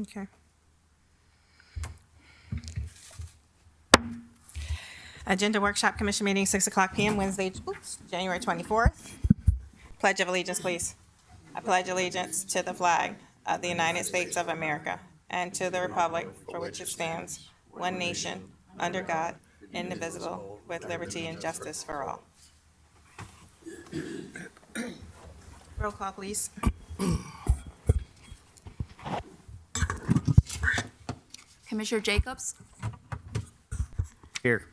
Okay. Agenda Workshop Commission meeting, 6 o'clock p.m., Wednesday, January 24th. Pledge of allegiance, please. I pledge allegiance to the flag of the United States of America and to the republic for which it stands, one nation, under God, indivisible, with liberty and justice for all. Roll call, please. Commissioner Jacobs, Here.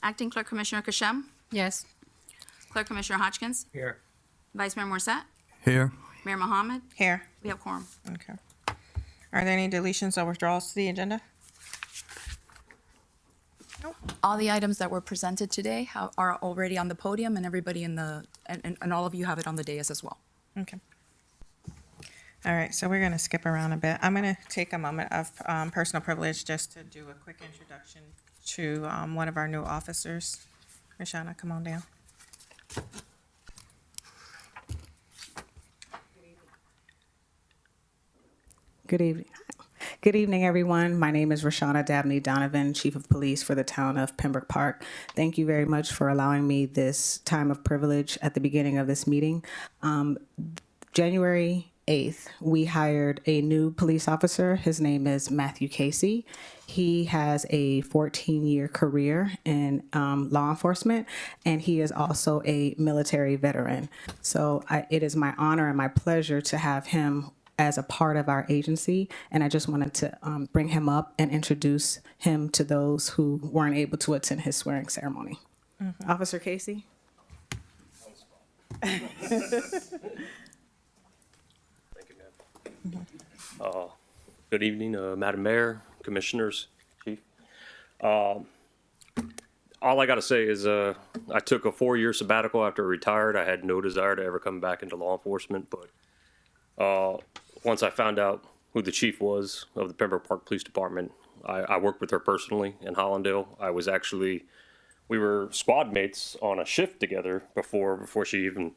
Acting Clerk Commissioner Kashem, Yes. Clerk Commissioner Hodgkins, Here. Vice Mayor Morissette, Here. Mayor Mohammed. Here. We have quorum. Okay. Are there any deletions or withdrawals to the agenda? All the items that were presented today are already on the podium, and everybody in the and all of you have it on the dais as well. Okay. All right, so we're going to skip around a bit. I'm going to take a moment of personal privilege just to do a quick introduction to one of our new officers. Rashana, come on down. Good evening. Good evening, everyone. My name is Rashana Dabney-Donovan, Chief of Police for the town of Pembroke Park. Thank you very much for allowing me this time of privilege at the beginning of this meeting. January 8th, we hired a new police officer. His name is Matthew Casey. He has a 14-year career in law enforcement, and he is also a military veteran. So it is my honor and my pleasure to have him as a part of our agency, and I just wanted to bring him up and introduce him to those who weren't able to attend his swearing ceremony. Mm-hmm. Officer Casey. Thank you, ma'am. Good evening, Madam Mayor, Commissioners, Chief. All I got to say is I took a 4-year sabbatical after I retired. I had no desire to ever come back into law enforcement, but once I found out who the chief was of the Pembroke Park Police Department, I worked with her personally in Hollandale. We were squad mates on a shift together before she even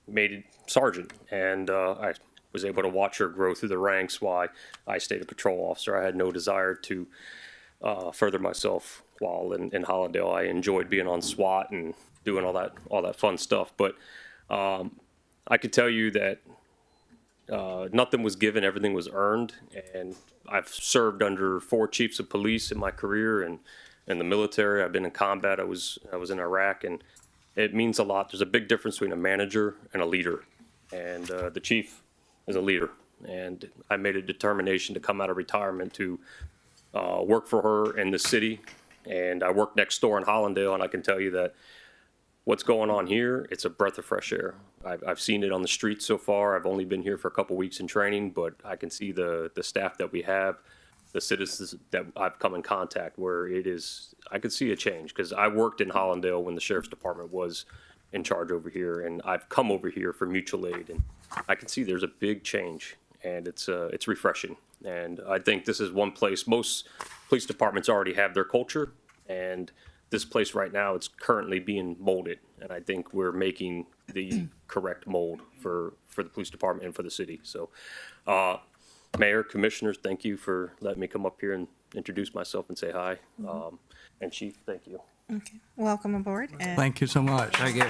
made it sergeant. And I was able to watch her grow through the ranks while I stayed a patrol officer. I had no desire to further myself while in Hollandale. I enjoyed being on SWAT and doing all that fun stuff. But I could tell you that nothing was given, everything was earned, and I've served under 4 chiefs of police in my career, and in the military. I've been in combat. I was in Iraq, and it means a lot. There's a big difference between a manager and a leader, and the chief is a leader. And I made a determination to come out of retirement to work for her in the city, and I work next door in Hollandale, and I can tell you that what's going on here, it's a breath of fresh air. I've seen it on the streets so far. I've only been here for a couple weeks in training, but I can see the staff that we have, the citizens that I've come in contact where it is, I could see a change because I worked in Hollandale when the sheriff's department was in charge over here, and I've come over here for mutual aid, and I can see there's a big change, and it's refreshing. And I think this is one place, most police departments already have their culture, and this place right now, it's currently being molded, and I think we're making the correct mold for the police department and for the city. So, Mayor, Commissioners, thank you for letting me come up here and introduce myself and say hi. And Chief, thank you. Okay. Welcome aboard. And Thank you so much. I get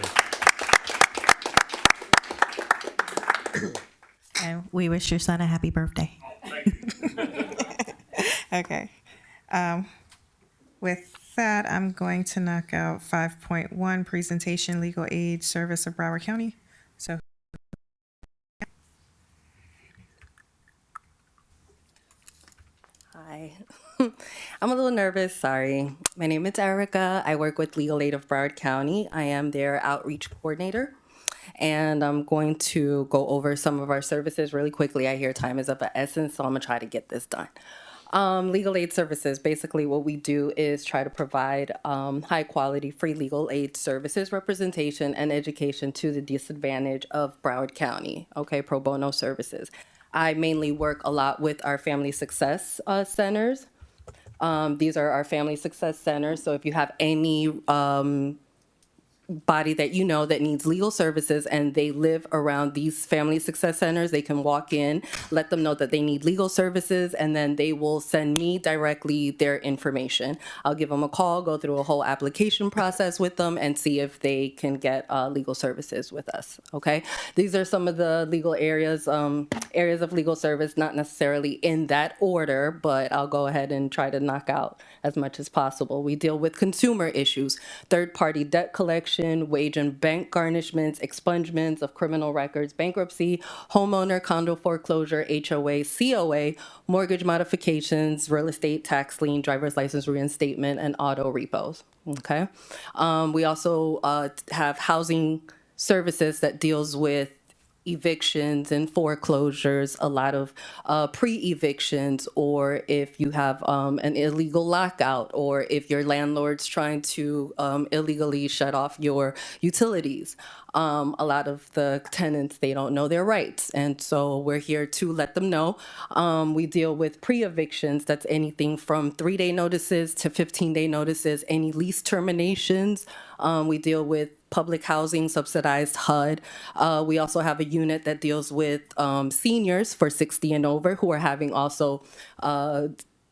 it. And we wish your son a happy birthday. Okay. With that, I'm going to knock out 5.1, presentation legal aid service of Broward County. So Hi. I'm a little nervous, sorry. My name is Erica. I work with Legal Aid of Broward County. I am their outreach coordinator. And I'm going to go over some of our services really quickly. I hear time is of the essence, so I'm gonna try to get this done. Legal aid services, basically what we do is try to provide high quality free legal aid services, representation, and education to the disadvantage of Broward County, okay, pro bono services. I mainly work a lot with our family success centers. These are our family success centers, so if you have any body that you know that needs legal services and they live around these family success centers, they can walk in, let them know that they need legal services, and then they will send me directly their information. I'll give them a call, go through a whole application process with them, and see if they can get legal services with us. Okay, these are some of the legal areas of legal service, not necessarily in that order, but I'll go ahead and try to knock out as much as possible. We deal with consumer issues, third-party debt collection, wage and bank garnishments, expungements of criminal records, bankruptcy, homeowner, condo foreclosure, HOA, COA, mortgage modifications, real estate tax lien, driver's license reinstatement, and auto repos. Okay. We also have housing services that deals with evictions and foreclosures, a lot of pre-evictions, or if you have an illegal lockout, or if your landlord's trying to illegally shut off your utilities. A lot of the tenants, they don't know their rights, and so we're here to let them know. We deal with pre-evictions. That's anything from 3-day notices to 15-day notices, any lease terminations. We deal with public housing, subsidized HUD. We also have a unit that deals with seniors for 60 and over who are having also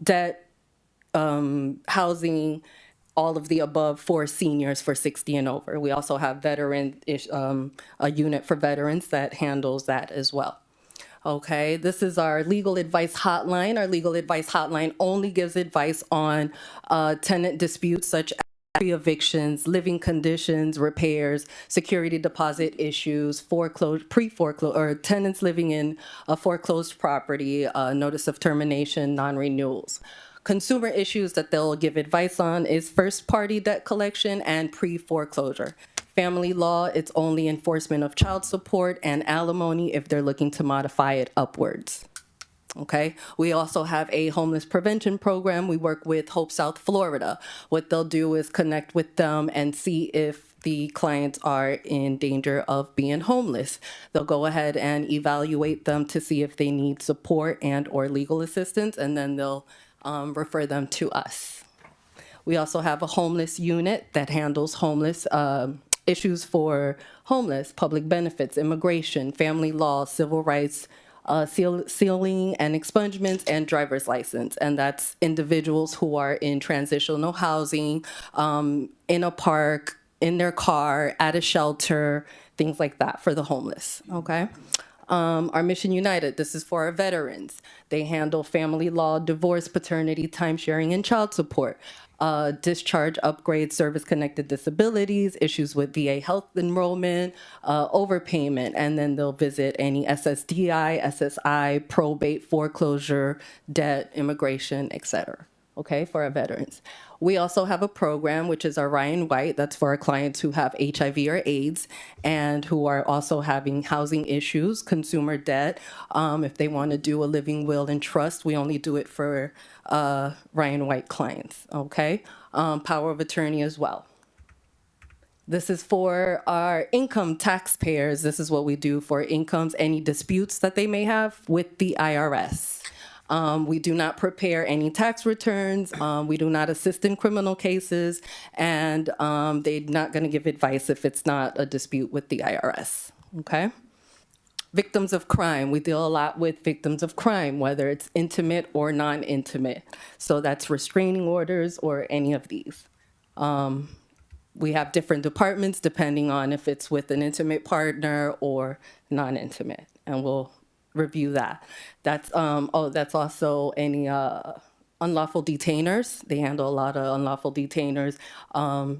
debt, housing, all of the above for seniors for 60 and over. We also have a unit for veterans that handles that as well. Okay, this is our legal advice hotline. Our legal advice hotline only gives advice on tenant disputes such as pre-evictions, living conditions, repairs, security deposit issues, foreclosure, pre-foreclosure, or tenants living in a foreclosed property, notice of termination, non-renewals. Consumer issues that they'll give advice on is first-party debt collection and pre-foreclosure. Family law, it's only enforcement of child support and alimony if they're looking to modify it upwards. Okay, we also have a homeless prevention program. We work with Hope South Florida. What they'll do is connect with them and see if the clients are in danger of being homeless. They'll go ahead and evaluate them to see if they need support and or legal assistance, and then they'll refer them to us. We also have a homeless unit that handles homeless issues for homeless, public benefits, immigration, family law, civil rights, sealing and expungements, and driver's license. And that's individuals who are in transitional housing, in a park, in their car, at a shelter, things like that for the homeless, okay? Our Mission United, this is for our veterans. They handle family law, divorce, paternity, time sharing, and child support. Discharge, upgrade, service-connected disabilities, issues with VA health enrollment, overpayment, and then they'll visit any SSDI, SSI, probate, foreclosure, debt, immigration, etc. Okay, for our veterans. We also have a program, which is our Ryan White. That's for our clients who have HIV or AIDS and who are also having housing issues, consumer debt. If they want to do a living will and trust, we only do it for Ryan White clients, okay? Power of attorney as well. This is for our income taxpayers. This is what we do for incomes, any disputes that they may have with the IRS. We do not prepare any tax returns. We do not assist in criminal cases, and they're not going to give advice if it's not a dispute with the IRS, okay? Victims of crime. We deal a lot with victims of crime, whether it's intimate or non-intimate. So that's restraining orders or any of these. We have different departments depending on if it's with an intimate partner or non-intimate, and we'll review that. That's that's also any unlawful detainers. They handle a lot of unlawful detainers,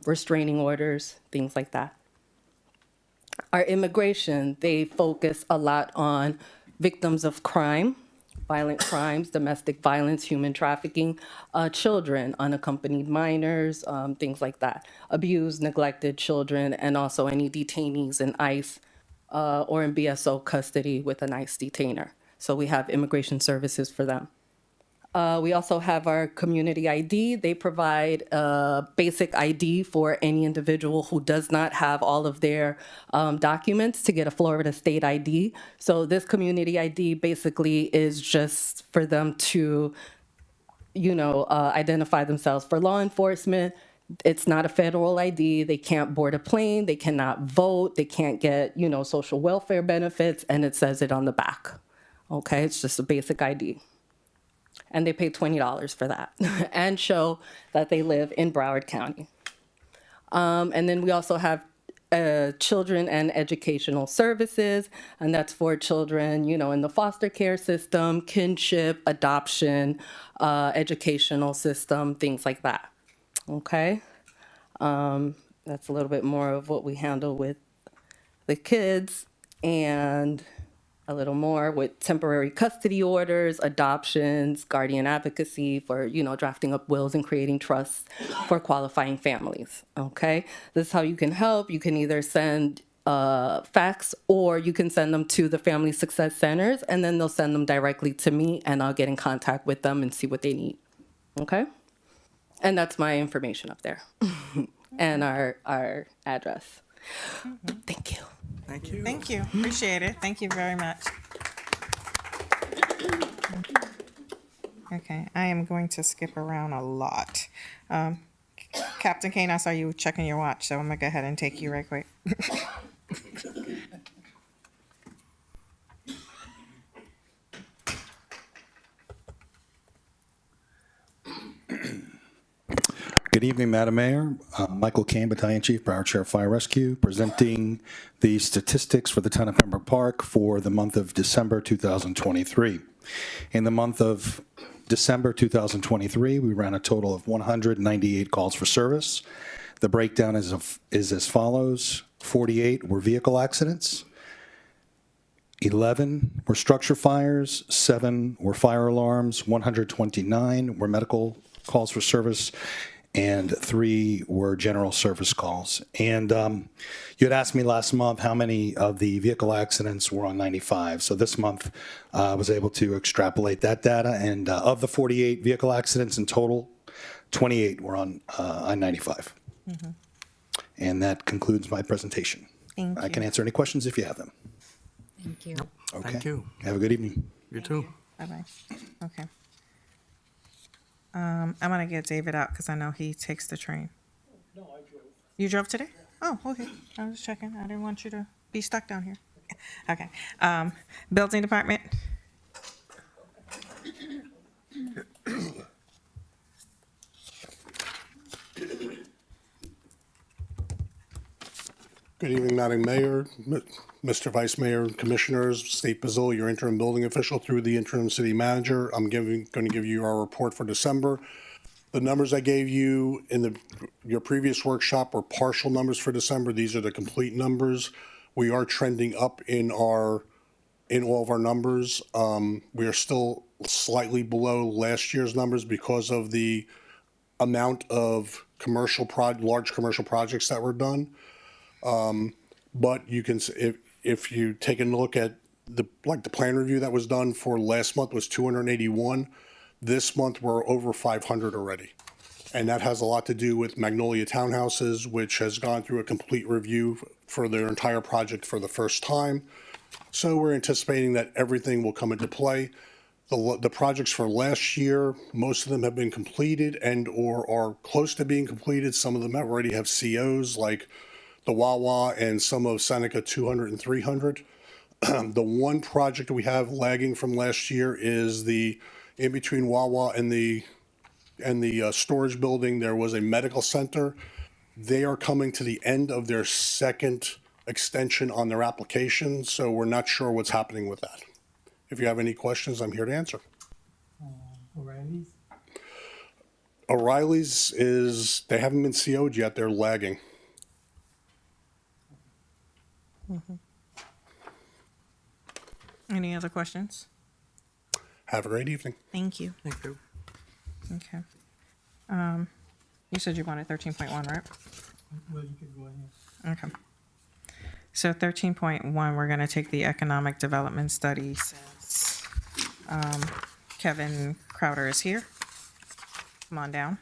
restraining orders, things like that. Our immigration, they focus a lot on victims of crime, violent crimes, domestic violence, human trafficking, children, unaccompanied minors, things like that, abused, neglected children, and also any detainees in ICE or in BSO custody with an ICE detainer. So we have immigration services for them. We also have our community ID. They provide a basic ID for any individual who does not have all of their documents to get a Florida state ID. So this community ID basically is just for them to, identify themselves for law enforcement. It's not a federal ID. They can't board a plane. They cannot vote. They can't get, social welfare benefits, and it says it on the back. Okay, it's just a basic ID. And they pay $20 for that and show that they live in Broward County. And then we also have children and educational services, and that's for children, in the foster care system, kinship, adoption, educational system, things like that. Okay? That's a little bit more of what we handle with the kids, and a little more with temporary custody orders, adoptions, guardian advocacy for, drafting up wills and creating trusts for qualifying families, okay? This is how you can help. You can either send fax, or you can send them to the Family Success Centers, and then they'll send them directly to me, and I'll get in contact with them and see what they need, okay? And that's my information up there, and our address. Thank you. Thank you. Thank you. Appreciate it. Thank you very much. Okay, I am going to skip around a lot. Captain Kane, I saw you checking your watch, so I'm gonna go ahead and take you right quick. Good evening, Madam Mayor. Michael Kane, Battalion Chief, Broward Sheriff Fire Rescue, presenting the statistics for the town of Pembroke Park for the month of December 2023. In the month of December 2023, we ran a total of 198 calls for service. The breakdown is as follows. 48 were vehicle accidents, 11 were structure fires, 7 were fire alarms, 129 were medical calls for service, and 3 were general service calls. And you had asked me last month how many of the vehicle accidents were on 95. So this month I was able to extrapolate that data, and of the 48 vehicle accidents in total, 28 were on I-95. Mm-hmm. And that concludes my presentation. Thank I can you. answer any questions if you have them. Thank you. Okay. Thank you. Have a good evening. You too. Bye-bye. Okay. I'm gonna get David out because I know he takes the train. No, I drove. You drove today? Oh, okay. I was checking. I didn't want you to be stuck down here. Okay. Building department. Good evening, Madam Mayor, Mr. Vice Mayor, Commissioners, State Pizzillo, your interim building official through the interim city manager. I'm going to give you our report for December. The numbers I gave you in your previous workshop were partial numbers for December. These are the complete numbers. We are trending up in all of our numbers. We are still slightly below last year's numbers because of the amount of large commercial projects that were done. But you can, if you take a look at the plan review that was done for last month was 281. This month we're over 500 already. And that has a lot to do with Magnolia Townhouses, which has gone through a complete review for their entire project for the first time. So we're anticipating that everything will come into play. The projects for last year, most of them have been completed and or are close to being completed. Some of them already have COs, like the Wawa and some of Seneca 200 and 300. The one project we have lagging from last year is in between Wawa and the storage building. There was a medical center. They are coming to the end of their second extension on their application, so we're not sure what's happening with that. If you have any questions, I'm here to answer. O'Reilly's they haven't been CO'd yet. They're lagging. Mm-hmm. Any other questions? Have a great evening. Thank you. Thank you. Okay. You said you wanted 13.1, right? Well, you could go ahead. Okay. So 13.1, we're going to take the economic development study since Kevin Crowder is here. Come on down.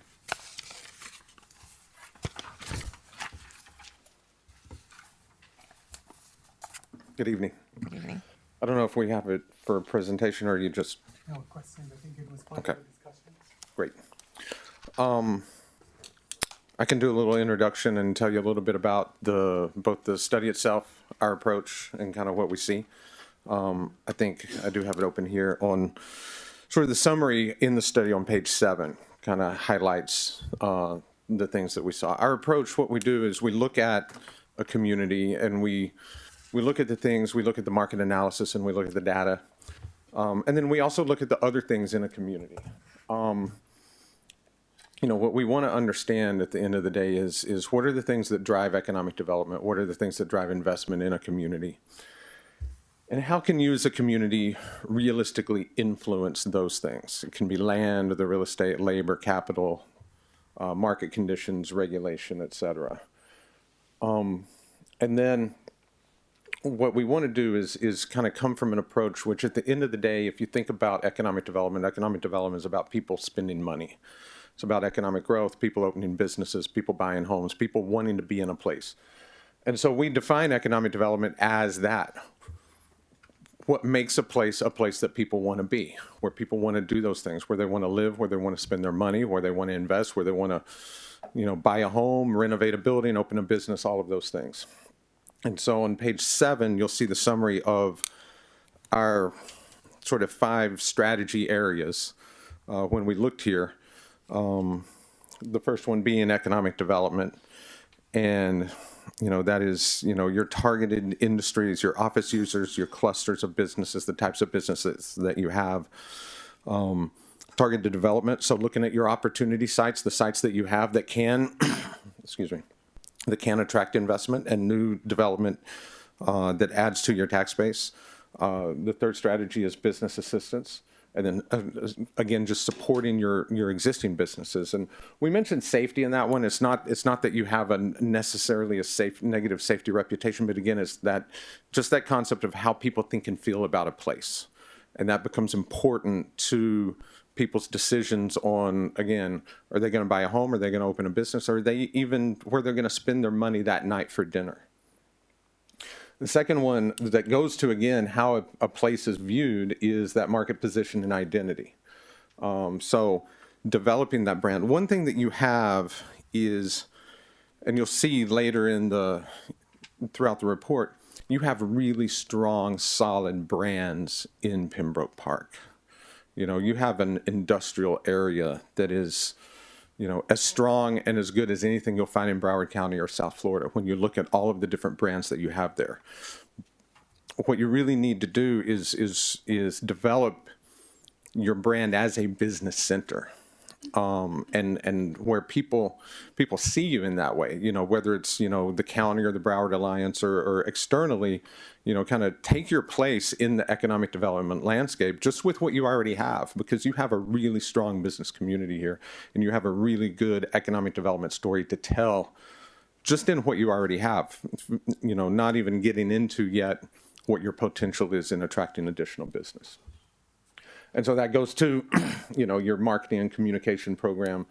Good evening. Good evening. I don't know if we have it for a presentation or you just, No question. I think it was part Okay. of the discussion. great. I can do a little introduction and tell you a little bit about both the study itself, our approach, and kind of what we see. I think I do have it open here on sort of the summary in the study on page 7, kind of highlights the things that we saw. Our approach, what we do is we look at a community and we look at the things, we look at the market analysis and we look at the data. And then we also look at the other things in a community. What we want to understand at the end of the day is what are the things that drive economic development? What are the things that drive investment in a community? And how can you as a community realistically influence those things? It can be land, the real estate, labor, capital, market conditions, regulation, et cetera. And then what we want to do is kind of come from an approach which at the end of the day, if you think about economic development is about people spending money. It's about economic growth, people opening businesses, people buying homes, people wanting to be in a place. And so we define economic development as that. What makes a place that people want to be, where people want to do those things, where they want to live, where they want to spend their money, where they want to invest, where they want to, buy a home, renovate a building, open a business, all of those things. And so on page 7, you'll see the summary of our sort of 5 strategy areas when we looked here. The first one being economic development. And, that is, your targeted industries, your office users, your clusters of businesses, the types of businesses that you have. Targeted development, so looking at your opportunity sites, the sites that you have that can, that can attract investment and new development that adds to your tax base. The third strategy is business assistance. And then again, just supporting your existing businesses. And we mentioned safety in that one. It's not that you have necessarily a negative safety reputation, but again, it's just that concept of how people think and feel about a place. And that becomes important to people's decisions on, again, are they going to buy a home? Are they going to open a business? Or are they even where they're going to spend their money that night for dinner? The second one that goes to, again, how a place is viewed is that market position and identity. So developing that brand. One thing that you have is, and you'll see later throughout the report, you have really strong, solid brands in Pembroke Park. You have an industrial area that is, as strong and as good as anything you'll find in Broward County or South Florida when you look at all of the different brands that you have there. What you really need to do is develop your brand as a business center. And where people see you in that way, whether it's, the county or the Broward Alliance or externally, kind of take your place in the economic development landscape just with what you already have, because you have a really strong business community here and you have a really good economic development story to tell just in what you already have, not even getting into yet what your potential is in attracting additional business. And so that goes to, your marketing and communication program,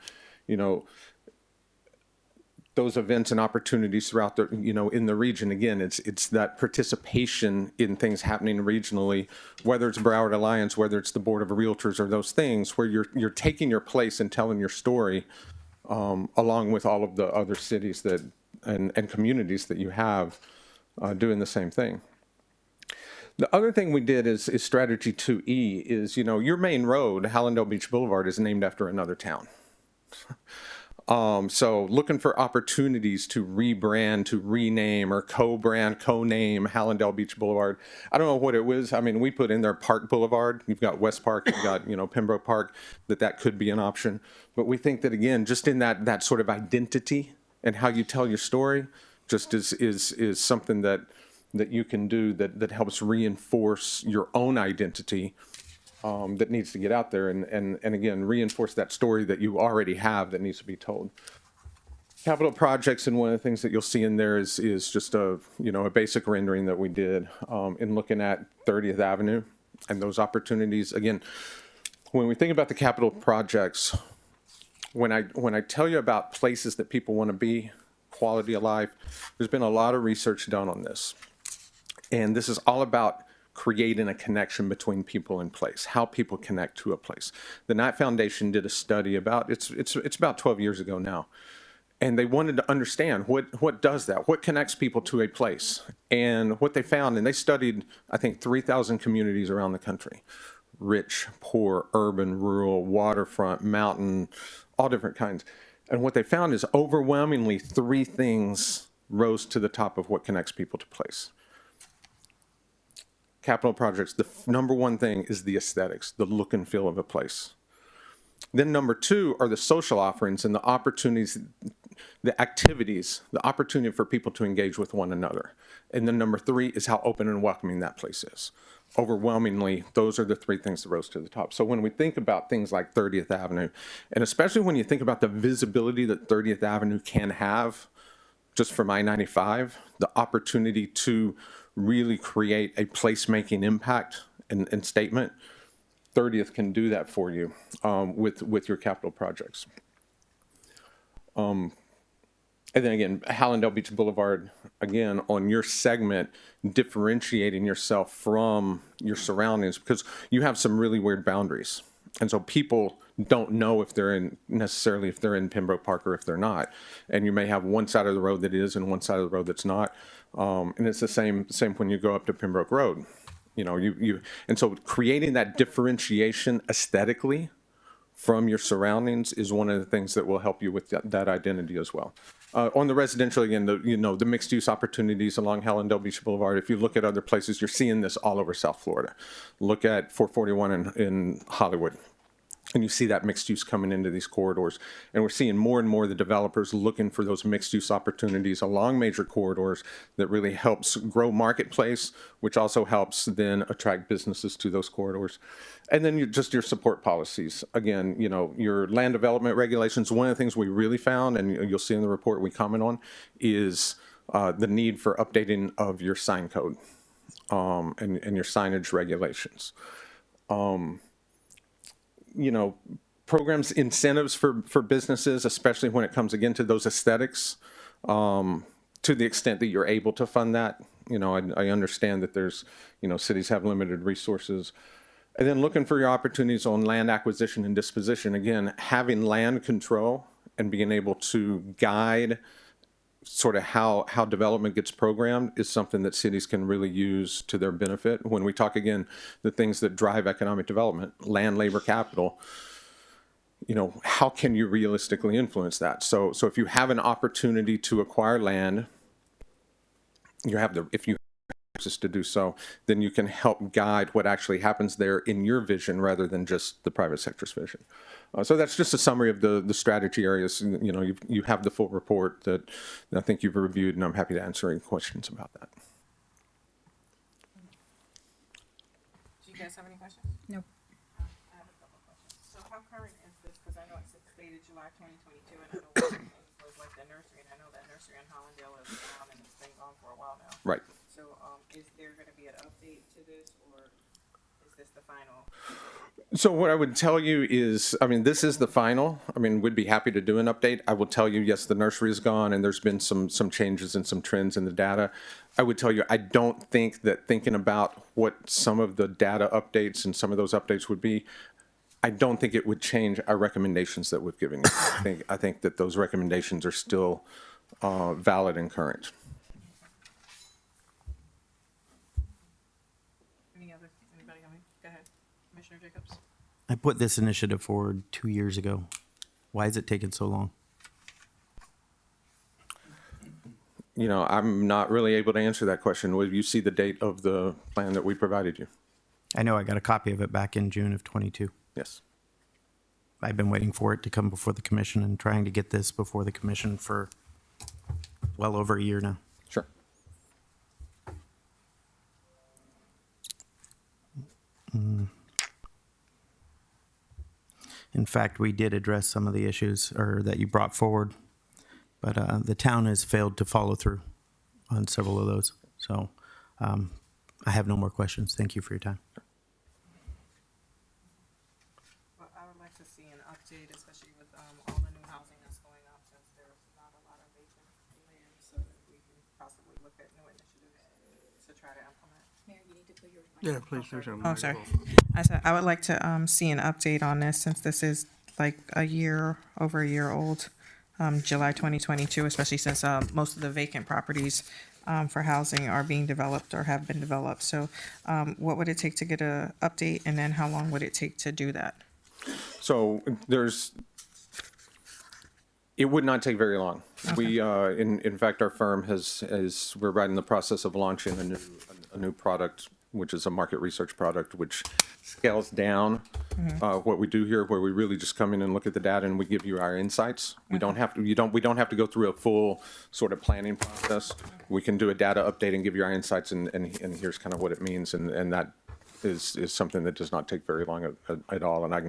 those events and opportunities throughout the, in the region. Again, it's that participation in things happening regionally, whether it's Broward Alliance, whether it's the Board of Realtors or those things where you're taking your place and telling your story along with all of the other cities and communities that you have doing the same thing. The other thing we did is strategy 2E is, your main road, Hallandale Beach Boulevard, is named after another town. So looking for opportunities to rebrand, to rename or co-brand, co-name Hallandale Beach Boulevard. I don't know what it was. I mean, we put in there Park Boulevard. You've got West Park, you've got, Pembroke Park, that could be an option. But we think that, again, just in that sort of identity and how you tell your story just is something that you can do that helps reinforce your own identity that needs to get out there and again, reinforce that story that you already have that needs to be told. Capital projects, and one of the things that you'll see in there is just a basic rendering that we did in looking at 30th Avenue and those opportunities. Again, when we think about the capital projects, when I tell you about places that people want to be, quality of life, there's been a lot of research done on this. And this is all about creating a connection between people and place, how people connect to a place. The Knight Foundation did a study about, it's about 12 years ago now. And they wanted to understand what does that? What connects people to a place? And what they found, and they studied, I think, 3,000 communities around the country. Rich, poor, urban, rural, waterfront, mountain, all different kinds. And what they found is overwhelmingly 3 things rose to the top of what connects people to place. Capital projects, the number one thing is the aesthetics, the look and feel of a place. Then number 2 are the social offerings and the opportunities, the activities, the opportunity for people to engage with one another. And then number 3 is how open and welcoming that place is. Overwhelmingly, those are the 3 things that rose to the top. So when we think about things like 30th Avenue, and especially when you think about the visibility that 30th Avenue can have just from I-95, the opportunity to really create a place-making impact and statement, 30th can do that for you with your capital projects. And then again, Hallandale Beach Boulevard, again, on your segment, differentiating yourself from your surroundings, because you have some really weird boundaries. And so people don't know if they're in Pembroke Park or if they're not. And you may have one side of the road that is and one side of the road that's not. And it's the same when you go up to Pembroke Road. You know, and so creating that differentiation aesthetically from your surroundings is one of the things that will help you with that identity as well. On the residential, again, the mixed use opportunities along Hallandale Beach Boulevard, if you look at other places, you're seeing this all over South Florida. Look at 441 in Hollywood. And you see that mixed use coming into these corridors. And we're seeing more and more the developers looking for those mixed use opportunities along major corridors that really helps grow marketplace, which also helps then attract businesses to those corridors. And then your support policies. Again, your land development regulations, one of the things we really found, and you'll see in the report we comment on, is the need for updating of your sign code and your signage regulations. Programs, incentives for businesses, especially when it comes again to those aesthetics, to the extent that you're able to fund that. I understand that there's, cities have limited resources. And then looking for your opportunities on land acquisition and disposition. Again, having land control and being able to guide sort of how development gets programmed is something that cities can really use to their benefit. When we talk, again, the things that drive economic development, land, labor, capital, how can you realistically influence that? So if you have an opportunity to acquire land, if you have access to do so, then you can help guide what actually happens there in your vision rather than just the private sector's vision. So that's just a summary of the strategy areas. You have the full report that I think you've reviewed, and I'm happy to answer any questions about that. Do you guys have any questions? No. I have a couple questions. So how current is this? Because I know it's dated July 2022, and I know it was like the nursery, and I know that nursery in Hallandale is gone, and it's been gone for a while now. Right. So is there going to be an update to this, or is this the final? So what I would tell you is, this is the final. We'd be happy to do an update. I will tell you, yes, the nursery is gone, and there's been some changes and some trends in the data. I would tell you, I don't think that thinking about what some of the data updates and some of those updates would be, I don't think it would change our recommendations that we've given you. I think that those recommendations are still valid and current. Anybody have any? Go ahead, Commissioner Jacobs. I put this initiative forward 2 years ago. Why is it taking so long? I'm not really able to answer that question. Will you see the date of the plan that we provided you? I know I got a copy of it back in June of 22. Yes. I've been waiting for it to come before the commission and trying to get this before the commission for well over a year now. Sure. In fact, we did address some of the issues that you brought forward, but the town has failed to follow through on several of those. So I have no more questions. Thank you for your time. Well, I would like to see an update, especially with all the new housing that's going up, since there's not a lot of vacant land, so that we can possibly look at new initiatives to try to implement. Mayor, you need to put your. Yeah, please do so. Oh, sorry. I said I would like to see an update on this, since this is like over a year old. July 2022, especially since most of the vacant properties for housing are being developed or have been developed. So what would it take to get a update, and then how long would it take to do that? So it would not take very long. We, in fact, our firm we're right in the process of launching a new product, which is a market research product, which scales down what we do here, where we really just come in and look at the data and we give you our insights. We don't have to, we don't have to go through a full sort of planning process. We can do a data update and give you our insights, and here's kind of what it means, and that is something that does not take very long at all. And I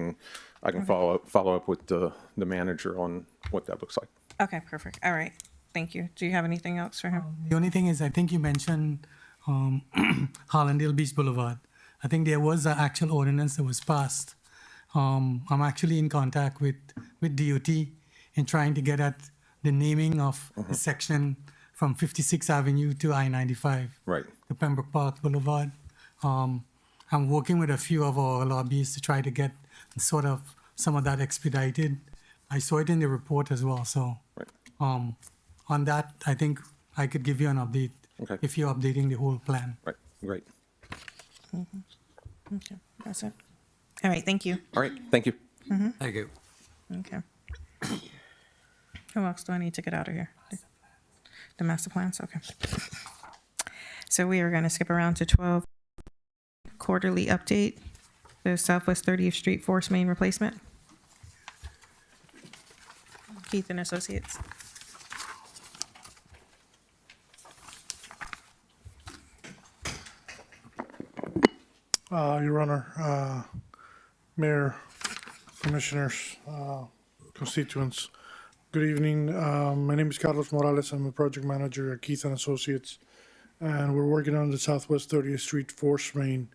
can follow up with the manager on what that looks like. Okay, perfect. All right. Thank you. Do you have anything else for him? The only thing is, I think you mentioned Hollandale Beach Boulevard. I think there was an actual ordinance that was passed. I'm actually in contact with DOT in trying to get at the naming of the section from 56th Avenue to I-95. Right. The Pembroke Park Boulevard. I'm working with a few of our lobbyists to try to get sort of some of that expedited. I saw it in the report as well. So on that, I think I could give you an update if you're updating the whole plan. Right. Great. Okay, that's it. All right, thank you. All right. Thank you. Thank you. Okay. Who else do I need to get out of here? The master plans? Okay. So we are going to skip around to 12, quarterly update, the Southwest 30th Street force main replacement. Keith and Associates. Your Honor, Mayor, Commissioners, constituents, good evening. My name is Carlos Morales. I'm a project manager at Keith and Associates, and we're working on the Southwest 30th Street force main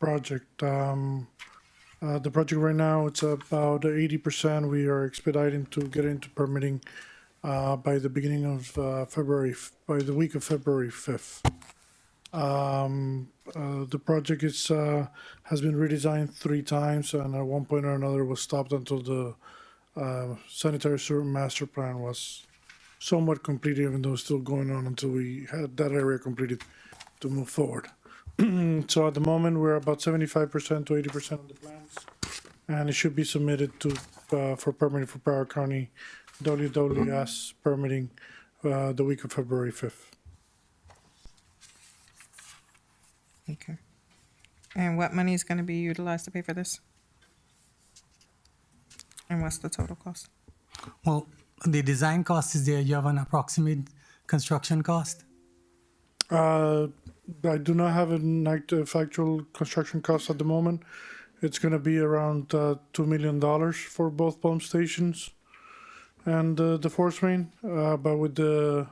project. The project right now, it's about 80%. We are expediting to get into permitting by the beginning of February, by the week of February 5th. The project has been redesigned 3 times, and at one point or another was stopped until the sanitary sewer master plan was somewhat completed, even though it's still going on until we had that area completed to move forward. So at the moment, we're about 75% to 80% of the plans, and it should be submitted to for permitting for Broward County WWS permitting the week of February 5th. Okay. And what money is going to be utilized to pay for this? And what's the total cost? Well, the design cost is there. You have an approximate construction cost? I do not have an active actual construction cost at the moment. It's going to be around $2 million for both pump stations and the force main. But with the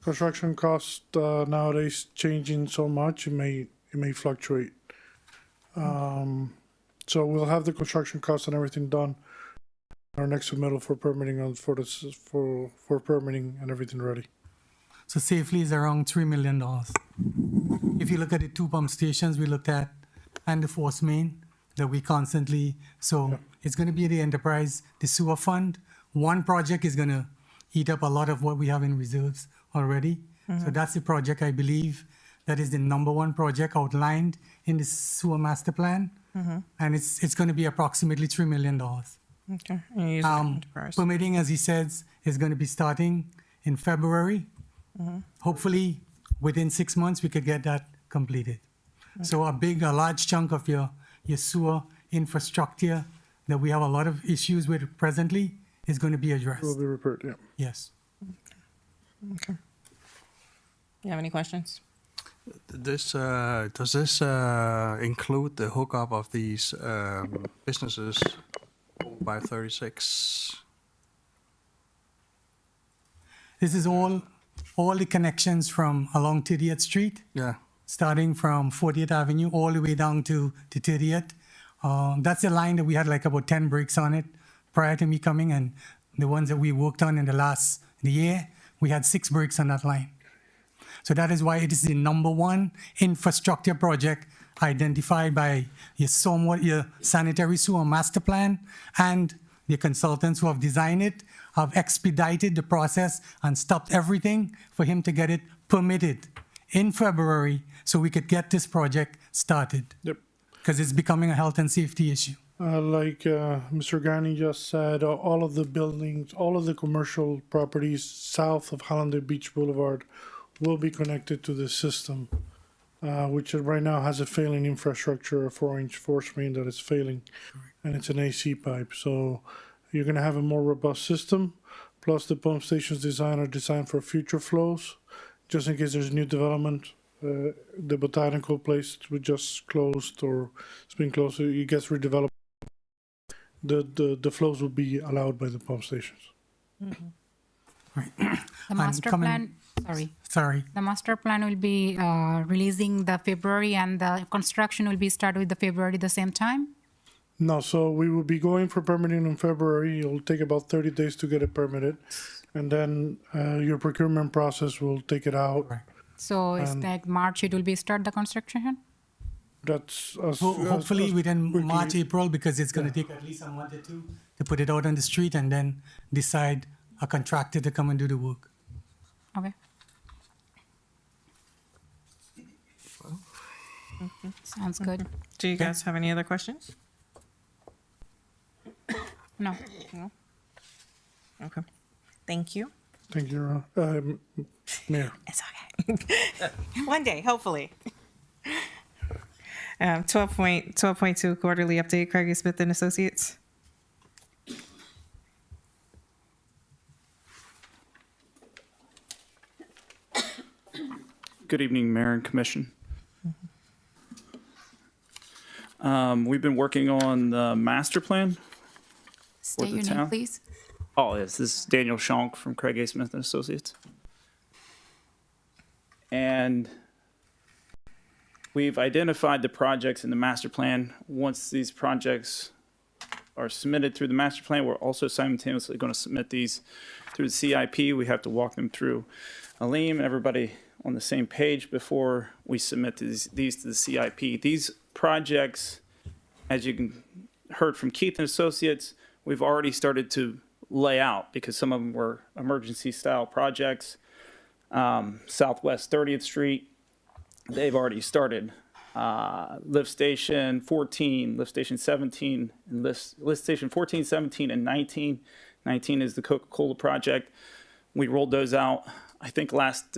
construction cost nowadays changing so much, it may fluctuate. So we'll have the construction costs and everything done. Our next submittal for permitting for permitting and everything ready. So safely is around $3 million. If you look at the 2 pump stations we looked at and the force main that we constantly, it's going to be the enterprise, the sewer fund. One project is going to eat up a lot of what we have in reserves already. So that's the project, I believe, that is the #1 project outlined in the sewer master plan. And it's going to be approximately $3 million. Okay. And you're using enterprise. Permitting, as he says, is going to be starting in February. Hopefully, within 6 months, we could get that completed. So a large chunk of your sewer infrastructure that we have a lot of issues with presently is going to be addressed. Will be repaired, yeah. Yes. Okay. You have any questions? Does this include the hookup of these businesses by 36? This is all the connections from along 30th Street. Yeah. Starting from 40th Avenue all the way down to 30th. That's a line that we had like about 10 breaks on it prior to me coming, and the ones that we worked on in the year, we had 6 breaks on that line. So that is why it is the #1 infrastructure project identified by your sanitary sewer master plan and the consultants who have designed it have expedited the process and stopped everything for him to get it permitted in February so we could get this project started. Yep. Because it's becoming a health and safety issue. Like Mr. Gani just said, all of the buildings, all of the commercial properties south of Hallandale Beach Boulevard will be connected to this system, which right now has a failing infrastructure, a 4-inch force main that is failing, and it's an AC pipe. So you're going to have a more robust system, plus the pump stations are designed for future flows, just in case there's new development. The botanical place was just closed, or it's been closed, so it gets redeveloped. The flows will be allowed by the pump stations. Right. The master plan, Sorry. the master plan will be releasing the February, and the construction will be started with the February the same time? No, so we will be going for permitting in February. It'll take about 30 days to get it permitted. And then your procurement process will take it out. Right. So it's like March it will be start the construction? That's Hopefully within March, April, because it's going to take at least a month or two to put it out on the street and then decide a contractor to come and do the work. Okay. Sounds good. Do you guys have any other questions? No. No? Okay. Thank you. Thank you, Mayor. It's okay. One day, hopefully. 12.2 quarterly update, Craig Smith and Associates. Good evening, Mayor and Commission. We've been working on the master plan. State the your name, town? please. Oh, yes, this is Daniel Schonk from Craig A. Smith and Associates. And we've identified the projects in the master plan. Once these projects are submitted through the master plan, we're also simultaneously going to submit these through the CIP. We have to walk them through Aleem and everybody on the same page before we submit these to the CIP. These projects, as you can heard from Keith and Associates, we've already started to lay out because some of them were emergency style projects. Southwest 30th Street, they've already started. Lift Station 14, Lift Station 17, and Lift Station 14, 17, and 19. 19 is the Coca-Cola project. We rolled those out, I think last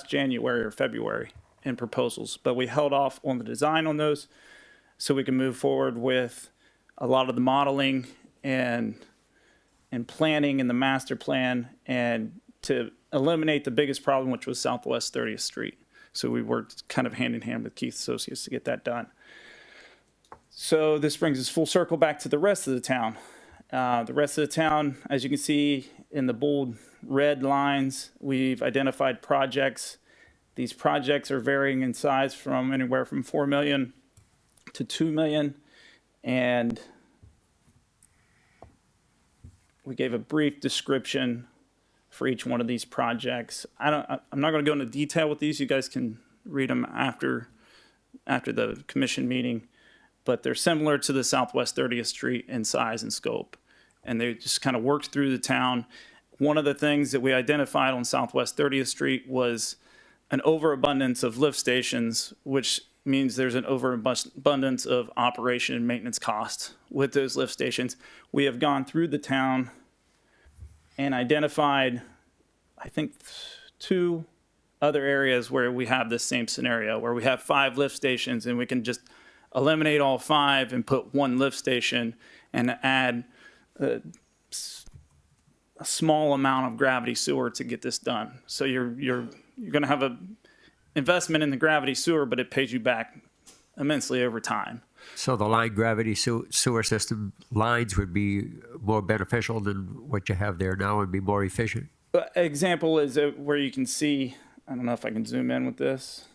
January or February in proposals, but we held off on the design on those so we can move forward with a lot of the modeling and planning in the master plan, and to eliminate the biggest problem, which was Southwest 30th Street. So we worked kind of hand in hand with Keith Associates to get that done. So this brings us full circle back to the rest of the town. The rest of the town, as you can see in the bold red lines, we've identified projects. These projects are varying in size from anywhere from 4 million to 2 million. And we gave a brief description for each one of these projects. I'm not going to go into detail with these. You guys can read them after the commission meeting, but they're similar to the Southwest 30th Street in size and scope, and they just kind of worked through the town. One of the things that we identified on Southwest 30th Street was an overabundance of lift stations, which means there's an overabundance of operation and maintenance costs with those lift stations. We have gone through the town and identified, I think, 2 other areas where we have this same scenario, where we have 5 lift stations and we can just eliminate all 5 and put 1 lift station and add a small amount of gravity sewer to get this done. So you're going to have a investment in the gravity sewer, but it pays you back immensely over time. So the line gravity sewer system lines would be more beneficial than what you have there now and be more efficient? Example is where you can see, I don't know if I can zoom in with this,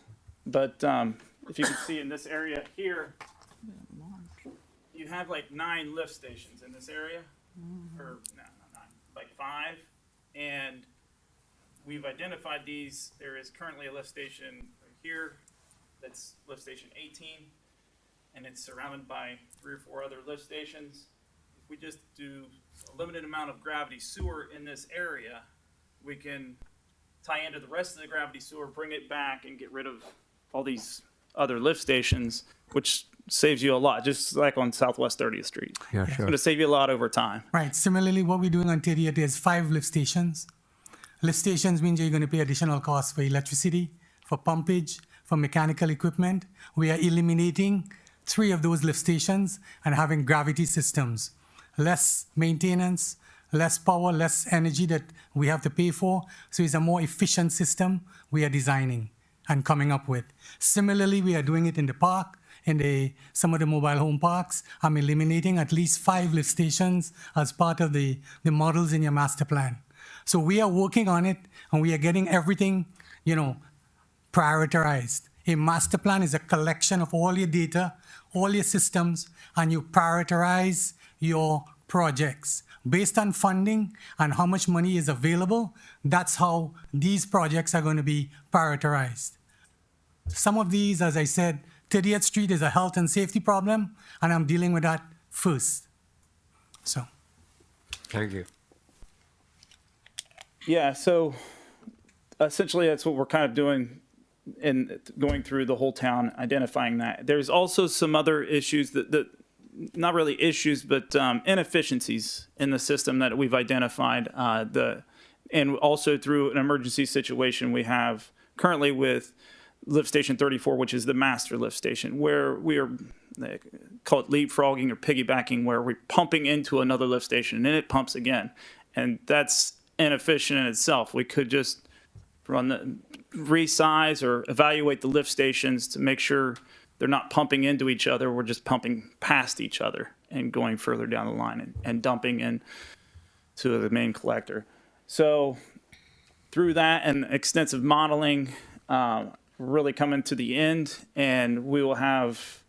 but if you can see in this area here, you have like 9 lift stations in this area, or no, not 9, like 5, and we've identified these. There is currently a lift station right here, that's lift station 18, and it's surrounded by 3 or 4 other lift stations. If we just do a limited amount of gravity sewer in this area, we can tie into the rest of the gravity sewer, bring it back, and get rid of all these other lift stations, which saves you a lot, just like on Southwest 30th Street. Yeah, It's sure. going to save you a lot over time. Right. Similarly, what we're doing on 30th is 5 lift stations. Lift stations means you're going to pay additional costs for electricity, for pumpage, for mechanical equipment. We are eliminating 3 of those lift stations and having gravity systems. Less maintenance, less power, less energy that we have to pay for. So it's a more efficient system we are designing and coming up with. Similarly, we are doing it in the park, in some of the mobile home parks. I'm eliminating at least 5 lift stations as part of the models in your master plan. So we are working on it, and we are getting everything, prioritized. A master plan is a collection of all your data, all your systems, and you prioritize your projects. Based on funding and how much money is available, that's how these projects are going to be prioritized. Some of these, as I said, 30th Street is a health and safety problem, and I'm dealing with that first. So. Thank you. Yeah, so essentially that's what we're kind of doing in going through the whole town, identifying that. There's also some other issues that not really issues, but inefficiencies in the system that we've identified. And also through an emergency situation we have currently with lift station 34, which is the master lift station, where we are, they call it leapfrogging or piggybacking, where we're pumping into another lift station and then it pumps again. And that's inefficient in itself. We could just resize or evaluate the lift stations to make sure they're not pumping into each other. We're just pumping past each other and going further down the line and dumping in to the main collector. So through that and extensive modeling, really coming to the end, and we will have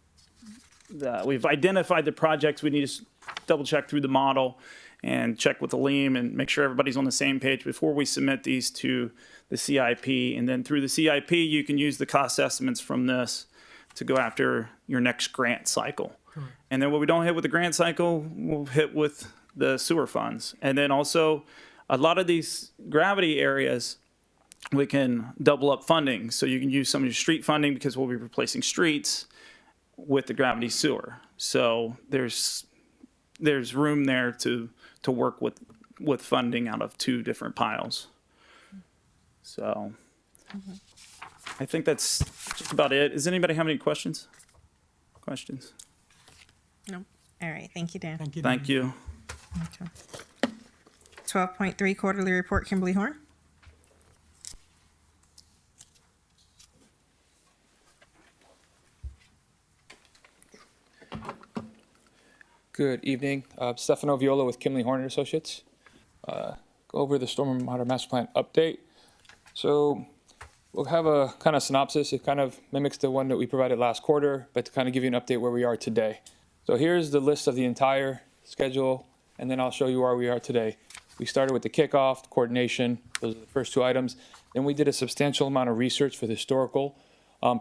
we've identified the projects we need to double check through the model and check with the LEAM and make sure everybody's on the same page before we submit these to the CIP. And then through the CIP, you can use the cost estimates from this to go after your next grant cycle. Correct. And then what we don't hit with the grant cycle, we'll hit with the sewer funds. And then also a lot of these gravity areas, we can double up funding. So you can use some of your street funding because we'll be replacing streets with the gravity sewer. So there's room there to work with funding out of 2 different piles. So I think that's just about it. Does anybody have any questions? No. All right. Thank you, Dan. Thank you. Thank you. Okay. 12.3 quarterly report, Kimberly Horn. Good evening. Stefano Viola with Kimberly Horn Associates. Go over the Stormwater Master Plan update. So we'll have a kind of synopsis. It kind of mimics the one that we provided last quarter, but to kind of give you an update where we are today. So here's the list of the entire schedule, and then I'll show you where we are today. We started with the kickoff, the coordination. Those are the first 2 items. Then we did a substantial amount of research for the historical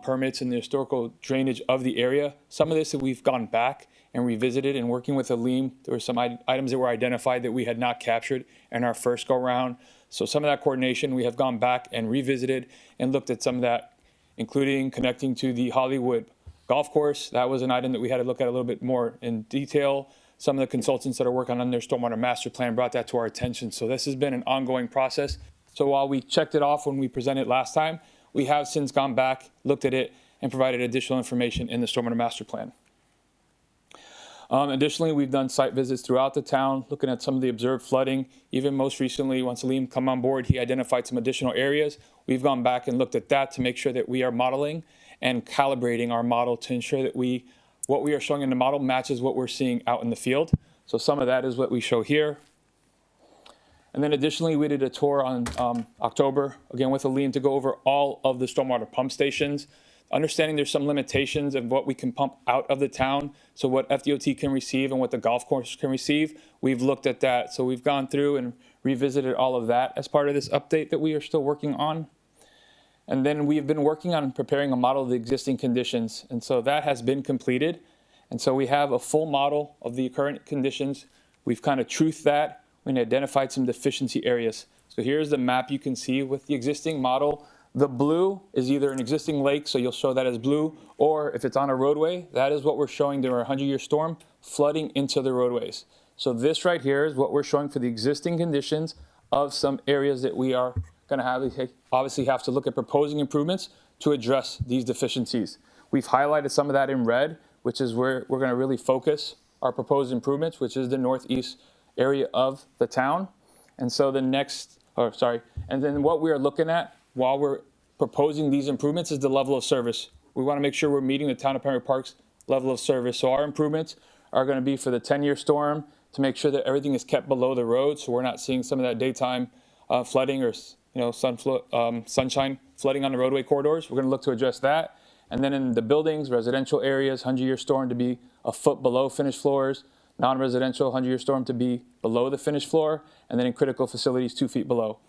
permits and the historical drainage of the area. Some of this that we've gone back and revisited, and working with the LEAM, there were some items that were identified that we had not captured in our first go round. So some of that coordination we have gone back and revisited and looked at some of that, including connecting to the Hollywood golf course. That was an item that we had to look at a little bit more in detail. Some of the consultants that are working on their stormwater master plan brought that to our attention. So this has been an ongoing process. So while we checked it off when we presented last time, we have since gone back, looked at it, and provided additional information in the stormwater master plan. Additionally, we've done site visits throughout the town, looking at some of the observed flooding. Even most recently, once Liam come on board, he identified some additional areas. We've gone back and looked at that to make sure that we are modeling and calibrating our model to ensure that what we are showing in the model matches what we're seeing out in the field. So some of that is what we show here. And then additionally, we did a tour on October, again with Liam, to go over all of the stormwater pump stations. Understanding there's some limitations of what we can pump out of the town, so what FDOT can receive and what the golf course can receive, we've looked at that. So we've gone through and revisited all of that as part of this update that we are still working on. And then we've been working on preparing a model of the existing conditions. And so that has been completed. And so we have a full model of the current conditions We've kind of truthed that and identified some deficiency areas. So here's the map you can see with the existing model. The blue is either an existing lake, so you'll show that as blue, or if it's on a roadway, that is what we're showing during a 100-year storm, flooding into the roadways. So this right here is what we're showing for the existing conditions of some areas that we are going to obviously have to look at proposing improvements to address these deficiencies. We've highlighted some of that in red, which is where we're going to really focus our proposed improvements, which is the northeast area of the town. And so and then what we are looking at while we're proposing these improvements is the level of service. We want to make sure we're meeting the town of Pembroke Park's level of service. So our improvements are going to be for the 10-year storm to make sure that everything is kept below the road, so we're not seeing some of that daytime flooding or sunshine flooding on the roadway corridors. We're going to look to address that. And then in the buildings, residential areas, 100-year storm to be a foot below finished floors, non-residential 100-year storm to be below the finished floor, and then in critical facilities 2 feet below.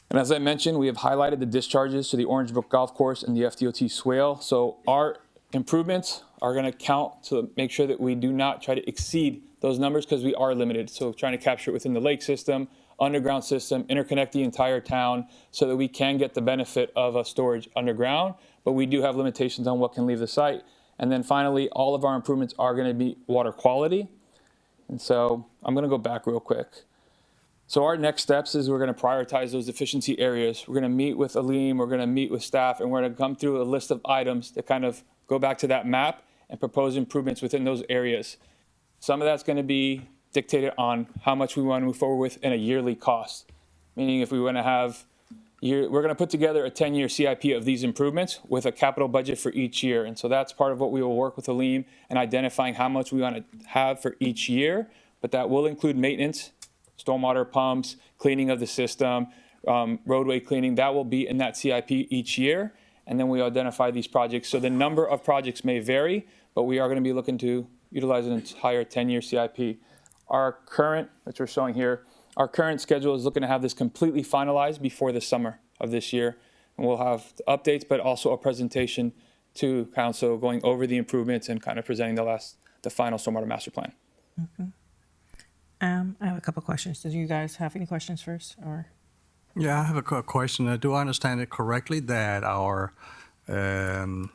And as I mentioned, we have highlighted the discharges to the Orange Brook Golf Course and the FDOT swale. So our improvements are going to count to make sure that we do not try to exceed those numbers because we are limited. So trying to capture it within the lake system, underground system, interconnect the entire town so that we can get the benefit of a storage underground, but we do have limitations on what can leave the site. And then finally, all of our improvements are going to be water quality. And so I'm going to go back real quick. So our next steps is we're going to prioritize those deficiency areas. We're going to meet with Aleem, we're going to meet with staff, and we're going to come through a list of items that kind of go back to that map and propose improvements within those areas. Some of that's going to be dictated on how much we want to move forward with in a yearly cost. Meaning if we want to have, we're going to put together a 10-year CIP of these improvements with a capital budget for each year. And so that's part of what we will work with Aleem and identifying how much we want to have for each year. But that will include maintenance, stormwater pumps, cleaning of the system, roadway cleaning. That will be in that CIP each year. And then we identify these projects. So the number of projects may vary, but we are going to be looking to utilize an entire 10-year CIP. Our current, which we're showing here, our current schedule is looking to have this completely finalized before the summer of this year. And we'll have updates, but also a presentation to council going over the improvements and kind of presenting the final stormwater master plan. Mm-hmm. I have a couple questions. Do you guys have any questions first, or? Yeah, I have a question. Do I understand it correctly that our stormwater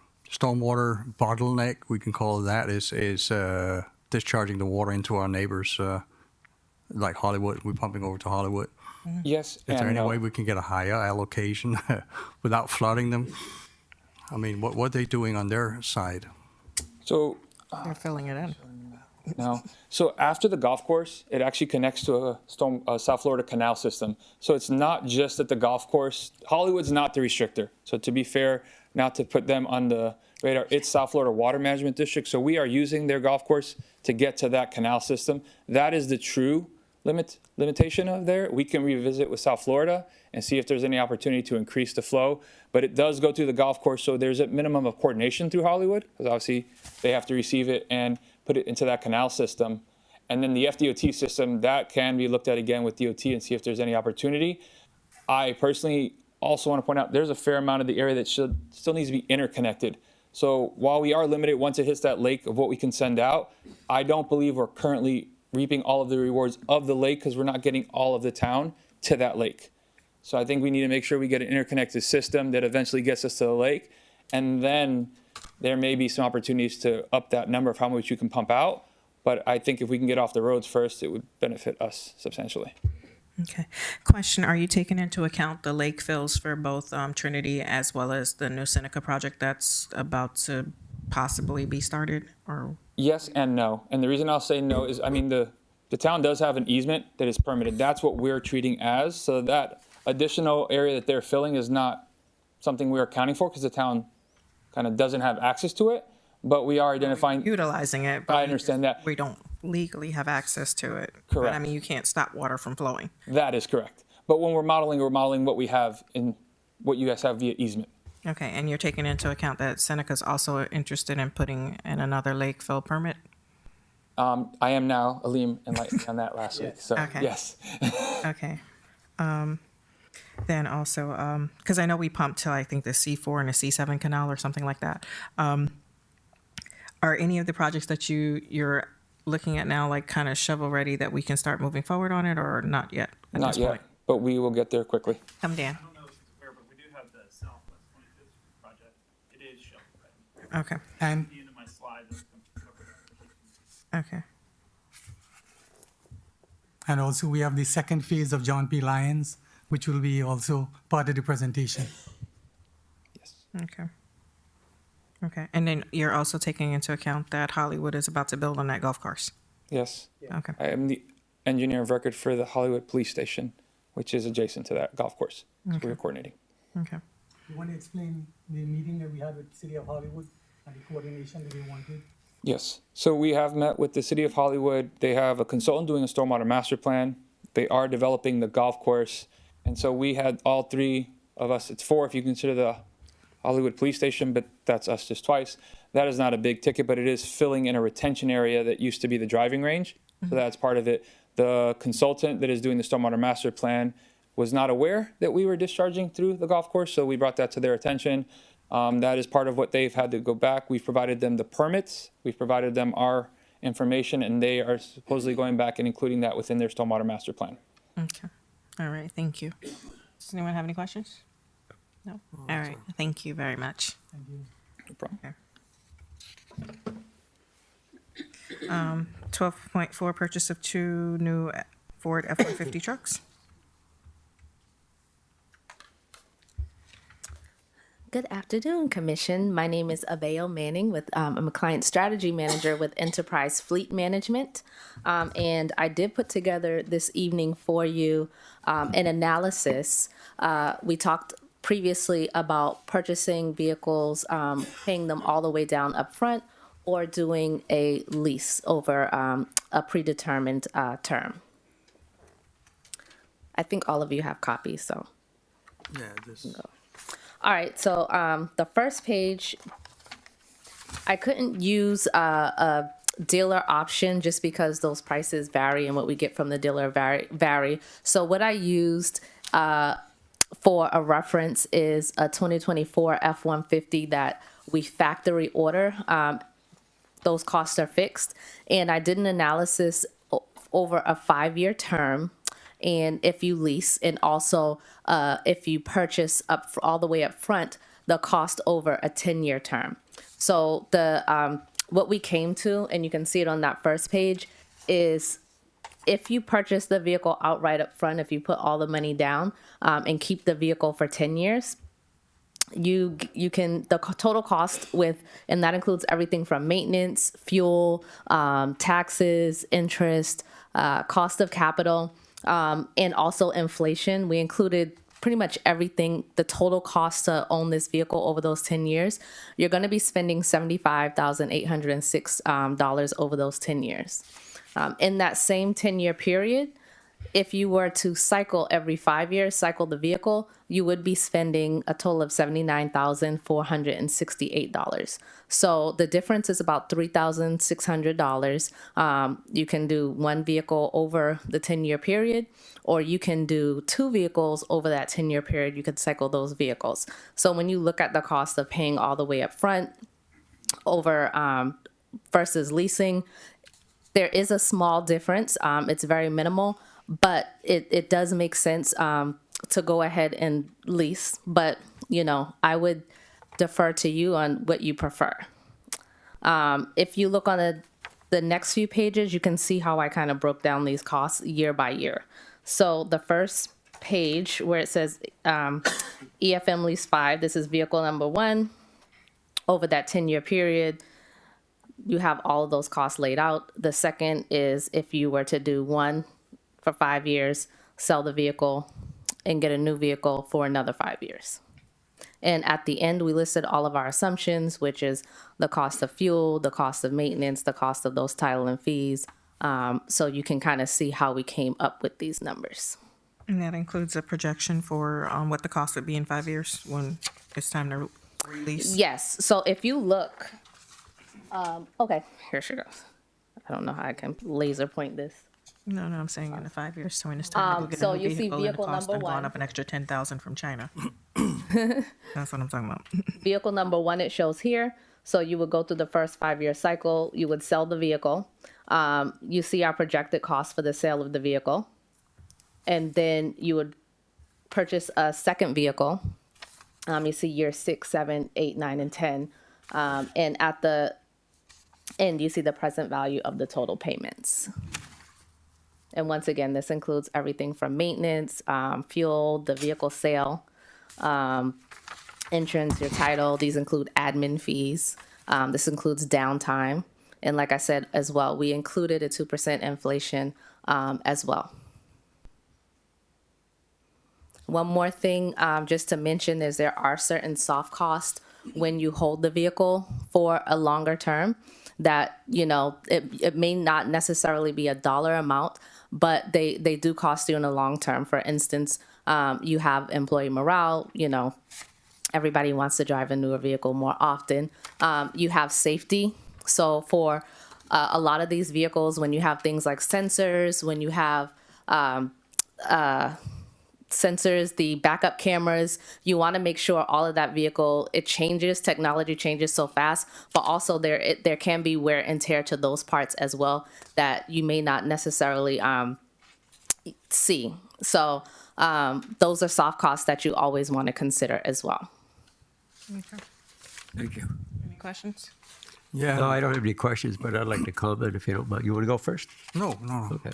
bottleneck, we can call it that, is discharging the water into our neighbors, like Hollywood? We're pumping over to Hollywood. Yes. Is there any way we can get a higher allocation without flooding them? I mean, what are they doing on their side? So they're filling it in. No. So after the golf course, it actually connects to a South Florida canal system. So it's not just at the golf course. Hollywood's not the restrictor. So to be fair, not to put them on the radar, it's South Florida Water Management District. So we are using their golf course to get to that canal system. That is the true limitation of there. We can revisit with South Florida and see if there's any opportunity to increase the flow. But it does go through the golf course. So there's a minimum of coordination through Hollywood because obviously they have to receive it and put it into that canal system. And then the FDOT system, that can be looked at again with DOT and see if there's any opportunity. I personally also want to point out there's a fair amount of the area that still needs to be interconnected. So while we are limited once it hits that lake of what we can send out, I don't believe we're currently reaping all of the rewards of the lake because we're not getting all of the town to that lake. So I think we need to make sure we get an interconnected system that eventually gets us to the lake. And then there may be some opportunities to up that number of how much you can pump out. But I think if we can get off the roads first, it would benefit us substantially. Okay. Question, are you taking into account the lake fills for both Trinity as well as the New Seneca project that's about to possibly be started? Or yes and no. And the reason I'll say no is, I mean, the town does have an easement that is permitted. That's what we're treating as. So that additional area that they're filling is not something we're accounting for because the town kind of doesn't have access to it. But we are identifying, utilizing it. But I understand that. We don't legally have access to it. Correct. But I mean, you can't stop water from flowing. That is correct. But when we're modeling what we have in what you guys have via easement. Okay, and you're taking into account that Seneca's also interested in putting in another lake fill permit? I am now. Aleem enlightened on that last week. So, okay. Yes. Okay. Then also, because I know we pumped to, I think, the C4 and the C7 canal or something like that. Are any of the projects that you're looking at now, like kind of shovel ready that we can start moving forward on it, or not yet? At Not this yet, point? but we will get there quickly. Come Dan. I don't know if it's aware, but we do have the Southwest 25th Street project. It is shovel ready. Okay. And At the end of my slides, I'll cover that. Okay. and also we have the second phase of John P. Lyons, which will be also part of the presentation. Yes. Okay. Okay. And then you're also taking into account that Hollywood is about to build on that golf course. Yes. Okay. I am the engineer of record for the Hollywood Police Station, which is adjacent to that golf course. So Okay. we're coordinating. Okay. You want to explain the meeting that we had with the City of Hollywood and the coordination that they wanted? Yes. So we have met with the City of Hollywood. They have a consultant doing a stormwater master plan. They are developing the golf course. And so we had all three of us, it's four if you consider the Hollywood Police Station, but that's us just twice. That is not a big ticket, but it is filling in a retention area that used to be the driving range. So that's part of it. The consultant that is doing the stormwater master plan was not aware that we were discharging through the golf course, so we brought that to their attention. That is part of what they've had to go back. We've provided them the permits, we've provided them our information, and they are supposedly going back and including that within their stormwater master plan. Okay. All right. Thank you. Does anyone have any questions? No. All right. Thank you very much. No problem. Okay. 12.4 purchase of 2 new Ford F-150 trucks. Good afternoon, Commission. My name is Abeo Manning. I'm a client strategy manager with Enterprise Fleet Management. And I did put together this evening for you an analysis. We talked previously about purchasing vehicles, paying them all the way down up front, or doing a lease over a predetermined term. I think all of you have copies, so. Yeah, this. All right, so the first page, I couldn't use a dealer option just because those prices vary and what we get from the dealer vary. So what I used for a reference is a 2024 F-150 that we factory order. Those costs are fixed. And I did an analysis over a 5-year term. And if you lease, and also if you purchase all the way up front, the cost over a 10-year term. So the what we came to, and you can see it on that first page, is if you purchase the vehicle outright up front, if you put all the money down and keep the vehicle for 10 years, you can, the total cost with, and that includes everything from maintenance, fuel, taxes, interest, cost of capital, and also inflation. We included pretty much everything, the total cost to own this vehicle over those 10 years. You're going to be spending $75,806 over those 10 years. In that same 10-year period, if you were to cycle every 5 years, cycle the vehicle, you would be spending a total of $79,468. So the difference is about $3,600. You can do one vehicle over the 10-year period, or you can do 2 vehicles over that 10-year period. You could cycle those vehicles. So when you look at the cost of paying all the way up front over versus leasing, there is a small difference. It's very minimal, but it does make sense to go ahead and lease. But, you know, I would defer to you on what you prefer. If you look on the next few pages, you can see how I kind of broke down these costs year by year. So the first page where it says EFM Lease 5, this is vehicle number 1. Over that 10-year period, you have all of those costs laid out. The second is if you were to do one for 5 years, sell the vehicle, and get a new vehicle for another 5 years. And at the end, we listed all of our assumptions, which is the cost of fuel, the cost of maintenance, the cost of those title and fees. So you can kind of see how we came up with these numbers. And that includes a projection for what the cost would be in 5 years when it's time to release. Yes. So if you look, okay, here she goes. I don't know how I can laser point this. No, I'm saying in the 5 years. So when it's time to go get so a new you see vehicle, and the vehicle cost number done gone 1. up an extra 10,000 from China. That's what I'm talking about. Vehicle number 1, it shows here. So you would go through the first 5-year cycle, you would sell the vehicle. You see our projected cost for the sale of the vehicle. And then you would purchase a second vehicle. You see year 6, 7, 8, 9, and 10. And at the end, you see the present value of the total payments. And once again, this includes everything from maintenance, fuel, the vehicle sale, insurance, your title. These include admin fees. This includes downtime. And like I said as well, we included a 2% inflation as well. One more thing just to mention is there are certain soft costs when you hold the vehicle for a longer term that, you know, it may not necessarily be a dollar amount, but they do cost you in the long term. For instance, you have employee morale, you know, everybody wants to drive a newer vehicle more often. You have safety. So for a lot of these vehicles, when you have things like sensors, when you have sensors, the backup cameras, you want to make sure all of that vehicle, it changes, technology changes so fast, but also there can be wear and tear to those parts as well that you may not necessarily see. So those are soft costs that you always want to consider as well. Okay. Thank you. Any questions? Yeah. No, I don't have any questions, but I'd like to comment if you don't mind. You want to go first? No. Okay.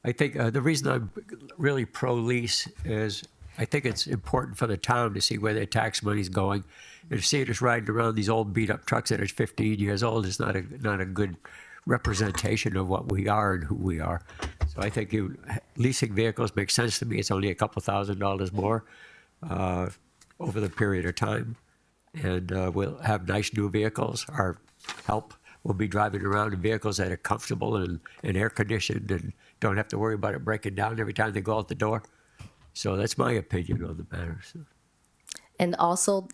I think the reason I'm really pro-lease is I think it's important for the town to see where their tax money's going. And to see it just riding around these old beat-up trucks that are 15 years old is not a good representation of what we are and who we are. So I think leasing vehicles makes sense to me. It's only a couple $1,000s more over the period of time. And we'll have nice new vehicles. Our help will be driving around in vehicles that are comfortable and air-conditioned and don't have to worry about it breaking down every time they go out the door. So that's my opinion on the matter. So. And also,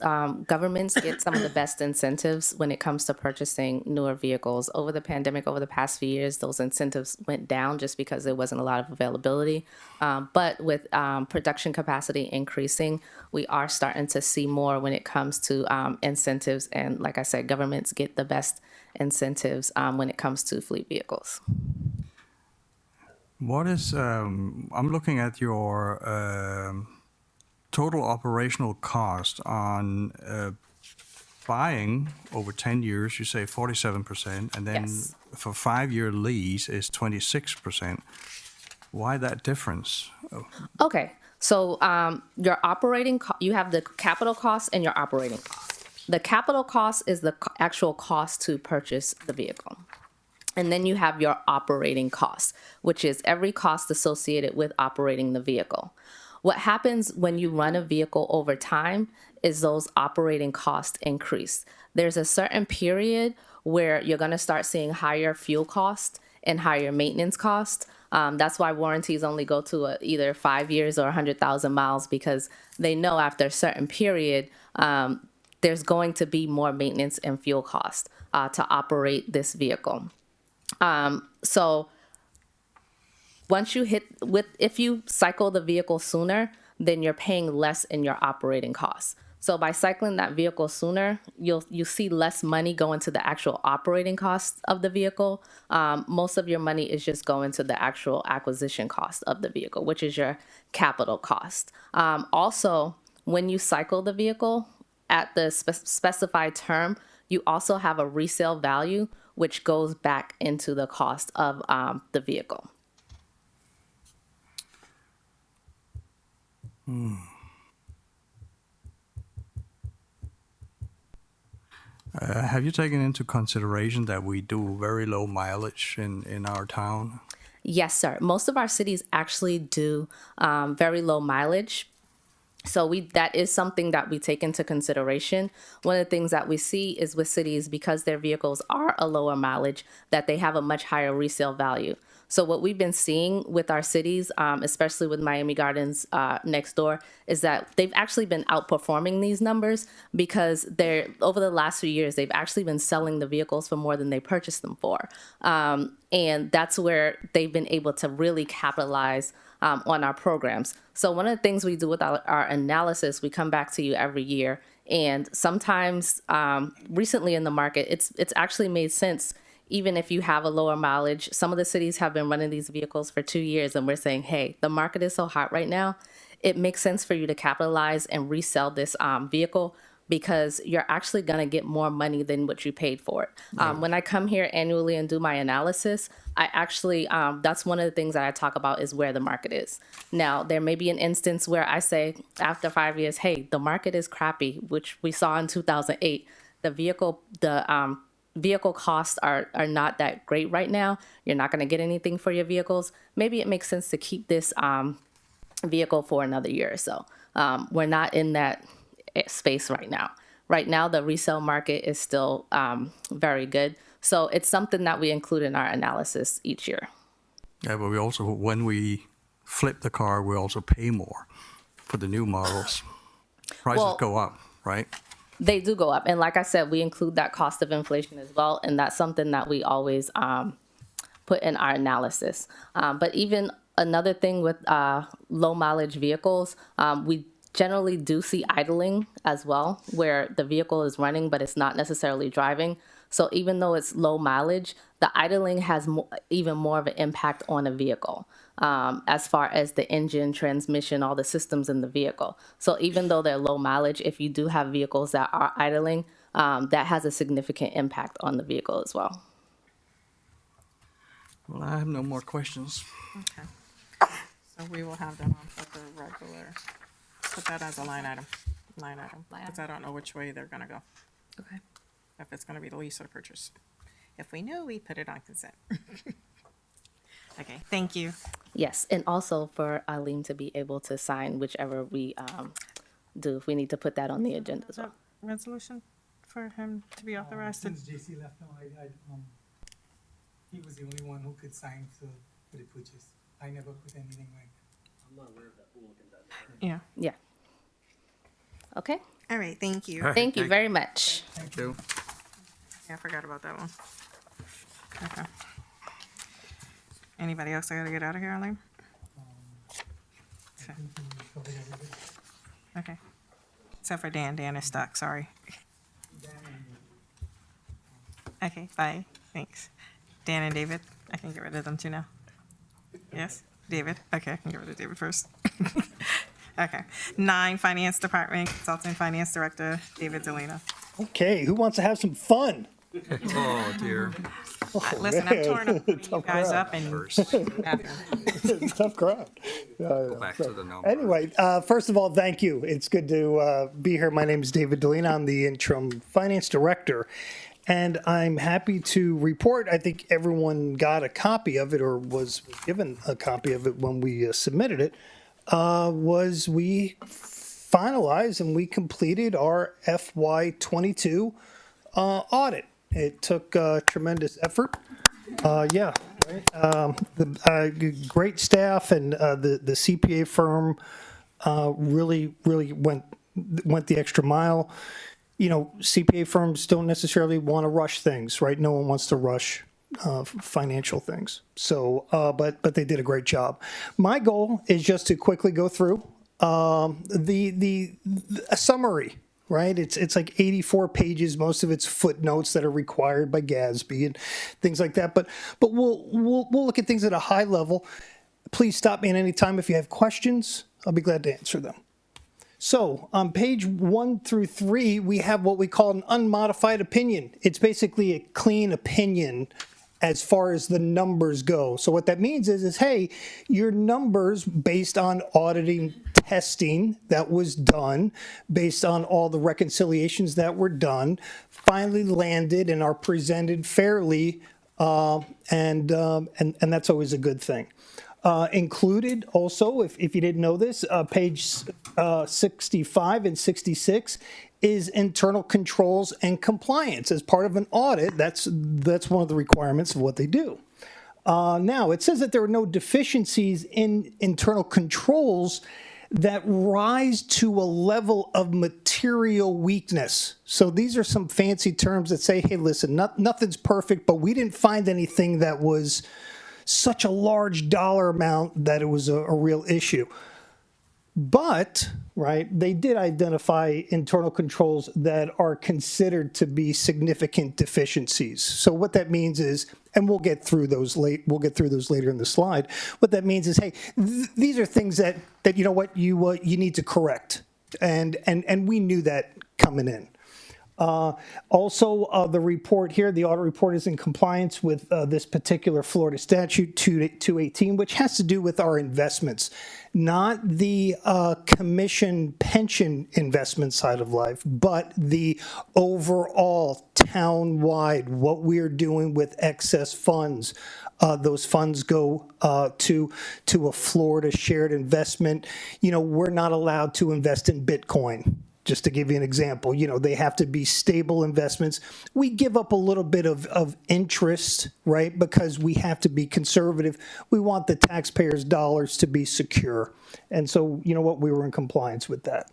governments get some of the best incentives when it comes to purchasing newer vehicles. Over the pandemic, over the past few years, those incentives went down just because there wasn't a lot of availability. But with production capacity increasing, we are starting to see more when it comes to incentives. And like I said, governments get the best incentives when it comes to fleet vehicles. What is, I'm looking at your total operational cost on buying over 10 years, you say 47%, and then Yes. for 5-year lease is 26%. Why that difference? Okay, so your operating, you have the capital cost and your operating cost. The capital cost is the actual cost to purchase the vehicle. And then you have your operating costs, which is every cost associated with operating the vehicle. What happens when you run a vehicle over time is those operating costs increase. There's a certain period where you're going to start seeing higher fuel costs and higher maintenance costs. That's why warranties only go to either 5 years or 100,000 miles, because they know after a certain period, there's going to be more maintenance and fuel costs to operate this vehicle. So once you if you cycle the vehicle sooner, then you're paying less in your operating costs. So by cycling that vehicle sooner, you see less money go into the actual operating costs of the vehicle. Most of your money is just going to the actual acquisition cost of the vehicle, which is your capital cost. Also, when you cycle the vehicle at the specified term, you also have a resale value, which goes back into the cost of the vehicle. Have you taken into consideration that we do very low mileage in our town? Yes, sir. Most of our cities actually do very low mileage. So that is something that we take into consideration. One of the things that we see is with cities, because their vehicles are a lower mileage, that they have a much higher resale value. So what we've been seeing with our cities, especially with Miami Gardens next door, is that they've actually been outperforming these numbers because over the last few years, they've actually been selling the vehicles for more than they purchased them for. And that's where they've been able to really capitalize on our programs. So one of the things we do with our analysis, we come back to you every year And sometimes recently in the market, it's actually made sense. Even if you have a lower mileage, some of the cities have been running these vehicles for 2 years, and we're saying, hey, the market is so hot right now, it makes sense for you to capitalize and resell this vehicle, because you're actually going to get more money than what you paid for it. When I come here annually and do my analysis, I actually, that's one of the things that I talk about is where the market is. Now, there may be an instance where I say after 5 years, hey, the market is crappy, which we saw in 2008. The vehicle costs are not that great right now. You're not going to get anything for your vehicles. Maybe it makes sense to keep this vehicle for another year or so. We're not in that space right now. Right now, the resale market is still very good. So it's something that we include in our analysis each year. Yeah, but we also, when we flip the car, we also pay more for the new models. Prices go up, right? They do go up. And like I said, we include that cost of inflation as well. And that's something that we always put in our analysis. But even another thing with low mileage vehicles, we generally do see idling as well, where the vehicle is running, but it's not necessarily driving. So even though it's low mileage, the idling has even more of an impact on a vehicle as far as the engine, transmission, all the systems in the vehicle. So even though they're low mileage, if you do have vehicles that are idling, that has a significant impact on the vehicle as well. Well, I have no more questions. Okay. So we will have them on for the regular, put that as a line item, because I don't know which way they're gonna go. Okay. If it's gonna be the lease or purchase. If we knew, we put it on consent. Okay, thank you. Yes, and also for Eileen to be able to sign whichever we do, if we need to put that on the agenda as well. Resolution for him to be authorized to, Since JC left, he was the only one who could sign for the purchase. I never put anything like that. I'm not aware of that. We'll look into that. yeah. Yeah. Okay. All right, thank you. Thank you very much. Thank you. Yeah, I forgot about that one. Okay. Anybody else I gotta get out of here, Eileen? Okay. Except for Dan. Dan is stuck, sorry. Okay, bye, thanks. Dan and David, I can get rid of them too now. Yes, David, okay, I can get rid of David first. Okay, 9, Finance Department, Consultant Finance Director, David DiLena. Okay, who wants to have some fun? Oh, dear. Listen, I'm torn up putting you guys up and tough crowd. Go back to the number. Anyway, first of all, thank you. It's good to be here. My name is David DiLena. I'm the Interim Finance Director. And I'm happy to report, I think everyone got a copy of it or was given a copy of it when we submitted it, was we finalized and we completed our FY22 audit. It took tremendous effort. Yeah, right. Great staff and the CPA firm really went the extra mile. You know, CPA firms don't necessarily want to rush things, right? No one wants to rush financial things. So, but they did a great job. My goal is just to quickly go through a summary. Right, it's like 84 pages. Most of it's footnotes that are required by GASB and things like that. But we'll look at things at a high level. Please stop me at any time if you have questions. I'll be glad to answer them. So on page 1 through 3, we have what we call an unmodified opinion. It's basically a clean opinion as far as the numbers go. So what that means is hey, your numbers based on auditing testing that was done, based on all the reconciliations that were done, finally landed and are presented fairly, and that's always a good thing. Included also, if you didn't know this, page 65 and 66 is internal controls and compliance. As part of an audit, that's one of the requirements of what they do. Now, it says that there are no deficiencies in internal controls that rise to a level of material weakness. So these are some fancy terms that say, hey, listen, nothing's perfect, but we didn't find anything that was such a large dollar amount that it was a real issue. But, right, they did identify internal controls that are considered to be significant deficiencies. So what that means is, and we'll get through those later in the slide. What that means is, hey, these are things that you know what, you need to correct. And we knew that coming in. Also, the report here, the audit report, is in compliance with this particular Florida statute 218, which has to do with our investments, not the commission pension investment side of life, but the overall town-wide, what we're doing with excess funds. Those funds go to a Florida shared investment. You know, we're not allowed to invest in Bitcoin. Just to give you an example, you know, they have to be stable investments. We give up a little bit of interest, right? Because we have to be conservative. We want the taxpayers' dollars to be secure. And so, you know what, we were in compliance with that.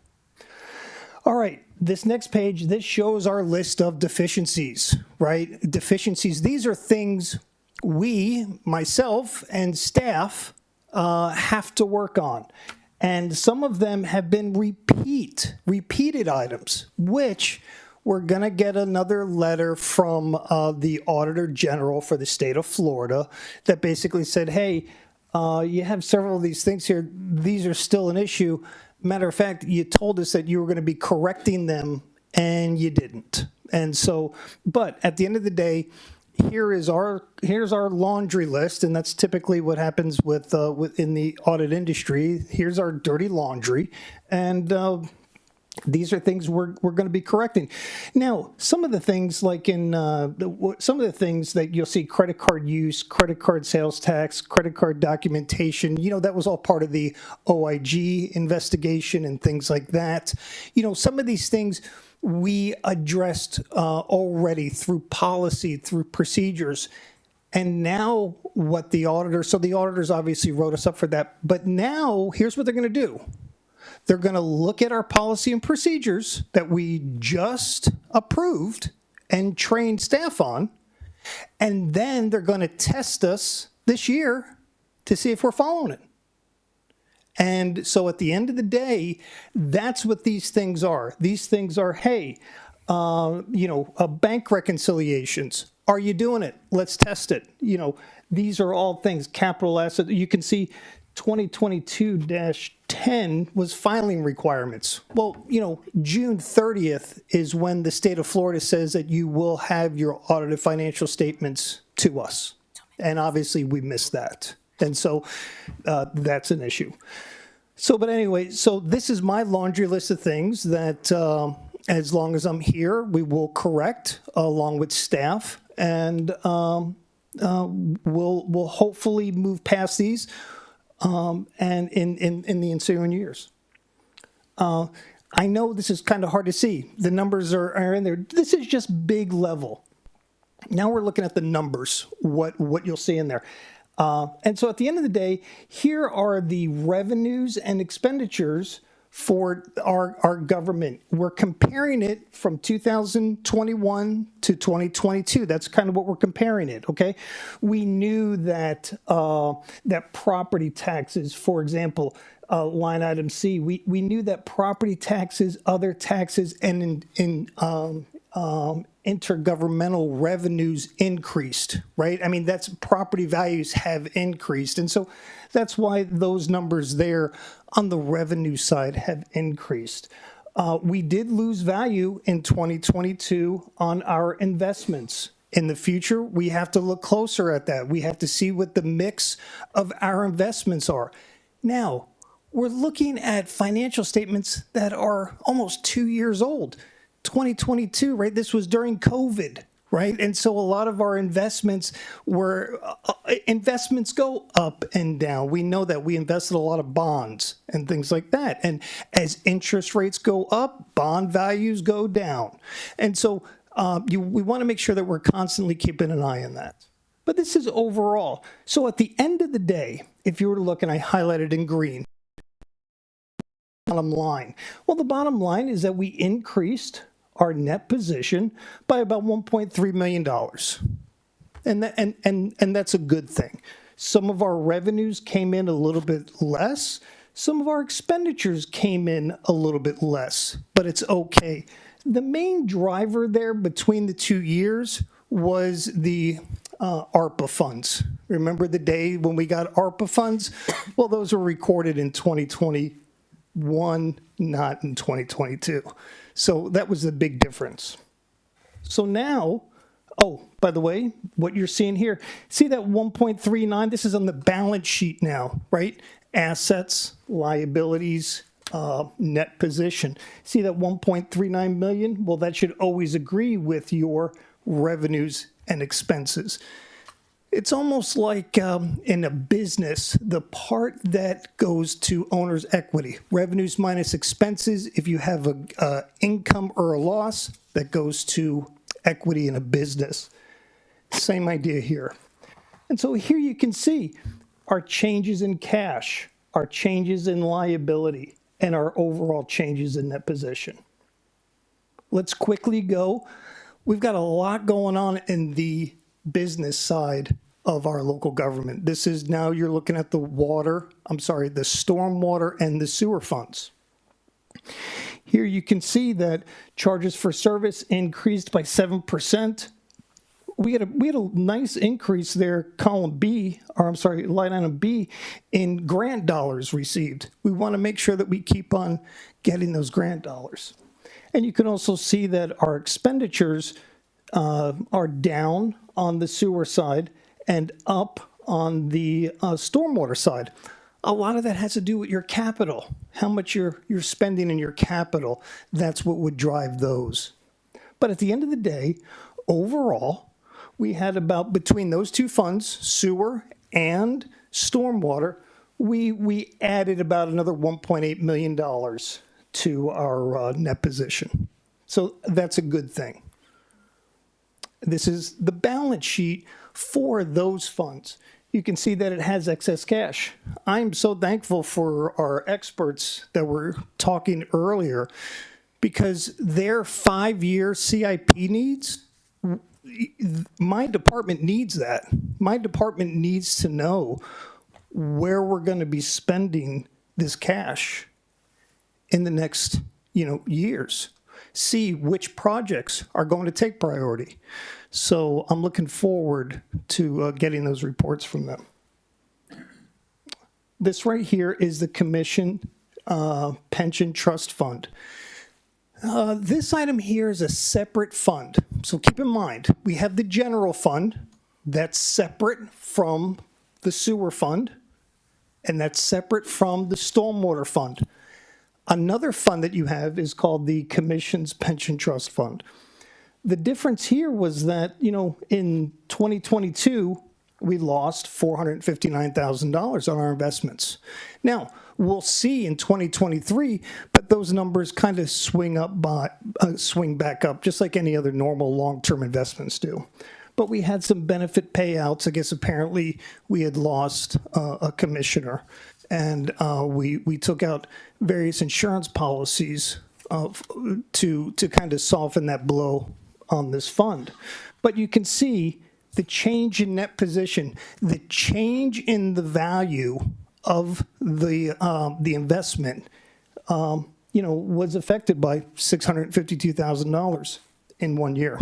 All right, this next page, this shows our list of deficiencies, right? Deficiencies, these are things we, myself and staff, have to work on. And some of them have been repeated items, which we're going to get another letter from the Auditor General for the state of Florida that basically said, hey, you have several of these things here. These are still an issue. Matter of fact, you told us that you were going to be correcting them, and you didn't. And so, but at the end of the day, here's our laundry list, and that's typically what happens within the audit industry. Here's our dirty laundry, and these are things we're going to be correcting. Now, some of the things like some of the things that you'll see: credit card use, credit card sales tax, credit card documentation. You know, that was all part of the OIG investigation and things like that. You know, some of these things we addressed already through policy, through procedures. And now what the auditors obviously wrote us up for that. But now here's what they're going to do. They're going to look at our policy and procedures that we just approved and trained staff on. And then they're going to test us this year to see if we're following it. And so at the end of the day, that's what these things are. These things are, hey, you know, bank reconciliations. Are you doing it? Let's test it. You know, these are all things, capital asset. You can see 2022-10 was filing requirements. Well, you know, June 30th is when the state of Florida says that you will have your audited financial statements to us. And obviously we missed that. And so that's an issue. So, but anyway, so this is my laundry list of things that as long as I'm here, we will correct along with staff, and we'll hopefully move past these and in the ensuing years. I know this is kind of hard to see. The numbers are in there. This is just big level. Now we're looking at the numbers, what you'll see in there. And so at the end of the day, here are the revenues and expenditures for our government. We're comparing it from 2021 to 2022. That's kind of what we're comparing it, okay? We knew that that property taxes, for example, line item C, we knew that property taxes, other taxes, and intergovernmental revenues increased, right? I mean, that's property values have increased. And so that's why those numbers there on the revenue side have increased. We did lose value in 2022 on our investments. In the future, we have to look closer at that. We have to see what the mix of our investments are. Now, we're looking at financial statements that are almost 2 years old. 2022, right? This was during COVID, right? And so a lot of our investments were, investments go up and down. We know that we invested a lot of bonds and things like that. And as interest rates go up, bond values go down. And so we want to make sure that we're constantly keeping an eye on that. But this is overall. So at the end of the day, if you were to look, and I highlighted in green, bottom line. Well, the bottom line is that we increased our net position by about $1.3 million. And that's a good thing. Some of our revenues came in a little bit less. Some of our expenditures came in a little bit less, but it's okay. The main driver there between the 2 years was the ARPA funds. Remember the day when we got ARPA funds? Well, those were recorded in 2021, not in 2022. So that was the big difference. So now, oh, by the way, what you're seeing here, see that 1.39? This is on the balance sheet now, right? Assets, liabilities, net position. See that 1.39 million? Well, that should always agree with your revenues and expenses. It's almost like in a business, the part that goes to owner's equity, revenues minus expenses. If you have a income or a loss, that goes to equity in a business. Same idea here. And so here you can see our changes in cash, our changes in liability, and our overall changes in net position. Let's quickly go. We've got a lot going on in the business side of our local government. This is now you're looking at the stormwater and the sewer funds. Here you can see that charges for service increased by 7%. We had a nice increase there, line item B, in grant dollars received. We want to make sure that we keep on getting those grant dollars. And you can also see that our expenditures are down on the sewer side and up on the stormwater side. A lot of that has to do with your capital, how much you're spending in your capital. That's what would drive those. But at the end of the day, overall, we had about, between those two funds, sewer and stormwater, we added about another $1.8 million to our net position. So that's a good thing. This is the balance sheet for those funds. You can see that it has excess cash. I'm so thankful for our experts that were talking earlier, because their 5-year CIP needs, my department needs that. My department needs to know where we're going to be spending this cash in the next, years. See which projects are going to take priority. So I'm looking forward to getting those reports from them. This right here is the Commission Pension Trust Fund. This item here is a separate fund. So keep in mind, we have the general fund that's separate from the sewer fund, and that's separate from the stormwater fund. Another fund that you have is called the Commission's Pension Trust Fund. The difference here was that, in 2022, we lost $459,000 on our investments. Now, we'll see in 2023, but those numbers kind of swing back up, just like any other normal long-term investments do. But we had some benefit payouts. I guess apparently we had lost a commissioner, and we took out various insurance policies to kind of soften that blow on this fund. But you can see the change in net position, the change in the value of the investment, was affected by $652,000 in 1 year.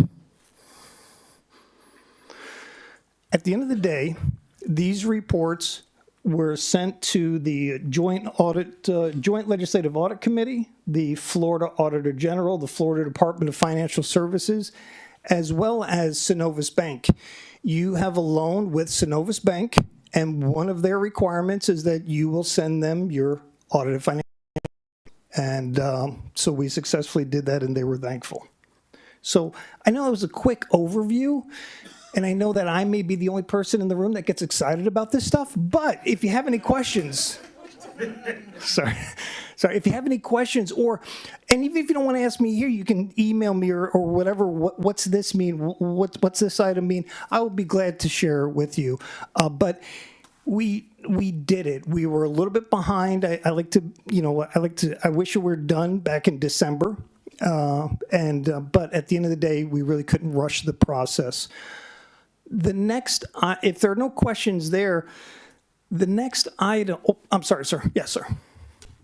At the end of the day, these reports were sent to the Joint Legislative Audit Committee, the Florida Auditor General, the Florida Department of Financial Services, as well as Synovus Bank. You have a loan with Synovus Bank, and one of their requirements is that you will send them your audited financial. And so we successfully did that, and they were thankful. So I know it was a quick overview, and I know that I may be the only person in the room that gets excited about this stuff, but if you have any questions, sorry, if you have any questions, and even if you don't want to ask me here, you can email me or whatever, what's this mean, what's this item mean, I will be glad to share it with you. But we did it. We were a little bit behind. I wish it were done back in December. But at the end of the day, we really couldn't rush the process. The next, if there are no questions there, the next item, I'm sorry, sir. Yes, sir.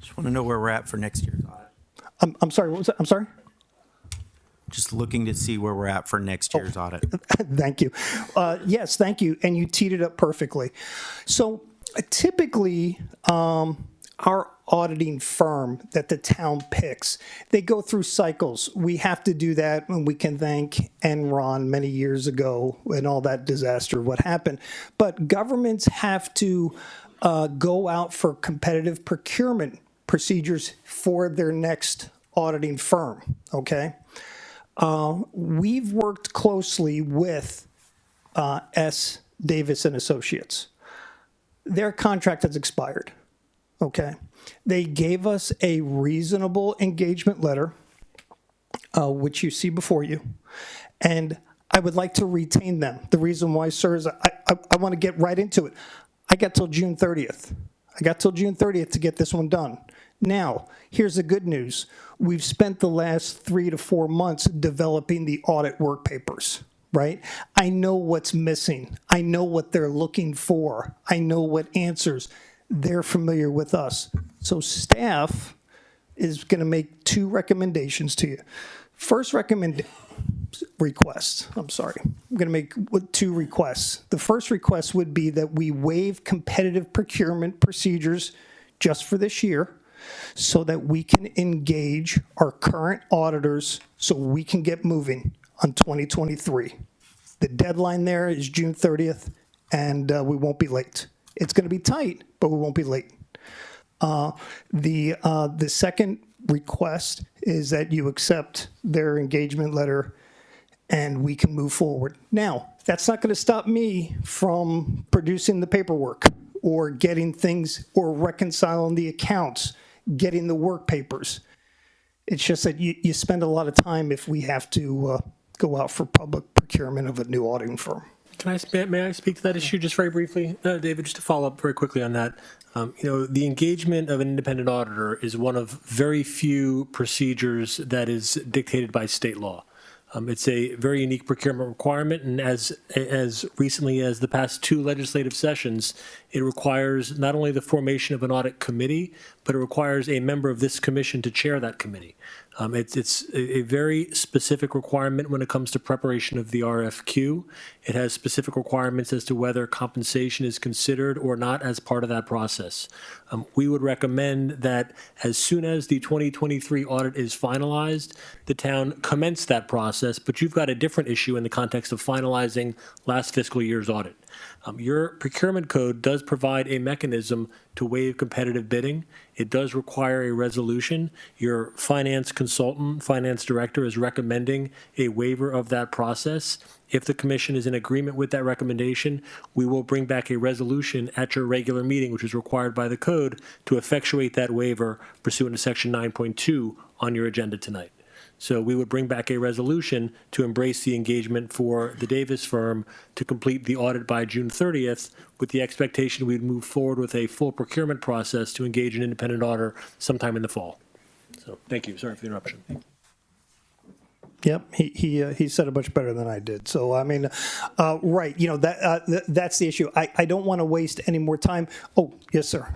Just want to know where we're at for next year's audit. I'm sorry, what was that? I'm sorry? Just looking to see where we're at for next year's audit. Thank you. Yes, thank you. And you teed it up perfectly. So typically, our auditing firm that the town picks, they go through cycles. We have to do that when we can thank Enron many years ago and all that disaster, what happened. But governments have to go out for competitive procurement procedures for their next auditing firm, okay? We've worked closely with S. Davis and Associates. Their contract has expired, okay? They gave us a reasonable engagement letter, which you see before you, and I would like to retain them. The reason why, sir, is I want to get right into it. I got till June 30th. I got till June 30th to get this one done. Now, here's the good news. We've spent the last 3 to 4 months developing the audit work papers, right? I know what's missing. I know what they're looking for. I know what answers. They're familiar with us. So staff is going to make 2 recommendations to you. First request, I'm sorry. I'm going to make 2 requests. The first request would be that we waive competitive procurement procedures just for this year so that we can engage our current auditors so we can get moving on 2023. The deadline there is June 30th, and we won't be late. It's going to be tight, but we won't be late. The second request is that you accept their engagement letter and we can move forward. Now, that's not going to stop me from producing the paperwork or getting things or reconciling the accounts, getting the work papers. It's just that you spend a lot of time if we have to go out for public procurement of a new auditing firm. May I speak to that issue just very briefly, David, just to follow up very quickly on that. The engagement of an independent auditor is one of very few procedures that is dictated by state law. It's a very unique procurement requirement, and as recently as the past 2 legislative sessions, it requires not only the formation of an audit committee, but it requires a member of this commission to chair that committee. It's a very specific requirement when it comes to preparation of the RFQ. It has specific requirements as to whether compensation is considered or not as part of that process. We would recommend that as soon as the 2023 audit is finalized, the town commence that process, but you've got a different issue in the context of finalizing last fiscal year's audit. Your procurement code does provide a mechanism to waive competitive bidding. It does require a resolution. Your finance consultant, finance director is recommending a waiver of that process. If the commission is in agreement with that recommendation, we will bring back a resolution at your regular meeting, which is required by the code, to effectuate that waiver pursuant to section 9.2 on your agenda tonight. So we would bring back a resolution to embrace the engagement for the Davis firm to complete the audit by June 30th, with the expectation we'd move forward with a full procurement process to engage an independent auditor sometime in the fall. So thank you. Sorry for the interruption. Yep, he said it much better than I did. So I mean, right? That's the issue. I don't want to waste any more time. Oh, yes, sir.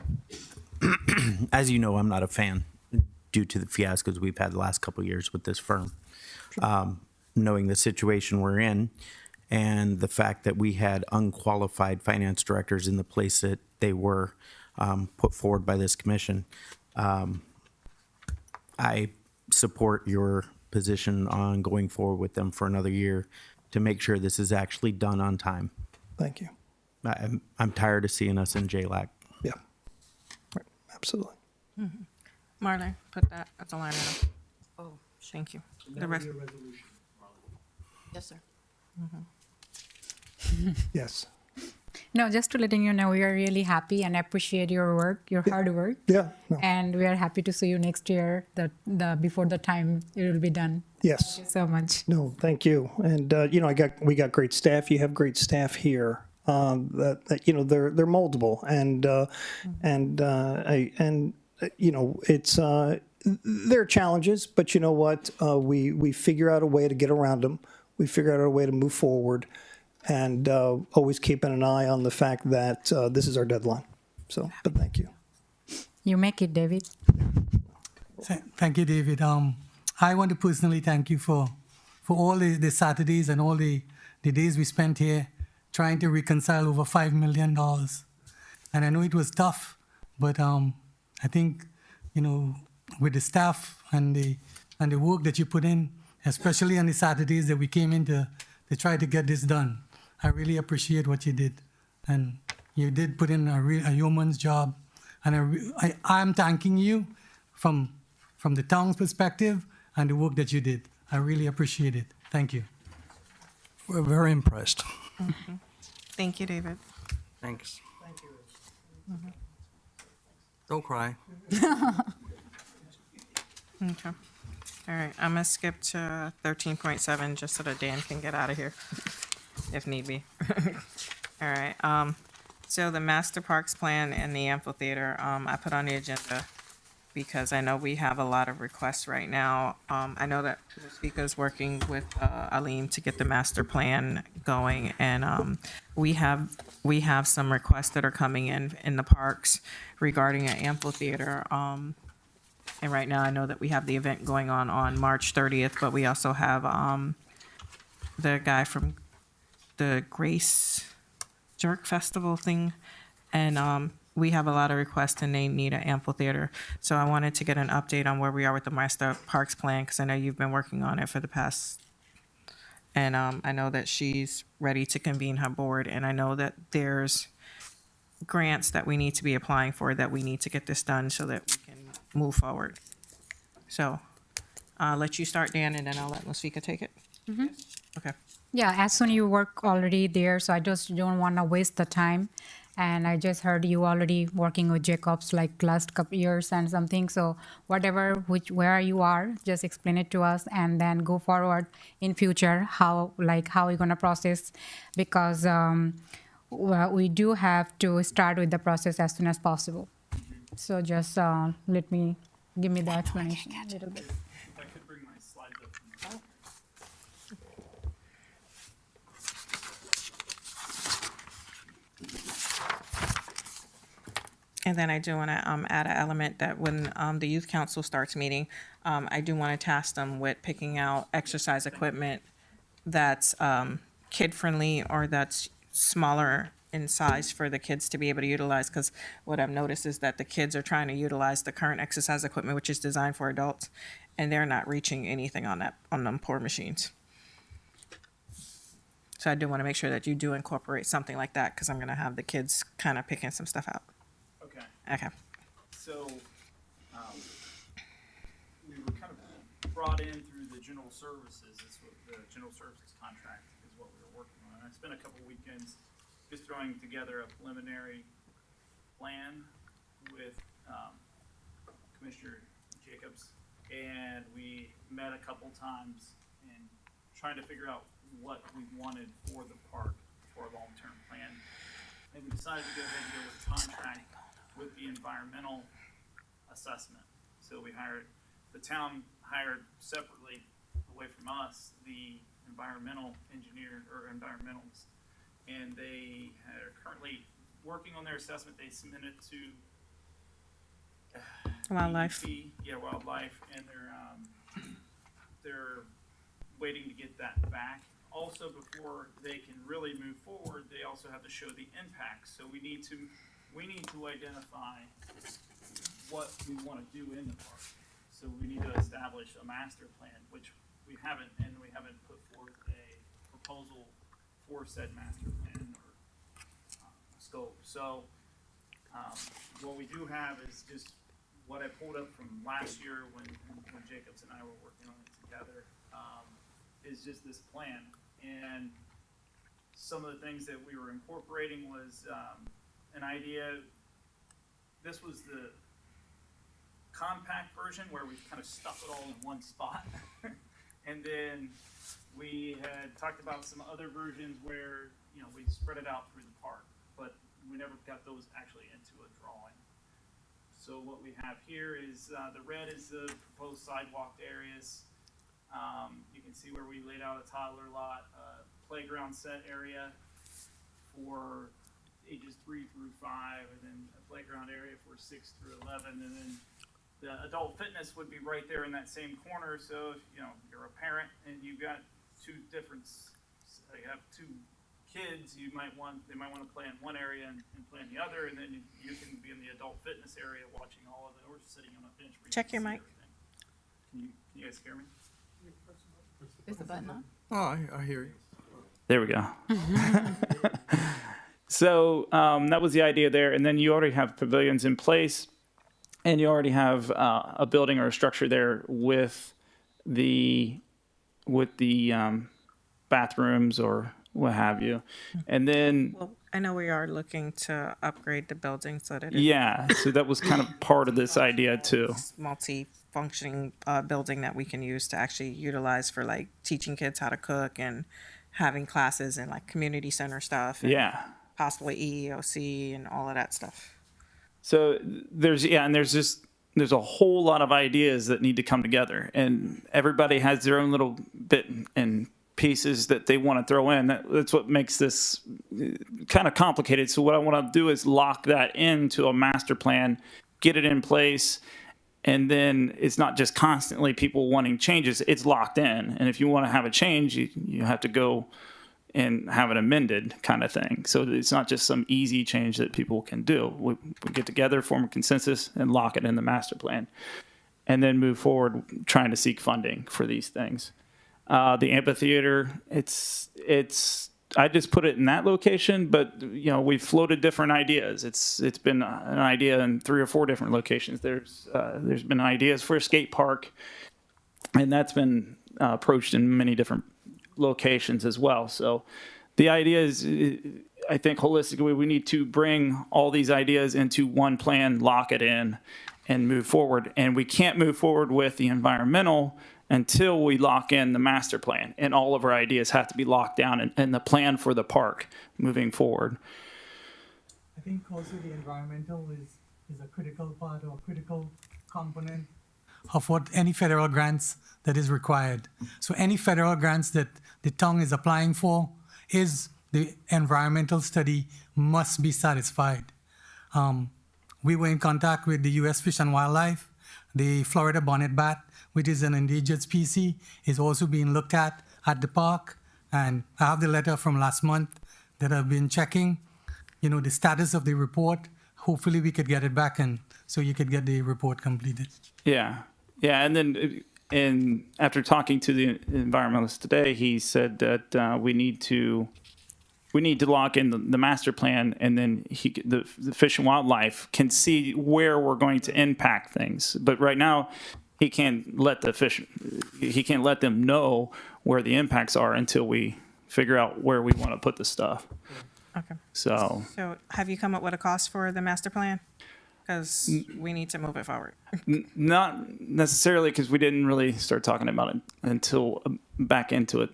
As you know, I'm not a fan due to the fiascos we've had the last couple of years with this firm. Knowing the situation we're in and the fact that we had unqualified finance directors in the place that they were put forward by this commission, I support your position on going forward with them for another year to make sure this is actually done on time. Thank you. I'm tired of seeing us in JLAC. Yeah, right. Absolutely. Mm-hmm. Marlon, put that as a line item. Oh, thank you. The rest. Yes, sir. Mm-hmm. Yes. No, just to letting you know, we are really happy and appreciate your work, your hard work. Yeah. No. And we are happy to see you next year, before the time it will be done. Yes. Thank you so much. No, thank you. And we got great staff. You have great staff here. They're moldable it's there are challenges, but you know what? We figure out a way to get around them. We figure out a way to move forward, and always keeping an eye on the fact that this is our deadline. So, but thank you. You make it, David. Thank you, David. I want to personally thank you for all the Saturdays and all the days we spent here trying to reconcile over $5 million. And I know it was tough, but I think, with the staff and the work that you put in, especially on the Saturdays that we came in to try to get this done, I really appreciate what you did. And you did put in a yeoman's job. And I'm thanking you from the town's perspective and the work that you did. I really appreciate it. Thank you. We're very impressed. Mm-hmm. Thank you, David. Thanks. Don't cry. Okay. All right, I'm gonna skip to 13.7 just so that Dan can get out of here if need be. All right, so the master parks plan and the amphitheater, I put on the agenda because I know we have a lot of requests right now. I know that the speaker's working with Aleem to get the master plan going, and we have some requests that are coming in the parks regarding an amphitheater. And right now, I know that we have the event going on March 30th, but we also have the guy from the Grace Jerk Festival thing, and we have a lot of requests, and they need an amphitheater. So I wanted to get an update on where we are with the Master Parks plan, because I know you've been working on it for the past, and I know that she's ready to convene her board, and I know that there's grants that we need to be applying for, that we need to get this done so that we can move forward. So I'll let you start, Dan, and then I'll let Musfika take it. Okay. Yeah, as soon you work already there, so I just don't want to waste the time. And I just heard you already working with Jacobs like last couple years and something. So whatever, where you are, just explain it to us, and then go forward in future how you're gonna process, because we do have to start with the process as soon as possible. So just give me the explanation a little bit. If I could bring my slides up. And then I do want to add an element that when the youth council starts meeting, I do want to task them with picking out exercise equipment that's kid-friendly or that's smaller in size for the kids to be able to utilize, because what I've noticed is that the kids are trying to utilize the current exercise equipment, which is designed for adults, and they're not reaching anything on them poor machines. So I do want to make sure that you do incorporate something like that, because I'm going to have the kids kind of picking some stuff out. Okay. Okay. So, we were kind of brought in through the general services. It's what the general services contract is what we were working on. I spent a couple weekends just throwing together a preliminary plan with Commissioner Jacobs, and we met a couple times and trying to figure out what we wanted for the park for a long-term plan. And we decided to go ahead and go with a contract with the environmental assessment. So the town hired separately, away from us, the environmental engineer or environmentalist. And they are currently working on their assessment. They submitted to Wildlife. DEP, wildlife, and they're waiting to get that back. Also, before they can really move forward, they also have to show the impacts. So we need to identify what we want to do in the park. So we need to establish a master plan, which we haven't put forth a proposal for said master plan or scope. So what we do have is just what I pulled up from last year when Jacobs and I were working on it together, is just this plan. And some of the things that we were incorporating was an idea. This was the compact version where we kind of stuff it all in one spot. And then we had talked about some other versions where, we spread it out through the park, but we never got those actually into a drawing. So what we have here is the red is the proposed sidewalk areas. You can see where we laid out a toddler lot, playground set area for ages 3 through 5, and then a playground area for 6 through 11, and then the adult fitness would be right there in that same corner. So if you're a parent and you've got you have 2 kids, they might want to play in one area and play in the other, and then you can be in the adult fitness area watching all of it, or sitting on a bench. Where you Check can your see mic. everything. Can you guys hear me? Is the button on? Oh, I hear you. There we go. So that was the idea there, and then you already have pavilions in place, and you already have a building or a structure there with the bathrooms or what have you, and then Well, I know we are looking to upgrade the building so that it's so that was kind of part of this idea too. multi-functioning building that we can use to actually utilize for like teaching kids how to cook and having classes and like community center stuff. And possibly EEOC and all of that stuff. So there's a whole lot of ideas that need to come together, and everybody has their own little bit and pieces that they want to throw in. That's what makes this kind of complicated. So what I want to do is lock that into a master plan, get it in place, and then it's not just constantly people wanting changes. It's locked in, and if you want to have a change, you have to go and have it amended, kind of thing. So it's not just some easy change that people can do. We get together, form a consensus, and lock it in the master plan, and then move forward trying to seek funding for these things. The amphitheater, I just put it in that location, but we've floated different ideas. It's been an idea in 3 or 4 different locations. There's been ideas for a skate park, and that's been approached in many different locations as well. So the idea is, I think holistically, we need to bring all these ideas into one plan, lock it in, and move forward. And we can't move forward with the environmental until we lock in the master plan, and all of our ideas have to be locked down and the plan for the park moving forward. I think also the environmental is a critical part or critical component of what any federal grants that is required. So any federal grants that the town is applying for is the environmental study must be satisfied. We were in contact with the U.S. Fish and Wildlife. The Florida bonnet bat, which is an endangered species, is also being looked at the park. And I have the letter from last month that I've been checking, the status of the report. Hopefully we could get it back and so you could get the report completed. Yeah. And then after talking to the environmentalist today, he said that we need to lock in the master plan, and then the Fish and Wildlife can see where we're going to impact things. But right now, he can't let them know where the impacts are until we figure out where we want to put the stuff. Okay. So have you come up with a cost for the master plan? Because we need to move it forward. Not necessarily, because we didn't really start talking about it until back into it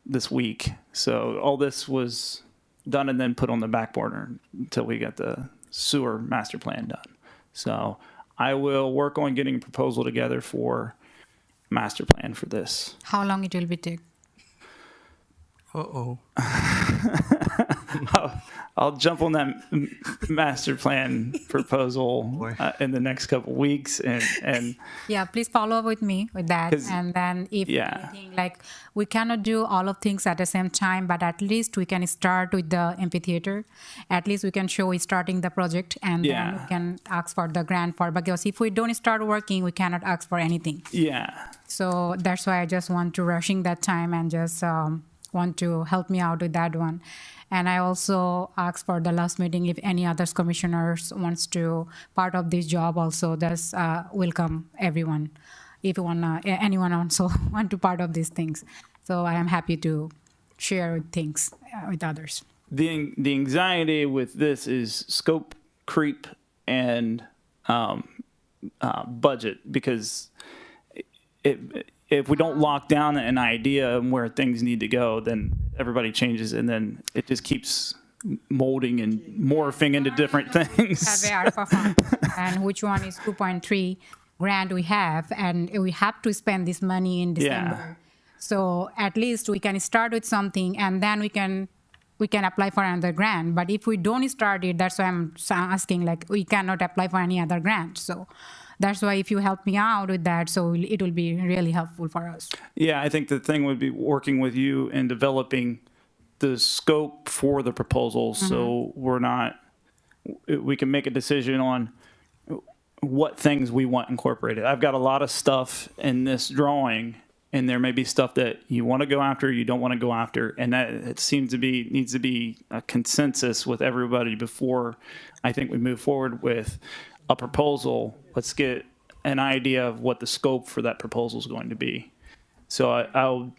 this week. So all this was done and then put on the back burner until we got the sewer master plan done. So I will work on getting a proposal together for master plan for this. How long it will be take? Uh-oh. I'll jump on that master plan proposal in the next couple weeks, and Yeah, please follow up with me with that. 'Cause- And then if yeah. anything, like we cannot do all of things at the same time, but at least we can start with the amphitheater. At least we can show we starting the project, and then Yeah. we can ask for the grant for, because if we don't start working, we cannot ask for anything. Yeah. So that's why I just want to rushing that time and just want to help me out with that one. And I also asked for the last meeting if any other commissioners wants to part of this job also. That's welcome everyone. If you wanna, anyone also want to part of these things. So I am happy to share things with others. The anxiety with this is scope creep and budget, because if we don't lock down an idea and where things need to go, then everybody changes, and then it just keeps molding and morphing into different things. Have a alpha fund, and which one is 2.3 grand we have, and we have to spend this money in December. Yeah. So at least we can start with something, and then we can we can apply for another grant. But if we don't start it, that's why I'm asking, like, we cannot apply for any other grant. So that's why if you help me out with that, so it will be really helpful for us. Yeah, I think the thing would be working with you and developing the scope for the proposal, so we can make a decision on what things we want incorporated. I've got a lot of stuff in this drawing, and there may be stuff that you want to go after, you don't want to go after, and that it needs to be a consensus with everybody before I think we move forward with a proposal. Let's get an idea of what the scope for that proposal is going to be. So I'll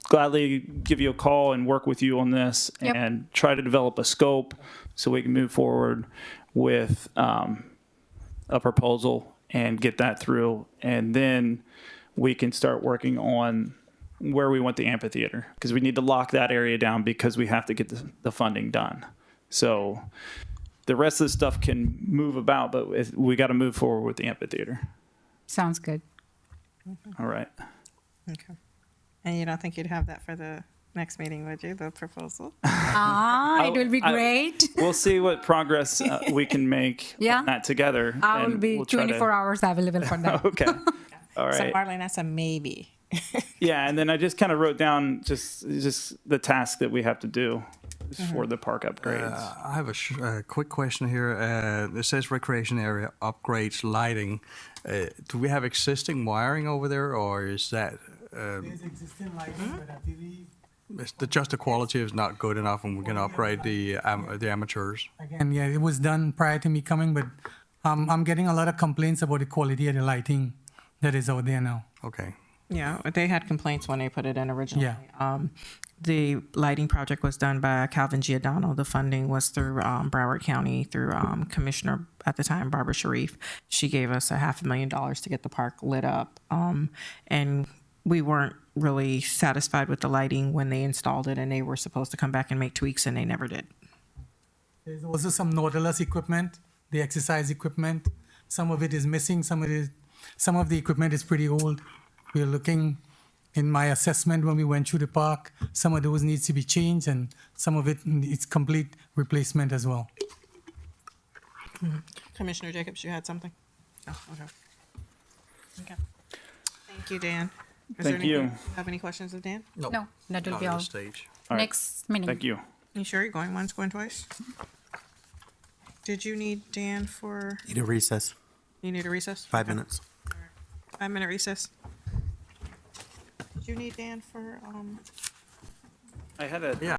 gladly give you a call and work with you on this and try to develop a scope so we can move forward with a proposal and get that through. And then we can start working on where we want the amphitheater, because we need to lock that area down because we have to get the funding done. So the rest of the stuff can move about, but we got to move forward with the amphitheater. Sounds good. All right. Okay. And you don't think you'd have that for the next meeting, would you, the proposal? It will be great. We'll see what progress we can make on that together. I will and be we'll try 24 hours available for that. Okay. All right. So Marlene, that's a maybe. Yeah, and then I just kind of wrote down just the task that we have to do for the park upgrades. I have a quick question here. It says recreation area upgrades lighting. Do we have existing wiring over there, or is that There's existing lighting, but I believe, just the quality is not good enough, and we're going to upgrade the amateurs? again, yeah, it was done prior to me coming, but I'm getting a lot of complaints about the quality of the lighting that is out there now. Okay. Yeah, they had complaints when they put it in originally. Yeah. The lighting project was done by Calvin Giordano. The funding was through Broward County, through Commissioner at the time, Barbara Sharif. She gave us $500,000 to get the park lit up. And we weren't really satisfied with the lighting when they installed it, and they were supposed to come back and make tweaks, and they never did. There's also some Nautilus equipment, the exercise equipment. Some of it is missing. Some of the equipment is pretty old. We're looking, in my assessment when we went through the park, some of those needs to be changed, and some of it needs complete replacement as well. Commissioner Jacobs, you had something? Oh, okay. Okay. Thank you, Dan. Thank you. Have any questions of Dan? No, that will Not be at all. this stage. All right. Next meeting. Thank you. You sure you're going once, going twice? Did you need Dan for, Need a recess, you need a recess? 5 Okay. minutes. 5-minute recess. Did you need Dan for, I had a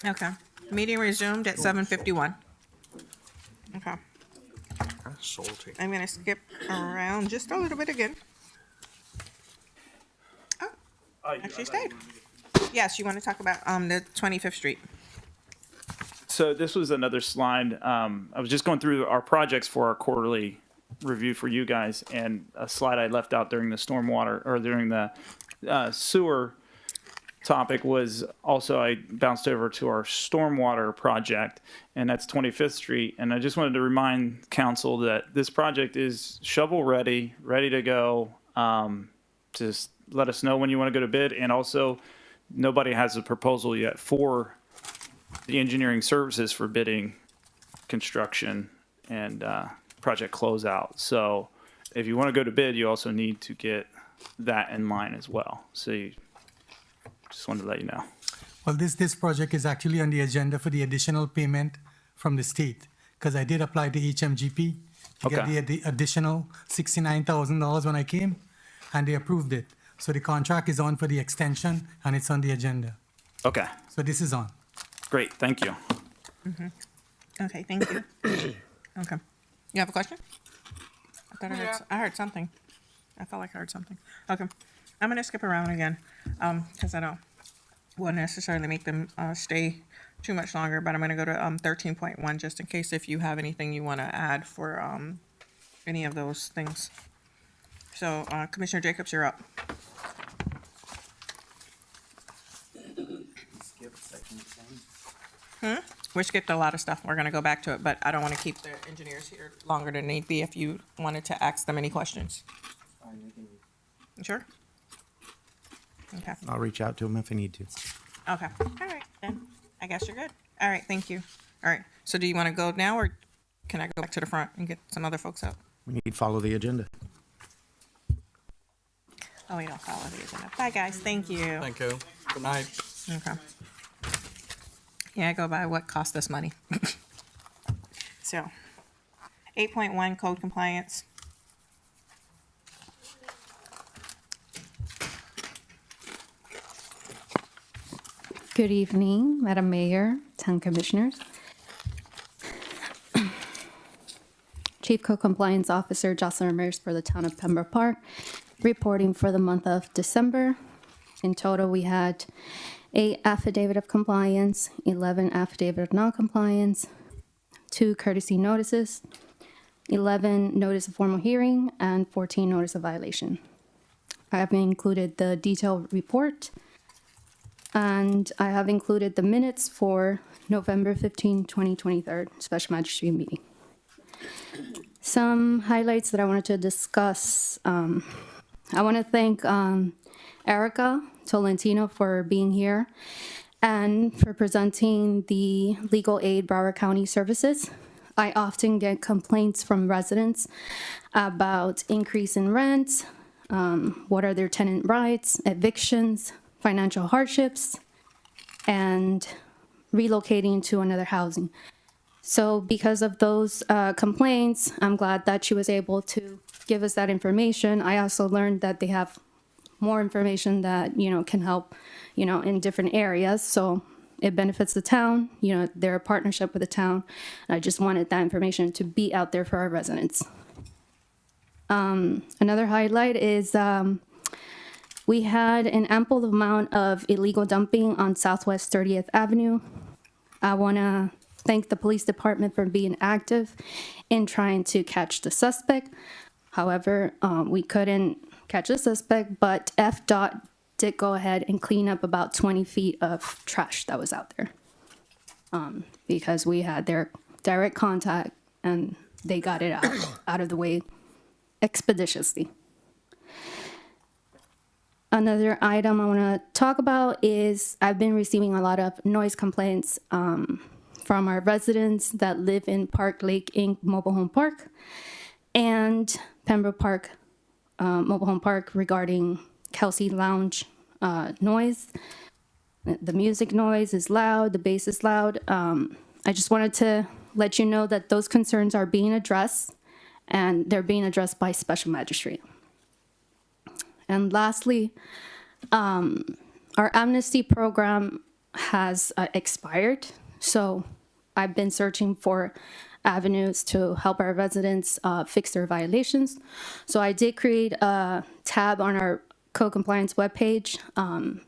Okay. Meeting resumed at 7:51. Okay. Salty. I'm gonna skip around just a little bit again. Oh, actually stayed. Yes, you want to talk about the 25th Street. So this was another slide. I was just going through our projects for our quarterly review for you guys, and a slide I left out during the stormwater or during the sewer topic was also I bounced over to our stormwater project, and that's 25th Street. And I just wanted to remind council that this project is shovel ready, ready to go. Just let us know when you want to go to bid, and also nobody has a proposal yet for the engineering services for bidding construction and project closeout. So if you want to go to bid, you also need to get that in line as well. So you, just wanted to let you know. Well, this project is actually on the agenda for the additional payment from the state, because I did apply to HMGP to get the additional $69,000 when I came, and they approved it. So the contract is on for the extension, and it's on the agenda. Okay, So this is on. great, thank you. Okay, thank you. Okay. You have a question? I thought I heard something. I felt like I heard something. Okay. I'm gonna skip around again, because I don't want to necessarily make them stay too much longer, but I'm gonna go to 13.1 just in case if you have anything you want to add for any of those things. So Commissioner Jacobs, you're up. We skipped a lot of stuff. We're gonna go back to it, but I don't want to keep the engineers here longer than need be if you wanted to ask them any questions. Sure? Okay. I'll reach out to them if I need to. Okay. All right, then. I guess you're good. All right, thank you. All right, so do you want to go now, or can I go back to the front and get some other folks up? We need to follow the agenda. Oh, we don't follow the agenda. Bye, guys. Thank you. Thank you. Good night. Okay. Yeah, I go by what cost us money. So, 8.1 code compliance. Good evening, Madam Mayor, Town Commissioners. Chief Code Compliance Officer Jocelyn Ramirez for the Town of Pembroke Park, reporting for the month of December. In total, we had 8 affidavit of compliance, 11 affidavit of non-compliance, 2 courtesy notices, 11 notice of formal hearing, and 14 notice of violation. I have included the detailed report, and I have included the minutes for November 15, 2023 special magistrate meeting. Some highlights that I wanted to discuss. I want to thank Erica Tolentino for being here and for presenting the legal aid Broward County services. I often get complaints from residents about increase in rent, what are their tenant rights, evictions, financial hardships, and relocating to another housing. So because of those complaints, I'm glad that she was able to give us that information. I also learned that they have more information that, can help, in different areas. So it benefits the town, they're a partnership with the town. I just wanted that information to be out there for our residents. Another highlight is we had an ample amount of illegal dumping on Southwest 30th Avenue. I want to thank the police department for being active in trying to catch the suspect. However, we couldn't catch the suspect, but FDOT did go ahead and clean up about 20 feet of trash that was out there because we had their direct contact and they got it out of the way expeditiously. Another item I want to talk about is I've been receiving a lot of noise complaints from our residents that live in Park Lake Inc. Mobile Home Park and Pembroke Park Mobile Home Park regarding Kelsey Lounge noise. The music noise is loud, the bass is loud. I just wanted to let you know that those concerns are being addressed and they're being addressed by special magistrate. And lastly, our amnesty program has expired, so I've been searching for avenues to help our residents fix their violations. So I did create a tab on our code compliance webpage.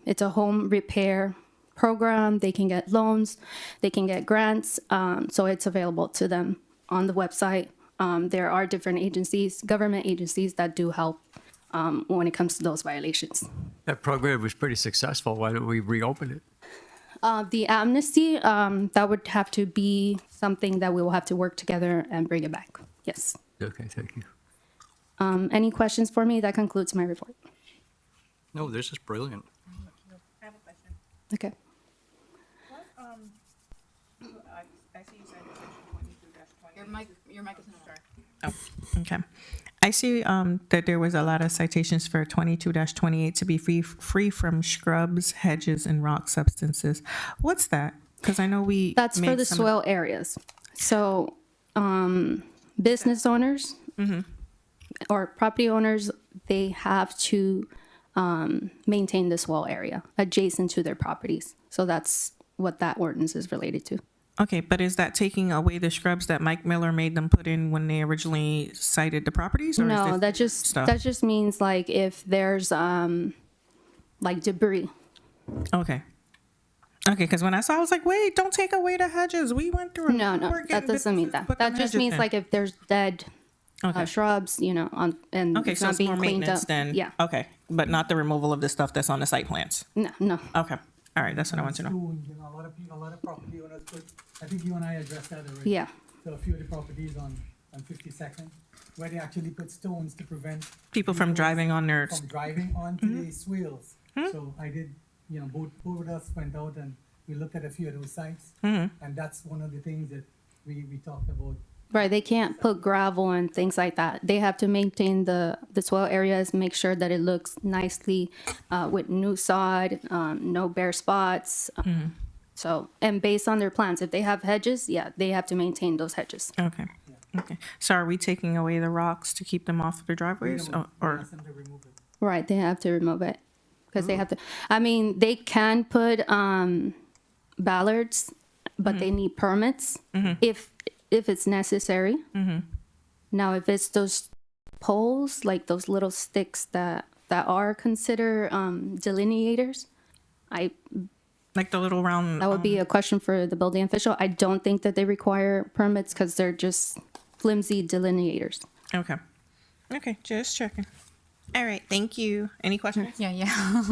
It's a home repair program. They can get loans, they can get grants, so it's available to them on the website. There are different agencies, government agencies, that do help when it comes to those violations. That program was pretty successful. Why don't we reopen it? The amnesty, that would have to be something that we will have to work together and bring it back. Yes. Okay, thank you. Any questions for me? That concludes my report. No, this is brilliant. I have a question. Okay. I see you said section 22-20. Your mic is not on. Oh, okay. I see that there was a lot of citations for 22-28 to be free from shrubs, hedges, and rock substances. What's that? Because I know we That's for made the some swale areas. So business owners or property owners, they have to maintain the swale area adjacent to their properties. So that's what that ordinance is related to. Okay, but is that taking away the shrubs that Mike Miller made them put in when they originally cited the properties? Or No, is this that just means like if there's like debris. Okay. Okay, because when I saw, I was like, wait, don't take away the hedges. We went through it. No, that doesn't mean that. That just means like if there's dead shrubs, you know, and Okay, it's so not it's being more cleaned maintenance up. than Yeah. Okay, but not the removal of the stuff that's on the site plans. No. Okay, all right, that's what I want to know. You know, a lot of property owners put, I think you and I addressed that already. Yeah. So a few of the properties on 52nd, where they actually put stones to prevent People from driving on their. from driving onto the swales. So I did, you know, both of us went out and we looked at a few of those sites. And that's one of the things that we talked about. Right, they can't put gravel and things like that. They have to maintain the swale areas, make sure that it looks nicely with new sod, no bare spots. So, and based on their plans, if they have hedges, yeah, they have to maintain those hedges. Okay. Okay. So are we taking away the rocks to keep them off of the driveways, or? Right, they have to remove it because they have to. I mean, they can put ballards, but they need permits if it's necessary. Now, if it's those poles, like those little sticks that are considered delineators, like the little round. That would be a question for the building official. I don't think that they require permits because they're just flimsy delineators. Okay. Okay, just checking. All right, thank you. Any questions? Yeah.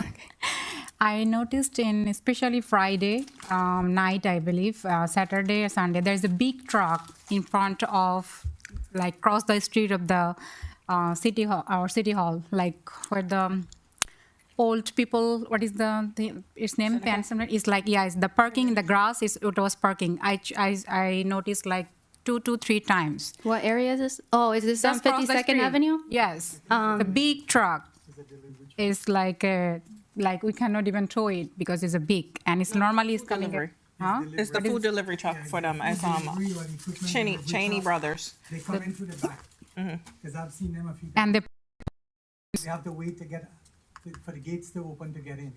I noticed in especially Friday night, I believe, Saturday or Sunday, there's a big truck in front of, like, cross the street of the city hall, like where the old people, what is its name? It's like, yeah, it's the parking in the grass. It was parking. I noticed like 2 to 3 times. What area is this? Oh, is this on Just cross the 52nd street. Avenue? Yes. The big truck is like we cannot even tow it because it's a big, and it's normally it's coming. Delivery. Huh? It's the food delivery truck for them. It's Cheney Brothers. They come in through the back. Because I've seen them a few times. And they have to wait to get for the gates to open to get in.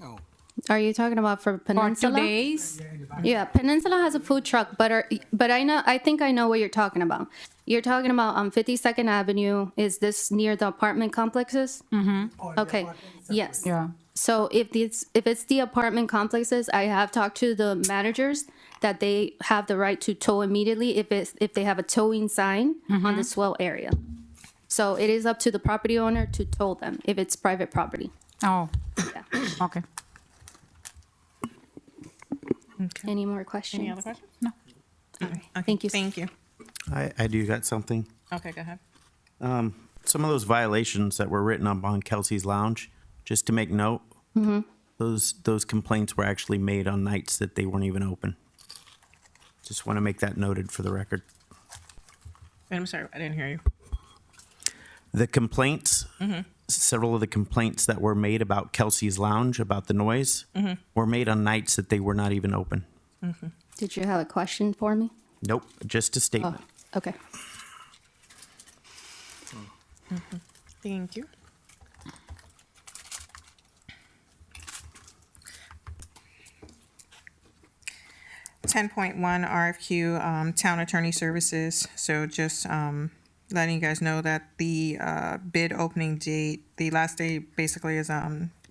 Oh. Are you talking about for Peninsula? 2 days. Yeah, Peninsula has a food truck, but I think I know what you're talking about. You're talking about on 52nd Avenue. Is this near the apartment complexes? Okay. Yes. Yeah. So if it's the apartment complexes, I have talked to the managers that they have the right to tow immediately if they have a towing sign on the swell area. So it is up to the property owner to tow them if it's private property. Oh. Yeah. Okay. Any more questions? Any other questions? No. All right. Thank you. Thank you. I do got something. Okay, go ahead. Some of those violations that were written up on Kelsey's Lounge, just to make note, those complaints were actually made on nights that they weren't even open. Just want to make that noted for the record. I'm sorry, I didn't hear you. The complaints, several of the complaints that were made about Kelsey's Lounge, about the noise, were made on nights that they were not even open. Did you have a question for me? Nope, just a statement. Oh, okay. Thank you. 10.1 RFQ, Town Attorney Services. So just letting you guys know that the bid opening date, the last day basically is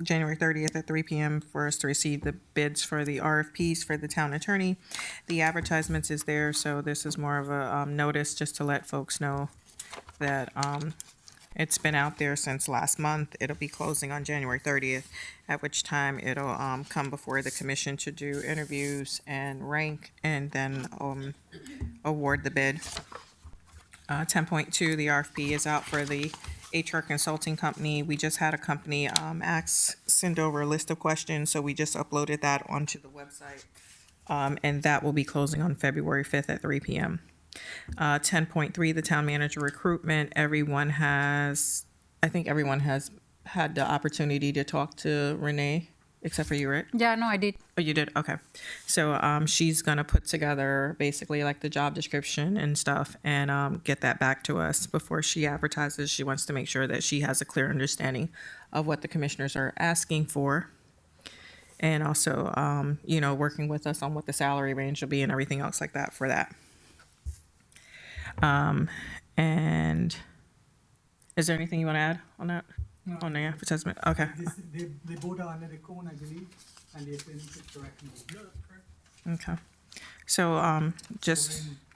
January 30th at 3 p.m. for us to receive the bids for the RFPs for the town attorney. The advertisements is there, so this is more of a notice just to let folks know that it's been out there since last month. It'll be closing on January 30th, at which time it'll come before the commission to do interviews and rank and then award the bid. 10.2, the RFP is out for the HR consulting company. We just had a company send over a list of questions, so we just uploaded that onto the website. And that will be closing on February 5th at 3 p.m. 10.3, the town manager recruitment. I think everyone has had the opportunity to talk to Renee, except for you, right? Yeah, no, I did. Oh, you did? Okay. So she's going to put together basically like the job description and stuff and get that back to us before she advertises. She wants to make sure that she has a clear understanding of what the commissioners are asking for. And also, working with us on what the salary range will be and everything else like that for that. And is there anything you want to add on that? No. On the advertisement? Okay. They both are under the cone, I believe, and they've been picked correctly. Okay. So,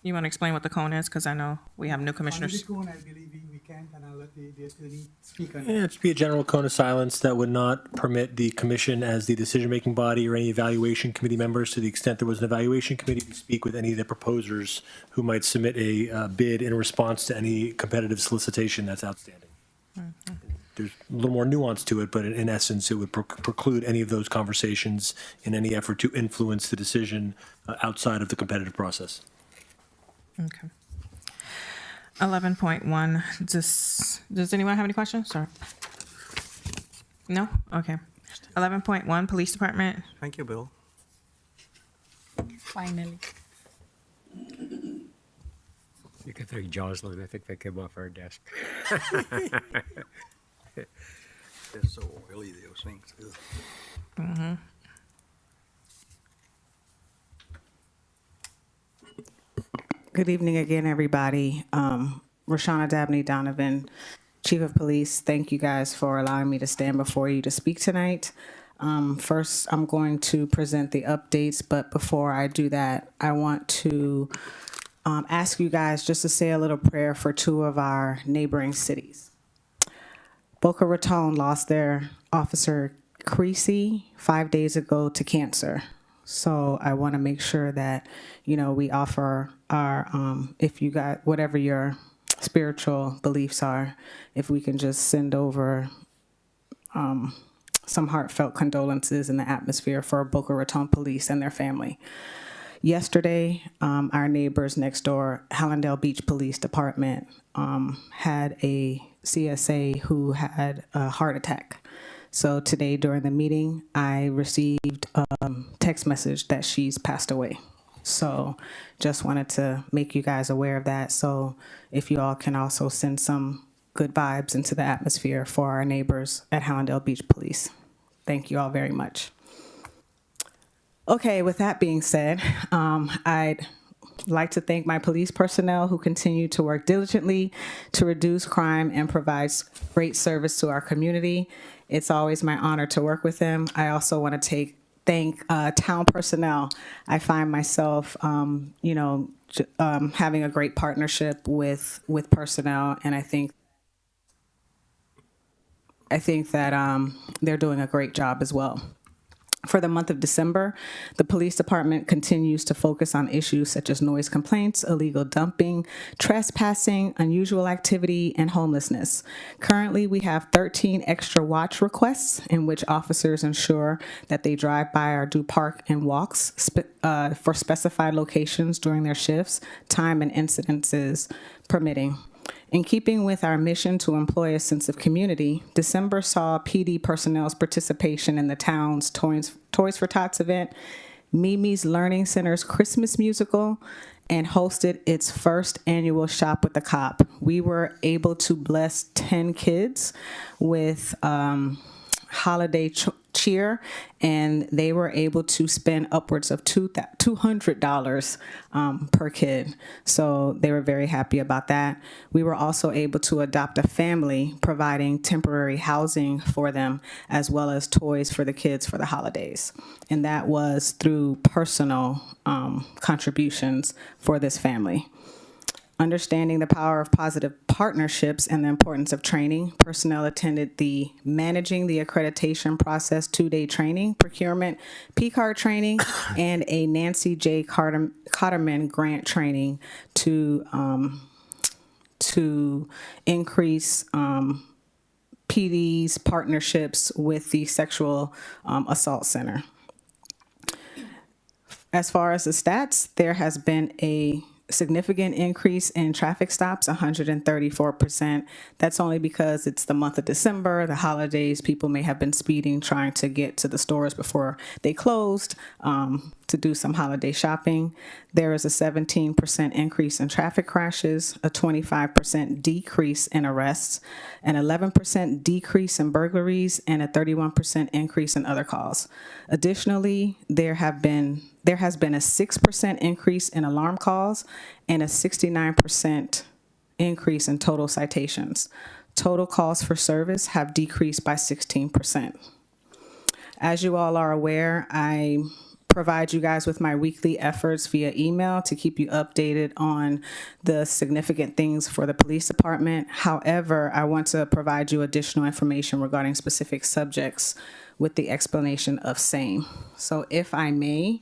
you want to explain what the cone is? Because I know we have new commissioners. Under the cone, I believe we can't, and I'll let the attorney speak on it. Yeah, it'd be a general cone of silence that would not permit the commission as the decision-making body or any evaluation committee members, to the extent there was an evaluation committee, to speak with any of the proposers who might submit a bid in response to any competitive solicitation that's outstanding. There's a little more nuance to it, but in essence, it would preclude any of those conversations in any effort to influence the decision outside of the competitive process. Okay. 11.1, does anyone have any questions? Sorry. No? Okay. 11.1, Police Department. Thank you, Bill. Finally. You can thank Jocelyn. I think they came off our desk. They're so oily, those things. Mm-hmm. Good evening again, everybody. Roshana Dabney-Donovan, Chief of Police. Thank you guys for allowing me to stand before you to speak tonight. First, I'm going to present the updates, but before I do that, I want to ask you guys just to say a little prayer for two of our neighboring cities. Boca Raton lost their officer Creasy 5 days ago to cancer. So I want to make sure that, we offer our, if you got whatever your spiritual beliefs are, if we can just send over some heartfelt condolences in the atmosphere for Boca Raton police and their family. Yesterday, our neighbors next door, Hallandale Beach Police Department, had a CSA who had a heart attack. So today during the meeting, I received a text message that she's passed away. So just wanted to make you guys aware of that. So if you all can also send some good vibes into the atmosphere for our neighbors at Hallandale Beach Police. Thank you all very much. Okay, with that being said, I'd like to thank my police personnel who continue to work diligently to reduce crime and provides great service to our community. It's always my honor to work with them. I also want to thank town personnel. I find myself, having a great partnership with personnel, and I think that they're doing a great job as well. For the month of December, the police department continues to focus on issues such as noise complaints, illegal dumping, trespassing, unusual activity, and homelessness. Currently, we have 13 extra watch requests in which officers ensure that they drive by or do park and walks for specified locations during their shifts, time and incidences permitting. In keeping with our mission to employ a sense of community, December saw PD personnel's participation in the town's Toys for Tots event, Mimi's Learning Center's Christmas musical, and hosted its first annual Shop with the Cop. We were able to bless 10 kids with holiday year, and they were able to spend upwards of $200 per kid. So they were very happy about that. We were also able to adopt a family, providing temporary housing for them, as well as toys for the kids for the holidays. And that was through personal contributions for this family. Understanding the power of positive partnerships and the importance of training, personnel attended the Managing the Accreditation Process 2-day training, procurement, P-card training, and a Nancy J. Cotterman grant training to increase PD's partnerships with the Sexual Assault Center. As far as the stats, there has been a significant increase in traffic stops, 134%. That's only because it's the month of December, the holidays, people may have been speeding, trying to get to the stores before they closed to do some holiday shopping. There is a 17% increase in traffic crashes, a 25% decrease in arrests, an 11% decrease in burglaries, and a 31% increase in other calls. Additionally, there has been a 6% increase in alarm calls and a 69% increase in total citations. Total calls for service have decreased by 16%. As you all are aware, I provide you guys with my weekly efforts via email to keep you updated on the significant things for the police department. However, I want to provide you additional information regarding specific subjects with the explanation of same. So if I may,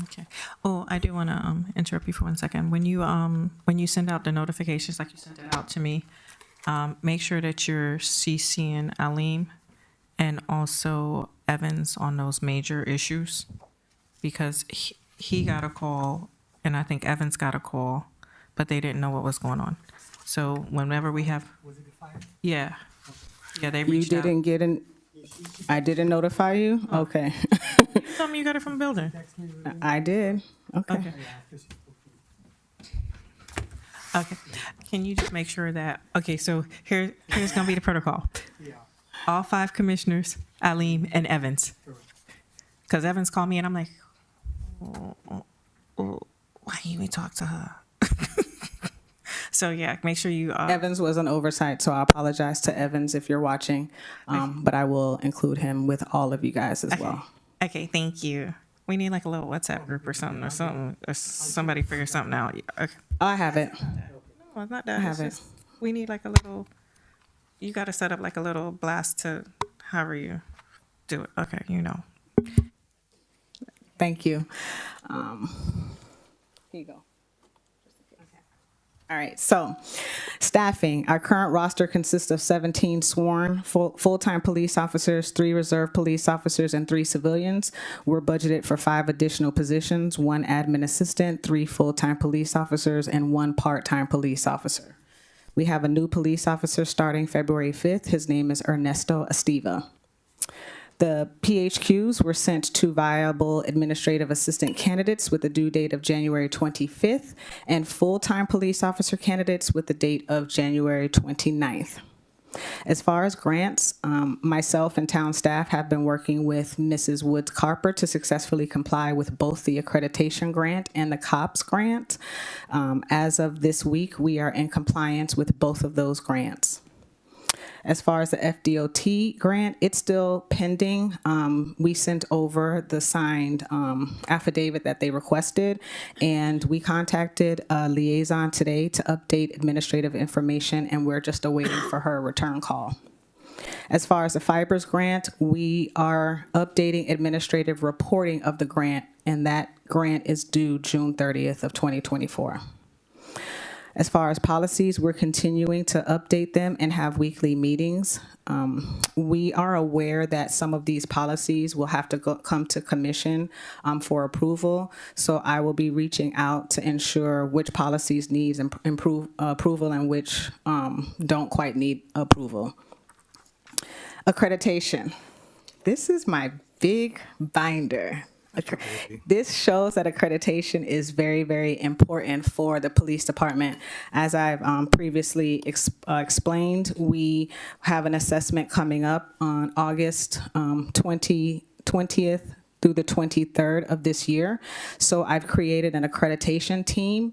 Okay. Oh, I do want to interrupt you for 1 second. When you send out the notifications, like you sent it out to me, make sure that you're CCing Aleem and also Evans on those major issues, because he got a call and I think Evans got a call, but they didn't know what was going on. So whenever we have, yeah, they reached out. You didn't get an. I didn't notify you? Okay. You told me you got it from the building. I did. Okay. Okay. Can you just make sure that, okay, so here's going to be the protocol. All 5 commissioners, Aleem and Evans. Because Evans called me and I'm like, why you ain't talk to her? So yeah, make sure you. Evans was an oversight, so I apologize to Evans if you're watching, but I will include him with all of you guys as well. Okay, thank you. We need like a little WhatsApp group or something, or somebody figure something out. Okay. I have it. No, it's not that. I have it. We need like a little. You got to set up like a little blast to however you do it. Okay, you know. Thank you. Here you go. All right, so staffing. Our current roster consists of 17 sworn full-time police officers, 3 reserve police officers, and 3 civilians. We're budgeted for 5 additional positions, 1 admin assistant, 3 full-time police officers, and 1 part-time police officer. We have a new police officer starting February 5th. His name is Ernesto Estiva. The PHQs were sent to viable administrative assistant candidates with the due date of January 25th and full-time police officer candidates with the date of January 29th. As far as grants, myself and town staff have been working with Mrs. Woods Carper to successfully comply with both the accreditation grant and the COPS grant. As of this week, we are in compliance with both of those grants. As far as the FDOT grant, it's still pending. We sent over the signed affidavit that they requested, and we contacted a liaison today to update administrative information, and we're just awaiting for her return call. As far as the Fibers grant, we are updating administrative reporting of the grant, and that grant is due June 30th of 2024. As far as policies, we're continuing to update them and have weekly meetings. We are aware that some of these policies will have to come to commission for approval. So I will be reaching out to ensure which policies needs approval and which don't quite need approval. Accreditation. This is my big binder. This shows that accreditation is very, very important for the police department. As I've previously explained, we have an assessment coming up on August 20th through the 23rd of this year. So I've created an accreditation team.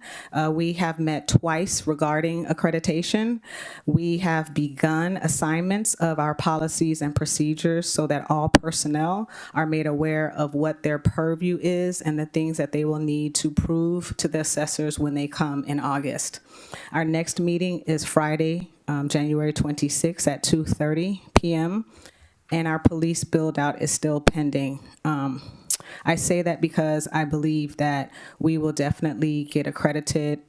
We have met twice regarding accreditation. We have begun assignments of our policies and procedures so that all personnel are made aware of what their purview is and the things that they will need to prove to the assessors when they come in August. Our next meeting is Friday, January 26th at 2:30 p.m. and our police build-out is still pending. I say that because I believe that we will definitely get accredited,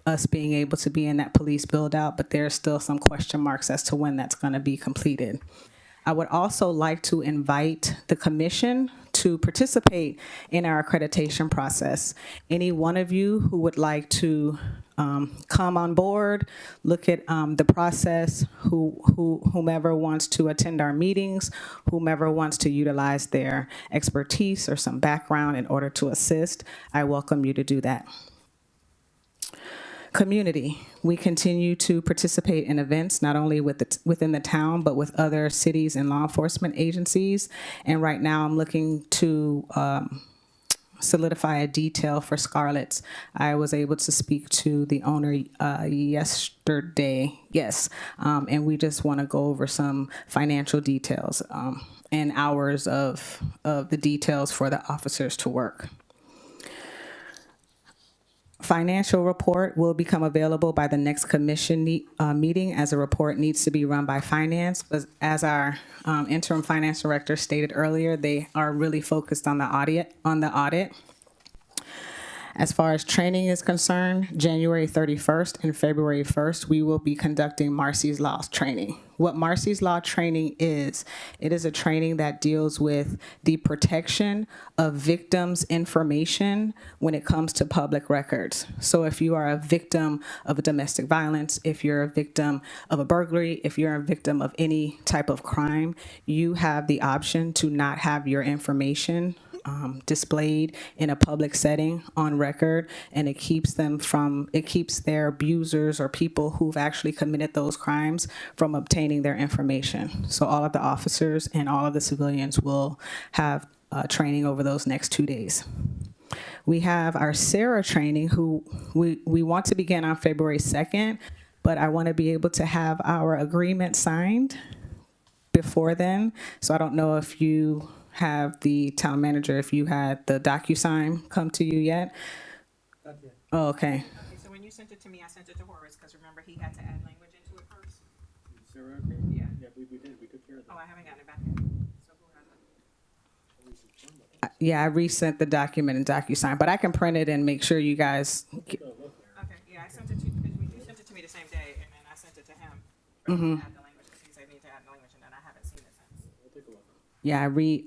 us being able to be in that police build-out, but there are still some question marks as to when that's going to be completed. I would also like to invite the commission to participate in our accreditation process. Any one of you who would like to come on board, look at the process, whomever wants to attend our meetings, whomever wants to utilize their expertise or some background in order to assist, I welcome you to do that. Community. We continue to participate in events, not only within the town, but with other cities and law enforcement agencies. And right now I'm looking to solidify a detail for Scarlett's. I was able to speak to the owner yesterday, yes, and we just want to go over some financial details and hours of the details for the officers to work. Financial report will become available by the next commission meeting, as a report needs to be run by finance. But as our interim finance director stated earlier, they are really focused on the audit. As far as training is concerned, January 31st and February 1st, we will be conducting Marcy's Law training. What Marcy's Law training is, it is a training that deals with the protection of victims' information when it comes to public records. So if you are a victim of a domestic violence, if you're a victim of a burglary, if you're a victim of any type of crime, you have the option to not have your information displayed in a public setting on record, and it keeps their abusers or people who've actually committed those crimes from obtaining their information. So all of the officers and all of the civilians will have training over those next 2 days. We have our Sarah training, who we want to begin on February 2nd, but I want to be able to have our agreement signed before then. So I don't know if you have the town manager, if you had the DocuSign come to you yet? Not yet. Oh, okay. Okay, so when you sent it to me, I sent it to Horace, because remember, he had to add language into it first. Sarah, Yeah. Yeah, we did. We took care of that. Oh, I haven't gotten it back yet. So who has it? Yeah, I resent the document in DocuSign, but I can print it and make sure you guys get. Okay, yeah, I sent it to, because you sent it to me the same day, and then I sent it to him. Mhm. Add the language, because he said need to add the language, and then I haven't seen it since. We'll take a look. Yeah, I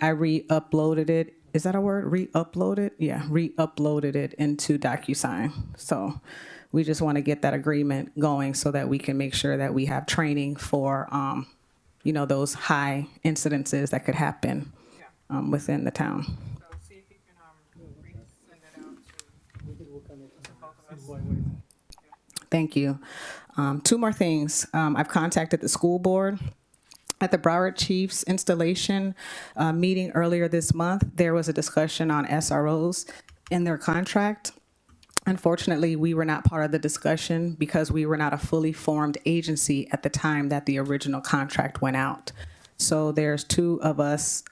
re-uploaded it. Is that a word? Re-uploaded? Yeah, re-uploaded it into DocuSign. So we just want to get that agreement going so that we can make sure that we have training for, those high incidences that could happen within the town. So see if you can send it out to both of us. Thank you. Two more things. I've contacted the school board. At the Broward Chiefs installation meeting earlier this month, there was a discussion on SROs in their contract. Unfortunately, we were not part of the discussion because we were not a fully formed agency at the time that the original contract went out. So there's two of us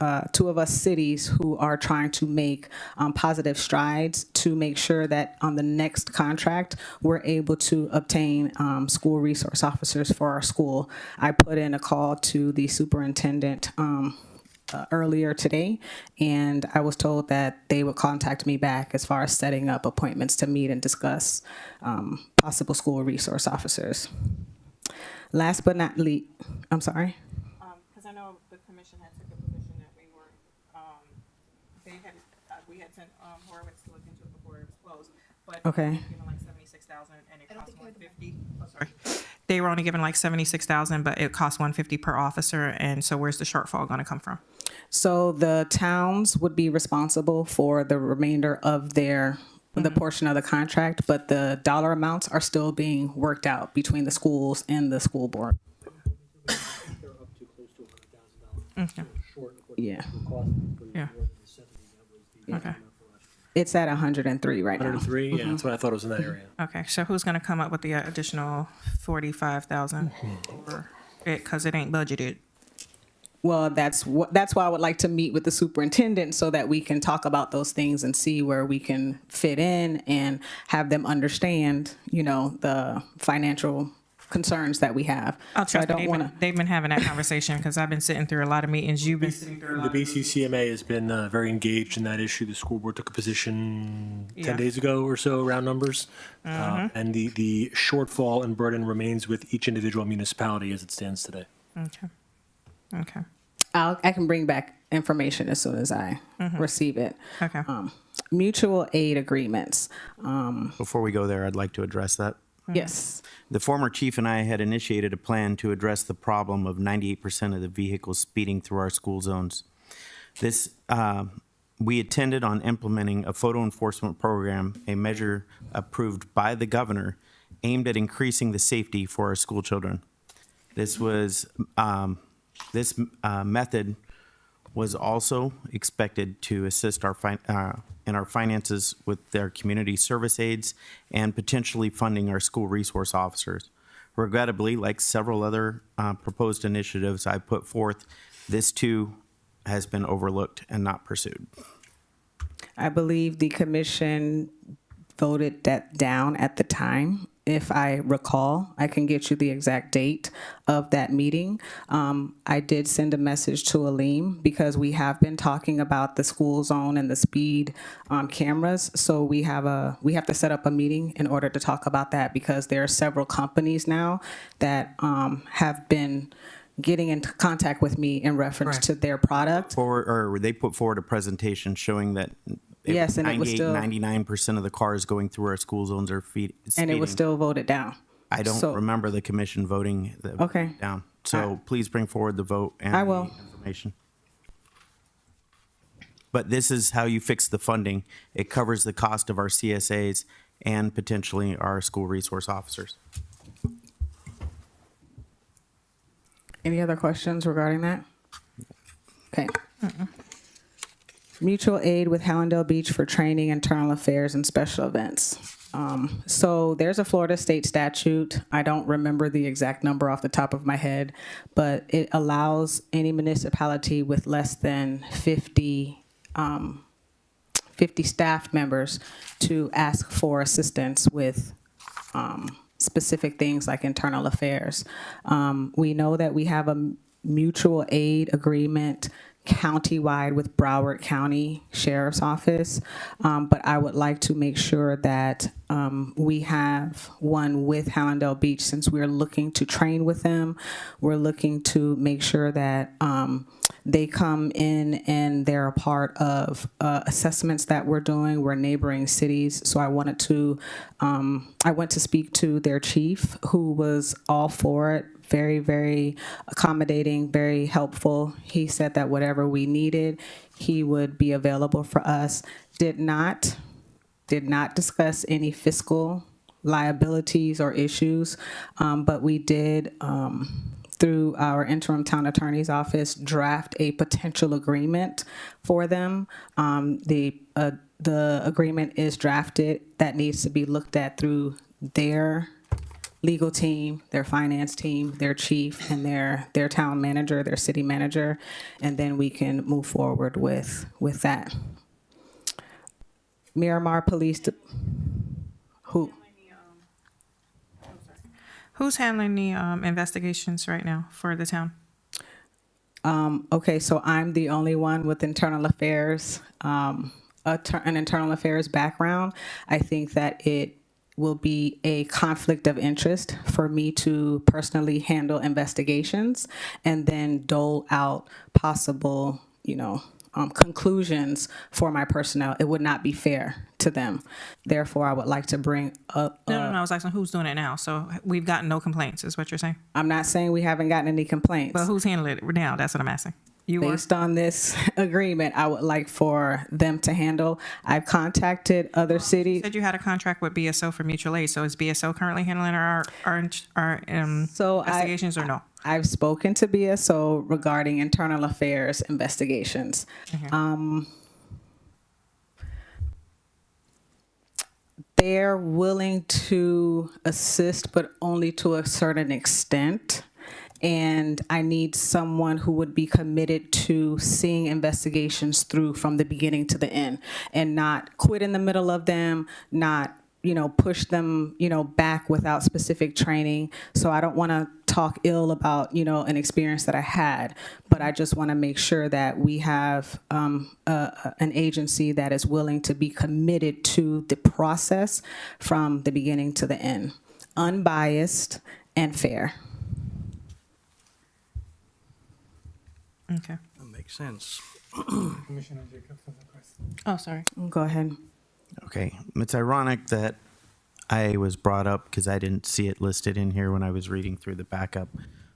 cities who are trying to make positive strides to make sure that on the next contract, we're able to obtain school resource officers for our school. I put in a call to the superintendent earlier today, and I was told that they would contact me back as far as setting up appointments to meet and discuss possible school resource officers. Last but not least, I'm sorry. Because I know the commission had took a position that we were, we had sent Horowitz to look into it before it was closed, but Okay. given like 76,000 and it cost 150. Oh, sorry. they were only given like 76,000, but it cost 150 per officer. And so where's the shortfall going to come from? So the towns would be responsible for the remainder of the portion of the contract, but the dollar amounts are still being worked out between the schools and the school board. Okay. Yeah. Yeah. Okay. It's at 103 right now. 103, yeah, that's what I thought it was in that area. Okay. So who's going to come up with the additional 45,000 for it? Because it ain't budgeted. Well, that's why I would like to meet with the superintendent so that we can talk about those things and see where we can fit in and have them understand, the financial concerns that we have. Oh, So I trust me, don't want to. they've been having that conversation because I've been sitting through a lot of meetings. You've been sitting through a lot. The BCCMA has been very engaged in that issue. The school board took a position 10 days ago or so, round numbers. And the shortfall and burden remains with each individual municipality as it stands today. Okay. Okay. I can bring back information as soon as I receive it. Okay. Mutual aid agreements. Before we go there, I'd like to address that. Yes. The former chief and I had initiated a plan to address the problem of 98% of the vehicles speeding through our school zones. We attended on implementing a photo enforcement program, a measure approved by the governor aimed at increasing the safety for our school children. This method was also expected to assist in our finances with their community service aides and potentially funding our school resource officers. Regrettably, like several other proposed initiatives I put forth, this too has been overlooked and not pursued. I believe the commission voted that down at the time. If I recall, I can get you the exact date of that meeting. I did send a message to Aleem because we have been talking about the school zone and the speed cameras. So we have to set up a meeting in order to talk about that because there are several companies now that have been getting in contact with me in reference to their product. They put forward a presentation showing that yes, and it was still 99% of the cars going through our school zones are speeding. And it was still voted down. I don't remember the commission voting down. So please bring forward the vote and the information. But this is how you fix the funding. It covers the cost of our CSAs and potentially our school resource officers. Any other questions regarding that? Okay. Mutual aid with Hallandale Beach for training, internal affairs, and special events. So there's a Florida state statute. I don't remember the exact number off the top of my head, but it allows any municipality with less than 50 staff members to ask for assistance with specific things like internal affairs. We know that we have a mutual aid agreement countywide with Broward County Sheriff's Office, but I would like to make sure that we have one with Hallandale Beach since we're looking to train with them. We're looking to make sure that they come in and they're a part of assessments that we're doing. We're neighboring cities, so I went to speak to their chief, who was all for it. Very, very accommodating, very helpful. He said that whatever we needed, he would be available for us. Did not discuss any fiscal liabilities or issues, but we did, through our interim town attorney's office, draft a potential agreement for them. The agreement is drafted. That needs to be looked at through their legal team, their finance team, their chief, and their town manager, their city manager, and then we can move forward with that. Miramar Police, Who's handling the investigations right now for the town? Okay, so I'm the only one with internal affairs, an internal affairs background. I think that it will be a conflict of interest for me to personally handle investigations and then dole out possible, conclusions for my personnel. It would not be fair to them. Therefore, I would like to bring up. No, I was asking who's doing it now. So we've gotten no complaints, is what you're saying? I'm not saying we haven't gotten any complaints. But who's handling it now? That's what I'm asking. You were? Based on this agreement, I would like for them to handle. I've contacted other cities. You said you had a contract with BSO for mutual aid. So is BSO currently handling our investigations or no? I've spoken to BSO regarding internal affairs investigations. They're willing to assist, but only to a certain extent. And I need someone who would be committed to seeing investigations through from the beginning to the end and not quit in the middle of them, not, push them, back without specific training. So I don't want to talk ill about, an experience that I had, but I just want to make sure that we have an agency that is willing to be committed to the process from the beginning to the end, unbiased and fair. Okay. That makes sense. Commissioner Jacobs has a question. Oh, sorry. Go ahead. Okay. It's ironic that I was brought up because I didn't see it listed in here when I was reading through the backup.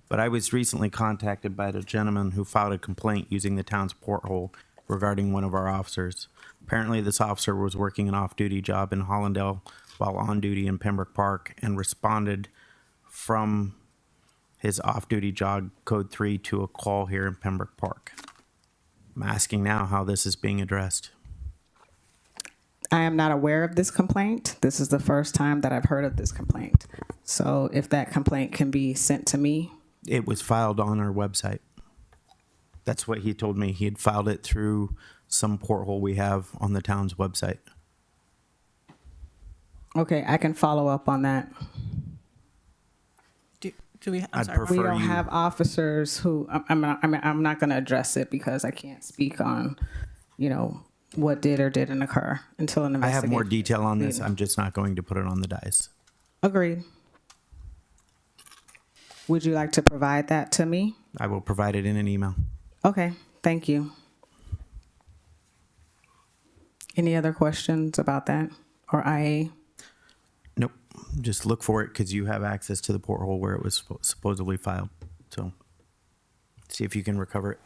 But I was recently contacted by the gentleman who filed a complaint using the town's porthole regarding one of our officers. Apparently, this officer was working an off-duty job in Hollandale while on duty in Pembroke Park and responded from his off-duty job code 3 to a call here in Pembroke Park. I'm asking now how this is being addressed. I am not aware of this complaint. This is the first time that I've heard of this complaint. So if that complaint can be sent to me. It was filed on our website. That's what he told me. He had filed it through some porthole we have on the town's website. Okay, I can follow up on that. Do we? I'd prefer we don't you- have officers who. I'm not going to address it because I can't speak on, what did or didn't occur until an I investigation. have more detail on this. I'm just not going to put it on the dice. Agreed. Would you like to provide that to me? I will provide it in an email. Okay, thank you. Any other questions about that or IA? Nope. Just look for it because you have access to the porthole where it was supposedly filed. So see if you can recover it.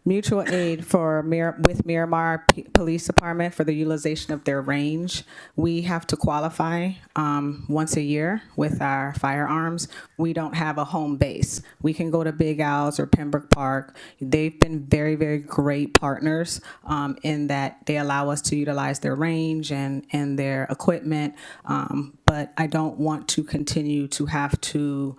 Mutual aid with Miramar Police Department for the utilization of their range. We have to qualify once a year with our firearms. We don't have a home base. We can go to Big Al's or Pembroke Park. They've been very, very great partners in that they allow us to utilize their range and their equipment. But I don't want to continue to have to,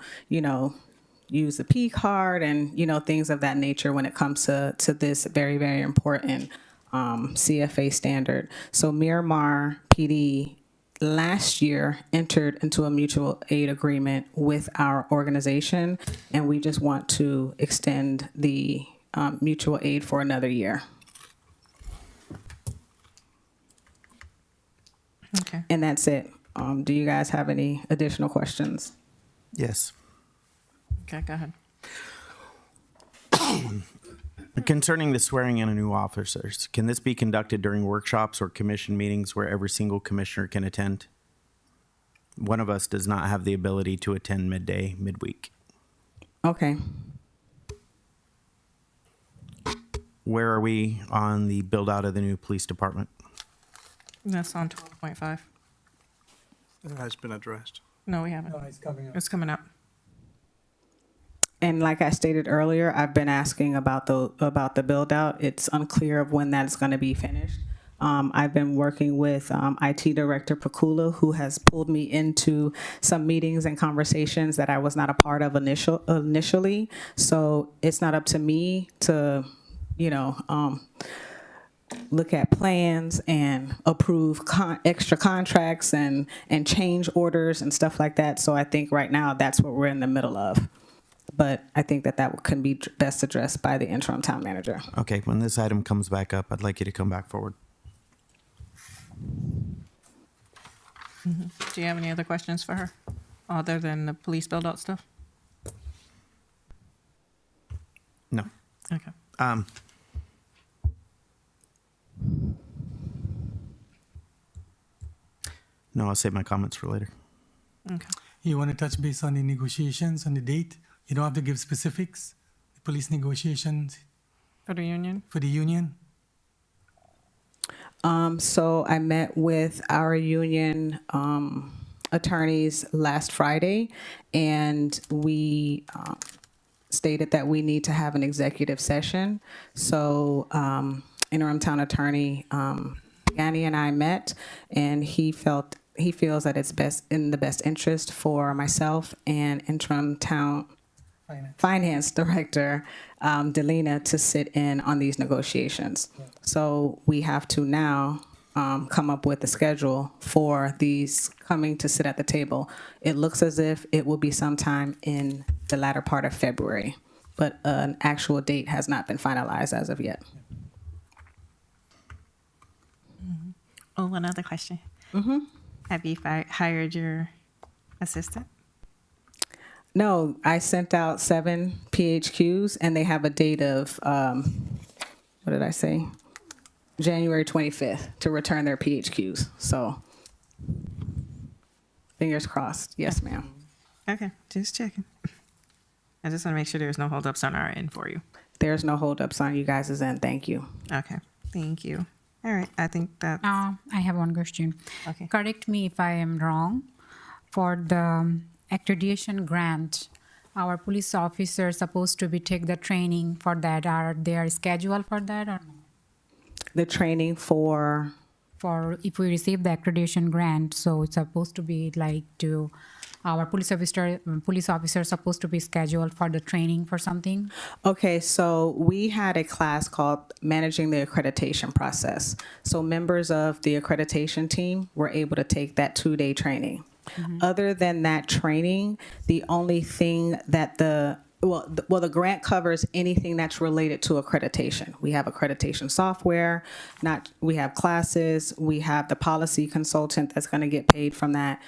use the P card and, things of that nature when it comes to this very, very important CFA standard. So Miramar PD last year entered into a mutual aid agreement with our organization, and we just want to extend the mutual aid for another year. Okay. And that's it. Do you guys have any additional questions? Yes. Okay, go ahead. Concerning the swearing in of new officers, can this be conducted during workshops or commission meetings where every single commissioner can attend? One of us does not have the ability to attend midday, midweek. Okay. Where are we on the build out of the new police department? That's on 12.5. It has been addressed. No, we haven't. No, it's coming up. It's coming up. And like I stated earlier, I've been asking about the build out. It's unclear of when that's going to be finished. I've been working with IT Director Pakula, who has pulled me into some meetings and conversations that I was not a part of initially. So it's not up to me to, look at plans and approve extra contracts and change orders and stuff like that. So I think right now that's what we're in the middle of. But I think that can be best addressed by the interim town manager. Okay, when this item comes back up, I'd like you to come back forward. Do you have any other questions for her, other than the police build-out stuff? No. Okay. No, I'll save my comments for later. Okay. You want to touch base on the negotiations, on the date? You don't have to give specifics. The police negotiations For the union? for the union? So I met with our union attorneys last Friday, and we stated that we need to have an executive session. So interim town attorney Yanni and I met, and he feels that it's in the best interest for myself and interim town finance director DiLena to sit in on these negotiations. So we have to now come up with a schedule for these coming to sit at the table. It looks as if it will be sometime in the latter part of February, but an actual date has not been finalized as of yet. Oh, one other question. Have you hired your assistant? No, I sent out 7 PHQs, and they have a date of, what did I say? January 25th to return their PHQs. So fingers crossed. Yes, ma'am. Okay, just checking. I just want to make sure there's no holdups on our end for you. There's no holdups on you guys' end. Thank you. Okay, thank you. All right, I think that. I have one question. Okay. Correct me if I am wrong. For the accreditation grant, our police officers supposed to be take the training for that. Are they scheduled for that or no? The training for if we receive the accreditation grant, so it's supposed to be like to our police officer supposed to be scheduled for the training for something. Okay, so we had a class called Managing the Accreditation Process. So members of the accreditation team were able to take that 2-day training. Other than that training, the only thing that the grant covers anything that's related to accreditation. We have accreditation software, we have classes, we have the policy consultant that's going to get paid from that,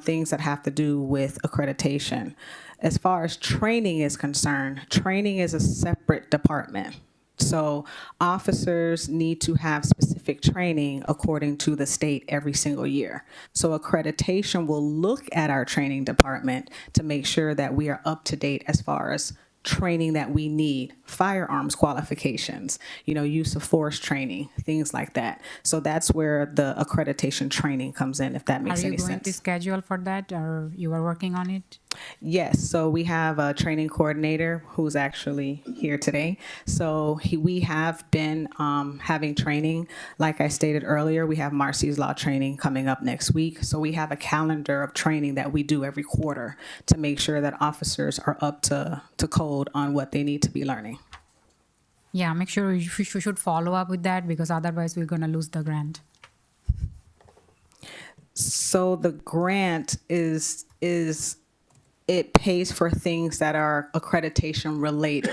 things that have to do with accreditation. As far as training is concerned, training is a separate department. So officers need to have specific training according to the state every single year. So accreditation will look at our training department to make sure that we are up to date as far as training that we need, firearms qualifications, use of force training, things like that. So that's where the accreditation training comes in, if that makes any sense. Are you going to schedule for that, or you are working on it? Yes, so we have a training coordinator who's actually here today. So we have been having training. Like I stated earlier, we have Marcy's Law training coming up next week. So we have a calendar of training that we do every quarter to make sure that officers are up to code on what they need to be learning. Yeah, make sure you should follow up with that, because otherwise we're going to lose the grant. So the grant is it pays for things that are accreditation related,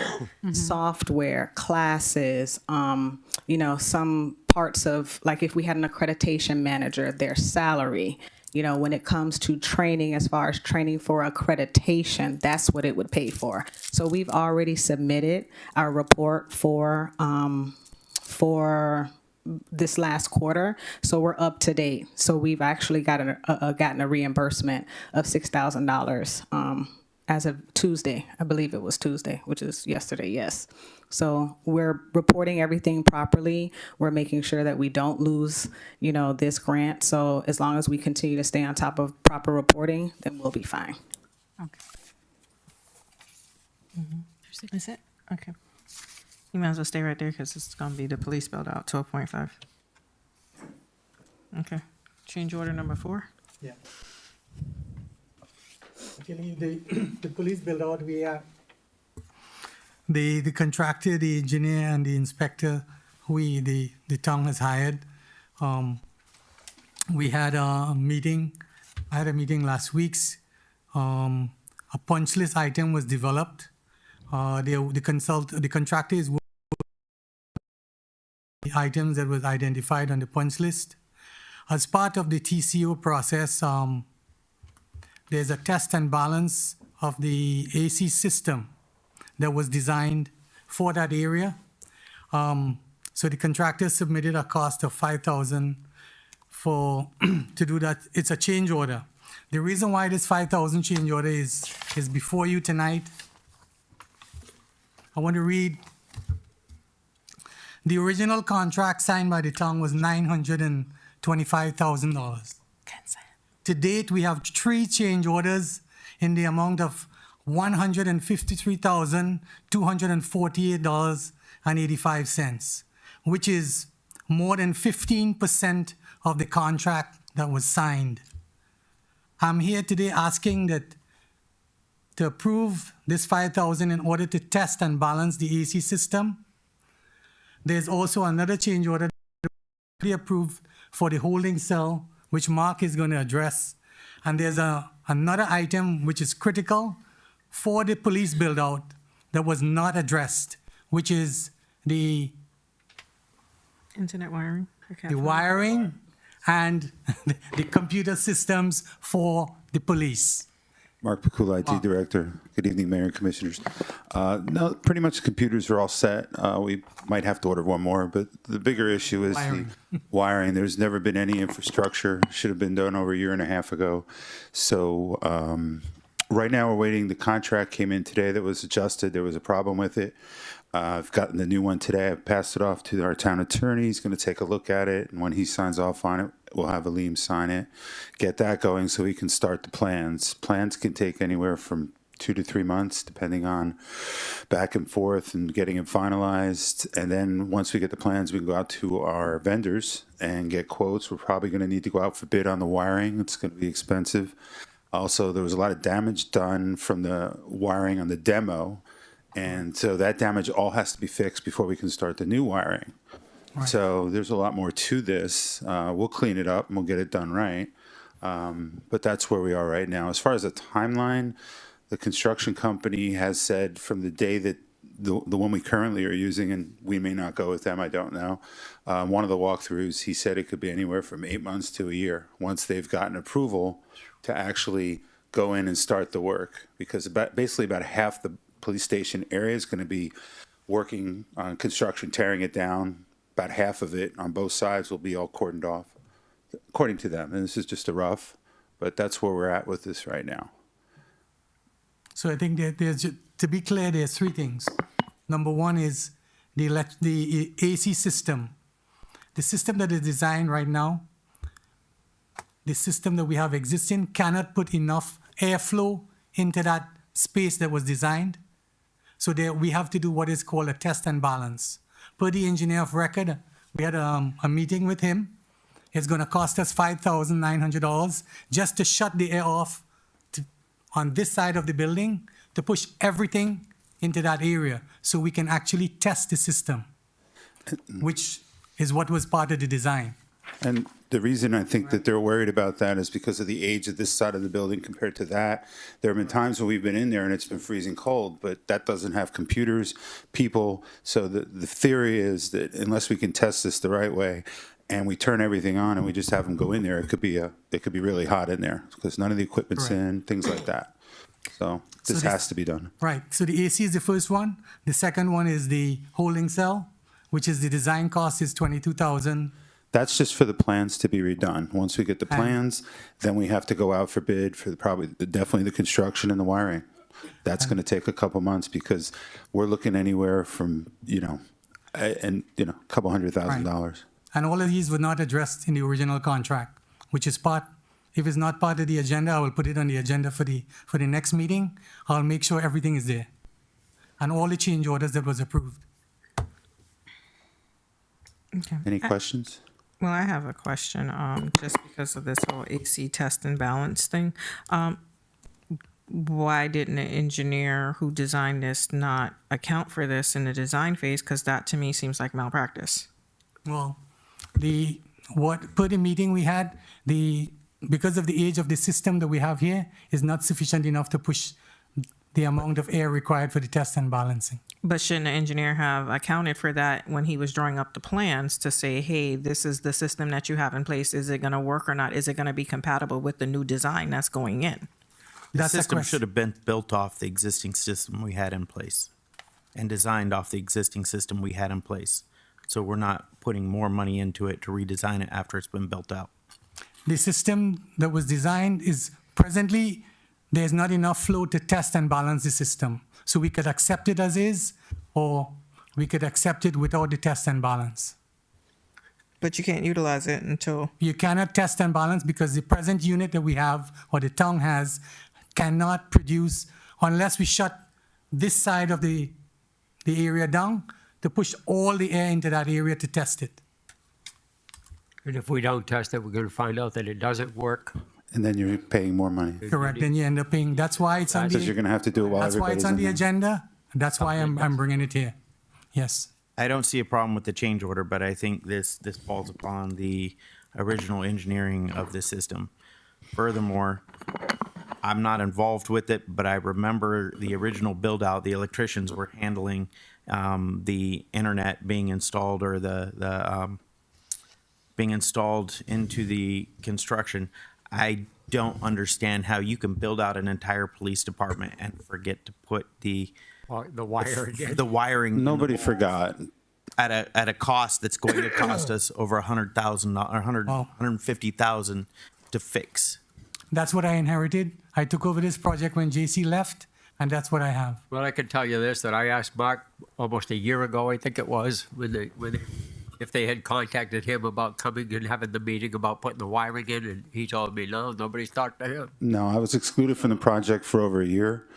software, classes, some parts of, like if we had an accreditation manager, their salary, when it comes to training, as far as training for accreditation, that's what it would pay for. So we've already submitted our report for this last quarter, so we're up to date. So we've actually gotten a reimbursement of $6,000 as of Tuesday. I believe it was Tuesday, which is yesterday. Yes. So we're reporting everything properly. We're making sure that we don't lose, this grant. So as long as we continue to stay on top of proper reporting, then we'll be fine. Okay. That's it? Okay. You might as well stay right there, because it's going to be the police buildout, 12.5. Okay. Change order number 4. Yeah. Actually, the police build-out, we have the contractor, the engineer, and the inspector who the town has hired. We had a meeting. I had a meeting last week. A punch list item was developed. The contractor is the items that was identified on the punch list. As part of the TCO process, there's a test and balance of the AC system that was designed for that area. So the contractor submitted a cost of $5,000 for to do that. It's a change order. The reason why this $5,000 change order is before you tonight. I want to read. The original contract signed by the town was $925,000. To date, we have 3 change orders in the amount of $153,248.85, which is more than 15% of the contract that was signed. I'm here today asking that to approve this $5,000 in order to test and balance the AC system. There's also another change order approved for the holding cell, which Mark is going to address. And there's another item which is critical for the police build-out that was not addressed, which is the Internet wiring. the wiring and the computer systems for the police. Mark Pakula, IT Director. Good evening, Mayor and Commissioners. No, pretty much the computers are all set. We might have to order one more, but the bigger issue is the wiring. There's never been any infrastructure. Should have been done over a year and a half ago. So right now we're waiting. The contract came in today that was adjusted. There was a problem with it. I've gotten the new one today. I've passed it off to our town attorney. He's going to take a look at it, and when he signs off on it, we'll have Aleem sign it, get that going so we can start the plans. Plans can take anywhere from 2 to 3 months, depending on back and forth and getting it finalized. And then once we get the plans, we can go out to our vendors and get quotes. We're probably going to need to go out for bid on the wiring. It's going to be expensive. Also, there was a lot of damage done from the wiring on the demo. And so that damage all has to be fixed before we can start the new wiring. Right. So there's a lot more to this. We'll clean it up and we'll get it done right. But that's where we are right now. As far as the timeline, the construction company has said from the day that the one we currently are using, and we may not go with them, I don't know. One of the walkthroughs, he said it could be anywhere from 8 months to a year once they've gotten approval to actually go in and start the work. Because basically about half the police station area is going to be working on construction, tearing it down. About half of it on both sides will be all cordoned off, according to them. And this is just a rough, but that's where we're at with this right now. So I think that to be clear, there's 3 things. Number one is the AC system. The system that is designed right now, the system that we have existing cannot put enough airflow into that space that was designed. So there we have to do what is called a test and balance. Per the engineer of record, we had a meeting with him. It's going to cost us $5,900 just to shut the air off on this side of the building to push everything into that area so we can actually test the system, which is what was part of the design. And the reason I think that they're worried about that is because of the age of this side of the building compared to that. There have been times when we've been in there and it's been freezing cold, but that doesn't have computers, people. So the theory is that unless we can test this the right way and we turn everything on and we just have them go in there, it could be really hot in there because none of the equipment's in, things like that. So this has to be done. Right. So the AC is the first one. The second one is the holding cell, which is the design cost is $22,000. That's just for the plans to be redone. Once we get the plans, then we have to go out for bid for definitely the construction and the wiring. That's going to take a couple months because we're looking anywhere from, a couple $100,000. And all of these were not addressed in the original contract, which is if it's not part of the agenda, I will put it on the agenda for the next meeting. I'll make sure everything is there. And all the change orders that was approved. Okay. Any questions? Well, I have a question, just because of this whole AC test and balance thing. Why didn't the engineer who designed this not account for this in the design phase? Because that to me seems like malpractice. Well, per the meeting we had, because of the age of the system that we have here is not sufficient enough to push the amount of air required for the test and balancing. But shouldn't the engineer have accounted for that when he was drawing up the plans to say, hey, this is the system that you have in place. Is it going to work or not? Is it going to be compatible with the new design that's going in? The system should have been built off the existing system we had in place. and designed off the existing system we had in place. So we're not putting more money into it to redesign it after it's been built out. The system that was designed is presently, there's not enough flow to test and balance the system. So we could accept it as is, or we could accept it without the test and balance. But you can't utilize it until. You cannot test and balance because the present unit that we have, or the town has, cannot produce unless we shut this side of the area down to push all the air into that area to test it. And if we don't test it, we're going to find out that it doesn't work. And then you're paying more money. Correct, then you end up paying, that's why it's on Because you're going to have to do it while that's why everybody's it's on in the there. agenda. That's why I'm bringing it here. Yes. I don't see a problem with the change order, but I think this falls upon the original engineering of the system. Furthermore, I'm not involved with it, but I remember the original build out, the electricians were handling the internet being installed or the being installed into the construction. I don't understand how you can build out an entire police department and forget to put the wiring. Nobody forgot. At a cost that's going to cost us over $100,000 or $150,000 to fix. That's what I inherited. I took over this project when JC left, and that's what I have. Well, I can tell you this, that I asked Mark almost a year ago, I think it was, if they had contacted him about coming and having the meeting about putting the wiring in, and he told me, no, nobody's talked to him. No, I was excluded from the project for over a year,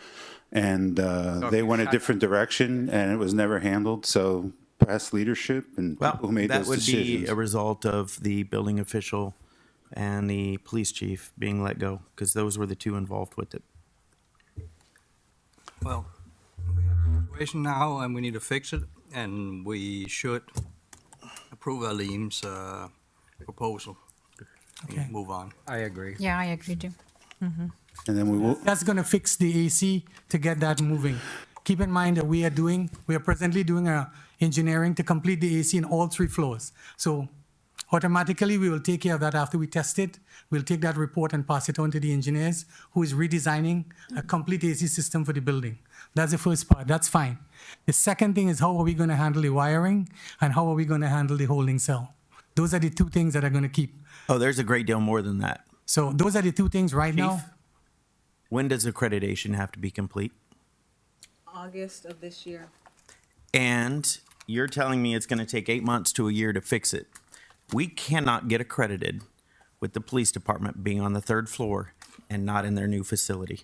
and they went a different direction, and it was never handled. So past leadership and people who made that those would decisions. be a result of the building official and the police chief being let go, because those were the two involved with it. Well, we have a situation now, and we need to fix it, and we should approve Alim's proposal. Okay. Move on. I agree. Yeah, I agree too. And then we will. That's going to fix the AC to get that moving. Keep in mind that we are presently doing engineering to complete the AC in all 3 floors. So automatically we will take care of that after we test it. We'll take that report and pass it on to the engineers who is redesigning a complete AC system for the building. That's the first part. That's fine. The second thing is how are we going to handle the wiring and how are we going to handle the holding cell? Those are the 2 things that are going to keep. Oh, there's a great deal more than that. So those are the 2 things right now. When does accreditation have to be complete? August of this year. And you're telling me it's going to take 8 months to a year to fix it. We cannot get accredited with the police department being on the 3rd floor and not in their new facility.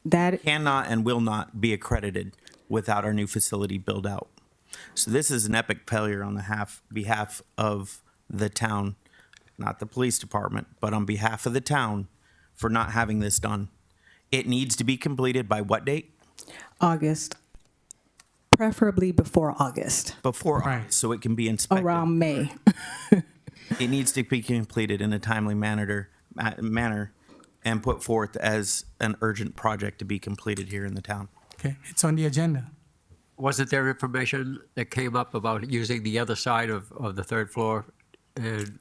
That cannot and will not be accredited without our new facility build out. So this is an epic failure on the behalf of the town, not the police department, but on behalf of the town for not having this done. It needs to be completed by what date? August. Preferably before August. Before August, so it can be inspected. Around May. It needs to be completed in a timely manner and put forth as an urgent project to be completed here in the town. Okay, it's on the agenda. Wasn't there information that came up about using the other side of the 3rd floor? And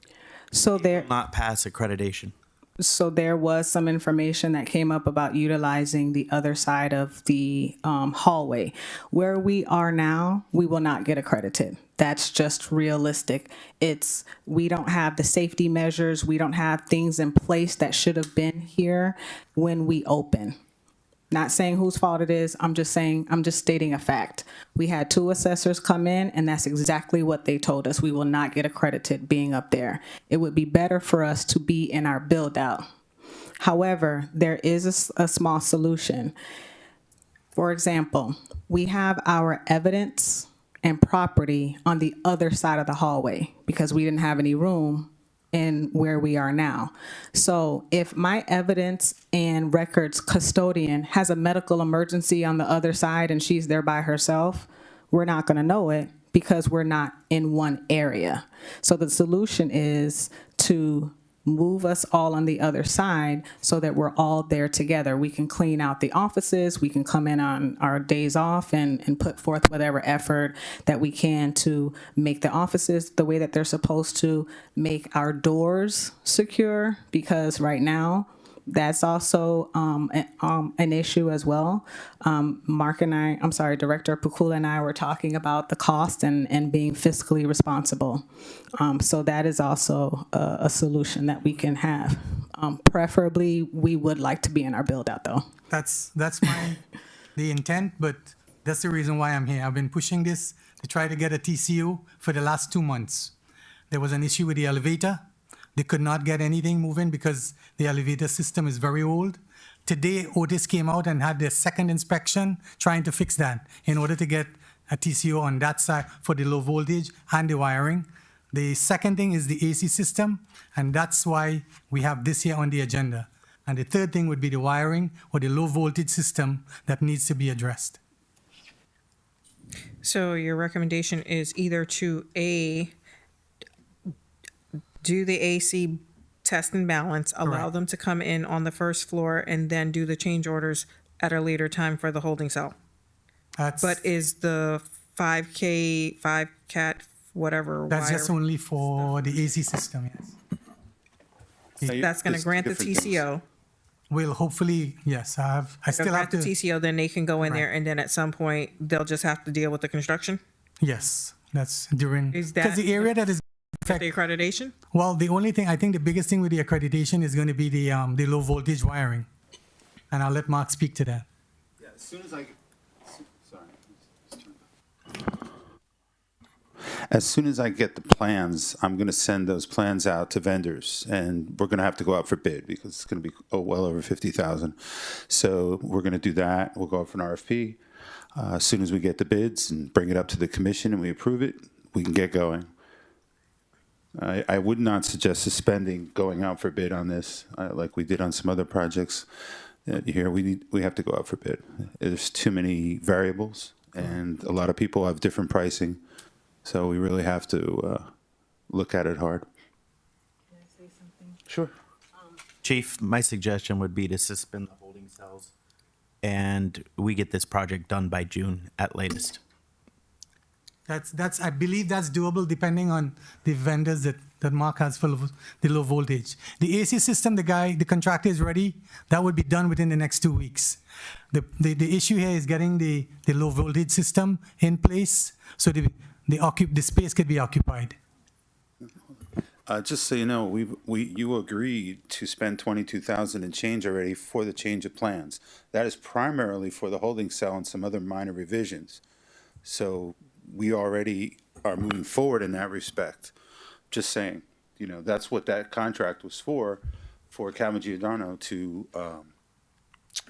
So there not pass accreditation. So there was some information that came up about utilizing the other side of the hallway. Where we are now, we will not get accredited. That's just realistic. We don't have the safety measures. We don't have things in place that should have been here when we open. Not saying whose fault it is. I'm just stating a fact. We had 2 assessors come in, and that's exactly what they told us. We will not get accredited being up there. It would be better for us to be in our build out. However, there is a small solution. For example, we have our evidence and property on the other side of the hallway because we didn't have any room in where we are now. So if my evidence and records custodian has a medical emergency on the other side and she's there by herself, we're not going to know it because we're not in one area. So the solution is to move us all on the other side so that we're all there together. We can clean out the offices, we can come in on our days off and put forth whatever effort that we can to make the offices the way that they're supposed to, make our doors secure, because right now That's also an issue as well. Director Pukula and I were talking about the cost and being fiscally responsible. So that is also a solution that we can have. Preferably, we would like to be in our build out though. That's the intent, but that's the reason why I'm here. I've been pushing this to try to get a TCO for the last 2 months. There was an issue with the elevator. They could not get anything moving because the elevator system is very old. Today, Otis came out and had their second inspection trying to fix that in order to get a TCO on that side for the low voltage and the wiring. The second thing is the AC system, and that's why we have this here on the agenda. And the third thing would be the wiring or the low voltage system that needs to be addressed. So your recommendation is either to do the AC test and balance, allow Correct. them to come in on the first floor, and then do the change orders at a later time for the holding cell. But is the 5K, 5 cat, whatever, That's just wire, only for the AC system, yes. that's going to grant the TCO? Will hopefully, yes, I still have Grant the to, TCO, then they can go in there, and then at some point, they'll just have to deal with the construction? yes, that's during, Is because that the area that is, the accreditation? well, the only thing, I think the biggest thing with the accreditation is going to be the low voltage wiring. And I'll let Mark speak to that. Yeah, as soon as I As soon as I get the plans, I'm going to send those plans out to vendors, and we're going to have to go out for bid because it's going to be well over 50,000. So we're going to do that. We'll go out for an RFP. As soon as we get the bids and bring it up to the commission and we approve it, we can get going. I would not suggest suspending going out for bid on this, like we did on some other projects. Here we have to go out for bid. There's too many variables, and a lot of people have different pricing. So we really have to look at it hard. Can I say something? Sure. Chief, my suggestion would be to suspend the holding cells, and we get this project done by June at latest. That's I believe that's doable depending on the vendors that Mark has for the low voltage. The AC system, the contractor is ready. That would be done within the next 2 weeks. The issue here is getting the low voltage system in place so the space could be occupied. Just so you know, you agreed to spend 22,000 and change already for the change of plans. That is primarily for the holding cell and some other minor revisions. So we already are moving forward in that respect. Just saying, that's what that contract was for Calvin Giordano to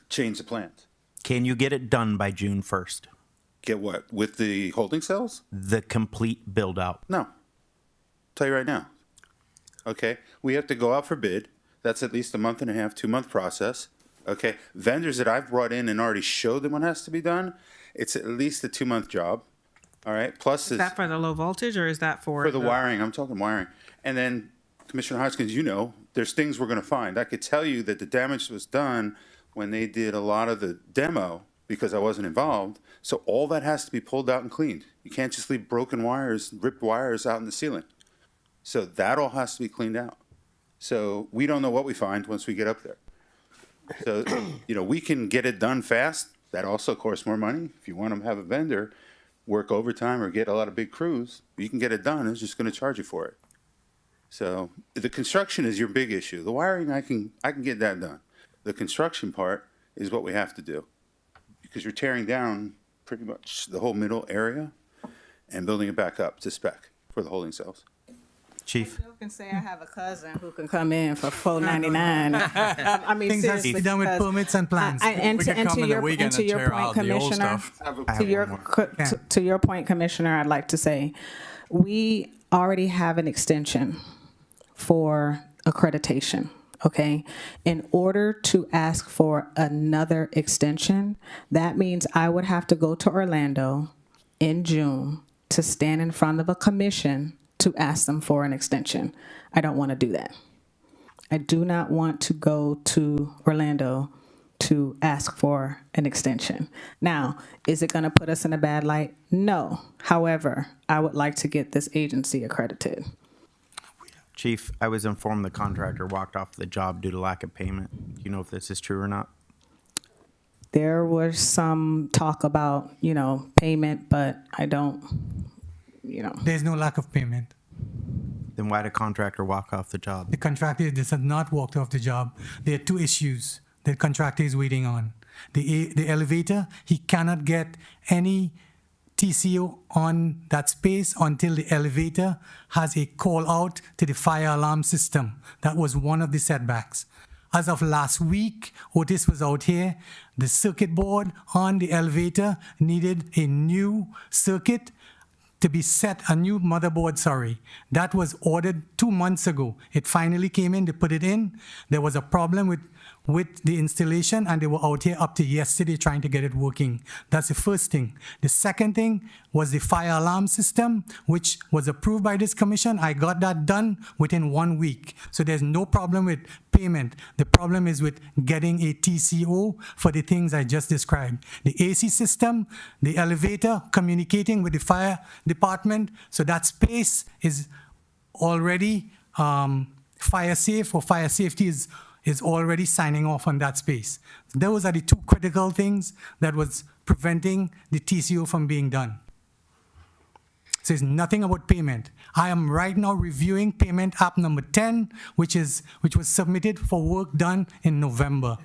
change the plans. Can you get it done by June 1st? Get what? With the holding cells? The complete build out. No. Tell you right now. Okay, we have to go out for bid. That's at least a month and a half, 2 month process. Okay, vendors that I've brought in and already showed them what has to be done, it's at least a 2 month job. All right, plus Is that for the low voltage, or is that for the wiring. I'm talking wiring. And then, Commissioner Hodgkins, there's things we're going to find. I could tell you that the damage was done when they did a lot of the demo because I wasn't involved. So all that has to be pulled out and cleaned. You can't just leave broken wires, ripped wires out in the ceiling. So that all has to be cleaned out. So we don't know what we find once we get up there. So, we can get it done fast. That also costs more money. If you want to have a vendor work overtime or get a lot of big crews, you can get it done. It's just going to charge you for it. So the construction is your big issue. The wiring, I can get that done. The construction part is what we have to do because you're tearing down pretty much the whole middle area and building it back up to spec for the holding cells. Chief. You can say I have a cousin who can come in for $4.99. I mean, Things have to be done with permits and plans. And to your point, Commissioner, to your point, Commissioner, I'd like to say we already have an extension for accreditation. Okay, in order to ask for another extension, that means I would have to go to Orlando in June to stand in front of a commission to ask them for an extension. I don't want to do that. I do not want to go to Orlando to ask for an extension. Now, is it going to put us in a bad light? No. However, I would like to get this agency accredited. Chief, I was informed the contractor walked off the job due to lack of payment. Do you know if this is true or not? There was some talk about, payment, but I don't, There's no lack of payment. Then why did contractor walk off the job? The contractor has not walked off the job. There are two issues the contractor is waiting on. The elevator, he cannot get any TCO on that space until the elevator has a call out to the fire alarm system. That was one of the setbacks. As of last week, Otis was out here. The circuit board on the elevator needed a new circuit to be set, a new motherboard, sorry. That was ordered 2 months ago. It finally came in, they put it in. There was a problem with the installation, and they were out here up to yesterday trying to get it working. That's the first thing. The second thing was the fire alarm system, which was approved by this commission. I got that done within 1 week. So there's no problem with payment. The problem is with getting a TCO for the things I just described. The AC system, the elevator, communicating with the fire department. So that space is already fire safe, or fire safety is already signing off on that space. Those are the two critical things that was preventing the TCO from being done. So it's nothing about payment. I am right now reviewing payment app number 10, which was submitted for work done in November.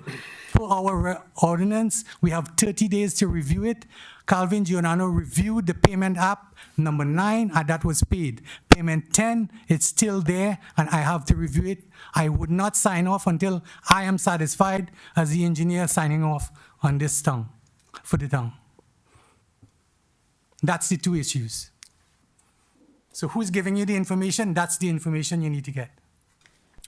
For our ordinance, we have 30 days to review it. Calvin Giordano reviewed the payment app number 9, and that was paid. Payment 10, it's still there, and I have to review it. I would not sign off until I am satisfied as the engineer signing off on this town, for the town. That's the two issues. So who's giving you the information? That's the information you need to get.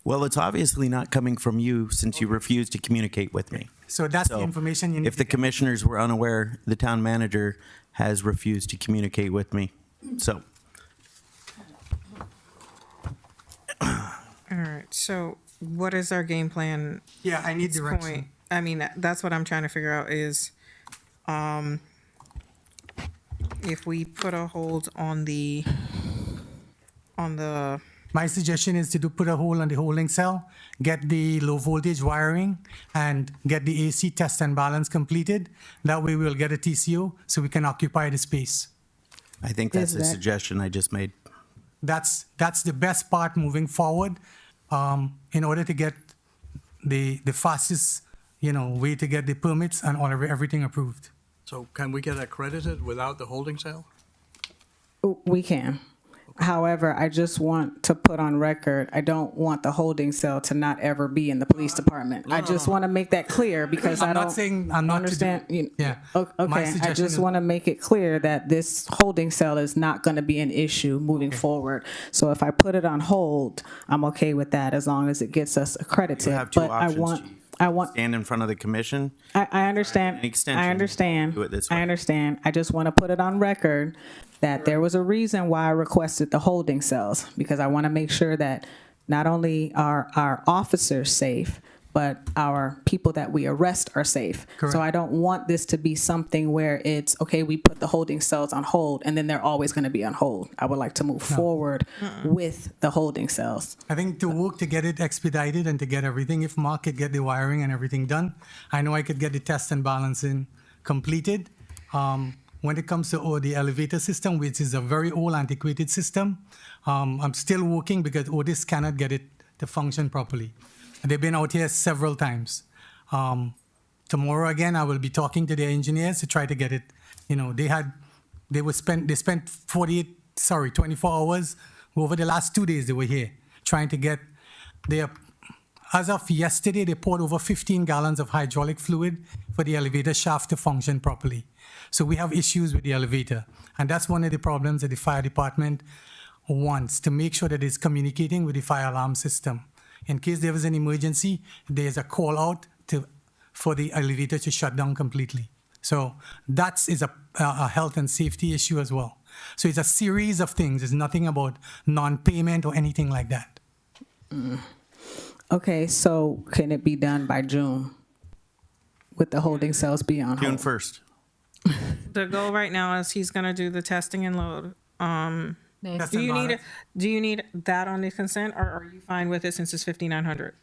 Well, it's obviously not coming from you since you refused to communicate with me. So that's the information you need If the commissioners were unaware, the town manager has refused to communicate with me. So. All right, so what is our game plan? Yeah, I need at this direction. point? I mean, that's what I'm trying to figure out is, if we put a hold on the, My suggestion is to put a hole on the holding cell, get the low voltage wiring, and get the AC test and balance completed. That way we'll get a TCO so we can occupy the space. I think that's the suggestion I just made. That's the best part moving forward, in order to get the fastest, way to get the permits and everything approved. So can we get accredited without the holding cell? We can. However, I just want to put on record, I don't want the holding cell to not ever be in the police department. I just want to make that clear because I don't understand. Yeah. Okay, I just want to make it clear that this holding cell is not going to be an issue moving forward. So if I put it on hold, I'm okay with that as long as it gets us accredited. You have two But options, Chief. I want. Stand in front of the commission. I understand. An extension. I understand. Do it this way. I understand. I just want to put it on record that there was a reason why I requested the holding cells, because I want to make sure that not only are our officers safe, but our people that we arrest are safe. Correct. So I don't want this to be something where it's, okay, we put the holding cells on hold and then they're always going to be on hold. I would like to move forward with the holding cells. I think to work to get it expedited and to get everything, if Mark could get the wiring and everything done, I know I could get the test and balancing completed. When it comes to the elevator system, which is a very old antiquated system, I'm still working because Otis cannot get it to function properly. They've been out here several times. Tomorrow again, I will be talking to their engineers to try to get it. They spent 24 hours over the last 2 days. They were here trying to get as of yesterday, they poured over 15 gallons of hydraulic fluid for the elevator shaft to function properly. So we have issues with the elevator. And that's one of the problems that the fire department wants, to make sure that it's communicating with the fire alarm system. In case there was an emergency, there's a call out for the elevator to shut down completely. So that is a health and safety issue as well. So it's a series of things. It's nothing about non-payment or anything like that. Okay, so can it be done by June with the holding cells be on hold? June 1st. The goal right now is he's gonna do the testing and load. There's- Do you need that on the consent, or are you fine with it since it's 5,900?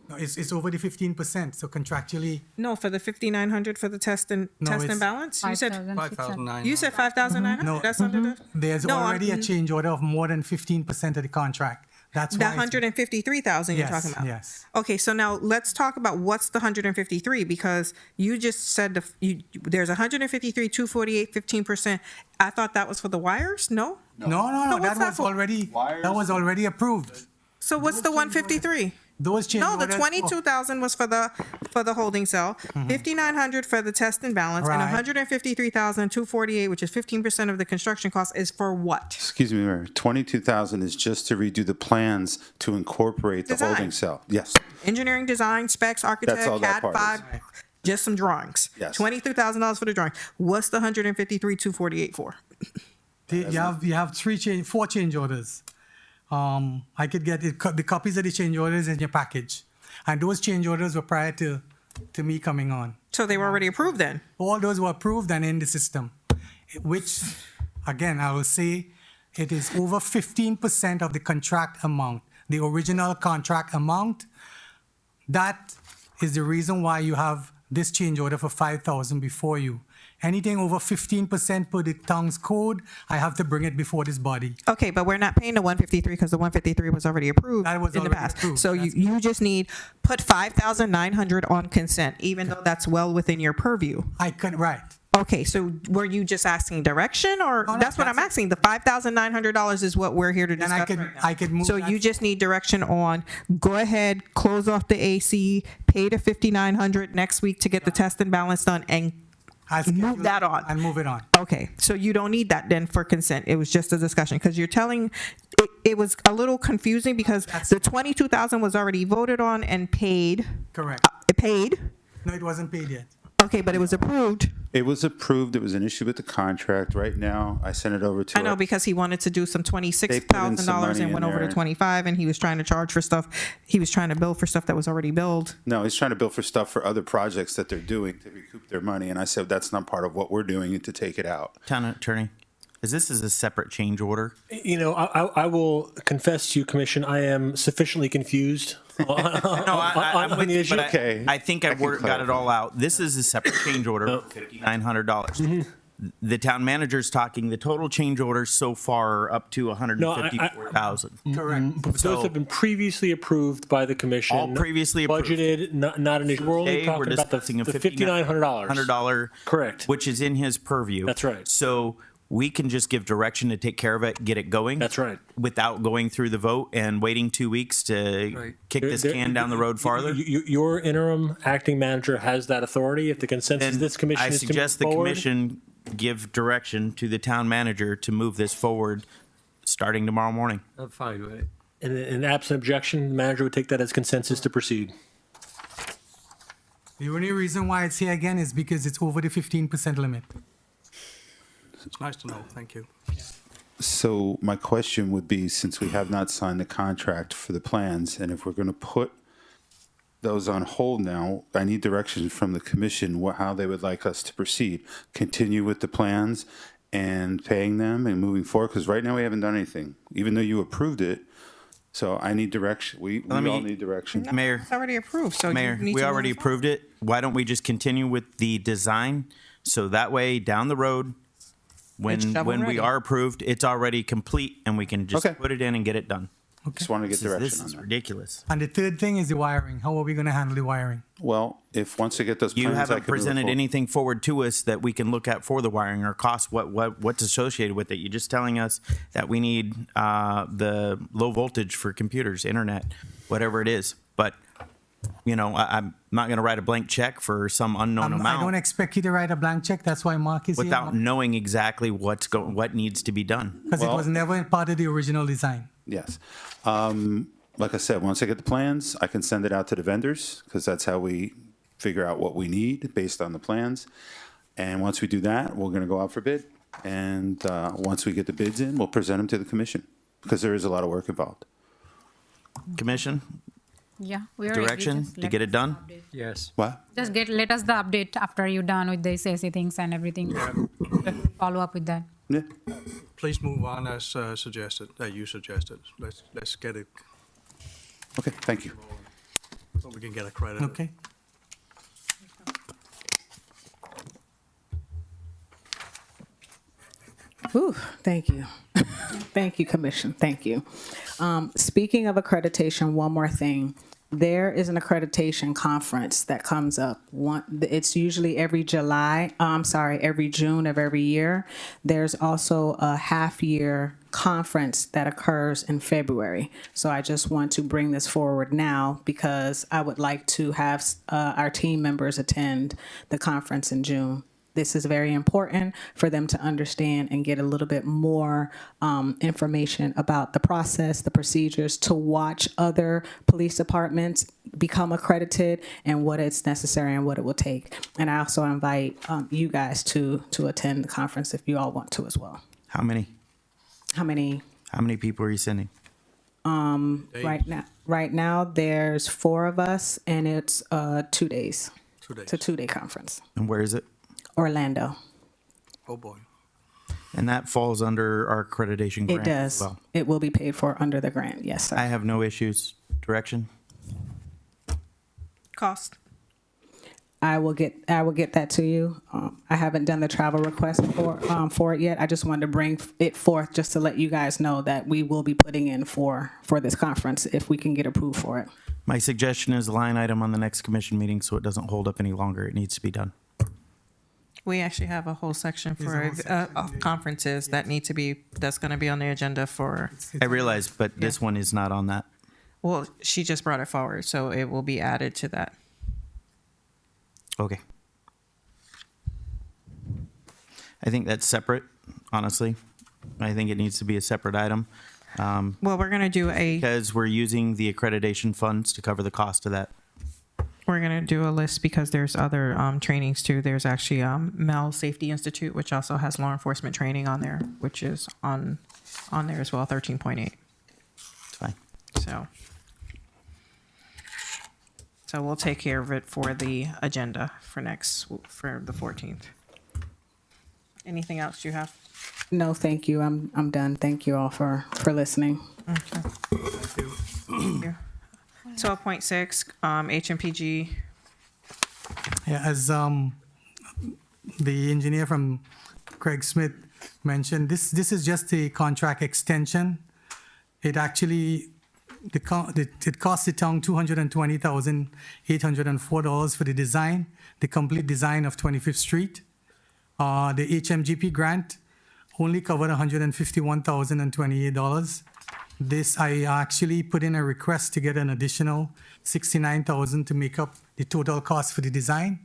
No, it's over the 15%, so contractually, No, for the 5,900 for the test and it's- balance? You said 5,900. You said 5,900? No, That's under the? there's No, already a I'm- change order of more than 15% of the contract. That's The why it's- 153,000 you're Yes, talking about? yes. Okay, so now let's talk about what's the 153, because you just said there's 153, 248, 15%. I thought that was for the wires? No? No, what's that that was for? already approved. So what's the 153? Those change No, the orders- 22,000 was for the holding cell, 5,900 for the test and balance, and Right. 153,248, which is 15% of the construction cost, is for what? Excuse me, Mayor. 22,000 is just to redo the plans to incorporate the Design. holding cell. Yes. Engineering, design, specs, architect, That's all that CAD part 5, just some drawings. Yes. $23,000 for the drawing. What's the 153,248 for? You have four change orders. I could get the copies of the change orders in your package. And those change orders were prior to me coming on. So they were already approved then? All those were approved and in the system, which, again, I will say, it is over 15% of the contract amount, the original contract amount. That is the reason why you have this change order for 5,000 before you. Anything over 15% per the town's code, I have to bring it before this body. Okay, but we're not paying the 153 because the 153 was already approved That was in the already past. approved. So you just need, put 5,900 on consent, even though that's well within your purview. I could, right. Okay, so were you just asking direction, or No, that's what I'm asking? The $5,900 is what we're here to Then discuss. I could move So that you just need direction on, go ahead, close off the AC, pay the 5,900 next week to get the test and balance done, and move that on. And move it on. Okay, so you don't need that then for consent. It was just a discussion, because you're telling, it was a little confusing because the 22,000 was already voted on and paid. Correct. Paid. No, it wasn't paid yet. Okay, but it was approved. It was approved. It was an issue with the contract. Right now, I sent it over to. I know, because he wanted to do some They put in some $26,000 money and went in over to there. 25, and he was trying to charge for stuff. He was trying to bill for stuff that was already billed. No, he's trying to bill for stuff for other projects that they're doing to recoup their money. And I said, that's not part of what we're doing to take it out. Town attorney, is this a separate change order? You know, I will confess to you, Commission, I am sufficiently confused I'm on with the you, issue. but I think I got it all out. This is a separate change order for $5,900. The town manager's talking, the total change orders so far are up to $154,000. Correct. But those have been previously approved by the commission. All previously approved. Budgeted, not an issue. We're only Today, we're talking about the discussing a $5,900. $5,900. Correct. Which is in his purview. That's right. So we can just give direction to take care of it, get it going. That's right. Without going through the vote and waiting 2 weeks to kick this can down the road farther. Your interim acting manager has that authority. If the consensus of this commission I is to move suggest the forward. commission give direction to the town manager to move this forward starting tomorrow morning. I'm fine with it. And in absent objection, the manager would take that as consensus to proceed. The only reason why it's here again is because it's over the 15% limit. It's nice to know. Thank you. So my question would be, since we have not signed the contract for the plans, and if we're going to put those on hold now, I need direction from the commission, how they would like us to proceed. Continue with the plans and paying them and moving forward? Because right now we haven't done anything, even though you approved it. So I need direction. We all need direction. Mayor, It's already approved, so Mayor, you need we to already move forward. approved it. Why don't we just continue with the design? So that way, down the road, It's when we shovel-ready. are approved, it's already complete and we can just put it in and get it done. Just want to get direction This on is that. ridiculous. And the third thing is the wiring. How are we going to handle the wiring? Well, if once I get those plans, You I haven't can move presented forward. anything forward to us that we can look at for the wiring or cost, what's associated with it. You're just telling us that we need the low voltage for computers, internet, whatever it is. But, you know, I'm not going to write a blank check for some unknown I don't amount expect you to write a blank check. That's why Mark is without here. knowing exactly what needs to be done. Because it was never part of the original design. Yes. Like I said, once I get the plans, I can send it out to the vendors because that's how we figure out what we need based on the plans. And once we do that, we're going to go out for bid. And once we get the bids in, we'll present them to the commission because there is a lot of work involved. Commission, Yeah, we already direction just to let get it us done? update. Yes. What? Just let us the update after you're done with the SAC things and everything. Follow up with that. Yeah. Please move on as suggested, that you suggested. Let's get it, Okay, thank you. so we can get a credit. Okay. Whew, thank you. Thank you, Commission. Thank you. Speaking of accreditation, one more thing. There is an accreditation conference that comes up. It's usually every every June of every year. There's also a half-year conference that occurs in February. So I just want to bring this forward now because I would like to have our team members attend the conference in June. This is very important for them to understand and get a little bit more information about the process, the procedures, to watch other police departments become accredited and what it's necessary and what it will take. And I also invite you guys to attend the conference if you all want to as well. How many? How many? How many people are you sending? Right now there's 4 of us, and it's 2 days. 2 days. It's a 2-day conference. And where is it? Orlando. Oh, boy. And that falls under our accreditation grant It does. as well. It will be paid for under the grant. Yes, sir. I have no issues. Direction? Cost. I will get that to you. I haven't done the travel request for it yet. I just wanted to bring it forth just to let you guys know that we will be putting in for this conference if we can get approved for it. My suggestion is a line item on the next commission meeting so it doesn't hold up any longer. It needs to be done. We actually have a whole section for conferences that need to be, that's going to be on the agenda for, I realize, but this one is not on that. well, she just brought it forward, so it will be added to that. Okay. I think that's separate, honestly. I think it needs to be a separate item. Well, we're going to do because we're using the accreditation funds to cover the cost of that. We're going to do a list because there's other trainings too. There's actually Mel Safety Institute, which also has law enforcement training on there, which is on there as well, 13.8. It's fine. So we'll take care of it for the agenda for the 14th. Anything else you have? No, thank you. I'm done. Thank you all for listening. Okay. Thank you. 12.6, HMPG. Yeah, as the engineer from Craig Smith mentioned, this is just a contract extension. It actually, it cost the town $220,804 for the design, the complete design of 25th Street. The HMGP grant only covered $151,028. This, I actually put in a request to get an additional $69,000 to make up the total cost for the design.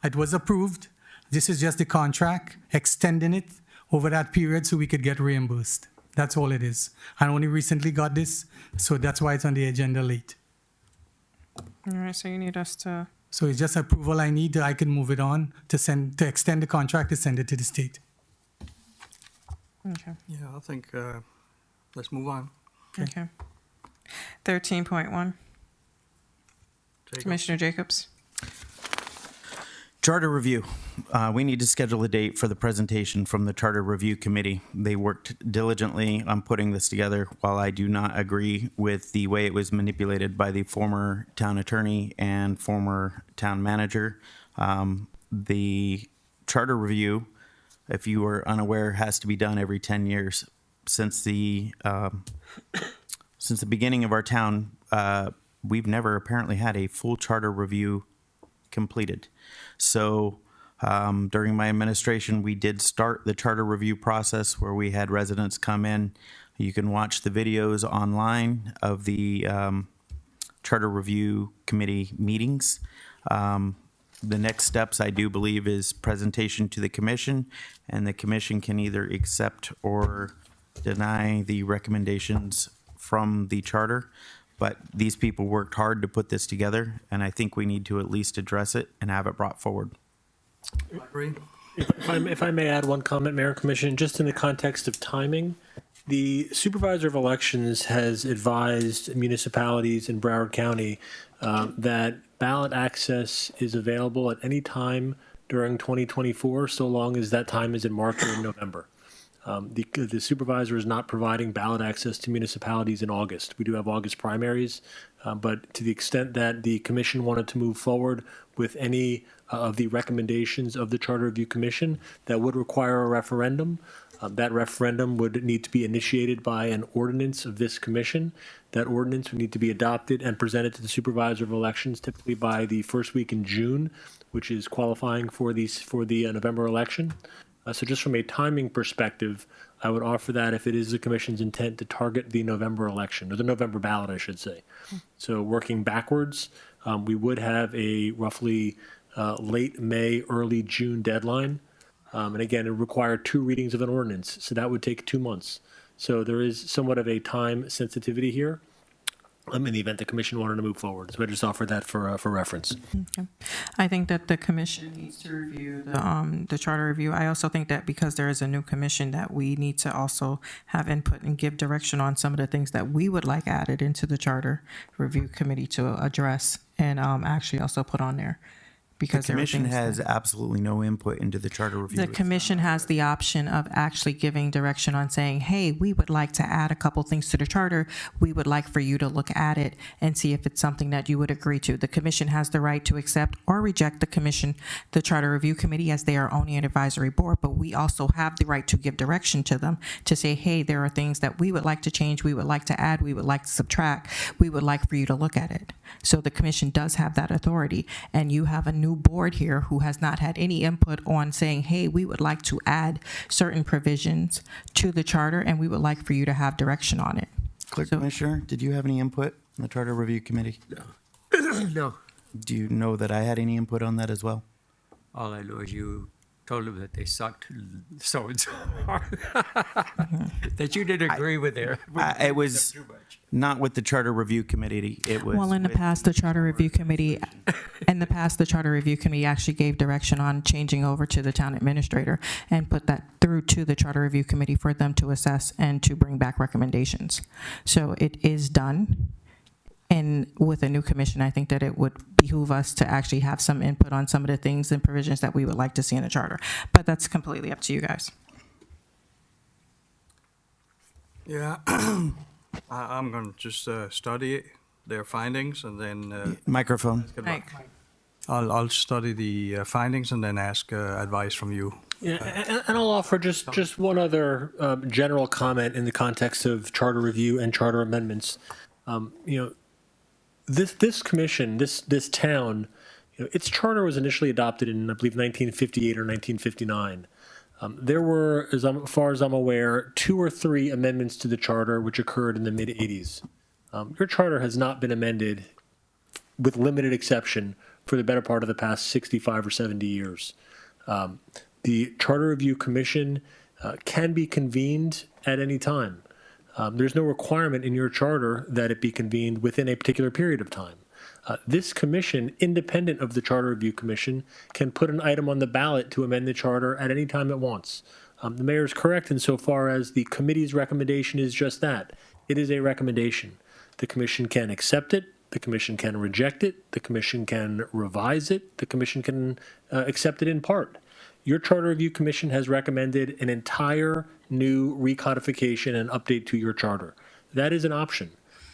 It was approved. This is just the contract, extending it over that period so we could get reimbursed. That's all it is. I only recently got this, so that's why it's on the agenda late. All right, so you need us to... So it's just approval I need, I can move it on to extend the contract to send it to the state. Okay. Yeah, I think let's move on. Okay. 13.1. Commissioner Jacobs. Charter review. We need to schedule a date for the presentation from the Charter Review Committee. They worked diligently on putting this together. While I do not agree with the way it was manipulated by the former town attorney and former town manager, the Charter Review, if you are unaware, has to be done every 10 years. Since the beginning of our town, we've never apparently had a full charter review completed. So during my administration, we did start the charter review process where we had residents come in. You can watch the videos online of the Charter Review Committee meetings. The next steps, I do believe, is presentation to the commission, and the commission can either accept or deny the recommendations from the charter. But these people worked hard to put this together, and I think we need to at least address it and have it brought forward. If I may add one comment, Mayor and Commission, just in the context of timing, the Supervisor of Elections has advised municipalities in Broward County that ballot access is available at any time during 2024, so long as that time is in March or in November. The supervisor is not providing ballot access to municipalities in August. We do have August primaries, but to the extent that the commission wanted to move forward with any of the recommendations of the Charter Review Commission, that would require a referendum. That referendum would need to be initiated by an ordinance of this commission. That ordinance would need to be adopted and presented to the supervisor of elections, typically by the first week in June, which is qualifying for the November election. So just from a timing perspective, I would offer that if it is the commission's intent to target the November election, or the November ballot, I should say. So working backwards, we would have a roughly late May, early June deadline. And again, it would require 2 readings of an ordinance, so that would take 2 months. So there is somewhat of a time sensitivity here in the event the commission wanted to move forward. So I just offered that for reference. Okay. I think that the commission needs to review the charter review. I also think that because there is a new commission, that we need to also have input and give direction on some of the things that we would like added into the charter review committee to address and actually also put on there. Because the commission everything's has absolutely no input into the charter review. The commission has the option of actually giving direction on saying, hey, we would like to add a couple things to the charter. We would like for you to look at it and see if it's something that you would agree to. The commission has the right to accept or reject the charter review committee, as they are only an advisory board, but we also have the right to give direction to them to say, hey, there are things that we would like to change, we would like to add, we would like to subtract, we would like for you to look at it. So the commission does have that authority, and you have a new board here who has not had any input on saying, hey, we would like to add certain provisions to the charter, and we would like for you to have direction on it. Clerk Commissioner, did you have any input on the charter review committee? No. No. Do you know that I had any input on that as well? All I know is you told them that they sucked so and so hard. That you didn't agree with their. It was not with the charter review committee. It was. Well, in the past, the charter review committee, actually gave direction on changing over to the town administrator and put that through to the charter review committee for them to assess and to bring back recommendations. So it is done. And with a new commission, I think that it would behoove us to actually have some input on some of the things and provisions that we would like to see in the charter. But that's completely up to you guys. Yeah, I'm going to just study their findings and then. Microphone. I'll study the findings and then ask advice from you. Yeah, and I'll offer just one other general comment in the context of charter review and charter amendments. This commission, this town, its charter was initially adopted in, I believe, 1958 or 1959. There were, as far as I'm aware, 2 or 3 amendments to the charter which occurred in the mid-'80s. Your charter has not been amended, with limited exception, for the better part of the past 65 or 70 years. The Charter Review Commission can be convened at any time. There's no requirement in your charter that it be convened within a particular period of time. This commission, independent of the Charter Review Commission, can put an item on the ballot to amend the charter at any time it wants. The mayor is correct insofar as the committee's recommendation is just that. It is a recommendation. The commission can accept it. The commission can reject it. The commission can revise it. The commission can accept it in part. Your Charter Review Commission has recommended an entire new recodification and update to your charter. That is an option.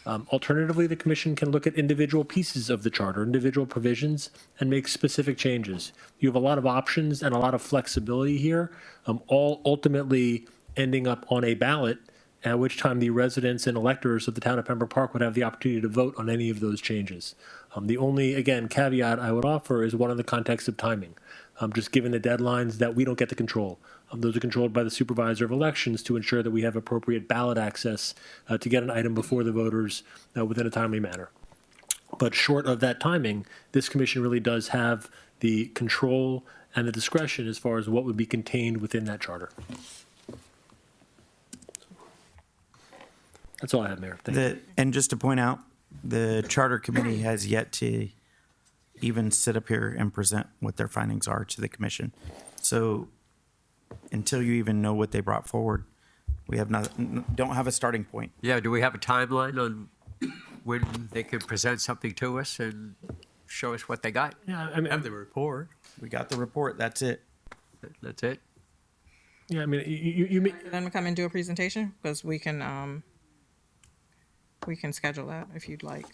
Alternatively, the commission can look at individual pieces of the charter, individual provisions, and make specific changes. You have a lot of options and a lot of flexibility here, all ultimately ending up on a ballot, at which time the residents and electors of the town of Pembroke Park would have the opportunity to vote on any of those changes. The only, again, caveat I would offer is one in the context of timing. Just given the deadlines that we don't get to control. Those are controlled by the supervisor of elections to ensure that we have appropriate ballot access to get an item before the voters within a timely manner. But short of that timing, this commission really does have the control and the discretion as far as what would be contained within that charter. That's all I have, Mayor. Thank you. And just to point out, the charter committee has yet to even sit up here and present what their findings are to the commission. So until you even know what they brought forward, we have don't have a starting point. Yeah, do we have a timeline on when they can present something to us and show us what they got? Yeah, I mean, Have the report. We got the report, that's it. That's it? Yeah, I mean, you may, Then come and do a presentation, because we can schedule that if you'd like.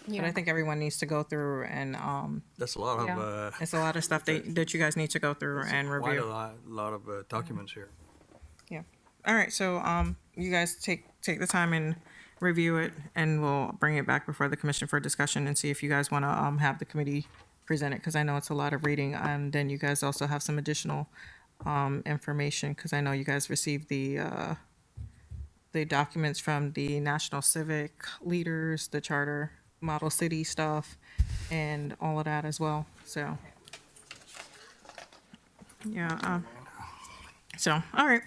But I think everyone needs to go through and, That's a lot of. it's a lot of stuff that you guys need to go through and Quite review. a lot of documents here. Yeah. All right, so, you guys take the time and review it, and we'll bring it back before the commission for discussion and see if you guys want to, have the committee present it, because I know it's a lot of reading, and then you guys also have some additional, information, because I know you guys received the documents from the National Civic leaders, the charter, model city stuff, and all of that as well, so. Yeah, so, all right.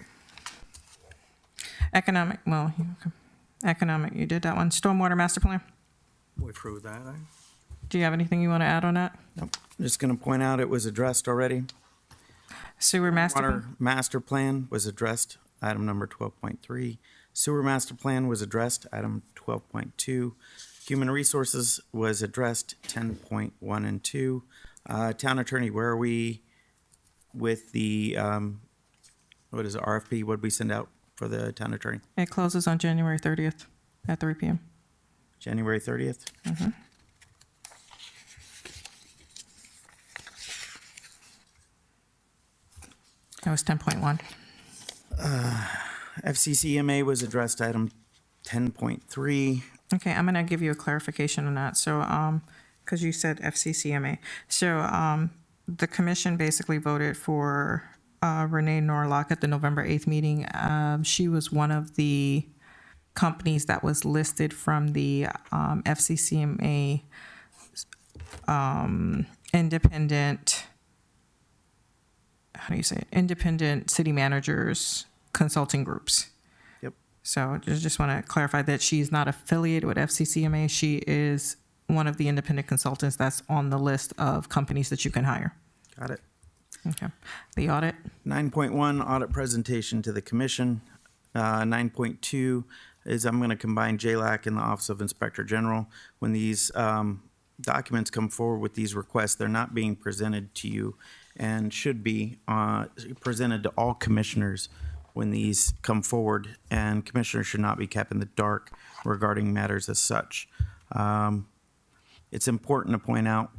Economic, you did that one. Stormwater master plan. We're through that. Do you have anything you want to add on that? Nope. Just going to point out it was addressed already. Sewer master Water plan? master plan was addressed, item number 12.3. Sewer master plan was addressed, item 12.2. Human resources was addressed, 10.1 and 2. Town attorney, where are we with the, what is it, RFP? What did we send out for the town attorney? It closes on January 30th at 3 p.m. January 30th? Mm-hmm. That was 10.1. FCCMA was addressed, item 10.3. Okay, I'm gonna give you a clarification on that. So, because you said FCCMA. So, the commission basically voted for Renee Norlock at the November 8th meeting. She was one of the companies that was listed from the FCCMA independent, how do you say it? Independent city managers consulting groups. Yep. So just want to clarify that she's not affiliated with FCCMA. She is one of the independent consultants that's on the list of companies that you can hire. Got it. Okay. The audit. 9.1, audit presentation to the commission. 9.2 is I'm going to combine JLAC and the Office of Inspector General. When these documents come forward with these requests, they're not being presented to you and should be presented to all commissioners when these come forward, and commissioners should not be kept in the dark regarding matters as such. It's important to point out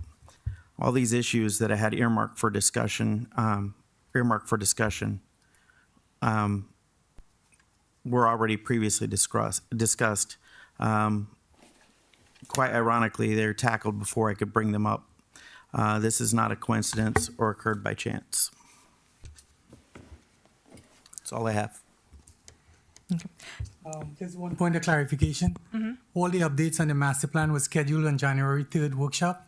all these issues that I had earmarked for discussion, were already previously discussed. Quite ironically, they're tackled before I could bring them up. This is not a coincidence or occurred by chance. That's all I have. Just one point of clarification. All the updates on the master plan was scheduled on January 3rd workshop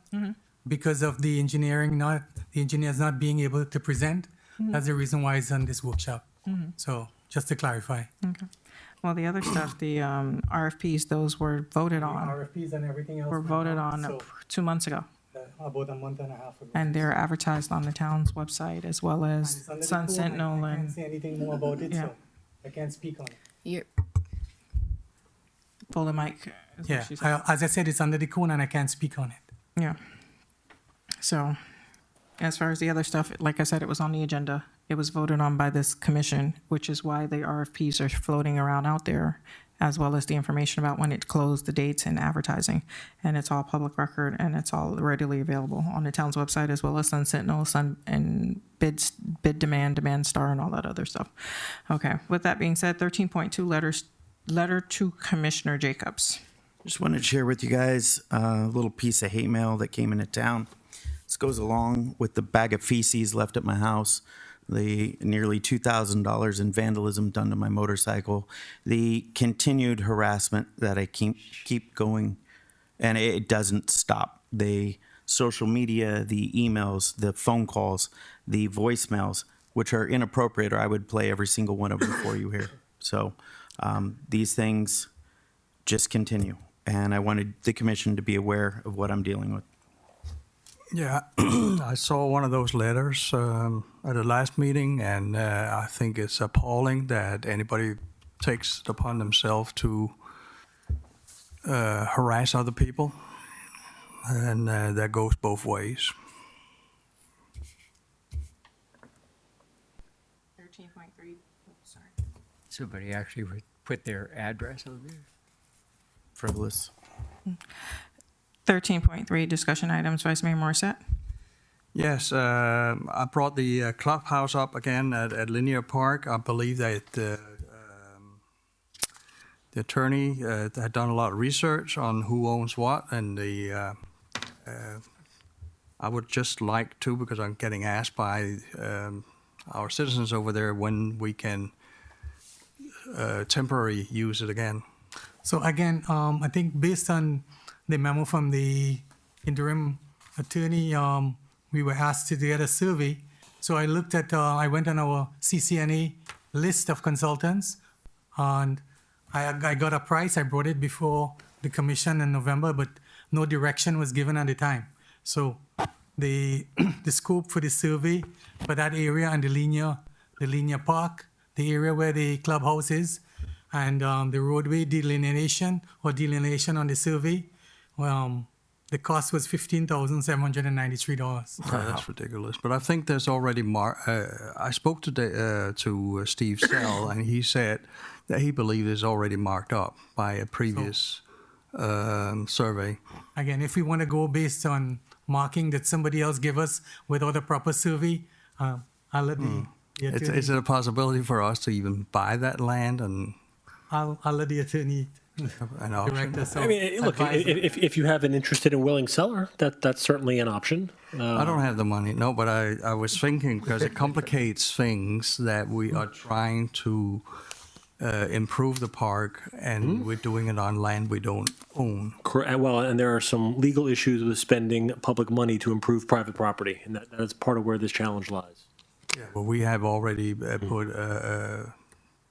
because of the engineers not being able to present. That's the reason why it's on this workshop. So just to clarify. Okay. Well, the other stuff, the RFPs, those were voted on. RFPs and everything else Were voted on so, 2 months ago. about a month and a half ago. And they're advertised on the town's website as well as It's under the Sun code. Sentinel I can't and say anything more about it, Yeah. so I can't speak on it. You're, pull the mic. is what Yeah, she said. as I said, it's under the code and I can't speak on it. Yeah. So, as far as the other stuff, like I said, it was on the agenda. It was voted on by this commission, which is why the RFPs are floating around out there, as well as the information about when it closed, the dates and advertising. And it's all public record and it's all readily available on the town's website, as well as Sun Sentinel, and bid demand, demand star, and all that other stuff. Okay, with that being said, 13.2 letter to Commissioner Jacobs. Just wanted to share with you guys a little piece of hate mail that came into town. This goes along with the bag of feces left at my house, the nearly $2,000 in vandalism done to my motorcycle, the continued harassment that I keep going, and it doesn't stop. The social media, the emails, the phone calls, the voicemails, which are inappropriate, or I would play every single one of them for you here. So these things just continue, and I wanted the commission to be aware of what I'm dealing with. Yeah, I saw one of those letters at the last meeting, and I think it's appalling that anybody takes it upon themselves to harass other people, and that goes both ways. 13.3, sorry. Somebody actually would put their address on there. Frivolous. 13.3, discussion items, Vice Mayor Morissette. Yes, I brought the clubhouse up again at Linear Park. I believe that the attorney had done a lot of research on who owns what, and I would just like to, because I'm getting asked by our citizens over there when we can temporarily use it again. So again, I think based on the memo from the interim attorney, we were asked to get a survey. So I looked at, I went on our CCNA list of consultants, and I got a price. I brought it before the commission in November, but no direction was given at the time. So the scope for the survey for that area and the linear park, the area where the clubhouse is, and the roadway delineation on the survey, the cost was $15,793. That's ridiculous. But I think there's already I spoke to Steve Sell, and he said that he believed it's already marked up by a previous survey. Again, if we want to go based on marking that somebody else give us without a proper survey, I'll let the attorney. Is it a possibility for us to even buy that land and? I'll let the attorney direct us. I mean, look, if you have an interested and willing seller, that's certainly an option. I don't have the money, no, but I was thinking, because it complicates things that we are trying to improve the park, and we're doing it on land we don't own. Correct. Well, and there are some legal issues with spending public money to improve private property, and that's part of where this challenge lies. Yeah, well, we have already put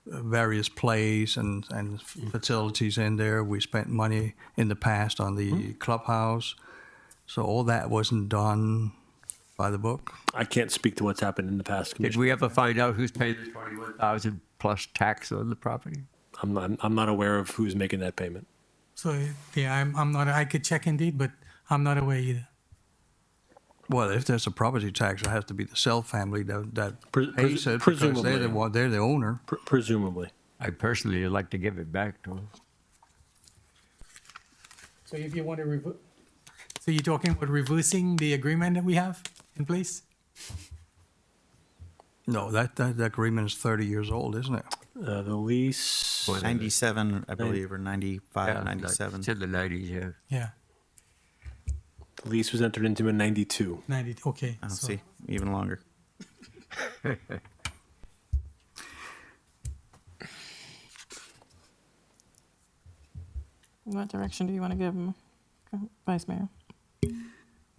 various plays and facilities in there. We spent money in the past on the clubhouse, so all that wasn't done by the book. I can't speak to what's happened in the past. Did we ever find out who's paying the $21,000 plus tax on the property? I'm not aware of who's making that payment. So yeah, I'm not. I could check indeed, but I'm not aware either. Well, if there's a property tax, it has to be the Sell family that pays it, presumably. because they're the owner. Presumably. I personally would like to give it back to them. So if you want to so you're talking about reversing the agreement that we have in place? No, that agreement is 30 years old, isn't it? The lease. 97, I believe, or 95, 97. It's in the 90s, yeah. Yeah. The lease was entered into in 92. 90. Okay. I don't see, even longer. What direction do you want to give them, Vice Mayor?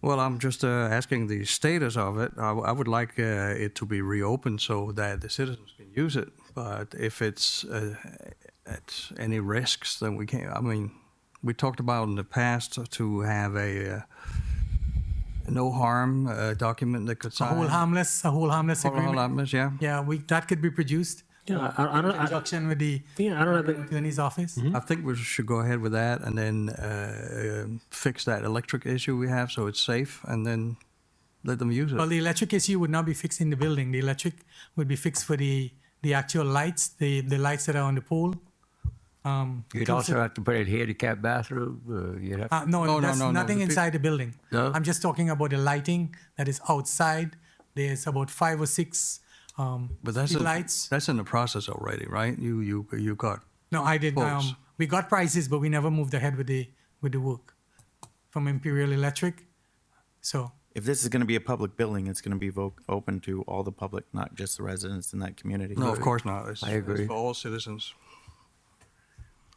Well, I'm just asking the status of it. I would like it to be reopened so that the citizens can use it. But if it's at any risks, then we can't. I mean, we talked about in the past to have a no harm document that could sign. A whole harmless agreement. Whole harmless, yeah. Yeah, that could be produced. Yeah, I don't. In conjunction with the I don't have attorney's office. I think we should go ahead with that, and then fix that electric issue we have so it's safe, and then let them use it. Well, the electric issue would not be fixed in the building. The electric would be fixed for the actual lights, the lights that are on the pole. You'd also have to put in handicap bathroom. You'd have No, that's nothing inside the building. No? I'm just talking about the lighting that is outside. There's about 5 or 6 But that's lights. That's in the process already, right? You got. No, I didn't. quotes. We got prices, but we never moved ahead with the work from Imperial Electric. So If this is going to be a public building, it's going to be open to all the public, not just the residents in that community. No, of course not. I agree. It's for all citizens.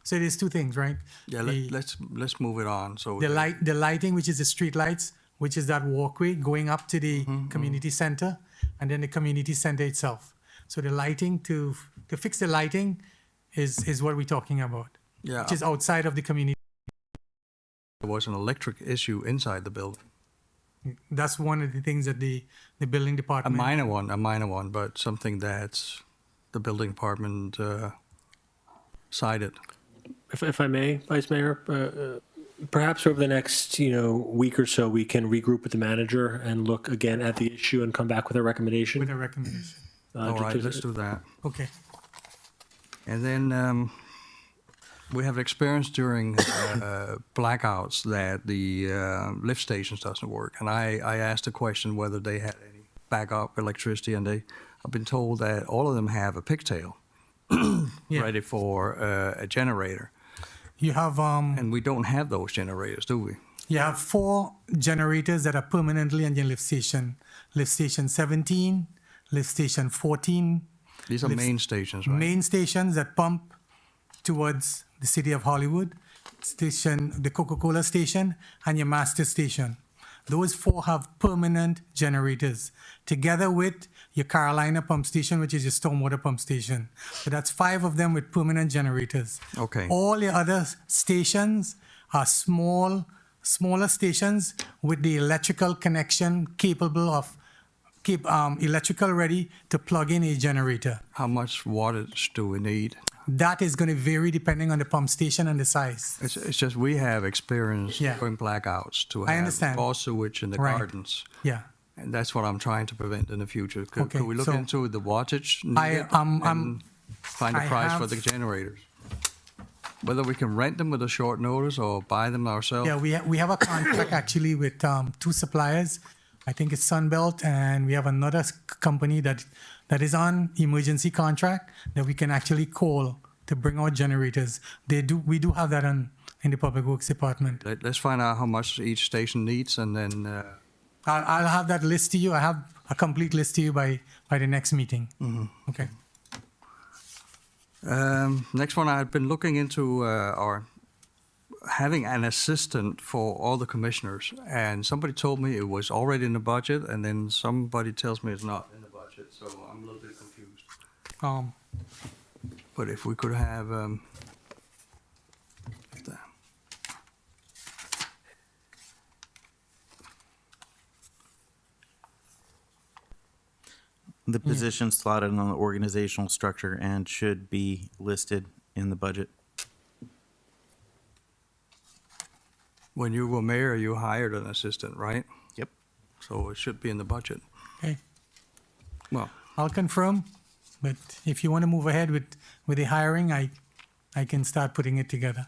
So there's 2 things, right? Yeah, let's move it on. So The lighting, which is the street lights, which is that walkway going up to the community center, and then the community center itself. So the lighting to fix the lighting is what we're talking about. Yeah. Which is outside of the community. There was an electric issue inside the building. That's one of the things that the building A department. minor one, but something that the building department cited. If I may, Vice Mayor, perhaps over the next week or so, we can regroup with the manager and look again at the issue and come back with a recommendation. With a recommendation. All just right, because- let's do that. Okay. And then we have experienced during blackouts that the lift stations doesn't work. And I asked the question whether they had any backup electricity, and I've been told that all of them have a pigtail ready for a generator. You have and we don't have those generators, do we? You have 4 generators that are permanently on your lift station. Lift station 17, lift station 14. These are main stations, right? Main stations that pump towards the city of Hollywood, the Coca-Cola station, and your master station. Those 4 have permanent generators, together with your Carolina pump station, which is your stormwater pump station. So that's 5 of them with permanent generators. Okay. All the other stations are smaller stations with the electrical connection capable of electrical ready to plug in a generator. How much wattage do we need? That is going to vary depending on the pump station and the size. It's just we have experience Yeah. during blackouts to I have understand. raw sewage in the Right. gardens. Yeah. And that's what I'm trying to prevent in the future. Could, Okay, could we look so into the wattage I, needed and find a I price for have- the generators? Whether we can rent them with a short notice or buy them ourselves? Yeah, we have a contract actually with 2 suppliers. I think it's Sunbelt, and we have another company that is on emergency contract that we can actually call to bring out generators. We do have that in the Public Works Department. Let's find out how much each station needs, and then I'll have that list to you. I have a complete list to you by the next meeting. Okay. next one, I've been looking into our having an assistant for all the commissioners, and somebody told me it was already in the budget, and then somebody tells me it's not in the budget, so I'm a little bit confused. But if we could have The position slotted on the organizational structure and should be listed in the budget. when you were mayor, you hired an assistant, right? Yep. So it should be in the budget. Okay. Well, I'll confirm, but if you want to move ahead with the hiring, I can start putting it together.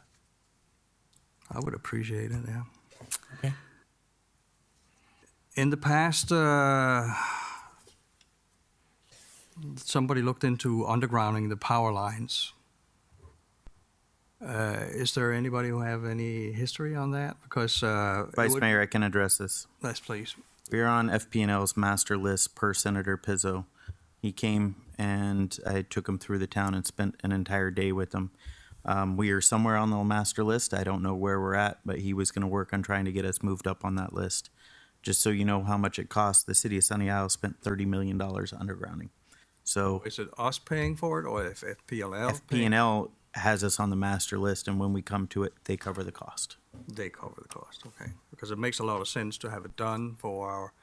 I would appreciate it, yeah. Okay. In the past, somebody looked into undergrounding the power lines. Is there anybody who have any history on that? Because Vice Mayor, I can address this. Yes, please. We're on FP&L's master list per Senator Pizzillo. He came and I took him through the town and spent an entire day with him. We are somewhere on the master list. I don't know where we're at, but he was going to work on trying to get us moved up on that list. Just so you know how much it costs, the city of Sunny Isle spent $30 million undergrounding. So Is it us paying for it or if FPLL? FP&L has us on the master list, and when we come to it, they cover the cost. They cover the cost, okay. Because it makes a lot of sense to have it done for our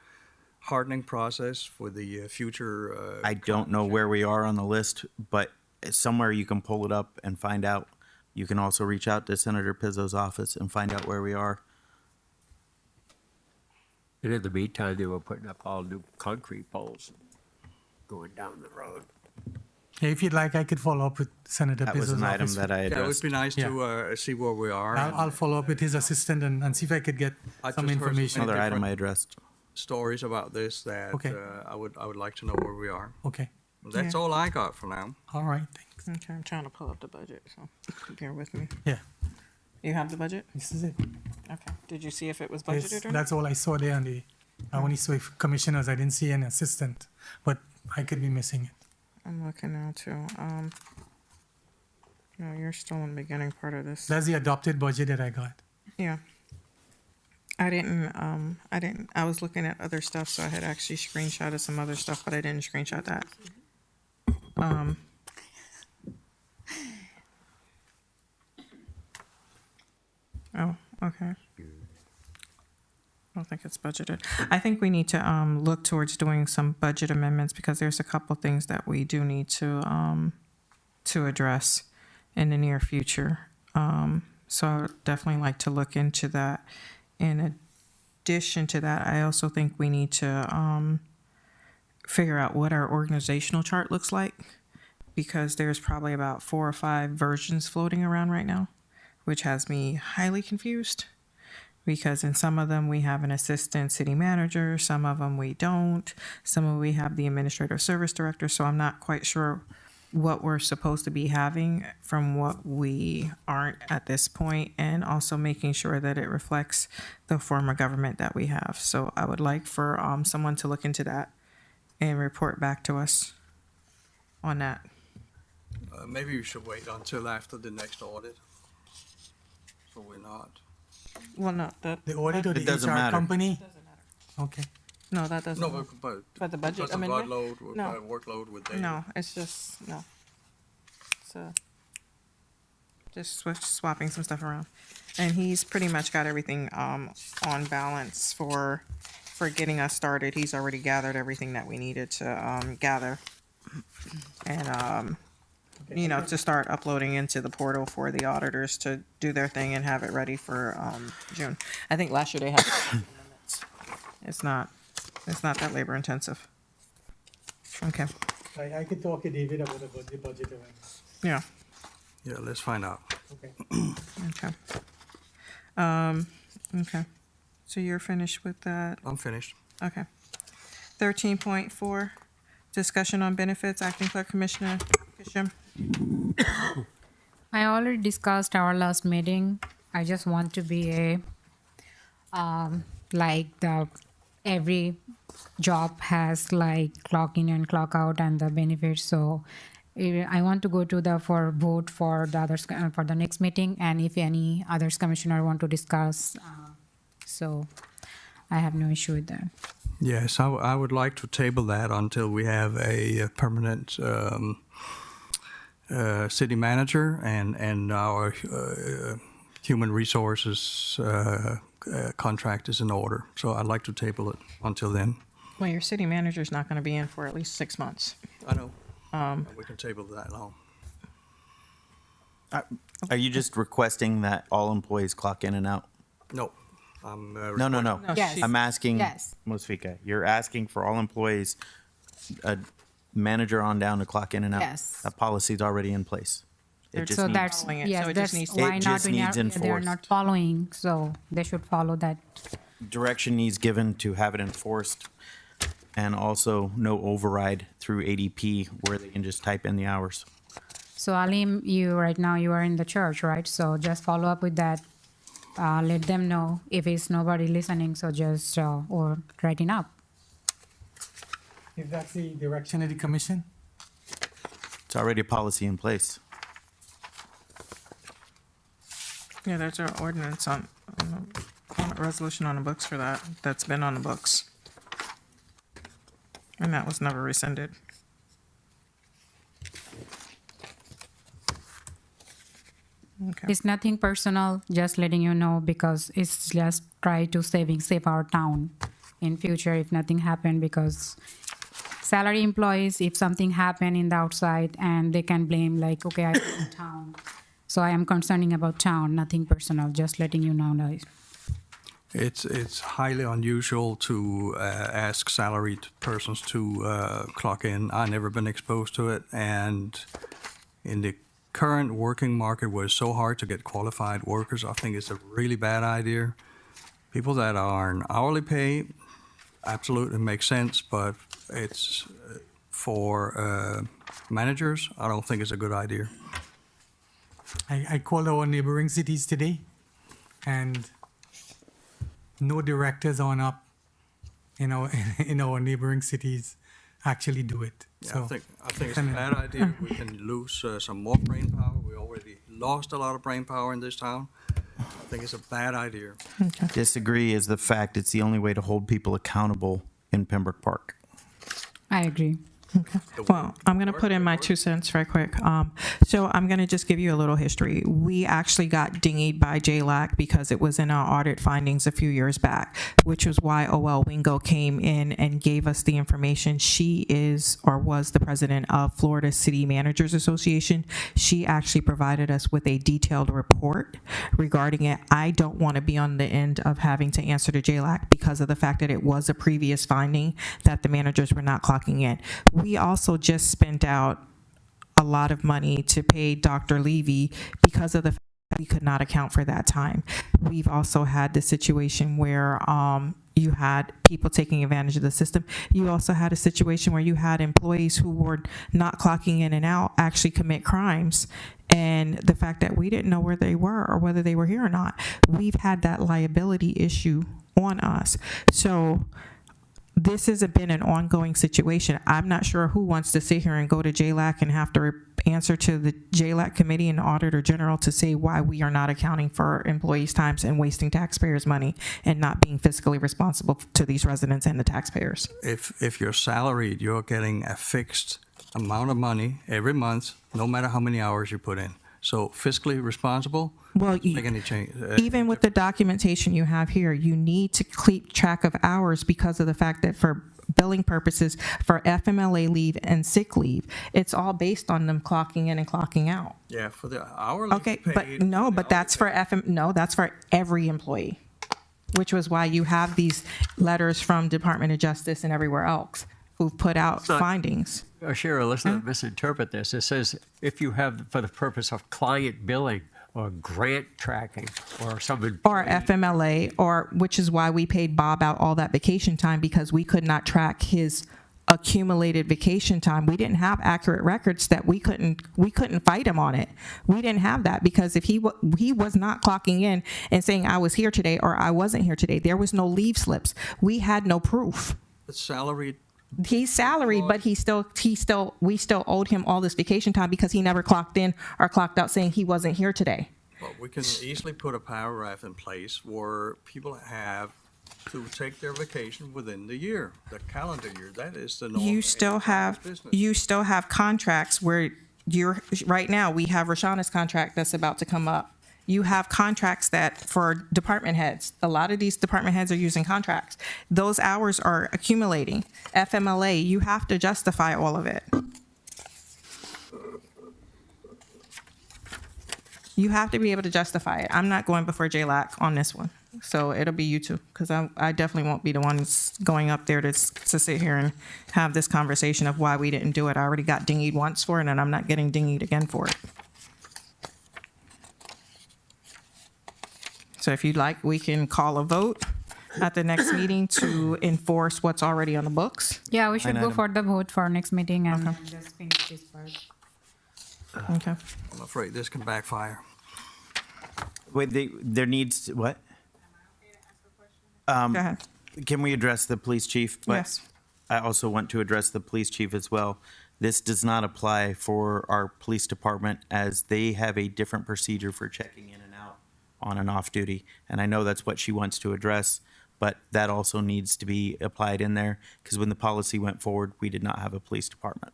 hardening process for the future. I don't know where we are on the list, but somewhere you can pull it up and find out. You can also reach out to Senator Pizzo's office and find out where we are. And in the meantime, they were putting up all new concrete poles going down the road. Yeah, if you'd like, I could follow up with Senator That was Pizzo's an item office. that I Yeah, it would addressed. be nice Yeah. to see where we are. I'll follow up with his assistant and see if I could get I some just heard so information. many Another item different I addressed. Stories about this that Okay. I would like to know where we are. Okay. That's all I got for now. All right, thanks. Okay, I'm trying to pull up the budget, so bear with me. Yeah, You have the budget? this is it. Okay. Did you see if it was This- budgeted or not? That's all I saw there on the, I only saw commissioners, I didn't see an assistant, but I could be missing it. I'm looking now too. No, you're still in the beginning part of this. That's the adopted budget that I got. Yeah. I was looking at other stuff, so I had actually screenshotted some other stuff, but I didn't screenshot that. Oh, okay. I don't think it's budgeted. I think we need to look towards doing some budget amendments because there's a couple things that we do need to address in the near future. So I would definitely like to look into that. In addition to that, I also think we need to figure out what our organizational chart looks like, because there's probably about 4 or 5 versions floating around right now, which has me highly confused, because in some of them we have an assistant city manager, some of them we don't, some of them we have the administrative service director, so I'm not quite sure what we're supposed to be having from what we aren't at this point, and also making sure that it reflects the form of government that we have. So I would like for someone to look into that and report back to us on that. Maybe we should wait until after the next audit. So we're not. Well, no, The audit or It the doesn't HR matter. company? Okay. no, that doesn't. No, but For the budget because of amendment? workload, No. workload with data. No, it's just, no. So, just swapping some stuff around. And he's pretty much got everything on balance for getting us started. He's already gathered everything that we needed to gather. And, you know, to start uploading into the portal for the auditors to do their thing and have it ready for June. I think last year they had amendments. It's not that labor intensive. Okay, I could talk to David about the budget amendment. yeah, Yeah, let's find out. Okay. okay. Okay, so you're finished with that? I'm finished. Okay. 13.4, discussion on benefits, Acting Clerk Commissioner Kisham. I already discussed our last meeting. I just want to be a, every job has like clock in and clock out and the benefits. So I want to go to for vote for the others, for the next meeting. And if any others commissioner want to discuss, so I have no issue with that. Yes, I would like to table that until we have a permanent city manager and our human resources contract is in order. So I'd like to table it until then. Well, your city manager's not going to be in for at least 6 months. I know. We can table that long. Are you just requesting that all employees clock in and out? No. I'm, No. No, Yes. I'm asking, Yes. Mosfika, you're asking for all employees, a manager on down to clock in and out? Yes. That policy's already in place. It just So needs- that's, following it, yes, so it just that's needs- why It not, just needs they're enforced. not following, so they should follow that. Direction needs given to have it enforced, and also no override through ADP where they can just type in the hours. So Alim, you right now you are in the church, right? So just follow up with that. Let them know if it's nobody listening. So just or writing up. If that's the direction of the commission? It's already a policy in place. Yeah, there's our ordinance on a resolution on the books for that. That's been on the books. And that was never rescinded. Okay. It's nothing personal. Just letting you know because it's just try to save our town in future if nothing happen because salary employees if something happen in the outside and they can blame like okay I in town. So I am concerning about town, nothing personal. Just letting you know. It's highly unusual to ask salaried persons to clock in. I've never been exposed to it, and in the current working market where it's so hard to get qualified workers, I think it's a really bad idea. People that are on hourly pay absolutely makes sense, but it's for managers, I don't think it's a good idea. I called our neighboring cities today, and no directors on up, in our neighboring cities actually do it. Yeah, So I think it's a bad idea. We can lose some more brain power. We already lost a lot of brain power in this town. I think it's a bad idea. Disagree is the fact it's the only way to hold people accountable in Pembroke Park. I agree. Well, I'm going to put in my 2 cents right quick. So I'm going to just give you a little history. We actually got dinged by JLAC because it was in our audit findings a few years back, which was why OL Wingo came in and gave us the information. She is or was the president of Florida City Managers Association. She actually provided us with a detailed report regarding it. I don't want to be on the end of having to answer to JLAC because of the fact that it was a previous finding that the managers were not clocking in. We also just spent out a lot of money to pay Dr. Levy because of the fact that we could not account for that time. We've also had the situation where you had people taking advantage of the system. You also had a situation where you had employees who were not clocking in and out actually commit crimes. And the fact that we didn't know where they were or whether they were here or not, we've had that liability issue on us. So this has been an ongoing situation. I'm not sure who wants to sit here and go to JLAC and have to answer to the JLAC committee and the auditor general to say why we are not accounting for employees' times and wasting taxpayers' money and not being fiscally responsible to these residents and the taxpayers. If you're salaried, you're getting a fixed amount of money every month, no matter how many hours you put in. So fiscally responsible. Well, make any change. Even with the documentation you have here, you need to keep track of hours because of the fact that for billing purposes, for FMLA leave and sick leave, it's all based on them clocking in and clocking out. Yeah, for the hourly. Okay, paid, but that's for that's for every employee, which was why you have these letters from Department of Justice and everywhere else who've put out findings. Cheryl, let's not misinterpret this. It says if you have for the purpose of client billing or grant tracking or some Or FMLA, or which is why we paid Bob out all that vacation time because we could not track his accumulated vacation time. We didn't have accurate records that we couldn't fight him on it. We didn't have that because if he was not clocking in and saying I was here today or I wasn't here today, there was no leave slips. We had no proof. It's salaried. He's salaried, but we still owed him all this vacation time because he never clocked in or clocked out saying he wasn't here today. Well, we can easily put a paragraph in place where people have to take their vacation within the year, the calendar year. That is the norm. You still have contracts where right now we have Rashana's contract that's about to come up. You have contracts that for department heads. A lot of these department heads are using contracts. Those hours are accumulating. FMLA, you have to justify all of it. You have to be able to justify it. I'm not going before JLAC on this one. So it'll be you two, because I definitely won't be the ones going up there to sit here and have this conversation of why we didn't do it. I already got dinged once for it, and I'm not getting dinged again for it. So if you'd like, we can call a vote at the next meeting to enforce what's already on the books. Yeah, we should Line go item. for the vote for next meeting and just finish this part. Okay. I'm afraid this can backfire. Wait, there needs to, what? Go ahead. Can we address the police chief? But Yes. I also want to address the police chief as well. This does not apply for our police department as they have a different procedure for checking in and out on and off duty. And I know that's what she wants to address, but that also needs to be applied in there because when the policy went forward, we did not have a police department.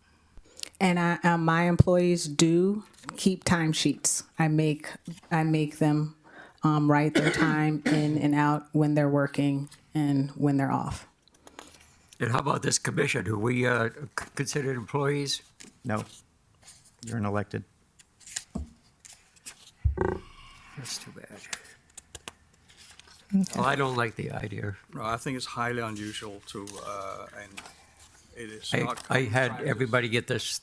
And my employees do keep timesheets. I make them write their time in and out when they're working and when they're off. And how about this commission? Who we considered employees? No, you're an elected. That's too bad. Well, I don't like the idea. No, I think it's highly unusual to, and it is I not. had practice. everybody get this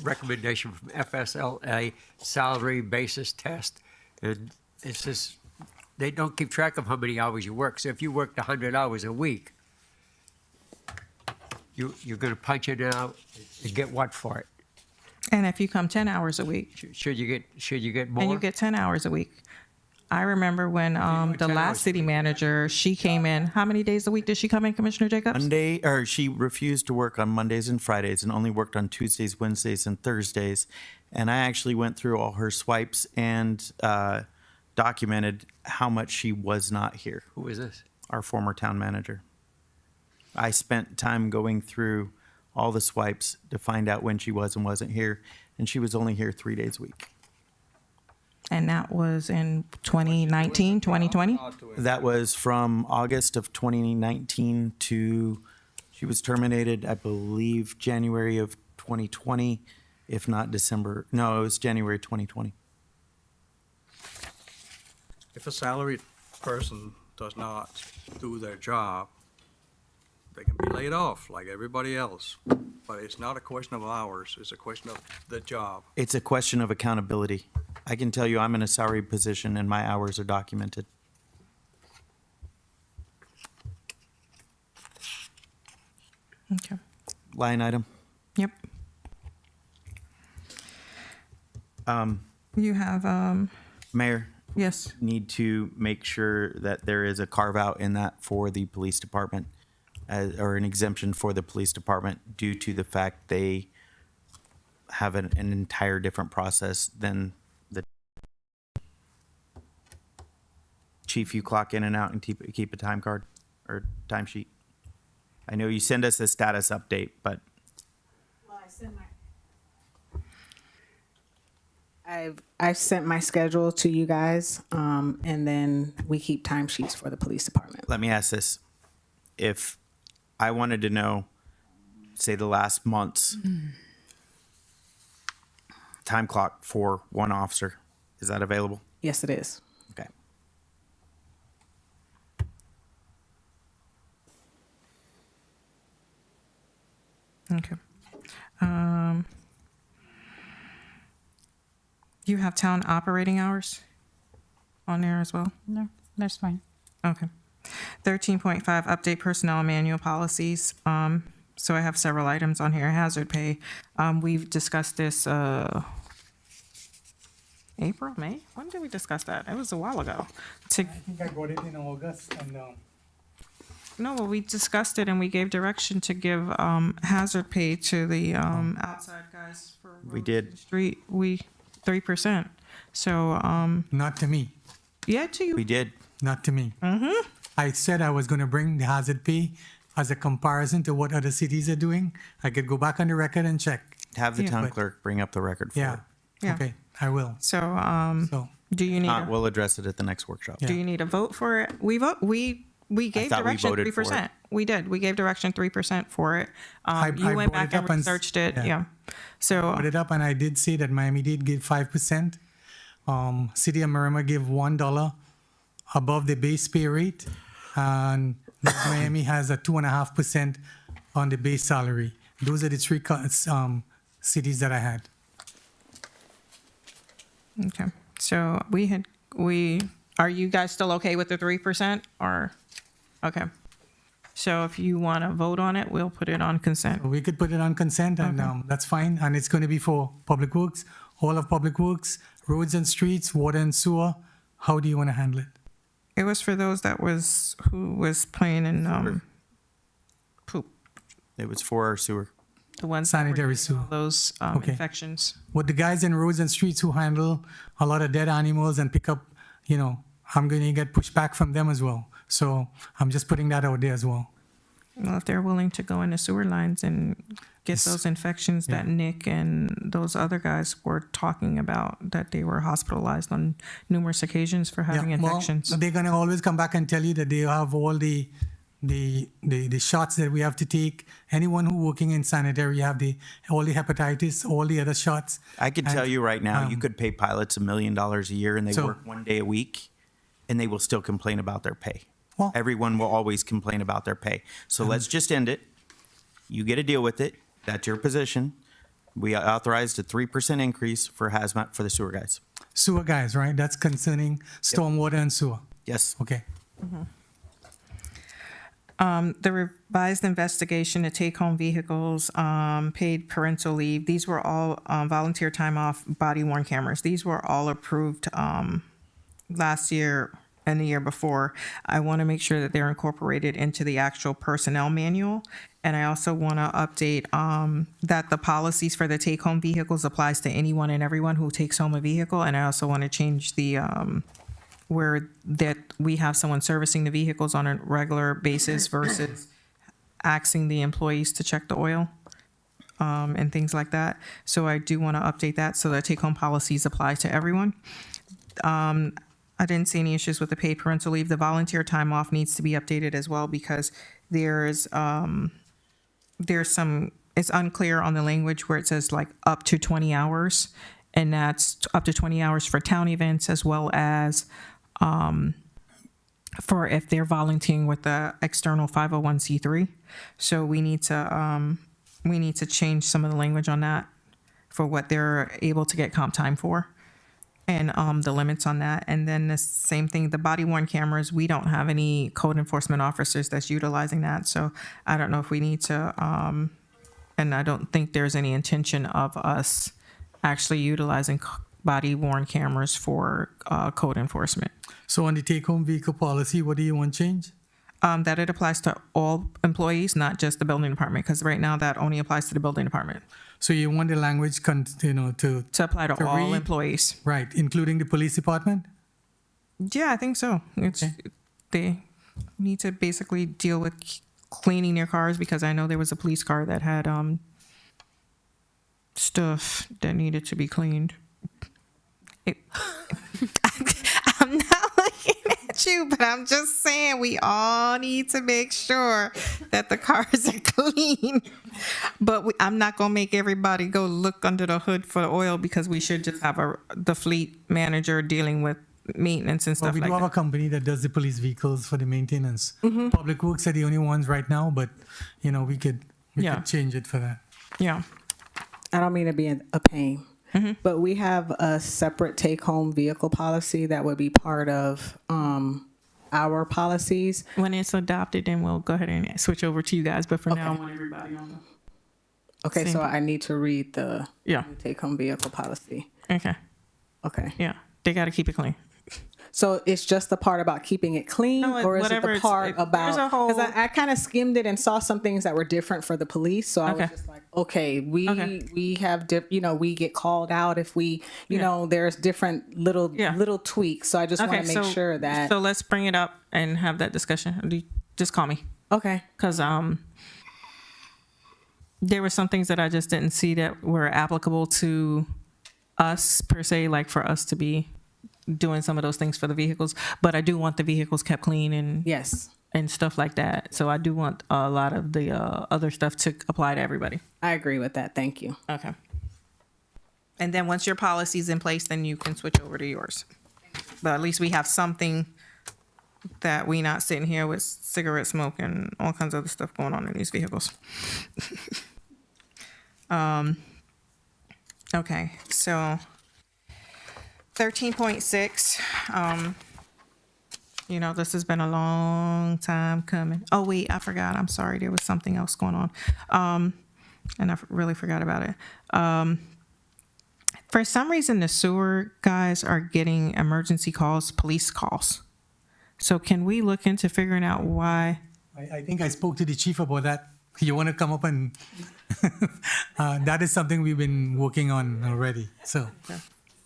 recommendation from FSLA salary basis test, and it says they don't keep track of how many hours you work. So if you worked 100 hours a week, you're going to punch it out and get what for it? And if you come 10 hours a week. Should you get more? And you get 10 hours a week. I remember when the last city manager, she came in, how many days a week did she come in, Commissioner Jacobs? She refused to work on Mondays and Fridays and only worked on Tuesdays, Wednesdays, and Thursdays. And I actually went through all her swipes and documented how much she was not here. Who is this? Our former town manager. I spent time going through all the swipes to find out when she was and wasn't here, and she was only here 3 days a week. And that was in 2019, 2020? That was from August of 2019 to, she was terminated, I believe, January of 2020, if not December. No, it was January 2020. If a salaried person does not do their job, they can be laid off like everybody else. But it's not a question of hours, it's a question of the job. It's a question of accountability. I can tell you I'm in a salaried position and my hours are documented. Okay. Line item. Yep. You have, Mayor, yes. need to make sure that there is a carve out in that for the police department, or an exemption for the police department due to the fact they have an entire different process than the chief. You clock in and out and keep a time card or timesheet. I know you send us a status update, but I've sent my schedule to you guys, and then we keep timesheets for the police department. let me ask this. If I wanted to know, say, the last month's time clock for one officer, is that available? Yes, it is. Okay. Okay. You have town operating hours on there as well? No, that's fine. Okay. 13.5, update personnel manual policies. So I have several items on here. Hazard pay. We've discussed this, April, May? When did we discuss that? It was a while ago. I think I got it in August, and No, well, we discussed it and we gave direction to give hazard pay to the outside guys for We did. street. 3%. So not to me. yeah, to you. We did. Not to me. I said I was going to bring the hazard pay as a comparison to what other cities are doing. I could go back on the record and check. Have the Yeah, town but- clerk bring up the record for Yeah. it. Yeah. Okay, I will. So So do you need Not, a, we'll address it at the next workshop. do you need a vote for it? We vote. We gave thought we direction voted for it. 3%. We did. We gave direction 3% for it. I You went brought back it and up and researched it. yeah. Yeah. So put it up, and I did say that Miami did give 5%. City of Miramar gave $1 above the base pay rate, and Miami has a 2.5% on the base salary. Those are the three cities that I had. okay. So are you guys still okay with the 3% or? Okay. So if you want to vote on it, we'll put it on consent. We could put it on consent, and that's fine. And it's going to be for Public Works, all of Public Works, roads and streets, water and sewer. How do you want to handle it? It was for those who was playing in poop. It was for our sewer. The ones that were Sanitary getting sewer. all those Okay. infections. With the guys in roads and streets who handle a lot of dead animals and pick up, I'm going to get pushback from them as well. So I'm just putting that out there as well. Well, if they're willing to go into sewer lines and get those infections that Nick and those other guys were talking about, that they were hospitalized on numerous occasions for having infections. Well, they're going to always come back and tell you that they have all the shots that we have to take. Anyone who working in sanitary, you have all the hepatitis, all the other shots. I can tell you right now, you could pay pilots $1 million a year and they work 1 day a week and they will still complain about their pay. Well, everyone will always complain about their pay. So let's just end it. You get to deal with it. That's your position. We authorized a 3% increase for hazmat for the sewer guys. Sewer guys, right? That's concerning stormwater and sewer. Yes. Okay. The revised investigation to take-home vehicles, paid parental leave, these were all volunteer time off, body-worn cameras. These were all approved last year and the year before. I want to make sure that they're incorporated into the actual personnel manual. And I also want to update that the policies for the take-home vehicles applies to anyone and everyone who takes home a vehicle. And I also want to change the where that we have someone servicing the vehicles on a regular basis versus asking the employees to check the oil. and things like that. So I do want to update that so that take-home policies apply to everyone. I didn't see any issues with the paid parental leave. The volunteer time off needs to be updated as well because there's some, it's unclear on the language where it says like up to 20 hours, and that's up to 20 hours for town events as well as for if they're volunteering with the external 501c3. So we need to change some of the language on that for what they're able to get comp time for, and the limits on that. And then the same thing, the body worn cameras, we don't have any code enforcement officers that's utilizing that. So I don't know if we need to, and I don't think there's any intention of us actually utilizing body worn cameras for code enforcement. So on the take-home vehicle policy, what do you want change? That it applies to all employees, not just the building department, because right now that only applies to the building department. So you want the language, to apply to all read? employees. Right, including the police department? Yeah, I think so. They need to basically deal with cleaning their cars, because I know there was a police car that had stuff that needed to be cleaned. I'm not looking at you, but I'm just saying we all need to make sure that the cars are clean. But I'm not going to make everybody go look under the hood for the oil, because we should just have the fleet manager dealing with maintenance and stuff We like do have that. a company that does the police vehicles for the maintenance. Mhm. Public Works are the only ones right now, but, we could change it for that. Yeah. I don't mean to be a pain, but we have a separate take-home vehicle policy that would be part of our policies. When it's adopted, then we'll go ahead and switch over to you guys. But for now, I want everybody on the Okay, same so page. I need to read the Yeah. take-home vehicle policy. Okay. Okay. Yeah. They got to keep it clean. So it's just the part about keeping it clean, No, or is it whatever the it's- part there's about? a whole- Because I kind of skimmed it and saw some things that were different for the police. So I was Okay. just like, okay, we have we get called out if we there's different little tweaks. So I just want to make sure that. So let's bring it up and have that discussion. Just call me. Okay. Because there were some things that I just didn't see that were applicable to us per se, like for us to be doing some of those things for the vehicles. But I do want the vehicles kept clean and yes, and stuff like that. So I do want a lot of the other stuff to apply to everybody. I agree with that. Thank you. Okay. And then once your policy's in place, then you can switch over to yours. But at least we have something that we not sitting here with cigarette smoke and all kinds of other stuff going on in these vehicles. Okay, so 13.6, this has been a long time coming. Oh, wait, I forgot. I'm sorry. There was something else going on. And I really forgot about it. For some reason, the sewer guys are getting emergency calls, police calls. So can we look into figuring out why? I think I spoke to the chief about that. You want to come up and that is something we've been working on already. So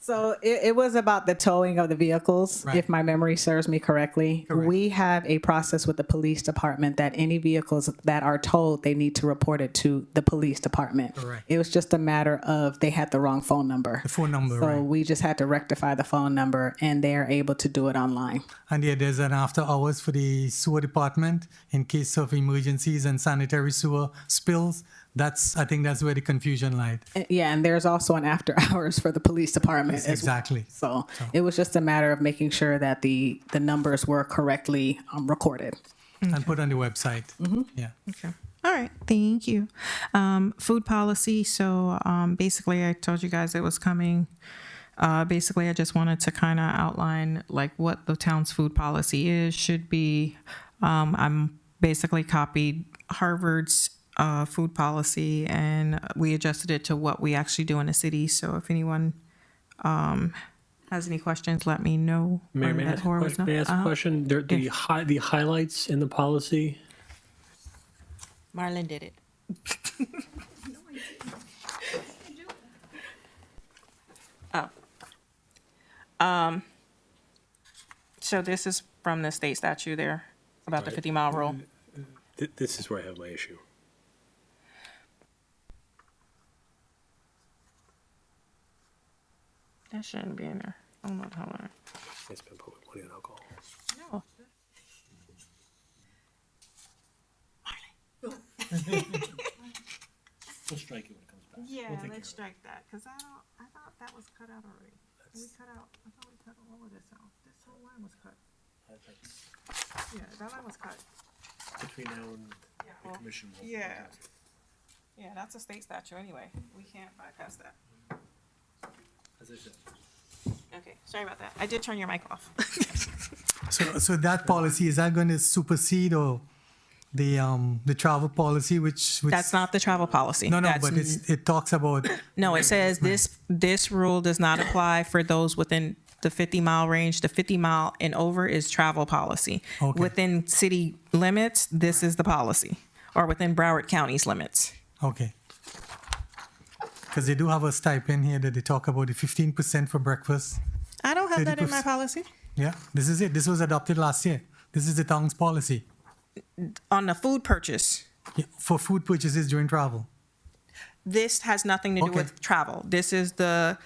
So it was about the towing of the vehicles, Right. if my memory serves me correctly. Correct. We have a process with the police department that any vehicles that are towed, they need to report it to the police department. Correct. It was just a matter of they had the wrong phone number. The phone number, So right. we just had to rectify the phone number, and they are able to do it online. And yeah, there's an after hours for the sewer department in case of emergencies and sanitary sewer spills. I think that's where the confusion lied. Yeah, and there's also an after hours for the police department. Yes, as well. exactly. So it was just a matter of making sure that the numbers were correctly recorded. And put on the website. Mm-hmm. Yeah. Okay. All right. Thank you. Food policy. So basically, I told you guys it was coming. Basically, I just wanted to kind of outline like what the town's food policy should be. I'm basically copied Harvard's food policy, and we adjusted it to what we actually do in the city. So if anyone has any questions, let me know. Mayor, may I ask a question? The highlights in the policy. Marlon did it. So this is from the state statute there about the 50-mile rule. This is where I have my issue. That shouldn't be in there. Hold on. They spend public money on alcohol. No. We'll strike it when it comes back. Yeah, We'll take let's care strike that, because I thought that was cut out already. I thought we cut all of this out. This whole line was cut. of it. Yeah, that line was cut. Between now and the commission. We'll Yeah. look at it. Yeah, that's a state statute anyway. We can't bypass that. As I said. Okay, sorry about that. I did turn your mic off. So that policy, is that going to supersede or the travel policy, which That's not the travel policy. no, That's but it talks about No, it says this rule does not apply for those within the 50-mile range. The 50-mile and over is travel policy. Okay. Within city limits, this is the policy, or within Broward County's limits. okay, because they do have a stipend here that they talk about the 15% for breakfast. I don't have that in my 30%. policy. Yeah, this is it. This was adopted last year. This is the town's policy On the food purchase, for food purchases during travel. this has nothing to do Okay. with travel. This is the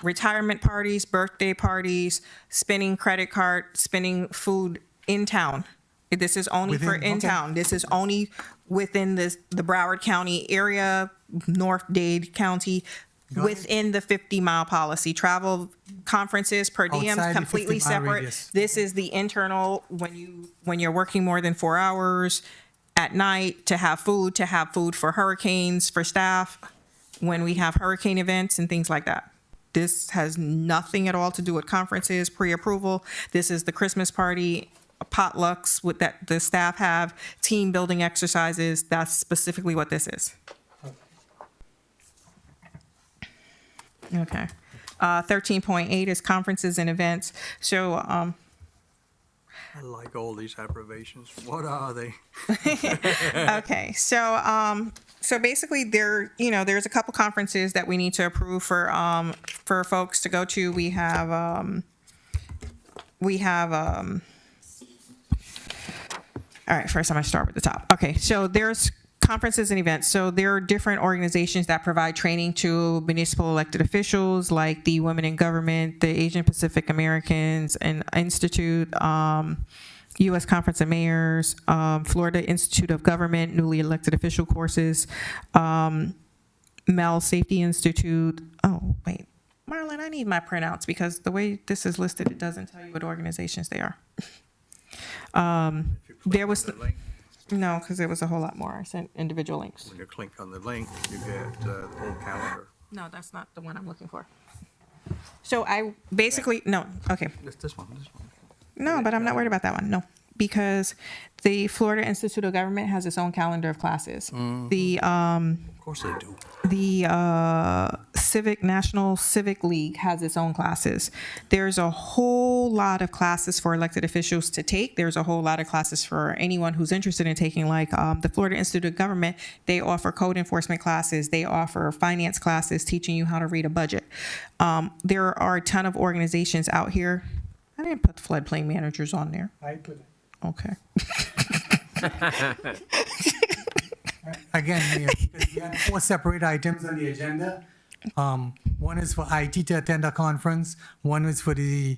retirement parties, birthday parties, spending credit card, spending food in town. This is only for Within- in okay. town. This is only within the Broward County area, North Dade County, Got it. within the 50-mile policy. Travel conferences, per diems, Outside the completely 50-mile separate. radius. This is the internal, when you're working more than 4 hours at night, to have food for hurricanes, for staff, when we have hurricane events and things like that. This has nothing at all to do with conferences, pre-approval. This is the Christmas party, potlucks with that the staff have, team building exercises. That's specifically what this is. Okay. 13.8 is conferences and events. So, I like all these abbreviations. What are they? okay. So basically there's a couple conferences that we need to approve for folks to go to. We have all right, first I'm going to start with the top. Okay, so there's conferences and events. So there are different organizations that provide training to municipal elected officials, like the Women in Government, the Asian Pacific Americans and Institute, U.S. Conference of Mayors, Florida Institute of Government, newly elected official courses, Mel Safety Institute. Oh, wait. Marlon, I need my printouts because the way this is listed, it doesn't tell you what organizations they are. There was no, because there was a whole lot more. I sent individual links. When you click on the link, you get the whole calendar. No, that's not the one I'm looking for. So I basically no. Okay. This one. No, but I'm not worried about that one. No, because the Florida Institute of Government has its own calendar of classes. Of course they do. The National Civic League has its own classes. There's a whole lot of classes for elected officials to take. There's a whole lot of classes for anyone who's interested in taking, like the Florida Institute of Government. They offer code enforcement classes. They offer finance classes, teaching you how to read a budget. There are a ton of organizations out here. I didn't put floodplain managers on there. I put it. Okay. Again, Mayor, because we have 4 separate items on the agenda. One is for IT to attend a conference. One was for the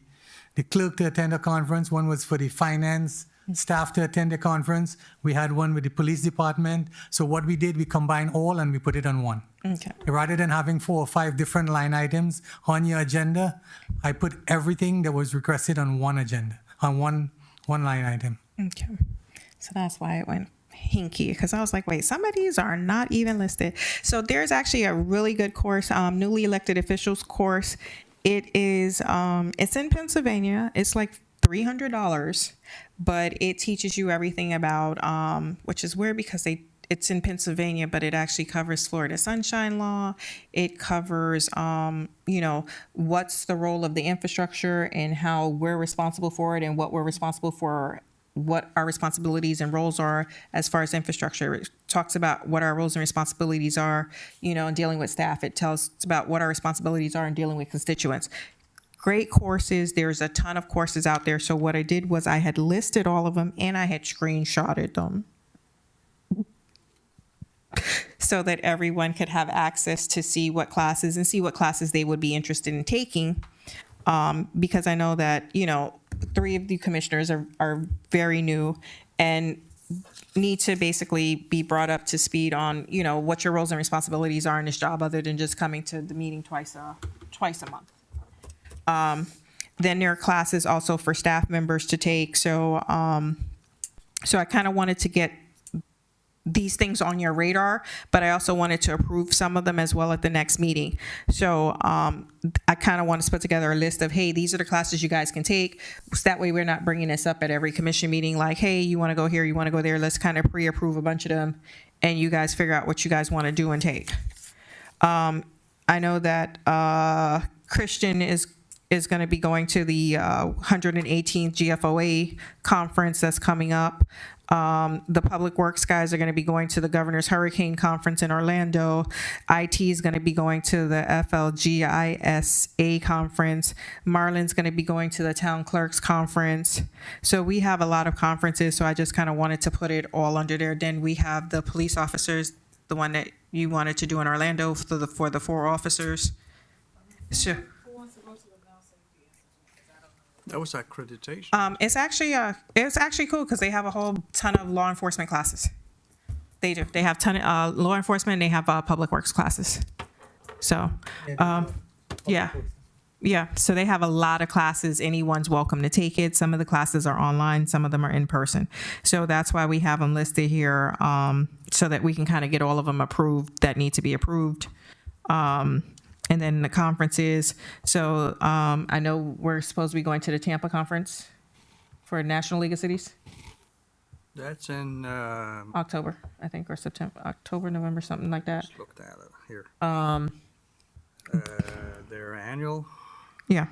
clerk to attend a conference. One was for the finance staff to attend a conference. We had one with the police department. So what we did, we combined all and we put it on one. Okay. Rather than having 4 or 5 different line items on your agenda, I put everything that was requested on one agenda, on one line item. Okay. So that's why it went hinky, because I was like, wait, some of these are not even listed. So there's actually a really good course, newly elected officials course. It is, it's in Pennsylvania. It's like $300, but it teaches you everything about, which is weird because it's in Pennsylvania, but it actually covers Florida Sunshine Law. It covers, what's the role of the infrastructure and how we're responsible for it and what we're responsible for, what our responsibilities and roles are as far as infrastructure. It talks about what our roles and responsibilities are, in dealing with staff. It tells about what our responsibilities are in dealing with constituents. Great courses. There's a ton of courses out there. So what I did was I had listed all of them and I had screenshotted them. so that everyone could have access to see what classes they would be interested in taking. Because I know that, you know, 3 of the commissioners are very new and need to basically be brought up to speed on, you know, what your roles and responsibilities are in this job other than just coming to the meeting twice a month. Then there are classes also for staff members to take. So I kind of wanted to get these things on your radar, but I also wanted to approve some of them as well at the next meeting. So I kind of want to put together a list of, hey, these are the classes you guys can take. So that way we're not bringing this up at every commission meeting like, hey, you want to go here, you want to go there. Let's kind of pre-approve a bunch of them and you guys figure out what you guys want to do and take. I know that Christian is going to be going to the 118th GFOA conference that's coming up. The Public Works guys are going to be going to the Governor's Hurricane Conference in Orlando. IT is going to be going to the FLGISA conference. Marlon's going to be going to the Town Clerks Conference. So we have a lot of conferences, so I just kind of wanted to put it all under there. Then we have the police officers, the one that you wanted to do in Orlando for the 4 officers. So That was accreditation. it's actually cool because they have a whole ton of law enforcement classes. They do. They have ton of law enforcement. And they have public works classes. So, yeah. So they have a lot of classes. Anyone's welcome to take it. Some of the classes are online. Some of them are in person. So that's why we have them listed here, so that we can kind of get all of them approved that need to be approved. And then the conferences. So I know we're supposed to be going to the Tampa conference for National League of Cities. That's in. October, I think, or September, October, November, something like that. Just looked at it here. Their annual. Yeah.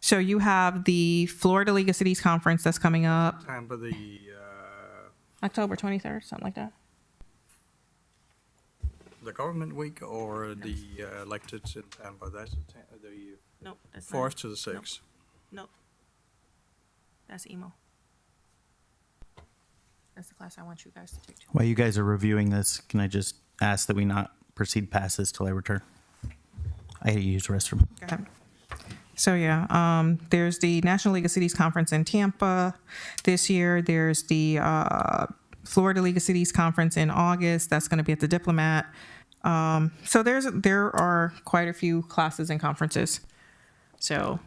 So you have the Florida League of Cities conference that's coming up. Tampa, the. October 23rd, something like that. The government week or the electeds in Tampa? That's the Nope, that's 4th to the 6th. Nope. That's emo. That's the class I want you guys to take. While you guys are reviewing this, can I just ask that we not proceed past this till I return? I had to use the restroom. Okay. So yeah, there's the National League of Cities conference in Tampa this year. There's the Florida League of Cities conference in August. That's going to be at the Diplomat. So there are quite a few classes and conferences. So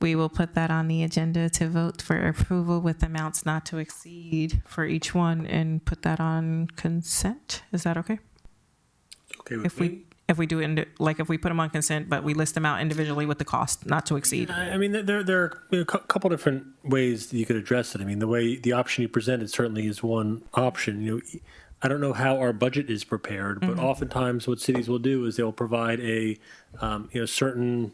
we will put that on the agenda to vote for approval with amounts not to exceed for each one and put that on consent. Is that okay? Okay with me. If we do it, if we put them on consent, but we list them out individually with the cost not to exceed. I mean, there are a couple different ways that you could address it. I mean, the option you presented certainly is one option. You know, I don't know how our budget is prepared, but oftentimes what cities will do is they'll provide a certain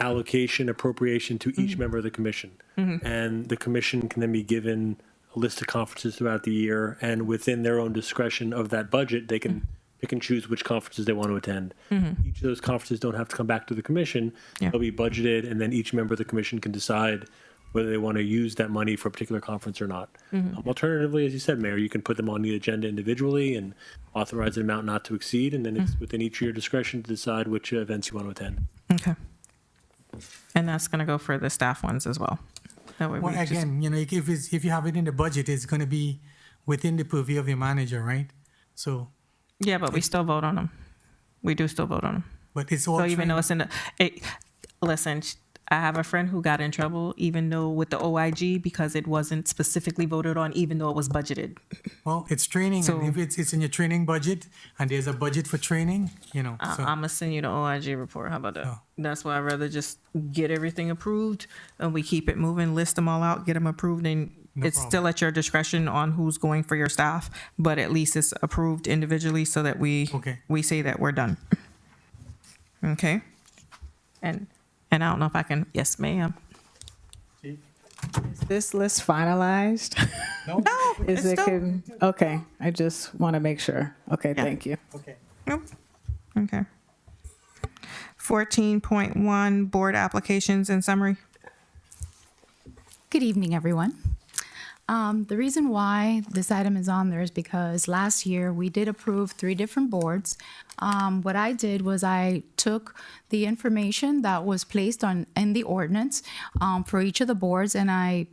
allocation appropriation to each member of the commission, and the commission can then be given a list of conferences throughout the year, and within their own discretion of that budget, they can pick and choose which conferences they want to attend. Each of those conferences don't have to come back to the commission. Yeah. They'll be budgeted, and then each member of the commission can decide whether they want to use that money for a particular conference or not. Alternatively, as you said, Mayor, you can put them on the agenda individually and authorize an amount not to exceed, and then it's within each of your discretion to decide which events you want to attend. Okay. And that's going to go for the staff ones as well. That way Well, again, if you have it in the budget, it's going to be within the purview of your manager, right? So. Yeah, but we still vote on them. We do still vote on them. But it's all. So even though it's in listen, I have a friend who got in trouble, even though with the OIG, because it wasn't specifically voted on, even though it was budgeted. Well, it's training. So- and if it's in your training budget, and there's a budget for training, so. I'm gonna send you the OIG report. How about that? Oh. That's why I'd rather just get everything approved and we keep it moving, list them all out, get them approved, and it's problem. still at your discretion on who's going for your staff, but at least it's approved individually so that we say that we're done. Okay. And I don't know if I can. Yes, ma'am. Is this list finalized? No. Is it's it still- okay? I just want to make sure. Okay, thank you. Okay. Nope. Okay. 14.1 board applications in summary. Good evening, everyone. The reason why this item is on there is because last year we did approve 3 different boards. What I did was I took the information that was placed in the ordinance for each of the boards, and I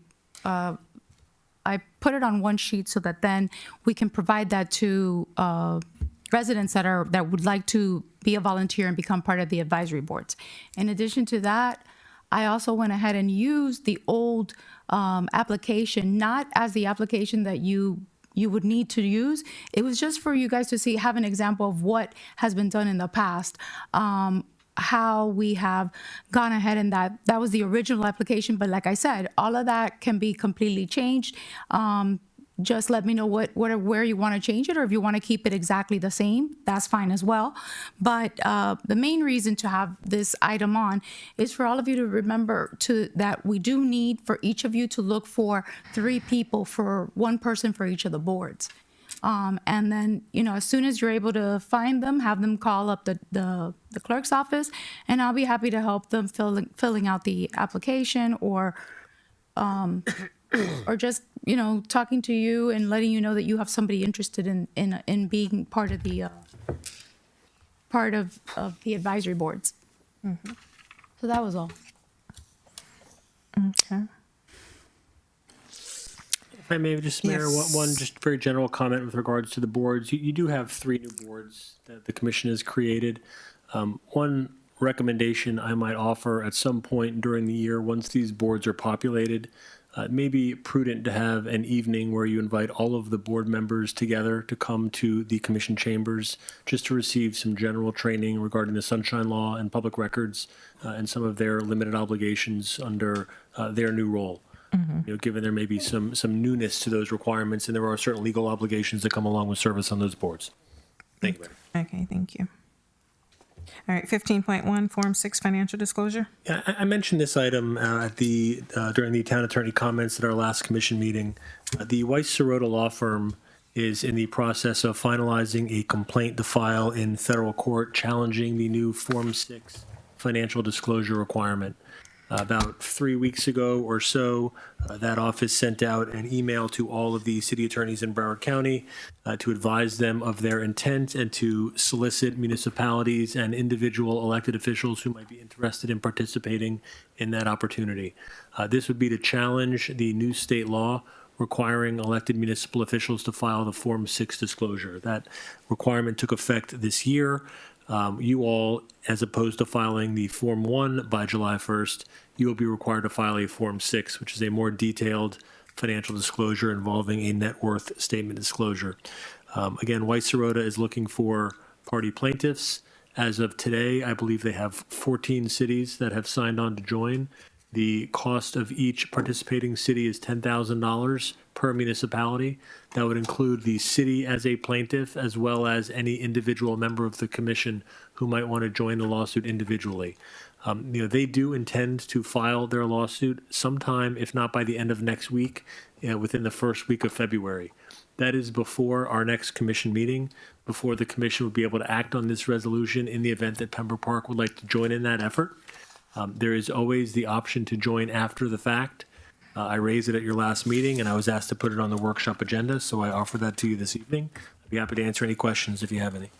put it on one sheet so that then we can provide that to residents that would like to be a volunteer and become part of the advisory boards. In addition to that, I also went ahead and used the old application, not as the application that you would need to use. It was just for you guys to have an example of what has been done in the past, how we have gone ahead, and that was the original application. But like I said, all of that can be completely changed. Just let me know where you want to change it, or if you want to keep it exactly the same, that's fine as well. But the main reason to have this item on is for all of you to remember that we do need for each of you to look for 3 people, for 1 person for each of the boards. And then, as soon as you're able to find them, have them call up the clerk's office, and I'll be happy to help them filling out the application, or just, talking to you and letting you know that you have somebody interested in being part of the advisory boards. Mm-hmm. So that was all. Okay. If I may just, Mayor, one just very general comment with regards to the boards. You do have 3 new boards that the commission has created. One recommendation I might offer at some point during the year, once these boards are populated, it may be prudent to have an evening where you invite all of the board members together to come to the commission chambers just to receive some general training regarding the Sunshine Law and public records and some of their limited obligations under their new role. Given there may be some newness to those requirements, and there are certain legal obligations that come along with service on those boards. Thank you, Mayor. Okay, thank you. All right, 15.1, Form 6 financial disclosure. Yeah, I mentioned this item during the town attorney comments at our last commission meeting. The Weiss-Sirota law firm is in the process of finalizing a complaint to file in federal court challenging the new Form 6 financial disclosure requirement. About 3 weeks ago or so, that office sent out an email to all of the city attorneys in Broward County to advise them of their intent and to solicit municipalities and individual elected officials who might be interested in participating in that opportunity. This would be to challenge the new state law requiring elected municipal officials to file the Form 6 disclosure. That requirement took effect this year. You all, as opposed to filing the Form 1 by July 1st, you will be required to file a Form 6, which is a more detailed financial disclosure involving a net worth statement disclosure. Again, Weiss-Sirota is looking for party plaintiffs. As of today, I believe they have 14 cities that have signed on to join. The cost of each participating city is $10,000 per municipality. That would include the city as a plaintiff, as well as any individual member of the commission who might want to join the lawsuit individually. They do intend to file their lawsuit sometime, if not by the end of next week, within the first week of February. That is before our next commission meeting, before the commission would be able to act on this resolution in the event that Pembroke Park would like to join in that effort. There is always the option to join after the fact. I raised it at your last meeting, and I was asked to put it on the workshop agenda, so I offer that to you this evening. I'd be happy to answer any questions if you have any.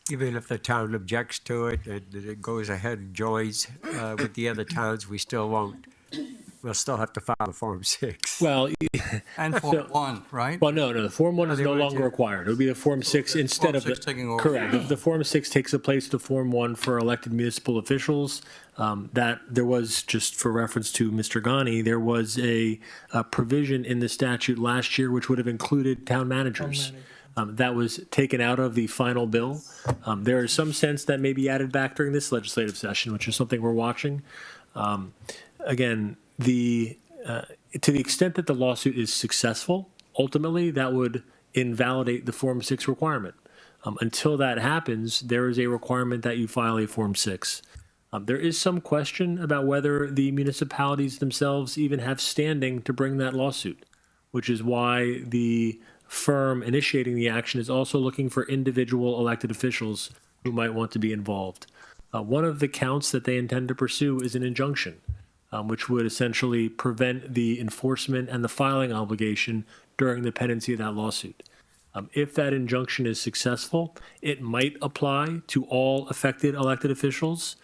Even if the town objects to it and it goes ahead and joins with the other towns, we still won't. We'll still have to file a Form 6. Well, And Form 1, right? Well, no, the Form 1 is they no already longer do. required. It would be the Form 6 instead of the... 6 taking over. Correct. If the Form 6 takes the place to Form 1 for elected municipal officials, that there was, just for reference to Mr. Ghani, there was a provision in the statute last year which would have included town managers. That was taken out of the final bill. There is some sense that may be added back during this legislative session, which is something we're watching. Again, to the extent that the lawsuit is successful, ultimately that would invalidate the Form 6 requirement. Until that happens, there is a requirement that you file a Form 6. There is some question about whether the municipalities themselves even have standing to bring that lawsuit, which is why the firm initiating the action is also looking for individual elected officials who might want to be involved. One of the counts that they intend to pursue is an injunction, which would essentially prevent the enforcement and the filing obligation during the pendency of that lawsuit. If that injunction is successful, it might apply to all affected elected officials,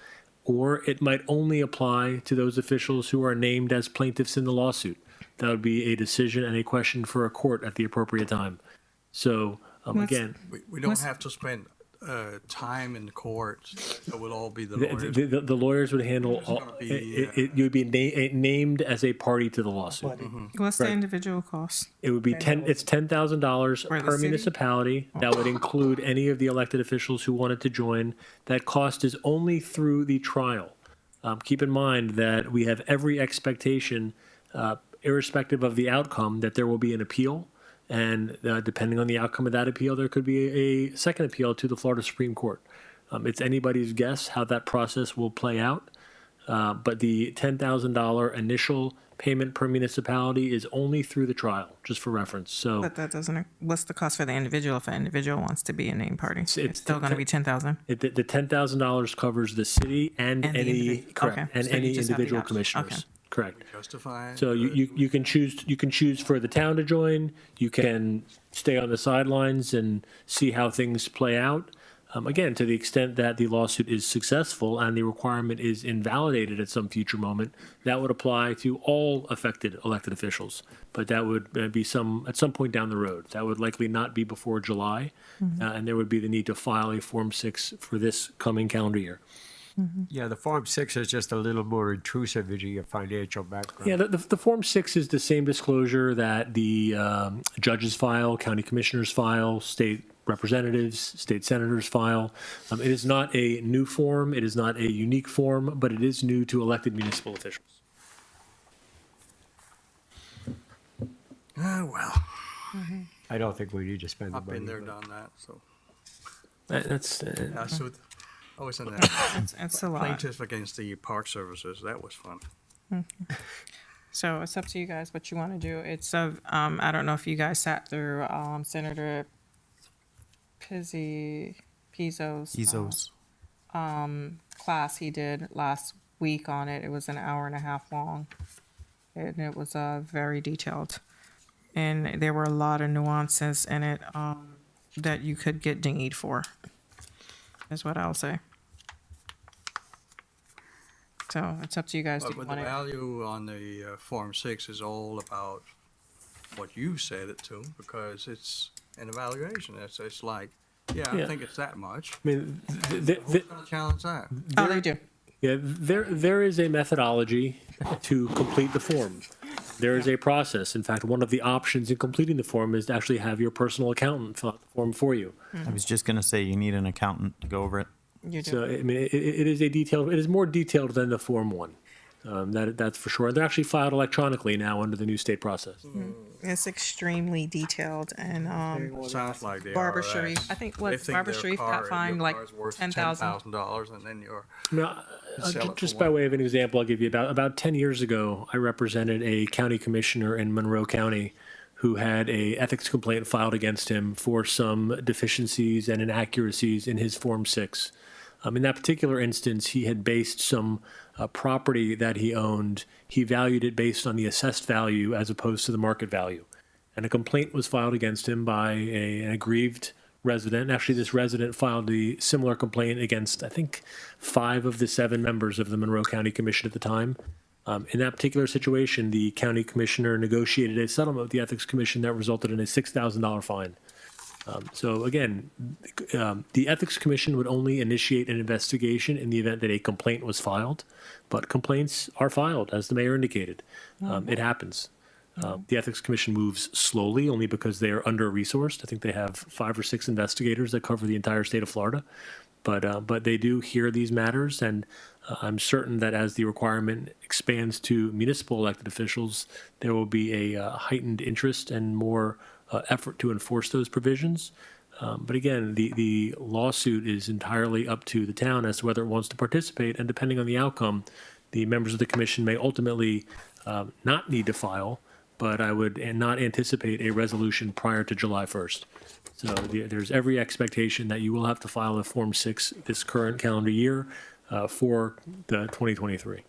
or it might only apply to those officials who are named as plaintiffs in the lawsuit. That would be a decision and a question for a court at the appropriate time. So, again, We don't have to spend time in the court. It will all be the lawyers. the lawyers would handle all, you would be named as a party to the lawsuit. What's the Right. individual cost? It would be it's $10,000 For the per city? municipality. That would include any of the elected officials who wanted to join. That cost is only through the trial. Keep in mind that we have every expectation, irrespective of the outcome, that there will be an appeal. And depending on the outcome of that appeal, there could be a second appeal to the Florida Supreme Court. It's anybody's guess how that process will play out. But the $10,000 initial payment per municipality is only through the trial, just for reference. So But that doesn't, what's the cost for the individual if an individual wants to be a named party? It's still going to be 10,000? the $10,000 covers the city and And the any, individ- correct, okay. and So you any just have the individual option. commissioners. Okay. Correct. Justify it. So you can choose for the town to join. You can stay on the sidelines and see how things play out. Again, to the extent that the lawsuit is successful and the requirement is invalidated at some future moment, that would apply to all affected elected officials. But that would be at some point down the road. That would likely not be before July, and there would be the need to file a Form 6 for this coming calendar year. Yeah, the Form 6 is just a little more intrusive into your financial background. Yeah, the Form 6 is the same disclosure that the judges file, county commissioners file, state representatives, state senators file. It is not a new form, it is not a unique form, but it is new to elected municipal officials. Well, I don't think we need to spend the I've money. been there, but- done that, so. That's I sued, I was in that. It's a lot. Plaintiff against the Park Services, that was fun. So it's up to you guys what you want to do. It's I don't know if you guys sat through Senator Pizzo's class he did last week on it. It was an hour and a half long, and it was very detailed, and there were a lot of nuances in it that you could get dinged for. Is what I'll say. So it's up to you guys. Do But you with the want it? value on the Form 6 is all about what you said it to, because it's an evaluation. It's like, yeah, I Yeah. think it's that much. I mean, Who's gonna challenge that? Oh, they do. Yeah, there is a methodology to complete the form. There is a process. In fact, one of the options in completing the form is to actually have your personal accountant fill out the form for you. I was just going to say you need an accountant to go over it. You do. So, I mean, it is a detailed, it is more detailed than the Form 1. That's for sure. They're actually filed electronically now under the new state process. It's extremely detailed, and Sounds like the Barbara IRS. Sharif, I think They what think Barbara their Sharif car- got fined your like car's worth $10,000. $10,000, and then you're. Now, Sell it just for by one. way of an example, I'll give you about 10 years ago, I represented a county commissioner in Monroe County who had a ethics complaint filed against him for some deficiencies and inaccuracies in his Form 6. In that particular instance, he had based some property that he owned, he valued it based on the assessed value as opposed to the market value. And a complaint was filed against him by an aggrieved resident. Actually, this resident filed a similar complaint against, I think, 5 of the 7 members of the Monroe County Commission at the time. In that particular situation, the county commissioner negotiated a settlement with the Ethics Commission that resulted in a $6,000 fine. So again, the Ethics Commission would only initiate an investigation in the event that a complaint was filed, but complaints are filed, as the mayor indicated. It happens. The Ethics Commission moves slowly only because they are under-resourced. I think they have 5 or 6 investigators that cover the entire state of Florida. But they do hear these matters, and I'm certain that as the requirement expands to municipal elected officials, there will be a heightened interest and more effort to enforce those provisions. But again, the lawsuit is entirely up to the town as to whether it wants to participate, and depending on the outcome, the members of the commission may ultimately not need to file, but I would not anticipate a resolution prior to July 1st. So there's every expectation that you will have to file a Form 6 this current calendar year for the 2023.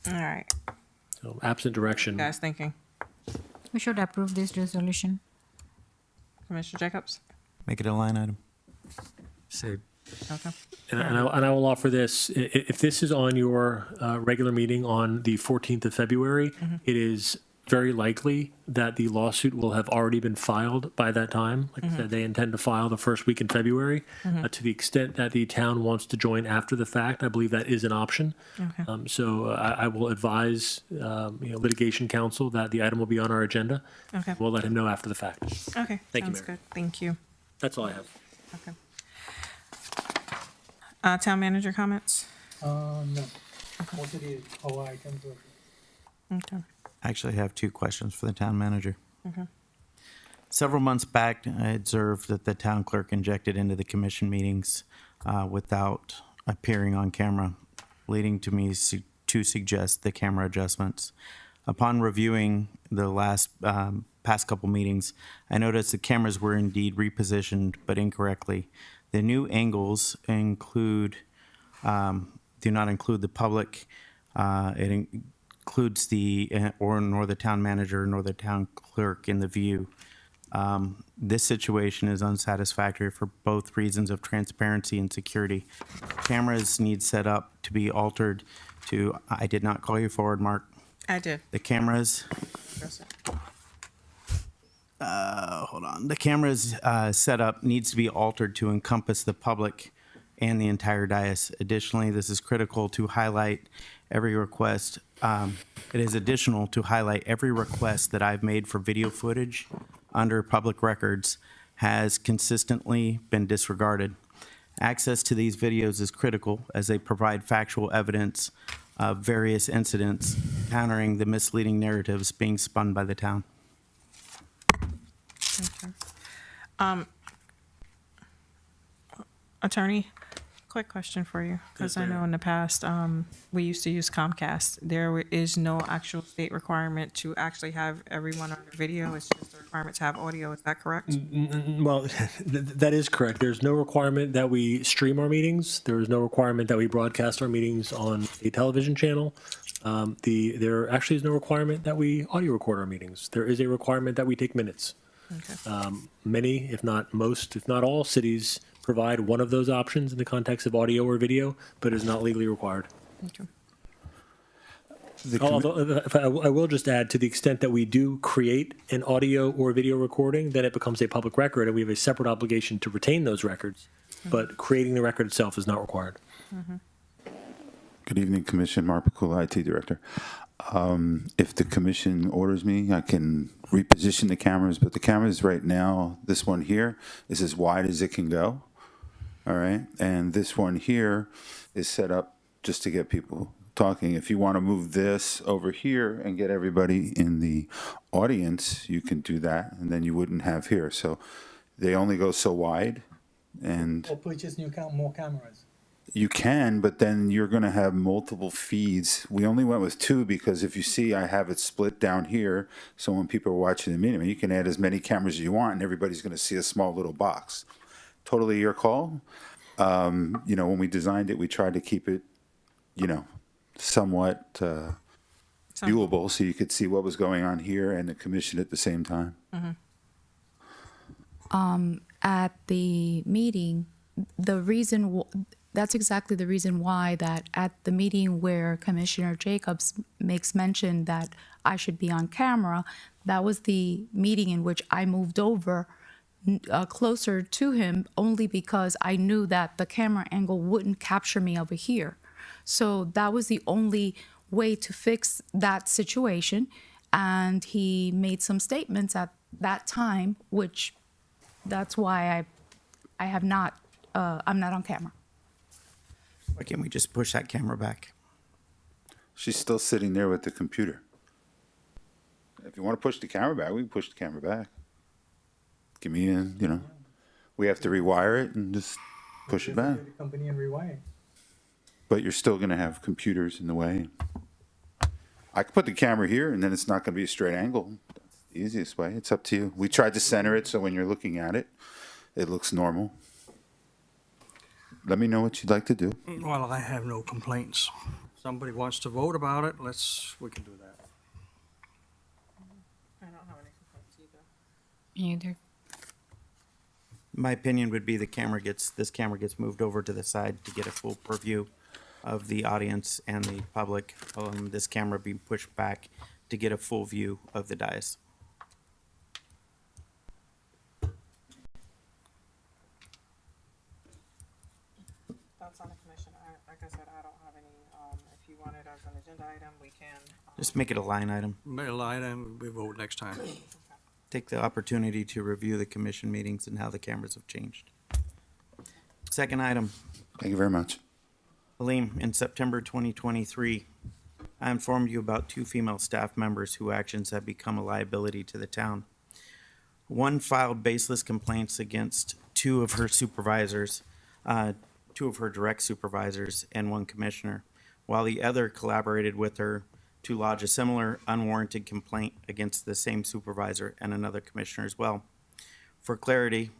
All right. So absent direction. Guys thinking? We should approve this resolution. Commissioner Jacobs? Make it a line item. Same. Okay. And I will offer this. If this is on your regular meeting on the 14th of February, it is very likely that the lawsuit will have already been filed by that time. Like I said, they intend to file the first week in February. To the extent that the town wants to join after the fact, I believe that is an option. Okay. So I will advise litigation counsel that the item will be on our agenda. Okay. We'll let him know after the fact. Okay. Thank you, Sounds Mayor. good. Thank you. That's all I have. Okay. Town manager comments? No. Most of the our items are. Okay. I actually have two questions for the town manager. Okay. Several months back, I observed that the town clerk injected into the commission meetings without appearing on camera, leading to me to suggest the camera adjustments. Upon reviewing the past couple meetings, I noticed the cameras were indeed repositioned, but incorrectly. The new angles do not include the public. It includes nor the town manager nor the town clerk in the view. This situation is unsatisfactory for both reasons of transparency and security. Cameras need set up to be altered to, I did not call you forward, Mark. I did. The cameras, the cameras setup needs to be altered to encompass the public and the entire dais. Additionally, this is critical to highlight every request. It is additional to highlight every request that I've made for video footage under public records has consistently been disregarded. Access to these videos is critical as they provide factual evidence of various incidents, countering the misleading narratives being spun by the town. Okay. Attorney, quick question for you, because I know in the past, we used to use Comcast. There is no actual state requirement to actually have everyone on the video. It's just a requirement to have audio. Is that correct? Well, that is correct. There's no requirement that we stream our meetings. There is no requirement that we broadcast our meetings on a television channel. There actually is no requirement that we audio record our meetings. There is a requirement that we take minutes. Okay. Many, if not most, if not all cities provide one of those options in the context of audio or video, but is not legally required. Okay. Although, I will just add, to the extent that we do create an audio or video recording, then it becomes a public record, and we have a separate obligation to retain those records. But creating the record itself is not required. Good evening, Commission. Mark Pakula, IT Director. If the commission orders me, I can reposition the cameras, but the cameras right now, this one here is as wide as it can go. All right. And this one here is set up just to get people talking. If you want to move this over here and get everybody in the audience, you can do that, and then you wouldn't have here. So they only go so wide. And Or purchase more cameras. you can, but then you're going to have multiple feeds. We only went with 2 because if you see, I have it split down here. So when people are watching the meeting, you can add as many cameras as you want, and everybody's going to see a small little box. Totally your call. When we designed it, we tried to keep it, somewhat viewable, so you could see what was going on here and the commission at the same time. At the meeting, that's exactly the reason why that at the meeting where Commissioner Jacobs makes mention that I should be on camera, that was the meeting in which I moved over closer to him only because I knew that the camera angle wouldn't capture me over here. So that was the only way to fix that situation. And he made some statements at that time, which that's why I have not, I'm not on camera. Why can't we just push that camera back? She's still sitting there with the computer. If you want to push the camera back, we can push the camera back. Give me in, we have to rewire it and just push it back. The company and rewire. But you're still going to have computers in the way. I could put the camera here, and then it's not going to be a straight angle. That's the easiest way. It's up to you. We tried to center it so when you're looking at it, it looks normal. Let me know what you'd like to do. Well, I have no complaints. somebody wants to vote about it, we can do that. I don't have any complaints either. Either. My opinion would be this camera gets moved over to the side to get a full purview of the audience and the public. This camera being pushed back to get a full view of the dais. Thoughts on the commission? Like I said, I don't have any. If you want it as an agenda item, we can. Just make it a line item. May line and we vote next time. Take the opportunity to review the commission meetings and how the cameras have changed. Second item. Thank you very much. Aleem, in September 2023, I informed you about 2 female staff members whose actions have become a liability to the town. One filed baseless complaints against 2 of her supervisors, 2 of her direct supervisors, and 1 commissioner, while the other collaborated with her to lodge a similar unwarranted complaint against the same supervisor and another commissioner as well. For clarity,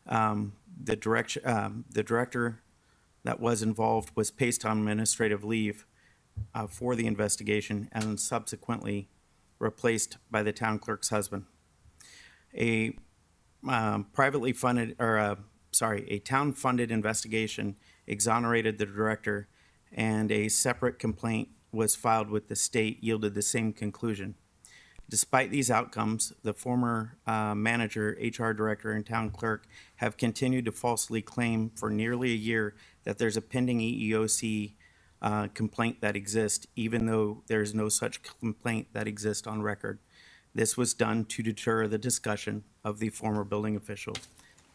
the director that was involved was placed on administrative leave for the investigation and subsequently replaced by the town clerk's husband. A town-funded investigation exonerated the director, and a separate complaint was filed with the state yielded the same conclusion. Despite these outcomes, the former manager, HR director, and town clerk have continued to falsely claim for nearly a year that there's a pending EEOC complaint that exists, even though there's no such complaint that exists on record. This was done to deter the discussion of the former building official.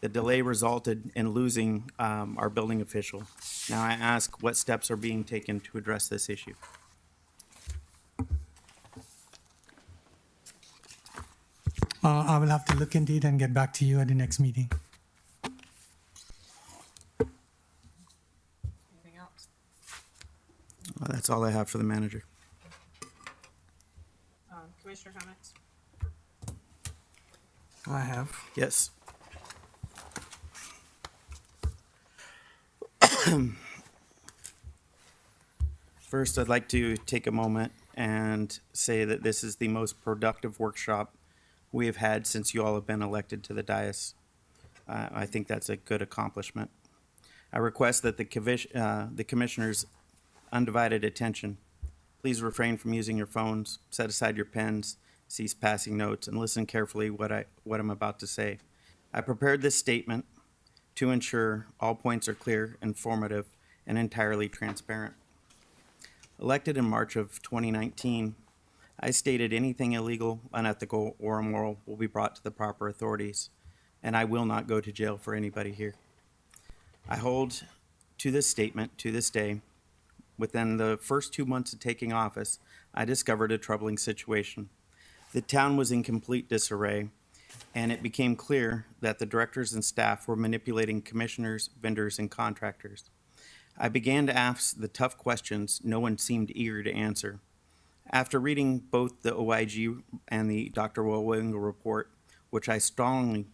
The delay resulted in losing our building official. Now I ask, what steps are being taken to address this issue? I will have to look into it and get back to you at the next meeting. Anything else? That's all I have for the manager. Commissioner comments? I have. Yes. First, I'd like to take a moment and say that this is the most productive workshop we have had since you all have been elected to the dais. I think that's a good accomplishment. I request that the commissioners' undivided attention. Please refrain from using your phones, set aside your pens, cease passing notes, and listen carefully what I'm about to say. I prepared this statement to ensure all points are clear, informative, and entirely transparent. Elected in March of 2019, I stated anything illegal, unethical, or immoral will be brought to the proper authorities, and I will not go to jail for anybody here. I hold to this statement to this day. Within the first 2 months of taking office, I discovered a troubling situation. The town was in complete disarray, and it became clear that the directors and staff were manipulating commissioners, vendors, and contractors. I began to ask the tough questions no one seemed eager to answer. After reading both the OIG and the Dr. Wowinga report, which I strongly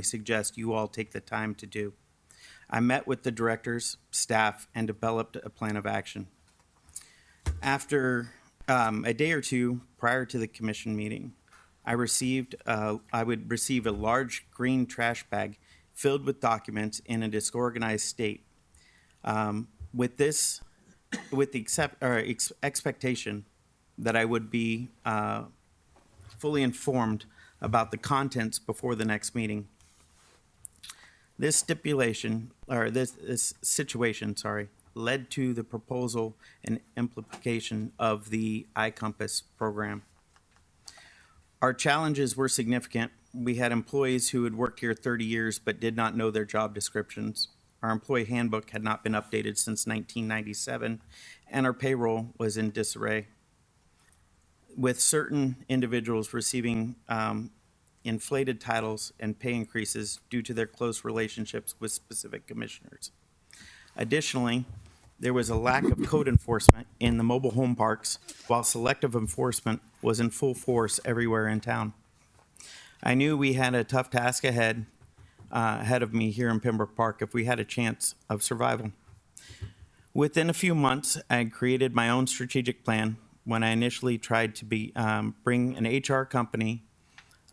suggest you all take the time to do, I met with the directors, staff, and developed a plan of action. After a day or two prior to the commission meeting, I would receive a large green trash bag filled with documents in a disorganized state. With the expectation that I would be fully informed about the contents before the next meeting. This situation, led to the proposal and implementation of the iCompass program. Our challenges were significant. We had employees who had worked here 30 years but did not know their job descriptions. Our employee handbook had not been updated since 1997, and our payroll was in disarray, with certain individuals receiving inflated titles and pay increases due to their close relationships with specific commissioners. Additionally, there was a lack of code enforcement in the mobile home parks, while selective enforcement was in full force everywhere in town. I knew we had a tough task ahead of me here in Pembroke Park if we had a chance of survival. Within a few months, I had created my own strategic plan when I initially tried to bring an HR company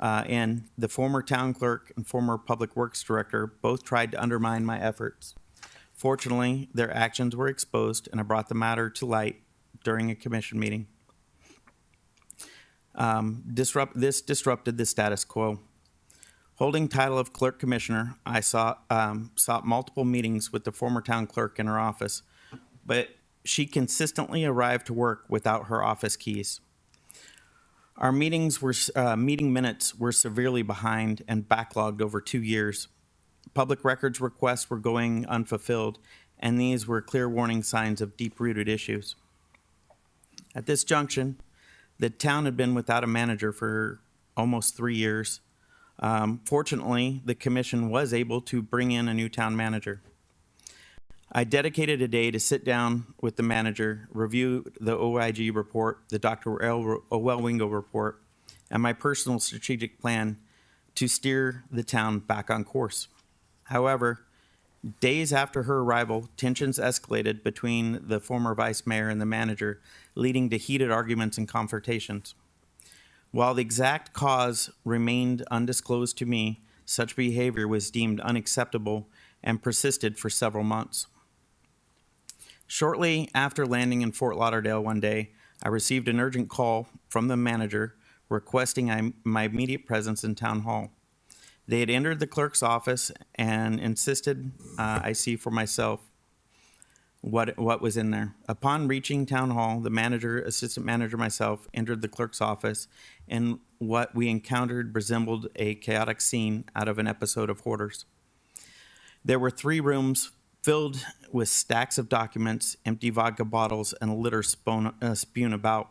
in. The former town clerk and former public works director both tried to undermine my efforts. Fortunately, their actions were exposed, and I brought the matter to light during a commission meeting. This disrupted the status quo. Holding title of clerk commissioner, I sought multiple meetings with the former town clerk in her office, but she consistently arrived to work without her office keys. Our meeting minutes were severely behind and backlogged over 2 years. Public records requests were going unfulfilled, and these were clear warning signs of deep-rooted issues. At this junction, the town had been without a manager for almost 3 years. Fortunately, the commission was able to bring in a new town manager. I dedicated a day to sit down with the manager, review the OIG report, the Dr. Owell-Wingo report, and my personal strategic plan to steer the town back on course. However, days after her arrival, tensions escalated between the former vice mayor and the manager, leading to heated arguments and confrontations. While the exact cause remained undisclosed to me, such behavior was deemed unacceptable and persisted for several months. Shortly after landing in Fort Lauderdale one day, I received an urgent call from the manager requesting my immediate presence in town hall. They had entered the clerk's office and insisted I see for myself what was in there. Upon reaching town hall, the manager, assistant manager, myself entered the clerk's office, and what we encountered resembled a chaotic scene out of an episode of Hoarders. There were 3 rooms filled with stacks of documents, empty vodka bottles, and a litter spewed about.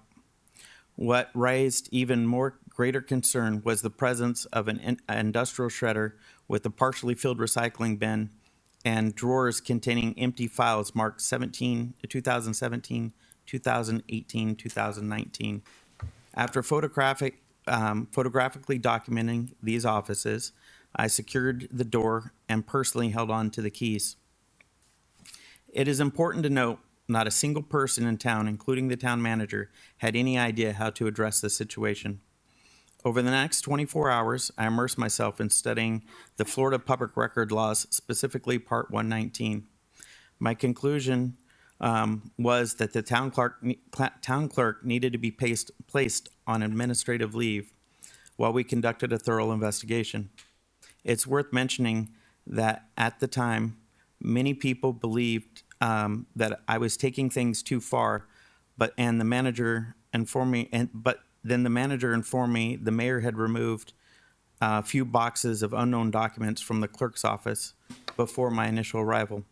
What raised even more greater concern was the presence of an industrial shredder with a partially filled recycling bin and drawers containing empty files marked 2017, 2018, 2019. After photographically documenting these offices, I secured the door and personally held on to the keys. It is important to note not a single person in town, including the town manager, had any idea how to address the situation. Over the next 24 hours, I immersed myself in studying the Florida public record laws, specifically Part 119. My conclusion was that the town clerk needed to be placed on administrative leave while we conducted a thorough investigation. It's worth mentioning that at the time, many people believed that I was taking things too far, but then the manager informed me the mayor had removed a few boxes of unknown documents from the clerk's office before my initial arrival.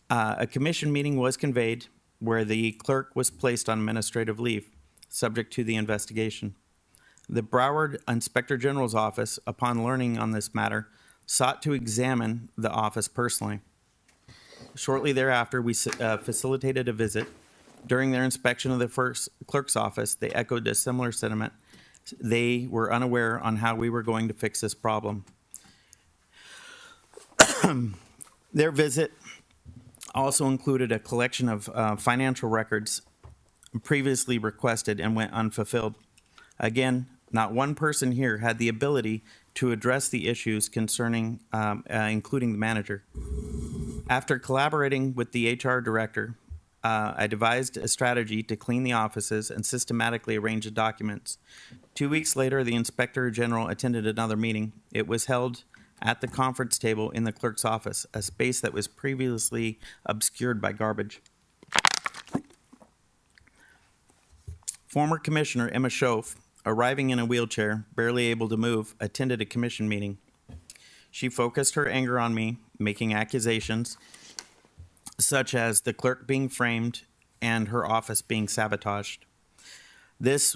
A commission meeting was convened where the clerk was placed on administrative leave, subject to the investigation. The Broward Inspector General's office, upon learning on this matter, sought to examine the office personally. Shortly thereafter, we facilitated a visit. During their inspection of the first clerk's office, they echoed a similar sentiment. They were unaware on how we were going to fix this problem. Their visit also included a collection of financial records previously requested and went unfulfilled. Again, not one person here had the ability to address the issues concerning, including the manager. After collaborating with the HR director, I devised a strategy to clean the offices and systematically arrange the documents. 2 weeks later, the Inspector General attended another meeting. It was held at the conference table in the clerk's office, a space that was previously obscured by garbage. Former Commissioner Emma Schoaf, arriving in a wheelchair, barely able to move, attended a commission meeting. She focused her anger on me, making accusations such as the clerk being framed and her office being sabotaged. This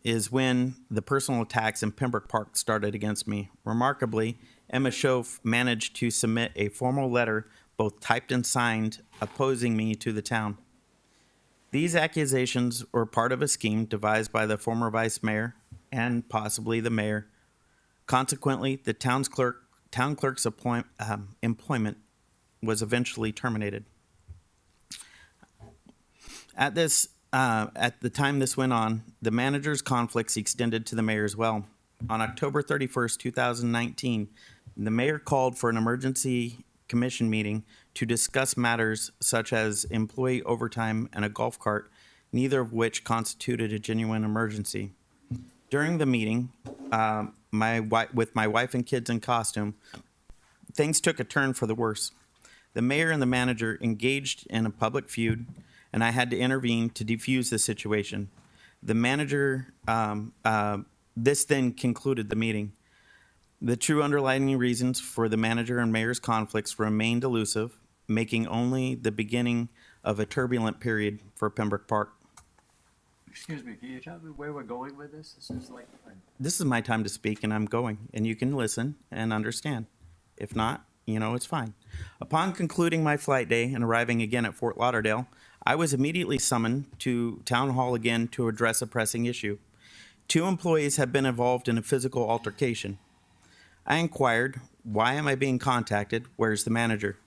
is when the personal attacks in Pembroke Park started against me. Remarkably, Emma Schoaf managed to submit a formal letter, both typed and signed, opposing me to the town. These accusations were part of a scheme devised by the former vice mayor and possibly the mayor. Consequently, the town clerk's employment was eventually terminated. At the time this went on, the manager's conflicts extended to the mayor as well. On October 31st, 2019, the mayor called for an emergency commission meeting to discuss matters such as employee overtime and a golf cart, neither of which constituted a genuine emergency. During the meeting, with my wife and kids in costume, things took a turn for the worse. The mayor and the manager engaged in a public feud, and I had to intervene to defuse the situation. The manager, this then concluded the meeting. The true underlying reasons for the manager and mayor's conflicts remained elusive, making only the beginning of a turbulent period for Pembroke Park. Excuse me, can you tell me where we're going with this? This is my time to speak, and I'm going, and you can listen and understand. If not, it's fine. Upon concluding my flight day and arriving again at Fort Lauderdale, I was immediately summoned to Town Hall again to address a pressing issue. 2 employees had been involved in a physical altercation. I inquired, why am I being contacted? Where's the manager?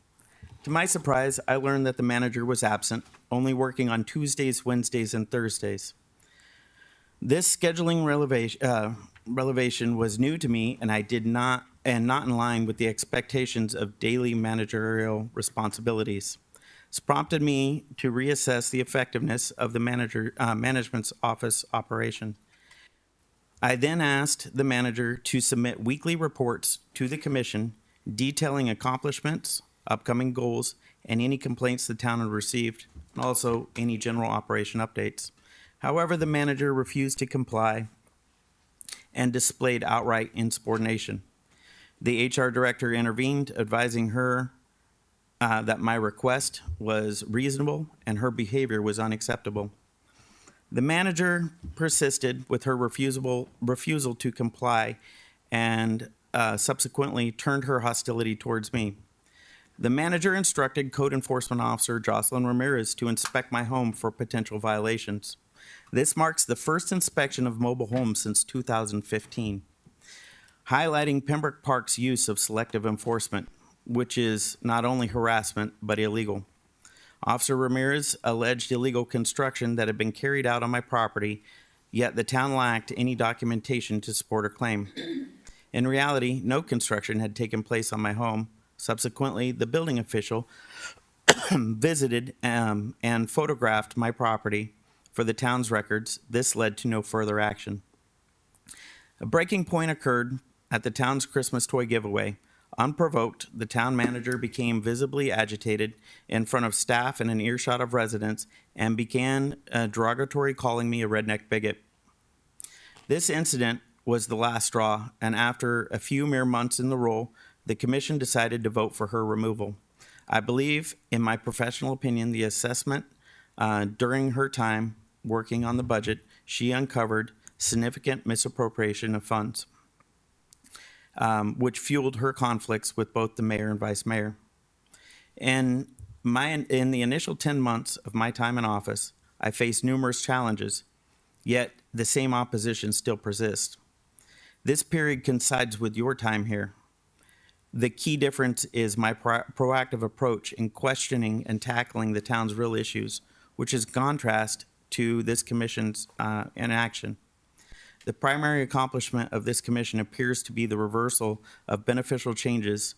To my surprise, I learned that the manager was absent, only working on Tuesdays, Wednesdays, and Thursdays. This scheduling relevation was new to me, and not in line with the expectations of daily managerial responsibilities. This prompted me to reassess the effectiveness of the management's office operation. I then asked the manager to submit weekly reports to the commission detailing accomplishments, upcoming goals, and any complaints the town had received, and also any general operation updates. However, the manager refused to comply and displayed outright insubordination. The HR director intervened, advising her that my request was reasonable and her behavior was unacceptable. The manager persisted with her refusal to comply and subsequently turned her hostility towards me. The manager instructed Code Enforcement Officer Jocelyn Ramirez to inspect my home for potential violations. This marks the first inspection of mobile homes since 2015, highlighting Pembroke Park's use of selective enforcement, which is not only harassment but illegal. Officer Ramirez alleged illegal construction that had been carried out on my property, yet the town lacked any documentation to support her claim. In reality, no construction had taken place on my home. Subsequently, the building official visited and photographed my property for the town's records. This led to no further action. A breaking point occurred at the town's Christmas toy giveaway. Unprovoked, the town manager became visibly agitated in front of staff and an earshot of residents and began derogatory calling me a redneck bigot. This incident was the last straw, and after a few mere months in the role, the commission decided to vote for her removal. I believe, in my professional opinion, the assessment during her time working on the budget, she uncovered significant misappropriation of funds, which fueled her conflicts with both the mayor and vice mayor. In the initial 10 months of my time in office, I faced numerous challenges, yet the same opposition still persists. This period coincides with your time here. The key difference is my proactive approach in questioning and tackling the town's real issues, which is contrast to this commission's inaction. The primary accomplishment of this commission appears to be the reversal of beneficial changes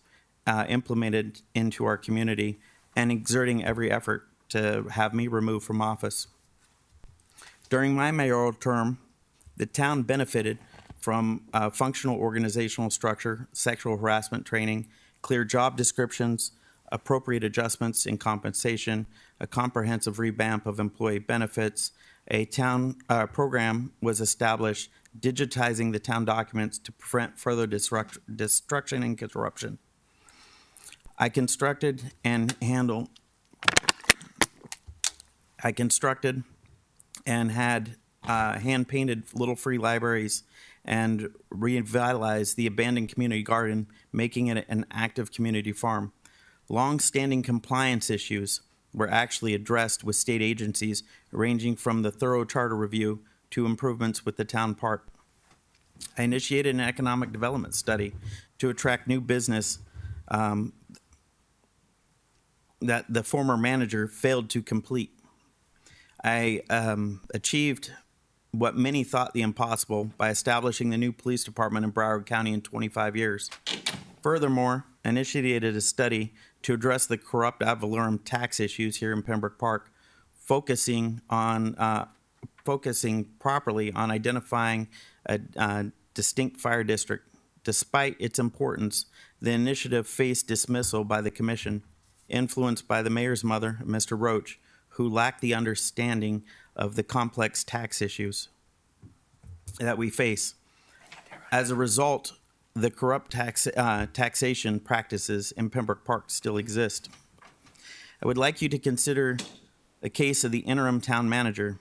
implemented into our community and exerting every effort to have me removed from office. During my mayoral term, the town benefited from functional organizational structure, sexual harassment training, clear job descriptions, appropriate adjustments in compensation, a comprehensive revamp of employee benefits. A town program was established digitizing the town documents to prevent further destruction and corruption. I constructed and had hand-painted little free libraries and revitalized the abandoned community garden, making it an active community farm. Long-standing compliance issues were actually addressed with state agencies, ranging from the thorough charter review to improvements with the town park. I initiated an economic development study to attract new business that the former manager failed to complete. I achieved what many thought the impossible by establishing the new police department in Broward County in 25 years. Furthermore, initiated a study to address the corrupt ad valorem tax issues here in Pembroke Park, focusing properly on identifying a distinct fire district. Despite its importance, the initiative faced dismissal by the commission, influenced by the mayor's mother, Mr. Roach, who lacked the understanding of the complex tax issues that we face. As a result, the corrupt taxation practices in Pembroke Park still exist. I would like you to consider the case of the interim town manager,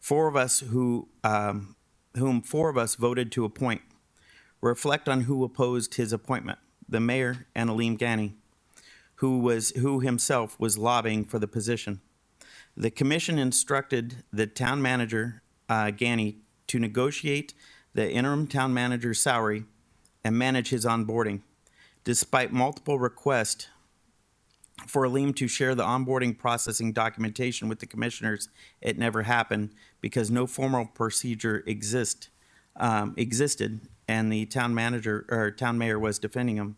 whom four of us voted to appoint. Reflect on who opposed his appointment: the mayor and Aleem Ghani, who himself was lobbying for the position. The commission instructed the town manager, Ghani, to negotiate the interim town manager's salary and manage his onboarding. Despite multiple requests for Aleem to share the onboarding processing documentation with the commissioners, it never happened because no formal procedure existed, and the town manager or town mayor was defending him.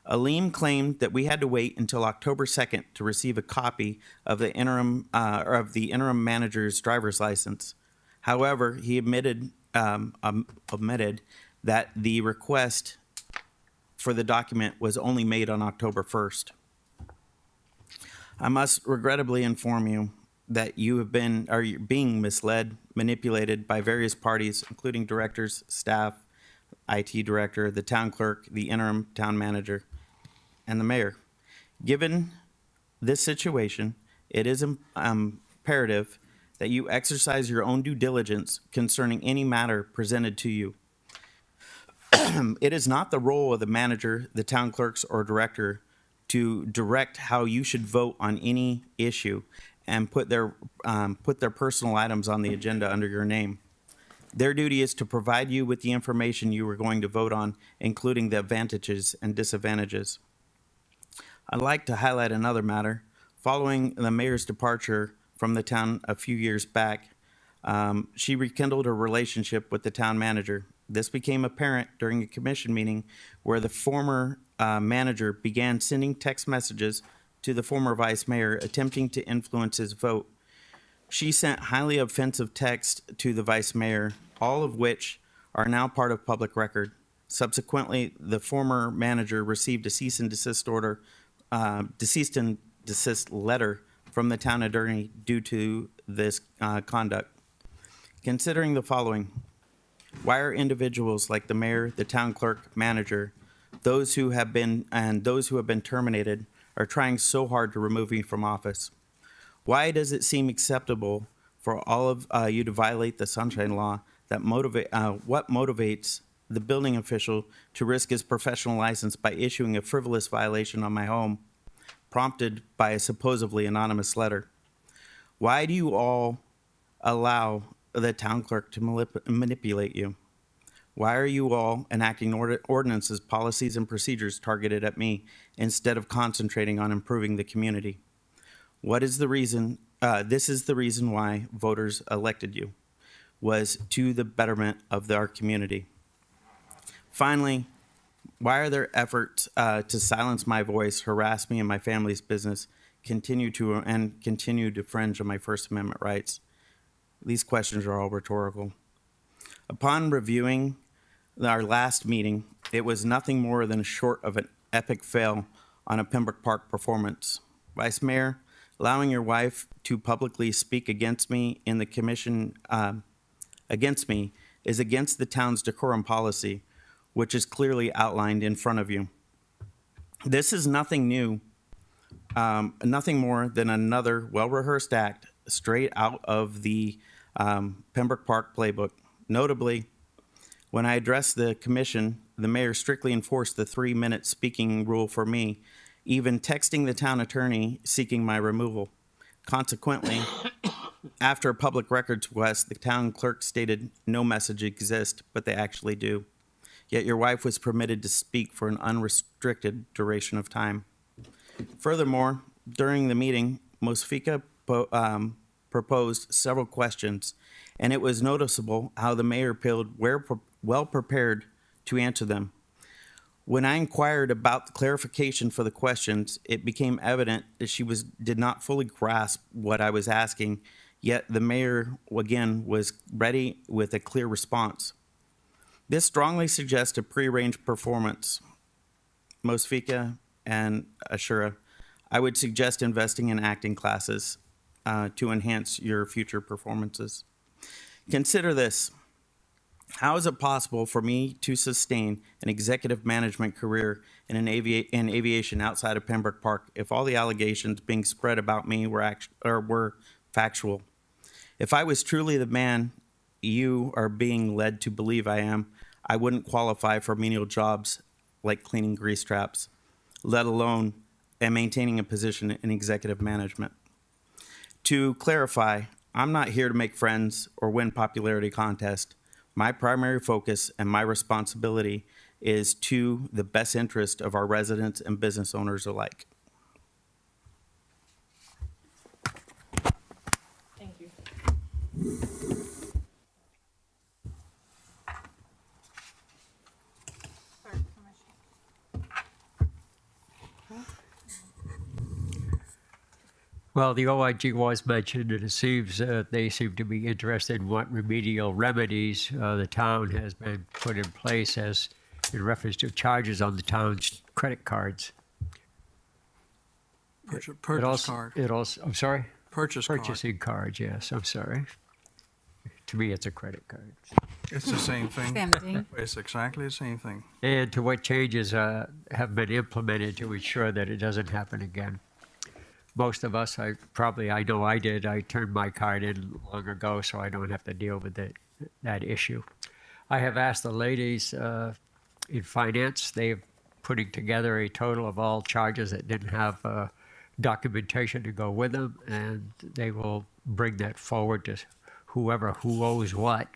Aleem claimed that we had to wait until October 2nd to receive a copy of the interim manager's driver's license. However, he omitted that the request for the document was only made on October 1st. I must regrettably inform you that you're being misled, manipulated by various parties, including directors, staff, IT director, the town clerk, the interim town manager, and the mayor. Given this situation, it is imperative that you exercise your own due diligence concerning any matter presented to you. It is not the role of the manager, the town clerks, or director to direct how you should vote on any issue and put their personal items on the agenda under your name. Their duty is to provide you with the information you are going to vote on, including the advantages and disadvantages. I'd like to highlight another matter. Following the mayor's departure from the town a few years back, she rekindled her relationship with the town manager. This became apparent during a commission meeting where the former manager began sending text messages to the former vice mayor, attempting to influence his vote. She sent highly offensive texts to the vice mayor, all of which are now part of public record. Subsequently, the former manager received a cease and desist order, cease and desist letter from the town attorney due to this conduct. Considering the following, why are individuals like the mayor, the town clerk, manager, those who have been terminated, are trying so hard to remove me from office? Why does it seem acceptable for all of you to violate the Sunshine Law? What motivates the building official to risk his professional license by issuing a frivolous violation on my home, prompted by a supposedly anonymous letter? Why do you all allow the town clerk to manipulate you? Why are you all enacting ordinances, policies, and procedures targeted at me instead of concentrating on improving the community? What is the reason? This is the reason why voters elected you, was to the betterment of our community. Finally, why are their efforts to silence my voice, harass me and my family's business, continue to infringe on my First Amendment rights? These questions are all rhetorical. Upon reviewing our last meeting, it was nothing more than short of an epic fail on a Pembroke Park performance. Vice Mayor, allowing your wife to publicly speak against me in the commission, against me, is against the town's decorum policy, which is clearly outlined in front of you. This is nothing new, nothing more than another well-rehearsed act straight out of the Pembroke Park playbook. Notably, when I addressed the commission, the mayor strictly enforced the 3-minute speaking rule for me, even texting the town attorney seeking my removal. Consequently, after a public records request, the town clerk stated no message exists, but they actually do. Yet your wife was permitted to speak for an unrestricted duration of time. Furthermore, during the meeting, Mosfika proposed several questions, and it was noticeable how the mayor appeared well prepared to answer them. When I inquired about the clarification for the questions, it became evident that she did not fully grasp what I was asking, yet the mayor, again, was ready with a clear response. This strongly suggests a prearranged performance. Mosfika and Ashura, I would suggest investing in acting classes to enhance your future performances. Consider this. How is it possible for me to sustain an executive management career in aviation outside of Pembroke Park if all the allegations being spread about me were factual? If I was truly the man you are being led to believe I am, I wouldn't qualify for menial jobs like cleaning grease traps, let alone maintaining a position in executive management. To clarify, I'm not here to make friends or win popularity contest. My primary focus and my responsibility is to the best interest of our residents and business owners alike. Thank you. Well, the OIG was mentioned, and it seems they seem to be interested in what remedial remedies the town has been put in place as in reference to charges on the town's credit cards. Purchase card. It also, I'm sorry? Purchasing cards, yes, I'm sorry. To me, it's a credit card. It's the same thing. Same thing. It's exactly the same thing. And to what changes have been implemented to ensure that it doesn't happen again. Most of us, I know I did. I turned my card in long ago, so I don't have to deal with that issue. I have asked the ladies in finance. They're putting together a total of all charges that didn't have documentation to go with them, and they will bring that forward to who owes what.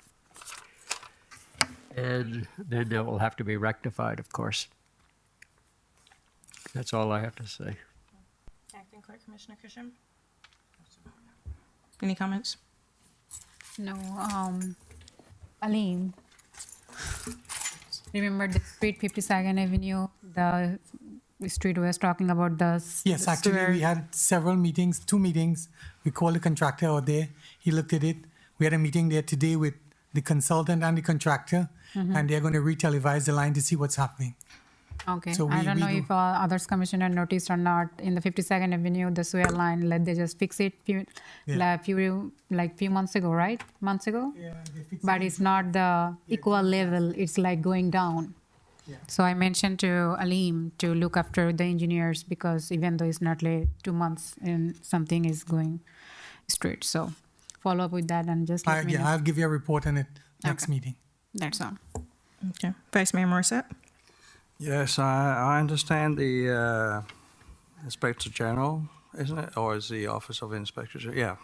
And then it will have to be rectified, of course. That's all I have to say. Acting Clerk Commissioner Christian. Any comments? No, Aline. Remember the street 52nd Avenue, the street was talking about Yes, the actually, sewer. we had several meetings, 2 meetings. We called the contractor out there. He looked at it. We had a meeting there today with the consultant and the contractor, and they're going to re-televise the line to see what's happening. Okay, So I don't we know do- if others commissioner noticed or not, in the 52nd Avenue, the sewer line, they just fix it few months ago, right? Months ago? Yeah, they fixed But it's not the equal level, it's like going down. Yeah. So I mentioned to Alim to look after the engineers because even though it's not late 2 months and something is going straight, so follow up with that and just let me know. I'll give you a report on it next Okay. meeting. That's all. Okay. Vice Mayor Morissette. Yes, I understand the Inspector General, isn't it? Or is the Office of Inspector General? Yeah.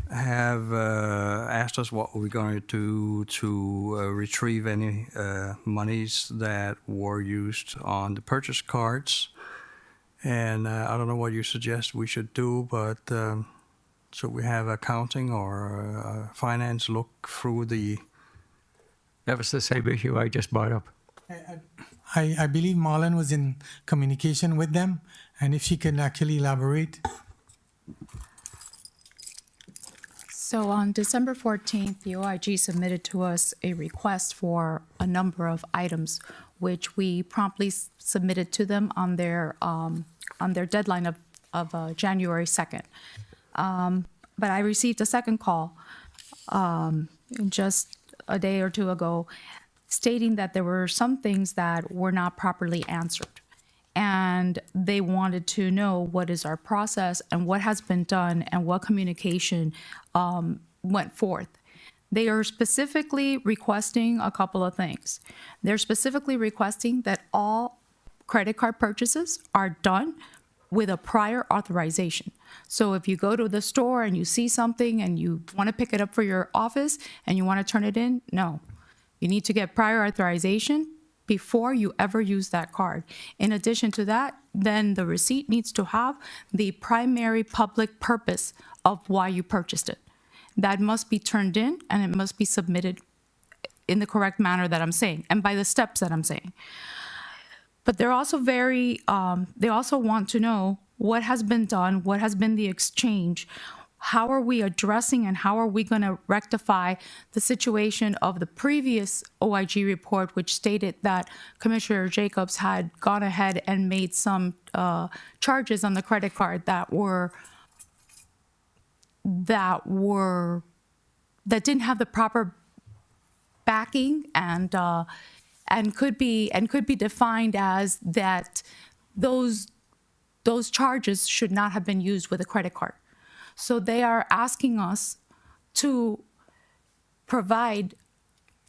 Have asked us what we're going to do to retrieve any monies that were used on the purchase cards. And I don't know what you suggest we should do, but should we have accounting or finance look through the... That was the same issue I just brought up. I believe Marlon was in communication with them, and if she can actually elaborate. So on December 14th, the OIG submitted to us a request for a number of items, which we promptly submitted to them on their deadline of January 2nd. But I received a second call just a day or two ago stating that there were some things that were not properly answered. And they wanted to know what is our process and what has been done and what communication went forth. They are specifically requesting a couple of things. They're specifically requesting that all credit card purchases are done with a prior authorization. So if you go to the store and you see something and you want to pick it up for your office and you want to turn it in, no. You need to get prior authorization before you ever use that card. In addition to that, then the receipt needs to have the primary public purpose of why you purchased it. That must be turned in, and it must be submitted in the correct manner that I'm saying, and by the steps that I'm saying. But they're also they also want to know what has been done, what has been the exchange, how are we addressing and how are we going to rectify the situation of the previous OIG report, which stated that Commissioner Jacobs had gone ahead and made some charges on the credit card that didn't have the proper backing and could be defined as that those charges should not have been used with a credit card. So they are asking us to provide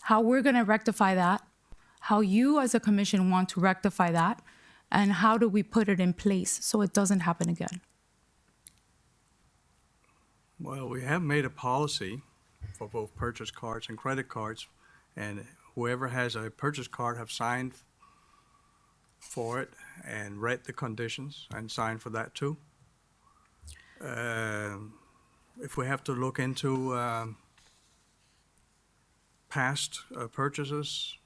how we're going to rectify that, how you as a commission want to rectify that, and how do we put it in place so it doesn't happen again. Well, we have made a policy for both purchase cards and credit cards, and whoever has a purchase card have signed for it and read the conditions and signed for that too. If we have to look into past purchases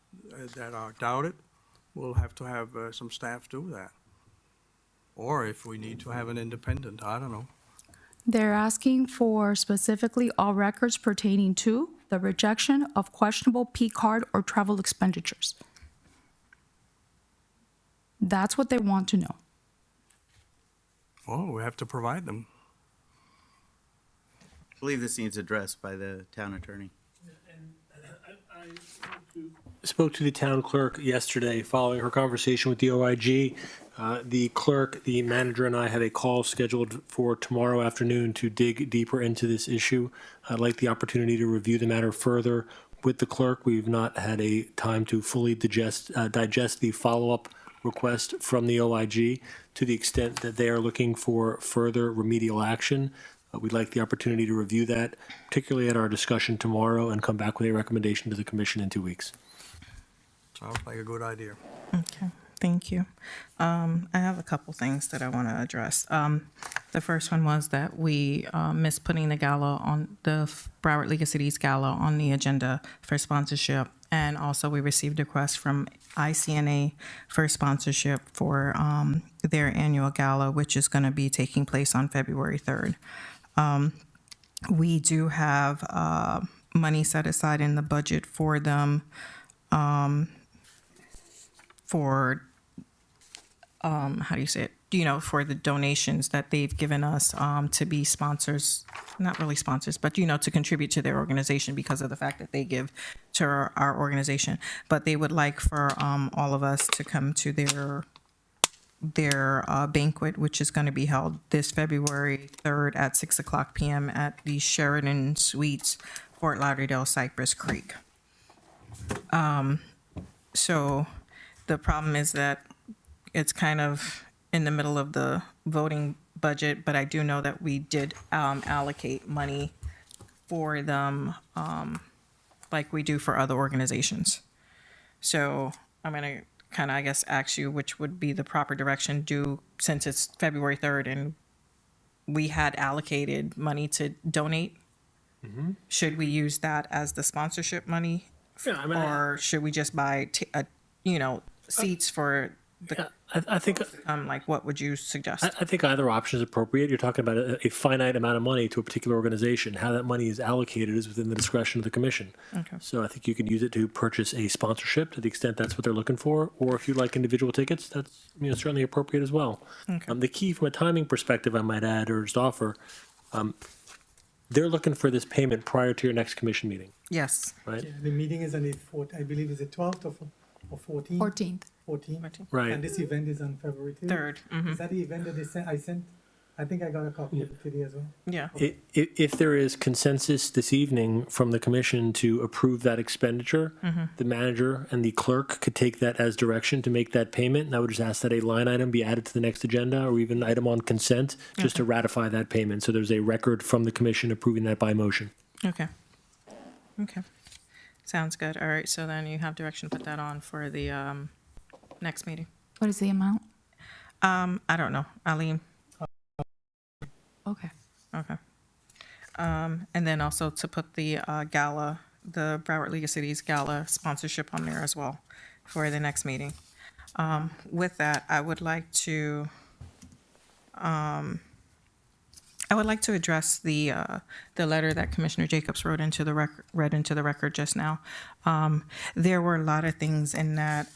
that are doubted, we'll have to have some staff do that. Or if we need to have an independent, I don't know. They're asking for specifically all records pertaining to the rejection of questionable P card or travel expenditures. That's what they want to know. Well, we have to provide them. I believe this needs addressed by the town attorney. I spoke to the town clerk yesterday following her conversation with the OIG. The clerk, the manager, and I have a call scheduled for tomorrow afternoon to dig deeper into this issue. I'd like the opportunity to review the matter further with the clerk. We've not had a time to fully digest the follow-up request from the OIG to the extent that they are looking for further remedial action. We'd like the opportunity to review that, particularly at our discussion tomorrow, and come back with a recommendation to the commission in 2 weeks. Sounds like a good idea. Okay, thank you. I have a couple things that I want to address. The first one was that we missed putting the gala on the Broward League of Cities gala on the agenda for sponsorship. And also we received a request from ICNA for sponsorship for their annual gala, which is going to be taking place on February 3rd. We do have money set aside in the budget for them for how do you say it? You know, for the donations that they've given us to be sponsors, not really sponsors, but, you know, to contribute to their organization because of the fact that they give to our organization. But they would like for all of us to come to their banquet, which is going to be held this February 3rd at 6:00 p.m. at the Sheridan Suites, Fort Lauderdale, Cypress Creek. So the problem is that it's kind of in the middle of the voting budget, but I do know that we did allocate money for them like we do for other organizations. So I'm going to kind of, I guess, ask you which would be the proper direction since it's February 3rd and we had allocated money to donate. Mm-hmm. Should we use that as the sponsorship money? Yeah, or should we just buy, seats for the... I think like, what would you suggest? I think either option is appropriate. You're talking about a finite amount of money to a particular organization. How that money is allocated is within the discretion of the commission. Okay. So I think you could use it to purchase a sponsorship to the extent that's what they're looking for. Or if you like individual tickets, that's certainly appropriate as well. Okay. The key from a timing perspective, I might add, or just offer, they're looking for this payment prior to your next commission meeting. Yes. Right. Yeah, the meeting is on the 4th, I believe, is the 12th or 14th? 14th. 14th. Right. And this event is on February 3rd. Mm-hmm. Is that the event that they sent? I think I got a copy of it today as well. Yeah. If there is consensus this evening from the commission to approve that expenditure, Mm-hmm. the manager and the clerk could take that as direction to make that payment. And I would just ask that a line item be added to the next agenda or even an item on consent just to ratify that payment. So there's a record from the commission approving that by motion. Okay. Sounds good. All right, so then you have direction to put that on for the next meeting. What is the amount? I don't know. Aline? Okay. Okay. And then also to put the gala, the Broward League of Cities gala sponsorship on there as well for the next meeting. With that, I would like to address the letter that Commissioner Jacobs read into the record just now. There were a lot of things in that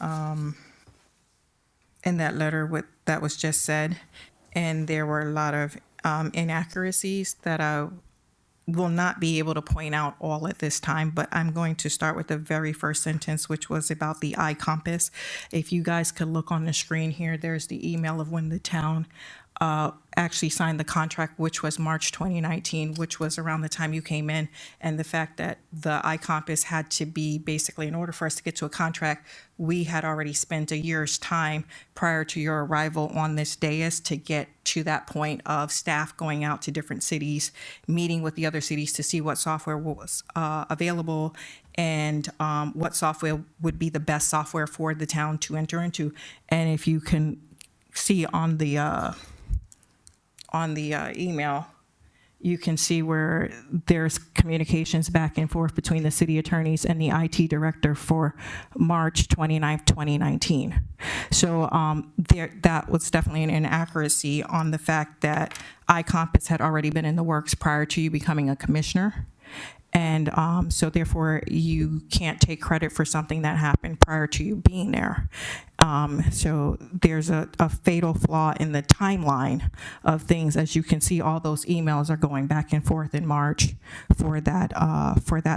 letter that was just said, and there were a lot of inaccuracies that I will not be able to point out all at this time, but I'm going to start with the very first sentence, which was about the iCompass. If you guys could look on the screen here, there's the email of when the town actually signed the contract, which was March 2019, which was around the time you came in, and the fact that the iCompass had to be basically, in order for us to get to a contract, we had already spent a year's time prior to your arrival on this dais to get to that point of staff going out to different cities, meeting with the other cities to see what software was available and what software would be the best software for the town to enter into. And if you can see on the email, you can see where there's communications back and forth between the city attorneys and the IT director for March 29th, 2019. So that was definitely an inaccuracy on the fact that iCompass had already been in the works prior to you becoming a commissioner. And so therefore, you can't take credit for something that happened prior to you being there. So there's a fatal flaw in the timeline of things. As you can see, all those emails are going back and forth in March for that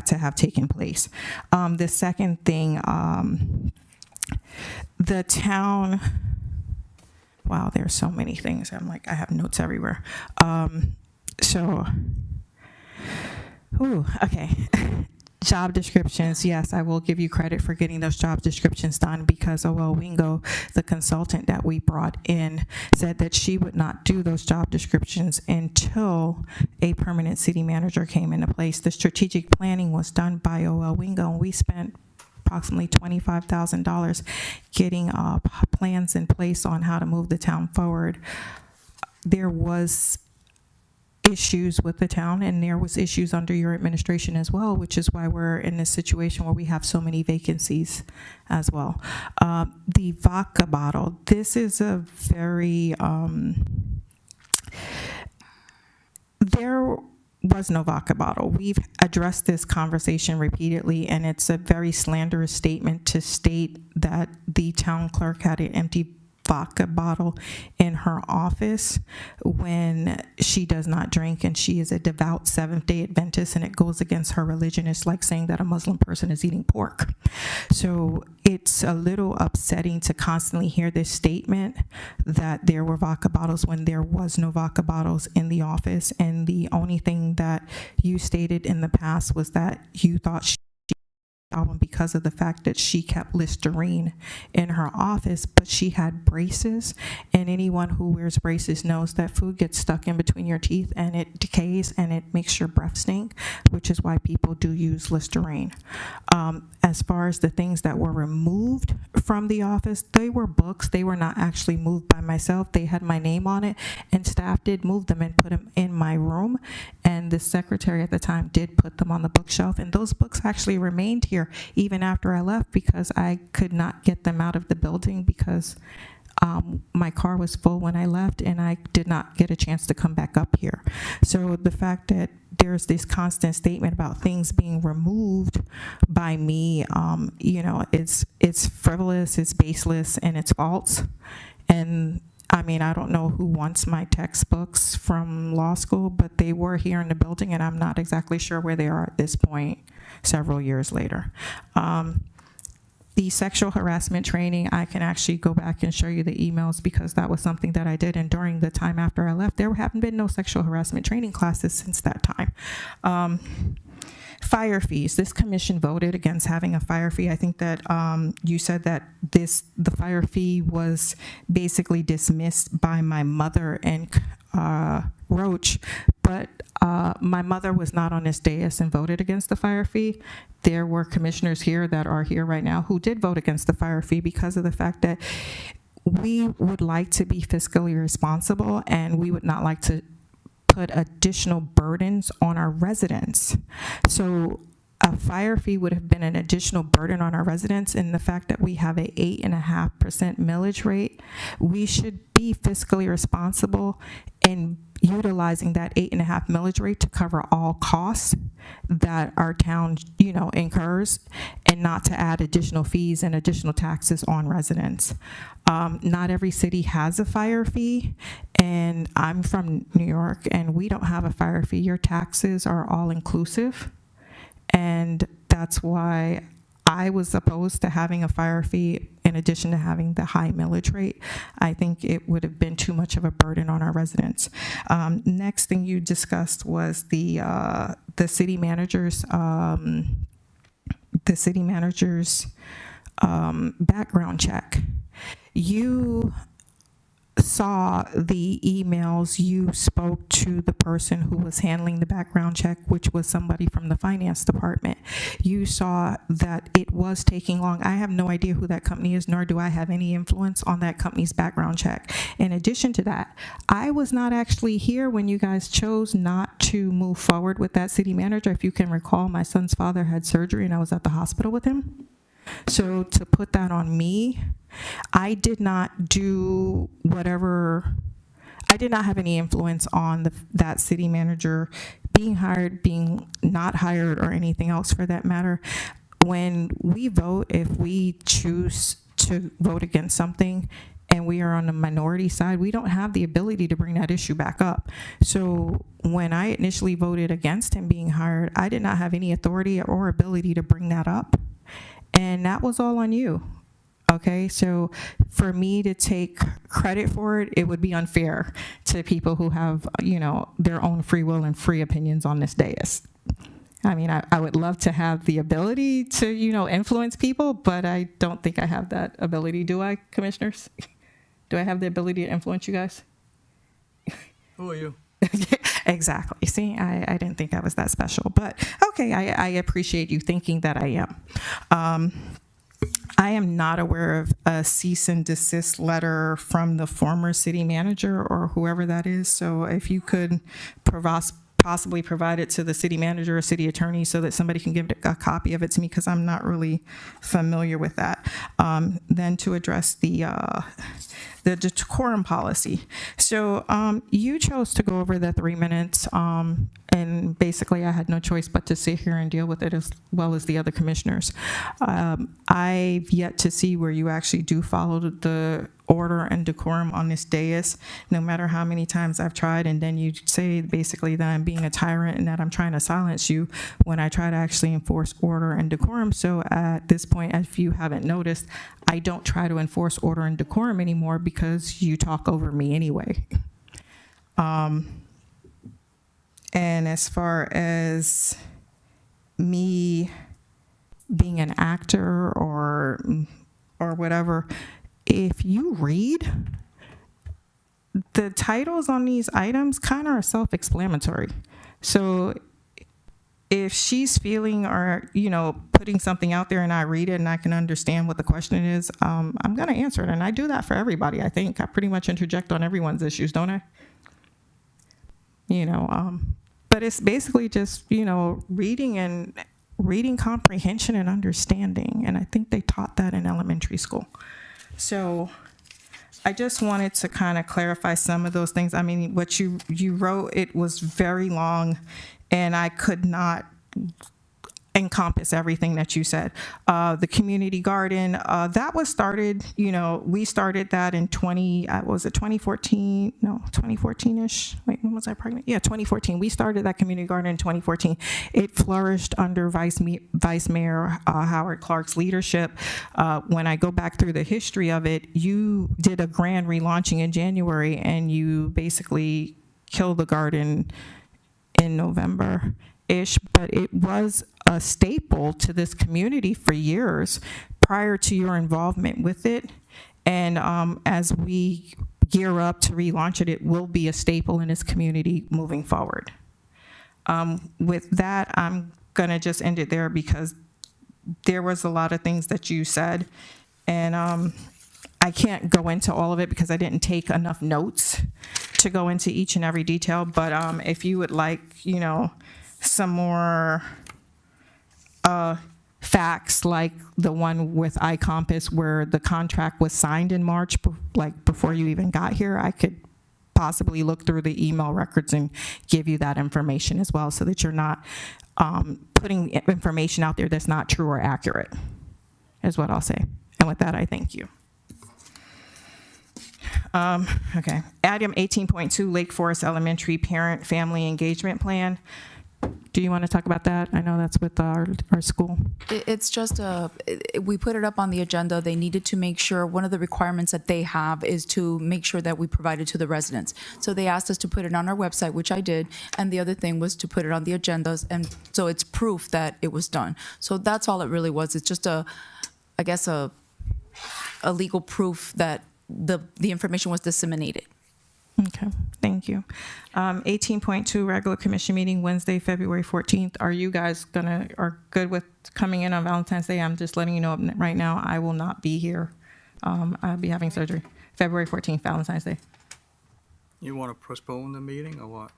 to have taken place. The second thing, the town, wow, there's so many things. I'm like, I have notes everywhere. Okay. Job descriptions, yes, I will give you credit for getting those job descriptions done because OL Wingo, the consultant that we brought in, said that she would not do those job descriptions until a permanent city manager came into place. The strategic planning was done by OL Wingo, and we spent approximately $25,000 getting plans in place on how to move the town forward. There was issues with the town, and there was issues under your administration as well, which is why we're in this situation where we have so many vacancies as well. The vodka bottle, this is a very, there was no vodka bottle. We've addressed this conversation repeatedly, and it's a very slanderous statement to state that the town clerk had an empty vodka bottle in her office when she does not drink, and she is a devout Seventh-day Adventist, and it goes against her religion. It's like saying that a Muslim person is eating pork. So it's a little upsetting to constantly hear this statement that there were vodka bottles when there was no vodka bottles in the office, and the only thing that you stated in the past was that you thought she because of the fact that she kept Listerine in her office, but she had braces, and anyone who wears braces knows that food gets stuck in between your teeth and it decays and it makes your breath stink, which is why people do use Listerine. As far as the things that were removed from the office, they were books. They were not actually moved by myself. They had my name on it, and staff did move them and put them in my room, and the secretary at the time did put them on the bookshelf, and those books actually remained here even after I left because I could not get them out of the building because my car was full when I left, and I did not get a chance to come back up here. So the fact that there's this constant statement about things being removed by me, it's frivolous, it's baseless, and it's false. And I mean, I don't know who wants my textbooks from law school, but they were here in the building, and I'm not exactly sure where they are at this point, several years later. The sexual harassment training, I can actually go back and show you the emails because that was something that I did, and during the time after I left, there haven't been no sexual harassment training classes since that time. Fire fees. This commission voted against having a fire fee. I think that you said that the fire fee was basically dismissed by my mother and Roach, but my mother was not on this dais and voted against the fire fee. There were commissioners here that are here right now who did vote against the fire fee because of the fact that we would like to be fiscally responsible and we would not like to put additional burdens on our residents. So a fire fee would have been an additional burden on our residents, and the fact that we have a 8.5% millage rate, we should be fiscally responsible in utilizing that 8.5 millage rate to cover all costs that our town, incurs, and not to add additional fees and additional taxes on residents. Not every city has a fire fee, and I'm from New York, and we don't have a fire fee. Your taxes are all inclusive. And that's why I was opposed to having a fire fee in addition to having the high millage rate. I think it would have been too much of a burden on our residents. Next thing you discussed was the city manager's background check. You saw the emails, you spoke to the person who was handling the background check, which was somebody from the finance department. You saw that it was taking long. I have no idea who that company is, nor do I have any influence on that company's background check. In addition to that, I was not actually here when you guys chose not to move forward with that city manager. If you can recall, my son's father had surgery and I was at the hospital with him. So to put that on me, I did not do whatever, I did not have any influence on that city manager being hired, being not hired, or anything else for that matter. When we vote, if we choose to vote against something and we are on the minority side, we don't have the ability to bring that issue back up. So when I initially voted against him being hired, I did not have any authority or ability to bring that up. And that was all on you. Okay, so for me to take credit for it, it would be unfair to people who have, their own free will and free opinions on this dais. I mean, I would love to have the ability to, influence people, but I don't think I have that ability. Do I, commissioners? Do I have the ability to influence you guys? Who are you? Exactly. See, I didn't think I was that special, but okay, I appreciate you thinking that I am. I am not aware of a cease and desist letter from the former city manager or whoever that is. So if you could possibly provide it to the city manager or city attorney so that somebody can give a copy of it to me, because I'm not really familiar with that. Then to address the decorum policy. So you chose to go over the 3 minutes, and basically I had no choice but to sit here and deal with it as well as the other commissioners. I've yet to see where you actually do follow the order and decorum on this dais, no matter how many times I've tried, and then you say basically that I'm being a tyrant and that I'm trying to silence you when I try to actually enforce order and decorum. So at this point, if you haven't noticed, I don't try to enforce order and decorum anymore because you talk over me anyway. And as far as me being an actor or whatever, if you read, the titles on these items kind of are self-explanatory. So if she's feeling or, putting something out there and I read it and I can understand what the question is, I'm going to answer it. And I do that for everybody, I think. I pretty much interject on everyone's issues, don't I? But it's basically just, reading comprehension and understanding. And I think they taught that in elementary school. So I just wanted to kind of clarify some of those things. I mean, what you wrote, it was very long, and I could not encompass everything that you said. The community garden, that was started, we started that in 2014? No, 2014-ish. Wait, when was I pregnant? Yeah, 2014. We started that community garden in 2014. It flourished under Vice Mayor Howard Clark's leadership. When I go back through the history of it, you did a grand relaunching in January, and you basically killed the garden in November-ish, but it was a staple to this community for years prior to your involvement with it. And as we gear up to relaunch it. It will be a staple in this community moving forward. With that, I'm gonna just end it there because there was a lot of things that you said, and I can't go into all of it because I didn't take enough notes to go into each and every detail, but if you would like, you know, some more facts like the one with iCompass where the contract was signed in March, like before you even got here, I could possibly look through the email records and give you that information as well so that you're not putting information out there that's not true or accurate, is what I'll say. And with that, I thank you. Okay, item 18.2, Lake Forest Elementary Parent Family Engagement Plan. Do you want to talk about that? I know that's with our school. It's just we put it up on the agenda. They needed to make sure, one of the requirements that they have is to make sure that we provide it to the residents. So they asked us to put it on our website, which I did, and the other thing was to put it on the agendas, and so it's proof that it was done. So that's all it really was. It's just I guess a legal proof that the information was disseminated. Okay, thank you. 18.2, regular commission meeting Wednesday, February 14th. Are you guys are good with coming in on Valentine's Day? I'm just letting you know right now, I will not be here. I'll be having surgery. February 14th, Valentine's Day. You want to postpone the meeting or what?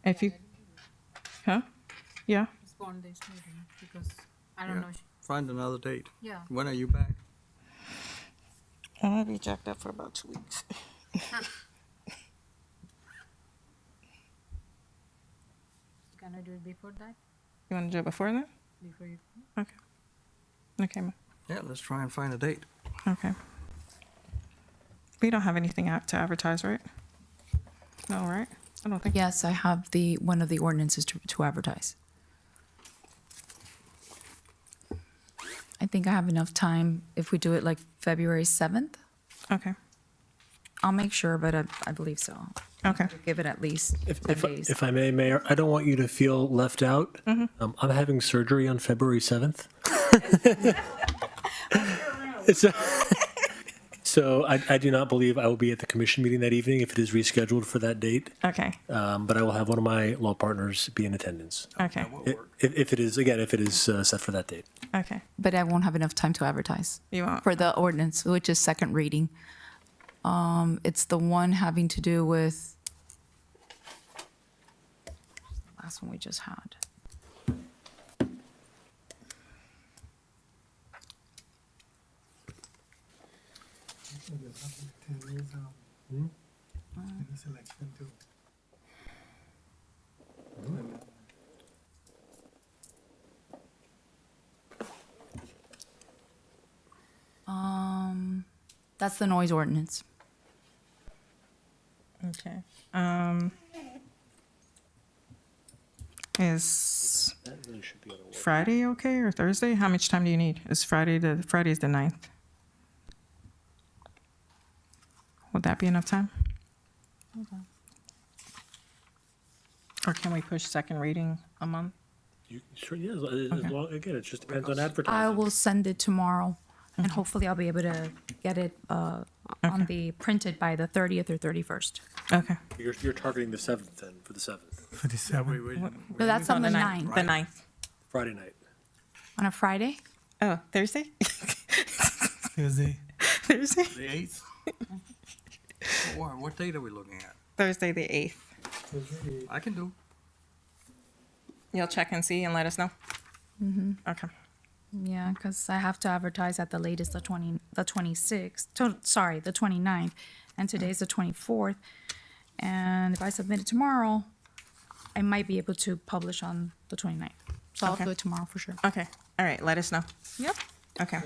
If you, huh? Yeah. Postpone this meeting because I don't know. Find another date. Yeah. When are you back? I'll be jacked up for about 2 weeks. Can I do it before that? You want to do it before that? Before you. Okay. Okay, ma. Yeah, let's try and find a date. Okay. We don't have anything out to advertise, right? No, right? I don't think. Yes, I have one of the ordinances to advertise. I think I have enough time if we do it like February 7th. Okay. I'll make sure, but I believe so. Okay. Give it at least 10 days. If I may, Mayor, I don't want you to feel left out. I'm having surgery on February 7th. So I do not believe I will be at the commission meeting that evening if it is rescheduled for that date. Okay. But I will have one of my law partners be in attendance. Okay. If it is set for that date. Okay. But I won't have enough time to advertise. You won't? For the ordinance, which is second reading. It's the one having to do with, last one we just had. That's the noise ordinance. Okay. Is Friday okay or Thursday? How much time do you need? Is Friday's the 9th? Would that be enough time? Or can we push second reading a month? Sure, yeah. As long, again, it just depends on advertising. I will send it tomorrow, and hopefully I'll be able to get it on the printed by the 30th or 31st. Okay. You're targeting the 7th then, for the 7th. For the 7th. No, that's on the 9th. The 9th. Friday night. On a Friday? Oh, Thursday? Thursday. Thursday? The 8th? What date are we looking at? Thursday the 8th. I can do. You'll check and see and let us know? Mm-hmm. Okay. Yeah, because I have to advertise at the latest the 26th. The 29th, and today's the 24th. And if I submit it tomorrow, I might be able to publish on the 29th. So Okay. I'll do it tomorrow for sure. Okay. All right. Let us know. Yep. Okay.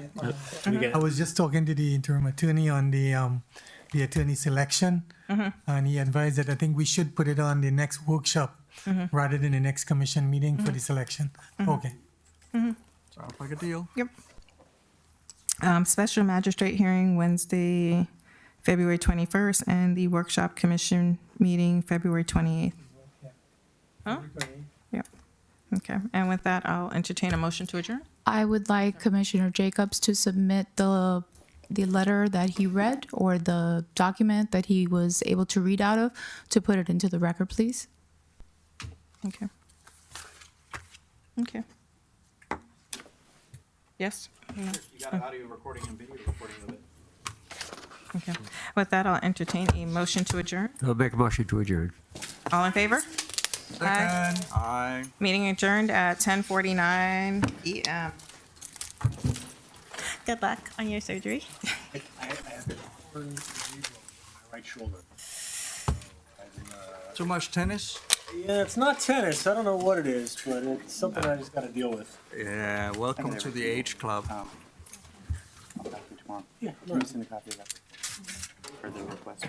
I was just talking to the interim attorney on the attorney selection, and he advised that I think we should put it on the next workshop rather than the next commission meeting for the selection. Okay. Sounds like a deal. Yep. Special magistrate hearing Wednesday, February 21st, and the workshop commission meeting February 28th. Huh? Yep. Okay. And with that, I'll entertain a motion to adjourn. I would like Commissioner Jacobs to submit the the letter that he read or the document that he was able to read out of to put it into the record, please? Okay. Okay. Yes? No? You got audio recording and video recording of it. Okay. With that, I'll entertain a motion to adjourn. I'll make a motion to adjourn. All in favor? Aye. Aye. Meeting adjourned at 10:49 PM. Good luck on your surgery. I have a torn labrum on my right shoulder. Too much tennis? Yeah, it's not tennis. I don't know what it is, but it's something I just got to deal with. Yeah, welcome to the H Club. I'll talk to you tomorrow. Yeah, Can you send a copy of that for the request?